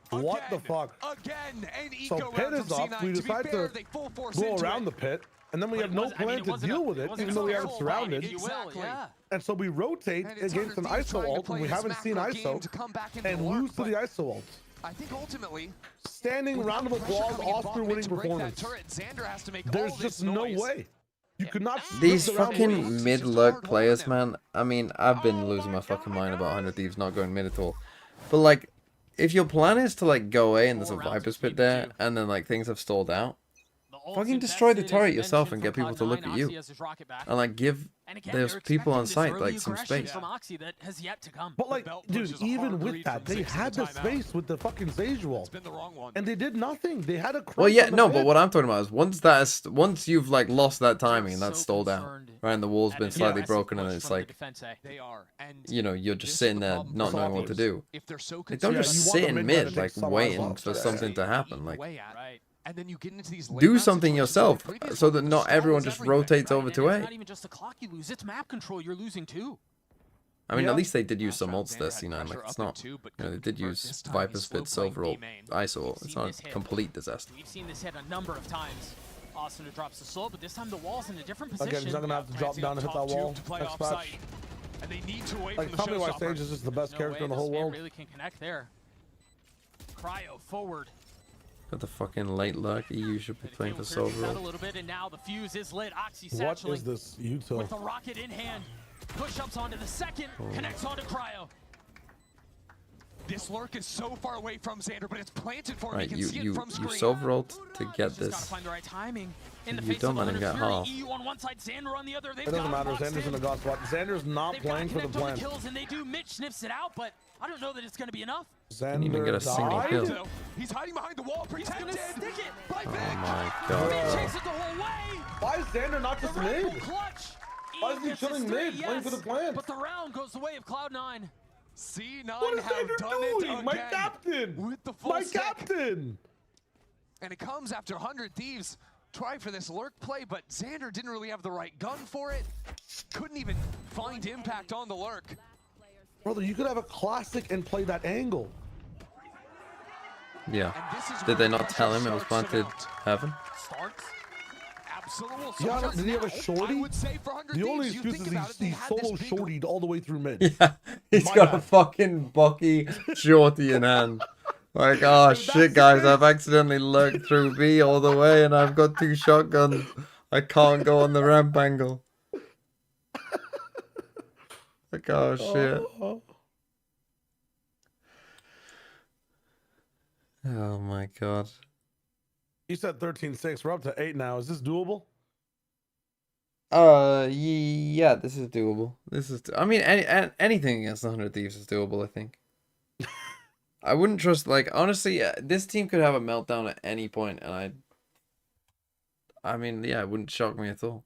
What the fuck? Again, an So eco pit round is from up. C9. We To be decide fair, to they full force go into around it. the pit, and then we have no plan to deal with it, even though we have it surrounded. Exactly. And so we rotate against an ISO ult when we haven't seen ISO, and lose to the ISO ult. I think ultimately, standing round of applause, Oscar-winning performance. There's just no way. You could not. These fucking mid-lurk players, man. I mean, I've been losing my fucking mind about 100 Thieves not going mid at all. But like, if your plan is to like go away and there's a Viper's pit there, and then like things have stalled out, fucking destroy the turret yourself and get people to look at you, and like give those people on site like some space. But like, dude, even with that, they had the space with the fucking Sage wall, and they did nothing. They had a. Well, yeah, no, but what I'm talking about is once you've like lost that timing and that's stalled out, right, and the wall's been slightly broken, and it's like, you know, you're just sitting there not knowing what to do. Like, don't just sit in mid like waiting for something to happen. Like, and then you get into these do something yourself so that not everyone just rotates over to A. It's not even just the clock you lose; it's map control you're losing too. I mean, at least they did use some ults there, C9. Like, it's not, you know, they did use Viper's Pit, Silver ult, ISO ult. It's not a complete disaster. We've seen this hit a number of times. Austin drops the soul, but this time the wall's in a different position. Again, he's not gonna have to drop down and hit that wall. Next match. And they need to wait like, from the tell me why Sage is just the best character in the whole world. Really can connect there. Cryo forward. Got the fucking late lurk. EU should be playing for Silver A ult. little bit, and now the fuse is lit. Oxy What satcheling is this util? with the rocket in hand. Push-ups onto the second, connects onto Cryo. This lurk is so far away from Xander, but it's planted for him. Right, He can see it from you screen. Silver ult to get Just gotta this. find the right timing. In the You face don't of let him get 100 half. EU on one side, Xander on the other. It doesn't matter. Xander's in the god spot. Xander's not playing for the plan. Kills, and they do. Mitch snips it out, but I don't know that it's going to be enough. Didn't even get a single kill. He's hiding behind the wall, He's going to stick it. By Vic. Oh my Mitch god. takes it the whole way. Why is Xander not just mid? Clutch. Why is he chilling mid, playing for the plan? But the round goes the way of Cloud9. C9 What is have Xander done it doing? again. My captain! With the full My stick. captain! And it comes after 100 Thieves try for this lurk play, but Xander didn't really have the right gun for it. Couldn't even find impact on the lurk. Brother, you could have a classic and play that angle. Yeah. Did they not tell him it was planted heaven? Starts. Absolute. Yeah, did he have a shorty? The only excuse is he solo shortied all the way through mid. Yeah, he's got a fucking Bucky shorty in hand. Like, oh shit, guys, I've accidentally lurked through B all the way and I've got 2 shotguns. I can't go on the ramp angle. Like, oh shit. Oh my god. You said 13-6. We're up to 8 now. Is this doable? Yeah, this is doable. I mean, anything against the 100 Thieves is doable, I think. I wouldn't trust, like, honestly, this team could have a meltdown at any point, and I mean, yeah, it wouldn't shock me at all.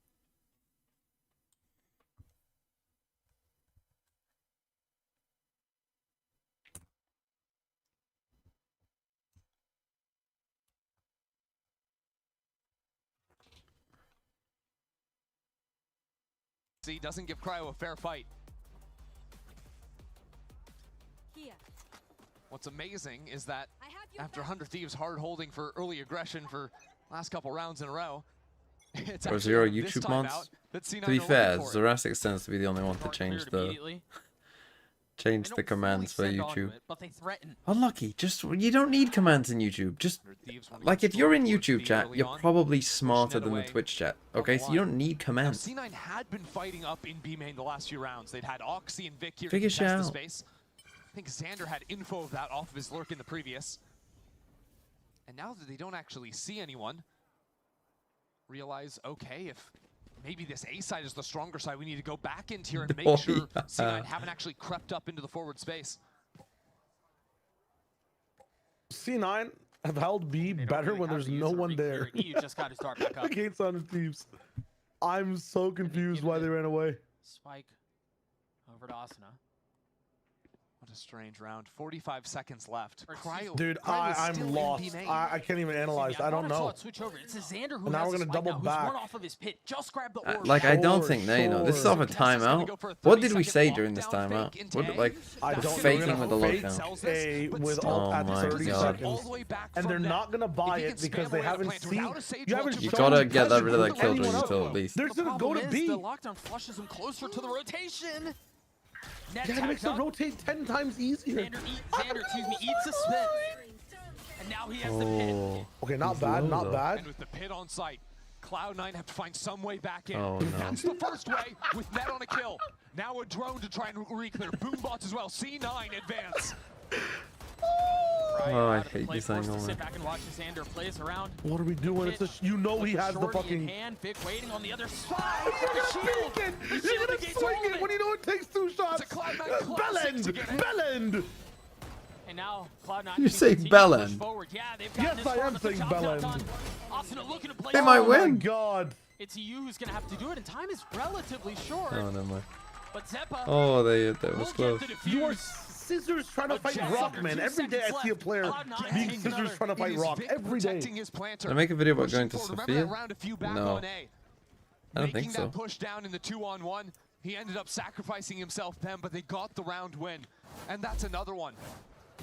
See, doesn't give Cryo a fair fight. What's amazing is that after 100 Thieves hard holding for early aggression for last couple rounds in a row, it's Or zero YouTube mods. To be fair, Zerastic tends to be the only one to change the commands for YouTube. But they threaten. Unlucky. You don't need commands in YouTube. Just like if you're in YouTube chat, you're probably smarter than the Twitch chat. Okay, so you don't need commands. C9 had been fighting up in B main the last few rounds. They'd had Oxy and Vic here Figure to test the out. space. I think Xander had info of that off of his lurk in the previous. And now that they don't actually see anyone, realize, okay, if maybe this A side is the stronger side, we need to go back into here and make sure C9 haven't actually crept up into the forward space. C9 have held B better when there's no one there. You just got to start back up. Against 100 Thieves. I'm so confused why they ran away. Spike over to Asuna. What a strange round. 45 seconds left. Dude, I'm lost. I can't even analyze. I don't know. Switch over. It's a Xander who And now has we're a gonna spike double now, back. who's one off of his pit. Just grab the orb. Like, I don't think they know. This is off a timeout. What did we say during this timeout? What, like, I don't faking know. with the Fake lockdown. A with ult at 30 seconds. And they're not going to buy it because they haven't seen. You gotta get rid of that kill at least. They're going to go to B. The lockdown flushes him closer to the rotation. Yeah, it makes it rotate 10 times easier. Xander, eats a spit. And now he has the pit. Okay, not bad, not bad. And with the pit on site, Cloud9 have to find some way back in. Oh, no. That's the first way with Net on a kill. Now a drone to try and re-clear. Boombots as well. C9 advance. Oh, I hate this angle, Sit man. back and watch Xander plays around. What are we doing? It's just, you know he has the fucking... hand, Vic waiting on the other side. You're gonna swing it when you know it takes 2 shots. Bellend! And now Cloud9. You say Bellend? Yeah, yes, I am saying Bellend. Looking to play. They might win. Oh my god. It's you who's gonna have to do it, and time is relatively short. Oh, never mind. But Zeppa. Oh, that was close. You are scissors trying to fight Rock, man. Every day I see a player being scissors trying to fight Rock. Every day. Did I make a video about going to Sophia? No. I don't think so. That push down in the 2-on-1. He ended up sacrificing himself then, but they got the round win. And that's another one.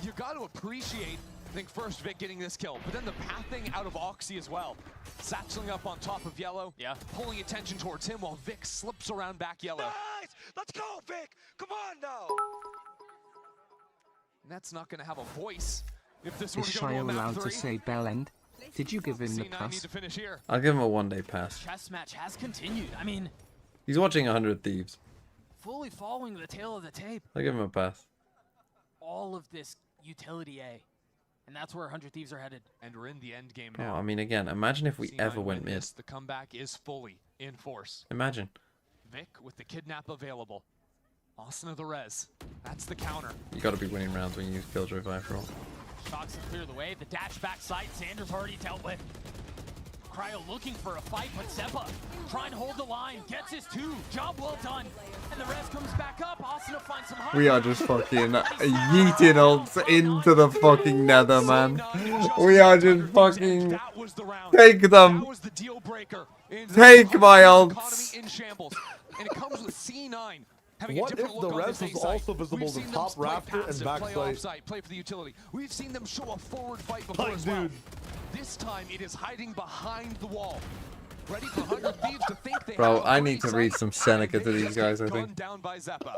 You got to appreciate, I think, first Vic getting this kill, but then the pathing out of Oxy as well. Satcheling up on top of Yellow, pulling attention towards him while Vic slips around back Yellow. Nice! Let's go, Vic! Come on now! That's not going to have a voice if this were Is to go to a Shio map allowed to 3. say Bellend? Did you give him the C9 pass? need to finish here. I'll give him a 1-day pass. Chess match has continued. I mean, He's watching 100 Thieves. fully following the tail of the tape. I'll give him a pass. All of this utility A. And that's where 100 Thieves are headed. And we're in the end game Oh, now. I mean, again, imagine if we C9 ever went win mid. this, the comeback is fully in force. Imagine. Vic with the kidnap available. Asuna the res. That's the counter. You gotta be winning rounds when you use Killjoy Viper. Shocks to clear the way. The dash backside, Xander's already dealt with. Cryo looking for a fight, but Zeppa trying to hold the line. Gets his 2. Job well done. And the rest comes back up. Asuna finds some high. We are just fucking yeeting ults into the fucking nether, man. We are just fucking... Take them. Take my ults. In shambles. And it comes with C9. What if the rest was also visible to top rafter and backside? Play for the utility. We've seen them show a forward fight before as well. This time it is hiding behind the wall. Ready for 100 Thieves to think they Bro, have I need to read some Seneca to these guys, I think. gunned down by Zeppa.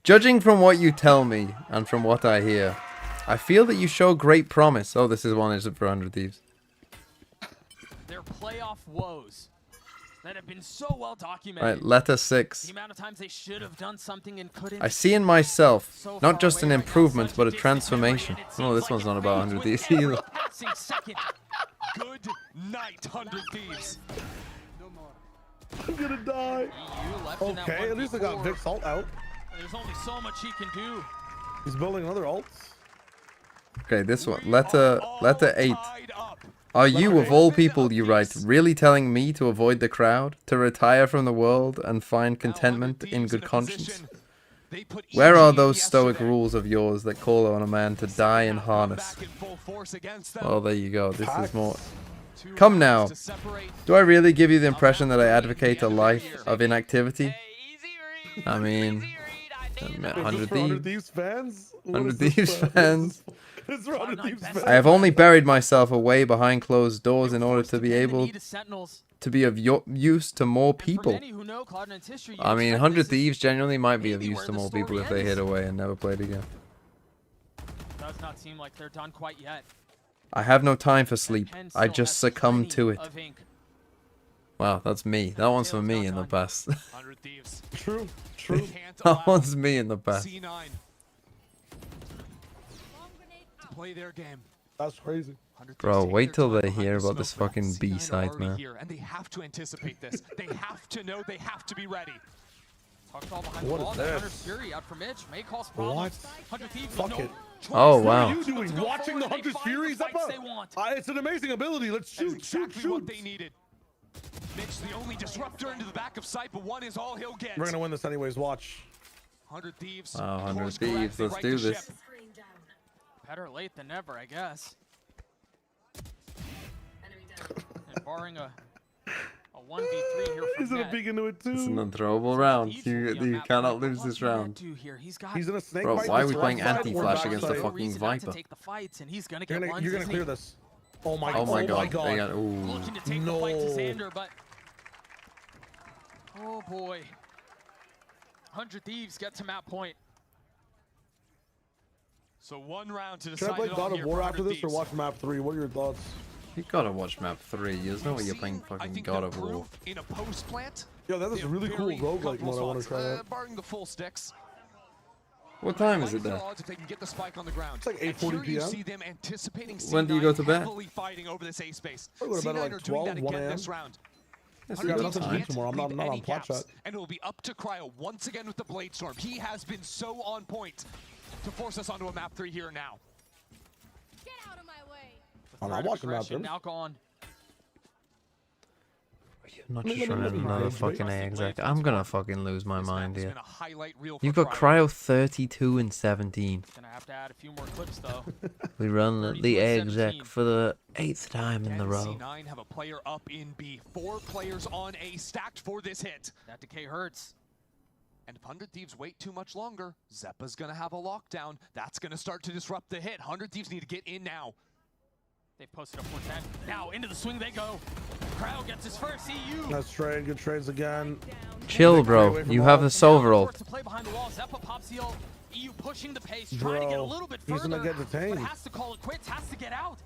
Judging from what you tell me and from what I hear, I feel that you show great promise. Oh, this is one is for 100 Thieves. Their playoff woes that have been so well documented. Right, letter 6. The amount of times they should have done something and couldn't. I see in myself not just an improvement, but a transformation. Oh, this one's not about 100 Thieves either. Passing second. Good night, 100 Thieves. I'm gonna die. Okay, at least I got Vic's ult out. There's only so much he can do. He's building another ult. Okay, this one. Letter 8. Are you, of all people, you write, really telling me to avoid the crowd, to retire from the world, and find contentment in good conscience? Where are those stoic rules of yours that call on a man to die in harness? Well, there you go. This is more... Come now. Do I really give you the impression that I advocate a life of inactivity? I mean... 100 Thieves fans? 100 Thieves fans. It's 100 Thieves fans. I have only buried myself away behind closed doors in order to be able to be of use to more people. I mean, 100 Thieves genuinely might be of use to more people if they hid away and never played again. Does not seem like they're done quite yet. I have no time for sleep. I just succumb to it. Wow, that's me. That one's for me in the past. True. That one's me in the past. Play their game. That's crazy. Bro, wait till they hear about this fucking B-side, man. And they have to anticipate this. They have to know. They have to be ready. What is this? Fury out from Mitch may cause problems. What? Fuck it. Oh, What wow. are you doing? Watching the Hunter's Fury? It's an amazing ability. Let's shoot. What they needed. Mitch, the only disruptor into the back of sight, but one is all he'll get. We're gonna win this anyways. Watch. 100 Thieves. Wow, 100 Thieves. Let's do this. Better late than never, I guess. And barring a 1v3 here from He's gonna peek into it too. It's an unthrowable round. You cannot lose this round. He's in a snake Bro, fight. why are This we playing left side anti-flash or against the back side? fucking Viper? You're gonna clear this. Oh my Oh my god. god. They got, ooh. Looking to take the fight to Xander, but oh boy. 100 Thieves get to map point. So one round to Should decide. I play God of War after this or watch map 3? What are your thoughts? You gotta watch map 3. There's no way you're playing fucking God of War. In a post plant. Yo, that is a really cool roguelike mode I want to try out. Barring the full sticks. What time is it there? If they can get the spike on the ground. It's like 8:40 p.m. See them anticipating When do you go to bed? heavily fighting over this A space. I go to bed at C9 like are doing 12, that 1 again a.m. this round. I got nothing to do tomorrow. I'm not on plot chat. And it will be up to Cryo once again with the Blade Storm. He has been so on point to force us onto a map 3 here now. Get out of my way. I'm not watching map 3. Now gone. I'm not just running another fucking exec. I'm gonna fucking lose my mind here. You've got Cryo 32 and 17. Gonna have to add a few more clips though. We run the exec for the 8th time in the row. C9 have a player up in B. 4 players on A stacked for this hit. That decay hurts. And if 100 Thieves wait too much longer, Zeppa's gonna have a lockdown. That's gonna start to disrupt the hit. 100 Thieves need to get in now. They've posted up 410. Now into the swing they go. Cryo gets his first EU. Nice trade. Good trades again. Chill, bro. You have the Silver ult. To play behind the wall. Zeppa pops the ult. EU pushing the pace, trying to get a little bit further. He's gonna get detained. But has to call it quits. Has to get out.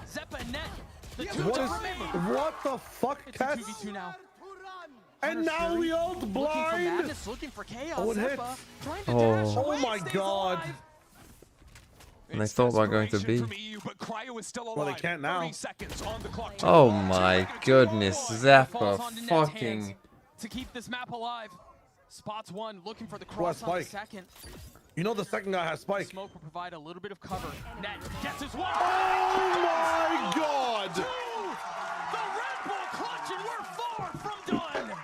Zeppa and Net. The two What to is? remember. What the fuck, It's Cass? a 2v2 now. And now we ult Looking for blind. madness, looking for chaos. Oh, it hits. Zeppa trying to Oh. dash Oh away, my stays god. alive. And they thought about going to B. Well, they can't now. Oh my goodness. Zappa fucking... To keep this map alive. Spots one, looking for the Who has cross on the spike? second. You know the second guy has spike. Smoke will provide a little bit of cover. Net gets his one. Oh my god. The Red Bull clutch and we're far from done.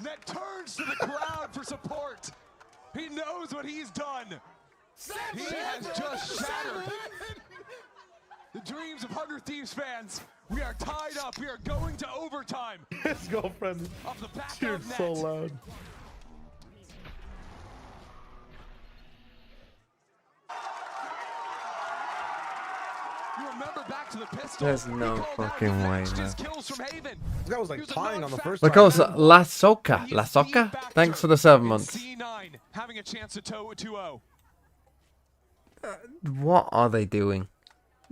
Net turns to the crowd for support. He knows what he's done. He has just shattered the dreams of 100 Thieves fans. We are tied up. We are going to overtime. His girlfriend Off the back cheered of Net. so loud. You remember back to the pistol. There's no fucking way, man. Kills from Haven. This guy was like tying on the first Look, time. also, La Soca. La Soca? Thanks for the 7 months. C9 having a chance to toe 2-0. What are they doing?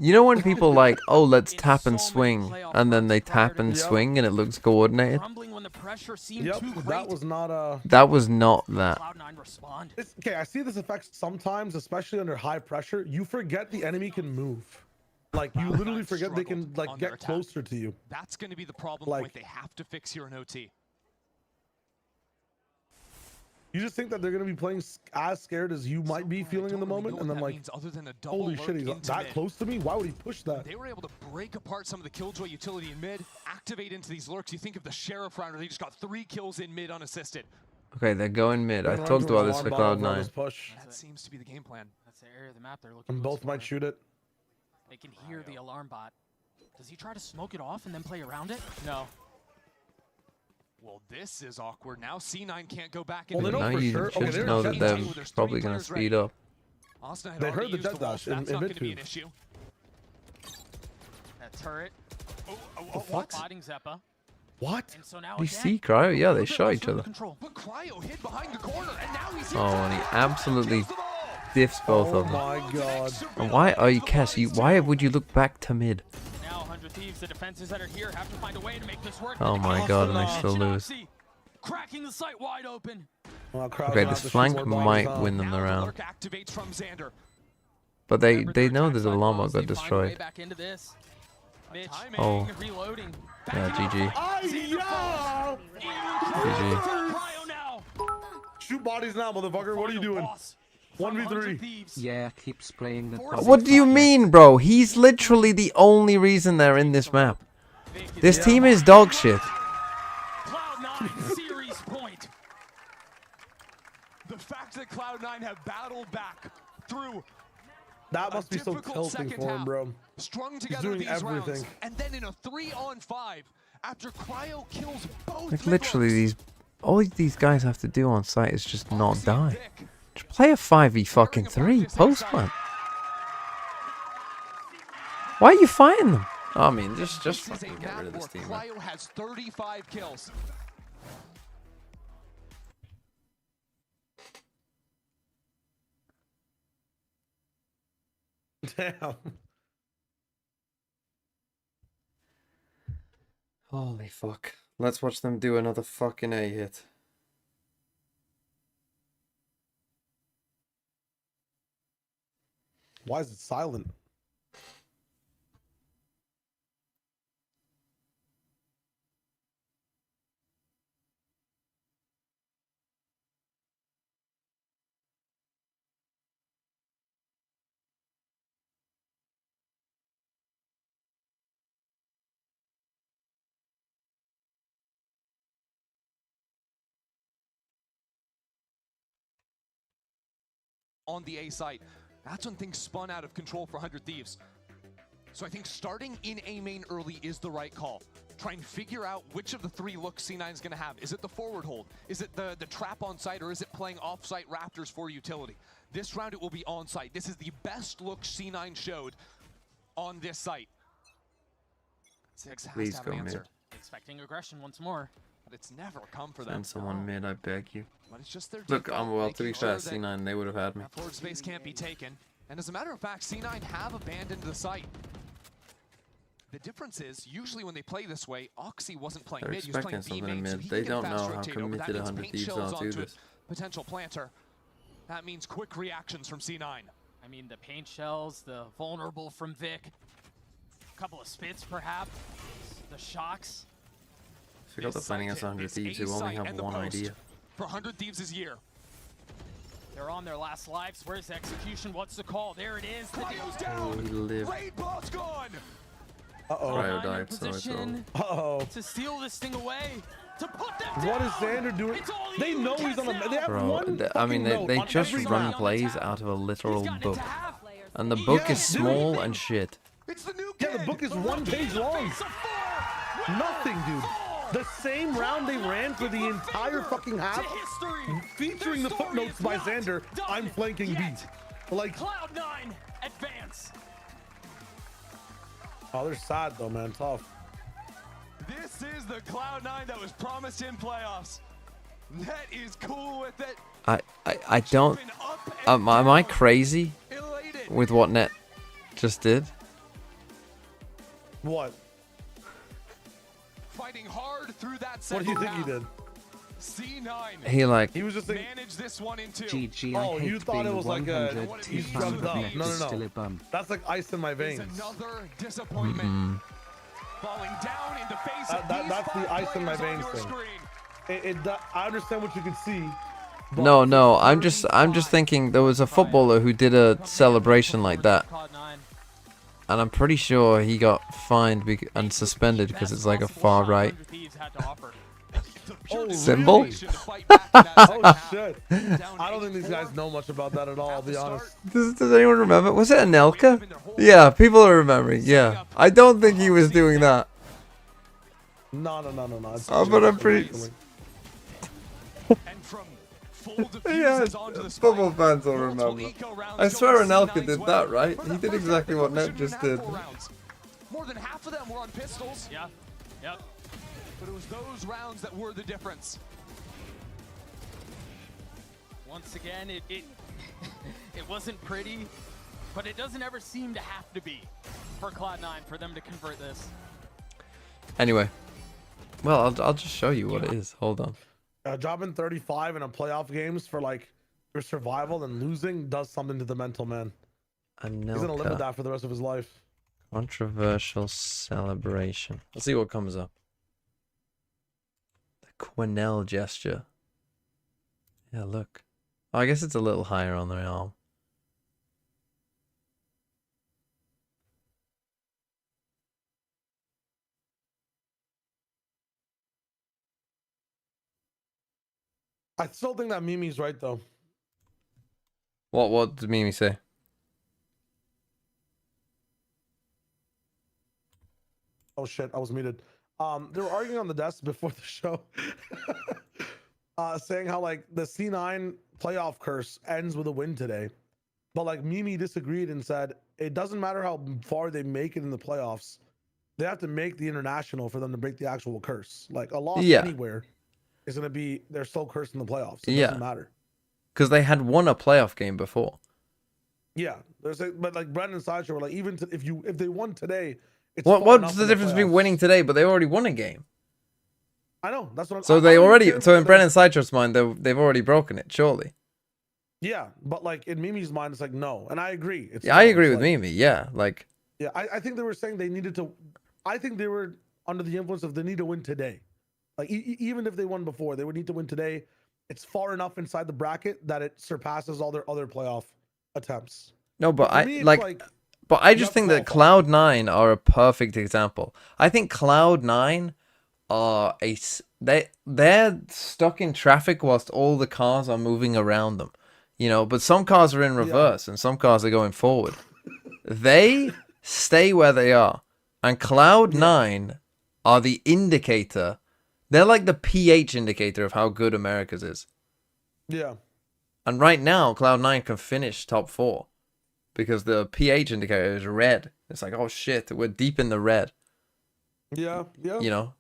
You know when people like, oh, let's tap and swing, and then they tap and swing, and it looks coordinated. Yep, that was not That was not that. Okay, I see this effect sometimes, especially under high pressure. You forget the enemy can move. Like you literally forget they can like get closer to you. That's going to be the problem point they have to fix here in OT. You just think that they're going to be playing as scared as you might be feeling in the moment, and then like, holy shit, he's that close to me? Why would he push that? They were able to break apart some of the Killjoy utility in mid, activate into these lurks. You think of the Sheriff round, where they just got 3 kills in mid unassisted. Okay, they're going mid. I talked about this for Cloud9. That seems to be the game plan. That's the area of the map they're looking. And both might shoot it. They can hear the alarm bot. Does he try to smoke it off and then play around it? No. Well, this is awkward. Now C9 can't go back Well, into now you should know that they're probably going to speed up. They heard the dead dash in midfield. That turret. What? Spotting Zeppa. What? And so now You see Cryo? Yeah, they shot each other. But Cryo hid behind the corner, and now he's Oh, and he absolutely diffs both of them. Oh my god. And why are you, Cass? Why would you look back to mid? Now 100 Thieves, the defenses that are here have to find a way to make this work. Oh my god, and they still lose. Cracking the site wide open. Okay, this flank might win them the round. But they know that the llama got destroyed. Oh. Yeah, GG. GG. Shoot bodies now, motherfucker. What are you doing? 1v3. Yeah, keeps playing the. What do you mean, bro? He's literally the only reason they're in this map. This team is dog shit. Cloud9 series point. The fact that Cloud9 have battled back through that must be so tilting for him, bro. Strung together doing these everything. rounds, and then in a 3-on-5, after Cryo kills both. Like literally, all these guys have to do on site is just not die. Just play a 5v3 post plant. Why are you fighting them? I mean, just fucking get rid of this team. Cryo has 35 kills. Damn. Holy fuck. Let's watch them do another fucking A hit. Why is it silent? On the A site, that's when things spun out of control for 100 Thieves. So I think starting in A main early is the right call. Try and figure out which of the 3 looks C9 is going to have. Is it the forward hold? Is it the trap on site, or is it playing off-site Raptors for utility? This round it will be on site. This is the best look C9 showed on this site. Six has Please to have go an answer. mid. Expecting aggression once more. But it's never come for them. Send someone mid, I beg you. But it's just their Look, default, well, to be making fair, sure that C9, they would have had me. that forward space can't be taken. And as a matter of fact, C9 have abandoned the site. The difference is, usually when they play this way, Oxy wasn't playing They're mid, he was playing expecting B something main, so mid. he They can get a don't fast know how rotate over. That committed means 100 paint Thieves shells are to onto this. a potential planter. That means quick reactions from C9. I mean, the paint shells, the vulnerable from Vic, a couple of spits perhaps, the shocks. Forgot they're playing against 100 Thieves who only have one idea. For 100 Thieves' year. They're on their last lives. Where's the execution? What's the call? There it is. Cryo's Oh, down. he lived. Raid bot's gone. Uh-oh. Cryo died, so it's over. Uh-oh. To steal this thing away. To put them What down. is Xander doing? They know he's on a. They have Bro, one. I mean, fucking they note on just every run map. plays out of a literal book. And the book is small and shit. It's the new Yeah, the book is 1 page long. Nothing, dude. The same round they ran for the entire fucking half, featuring the footnotes by Xander. I'm flanking B. Like, Cloud9 advance. oh, they're sad though, man. Tough. This is the Cloud9 that was promised in playoffs. Net is cool with it. I don't. Am I crazy with what Net just did? What? Fighting hard through that What do you think he did? C9. He was just thinking. Managed this one in 2. GG, Oh, I hate you thought it being was like a 100 he's fan, drugged but up. Nick No, is no, still no. a bum. That's like ice in my veins. Another disappointment. Falling down in the face of That's the ice in my veins thing. I understand what you can see. No, I'm just thinking there was a footballer who did a celebration like that, and I'm pretty sure he got fined and suspended because it's like a far right symbol. Really? Oh shit! I don't think these guys know much about that at all. I'll be honest. Does anyone remember? Was it Anelka? Yeah, people are remembering. Yeah, I don't think he was doing that. No. Oh, but I'm pretty. Yeah, football fans will remember. I swear Anelka did that, right? He did exactly what Net just did. More than half of them were on pistols. Yeah. Yep. But it was those rounds that were the difference. Once again, it it wasn't pretty, but it doesn't ever seem to have to be for Cloud9 for them to convert this. Anyway, well, I'll just show you what it is. Hold on. Dropping 35 in a playoff games for like your survival and losing does something to the mental man. He's gonna live with that for the rest of his life. Controversial celebration. Let's see what comes up. The Quinnell gesture. Yeah, look. Oh, I guess it's a little higher on the arm. I still think that Mimi's right though. What did Mimi say? Oh shit, I was muted. They were arguing on the desk before the show, saying how like the C9 playoff curse ends with a win today, but like Mimi disagreed and said it doesn't matter how far they make it in the playoffs, they have to make the international for them to break the actual curse. Like a loss anywhere is gonna be they're still cursed in the playoffs. It doesn't matter because they had won a playoff game before. Yeah, but like Brandon and Sideshow were like even if they won today. What's the difference between winning today, but they already won a game? I know that's what. So they already. So in Brennan Sideshow's mind, they've already broken it, surely. Yeah, but like in Mimi's mind, it's like no, and I agree. I agree with Mimi. Yeah, like. Yeah, I think they were saying they needed to. I think they were under the influence of they need to win today. Like even if they won before, they would need to win today. It's far enough inside the bracket that it surpasses all their other playoff attempts. No, but I like but I just think that Cloud9 are a perfect example. I think Cloud9 are they're stuck in traffic whilst all the cars are moving around them. You know, but some cars are in reverse and some cars are going forward. They stay where they are. And Cloud9 are the indicator. They're like the pH indicator of how good America's is. Yeah. And right now, Cloud9 can finish top 4. Because the pH indicator is red. It's like, oh shit, we're deep in the red. Yeah. You know?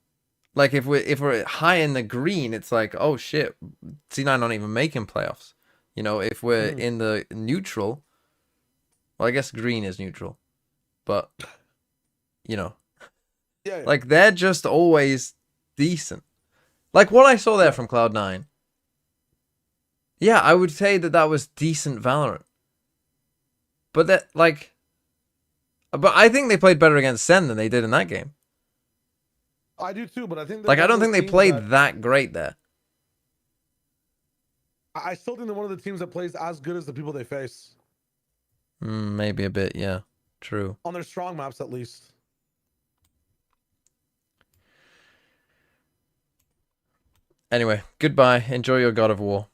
Like if we're high in the green, it's like, oh shit, C9 not even making playoffs. You know, if we're in the neutral, well, I guess green is neutral. But you know. Yeah. Like they're just always decent. Like what I saw there from Cloud9. Yeah, I would say that was decent Valorant. But that, like, but I think they played better against Sen than they did in that game. I do too, but I think like I don't think they played that great there. I still think they're one of the teams that plays as good as the people they face. Maybe a bit, yeah, true. On their strong maps, at least. Anyway, goodbye. Enjoy your God of War.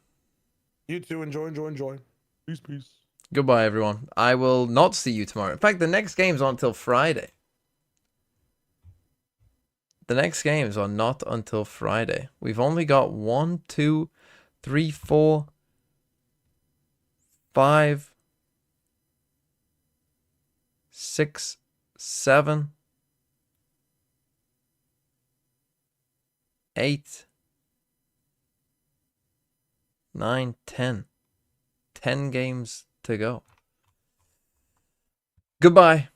You too. Enjoy. Peace. Goodbye, everyone. I will not see you tomorrow. In fact, the next games aren't until Friday. The next games are not until Friday. We've only got 1, 2, 3, 4, 5, 6, 7, 8, 9, 10. 10 games to go. Goodbye.